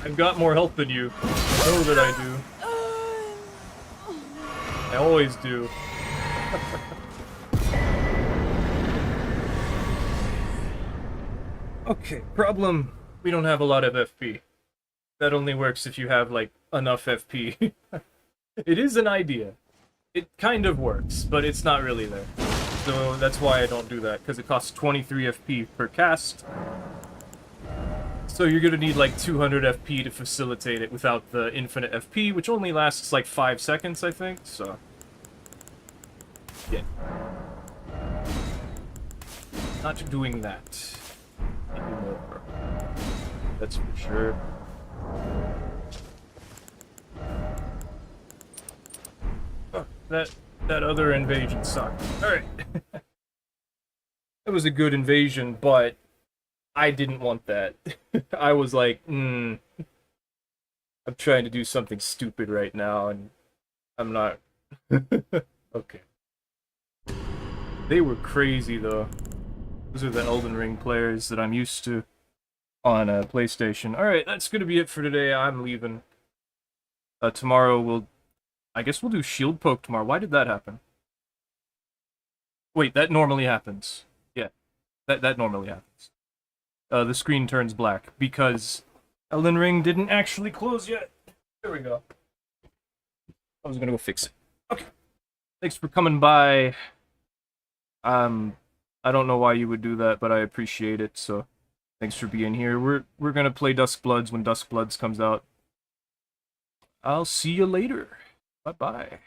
B: I've got more health than you. I know that I do. I always do.
A: Okay, problem.
B: We don't have a lot of FP. That only works if you have, like, enough FP. It is an idea. It kind of works, but it's not really there. So that's why I don't do that, because it costs 23 FP per cast. So you're gonna need like 200 FP to facilitate it without the infinite FP, which only lasts like 5 seconds, I think, so... yeah. Not doing that anymore. That's for sure. Oh, that other invasion sucked. Alright. That was a good invasion, but I didn't want that. I was like, I'm trying to do something stupid right now, and I'm not. Okay. They were crazy, though. Those are the Elden Ring players that I'm used to on PlayStation. Alright, that's gonna be it for today. I'm leaving. Tomorrow I guess we'll do Shield Poke tomorrow. Why did that happen? Wait, that normally happens. Yeah, that normally happens. The screen turns black because Elden Ring didn't actually close yet. There we go. I was gonna go fix it. Okay. Thanks for coming by. I don't know why you would do that, but I appreciate it, so thanks for being here. We're gonna play Duskbloods when Duskbloods comes out. I'll see you later. Bye-bye.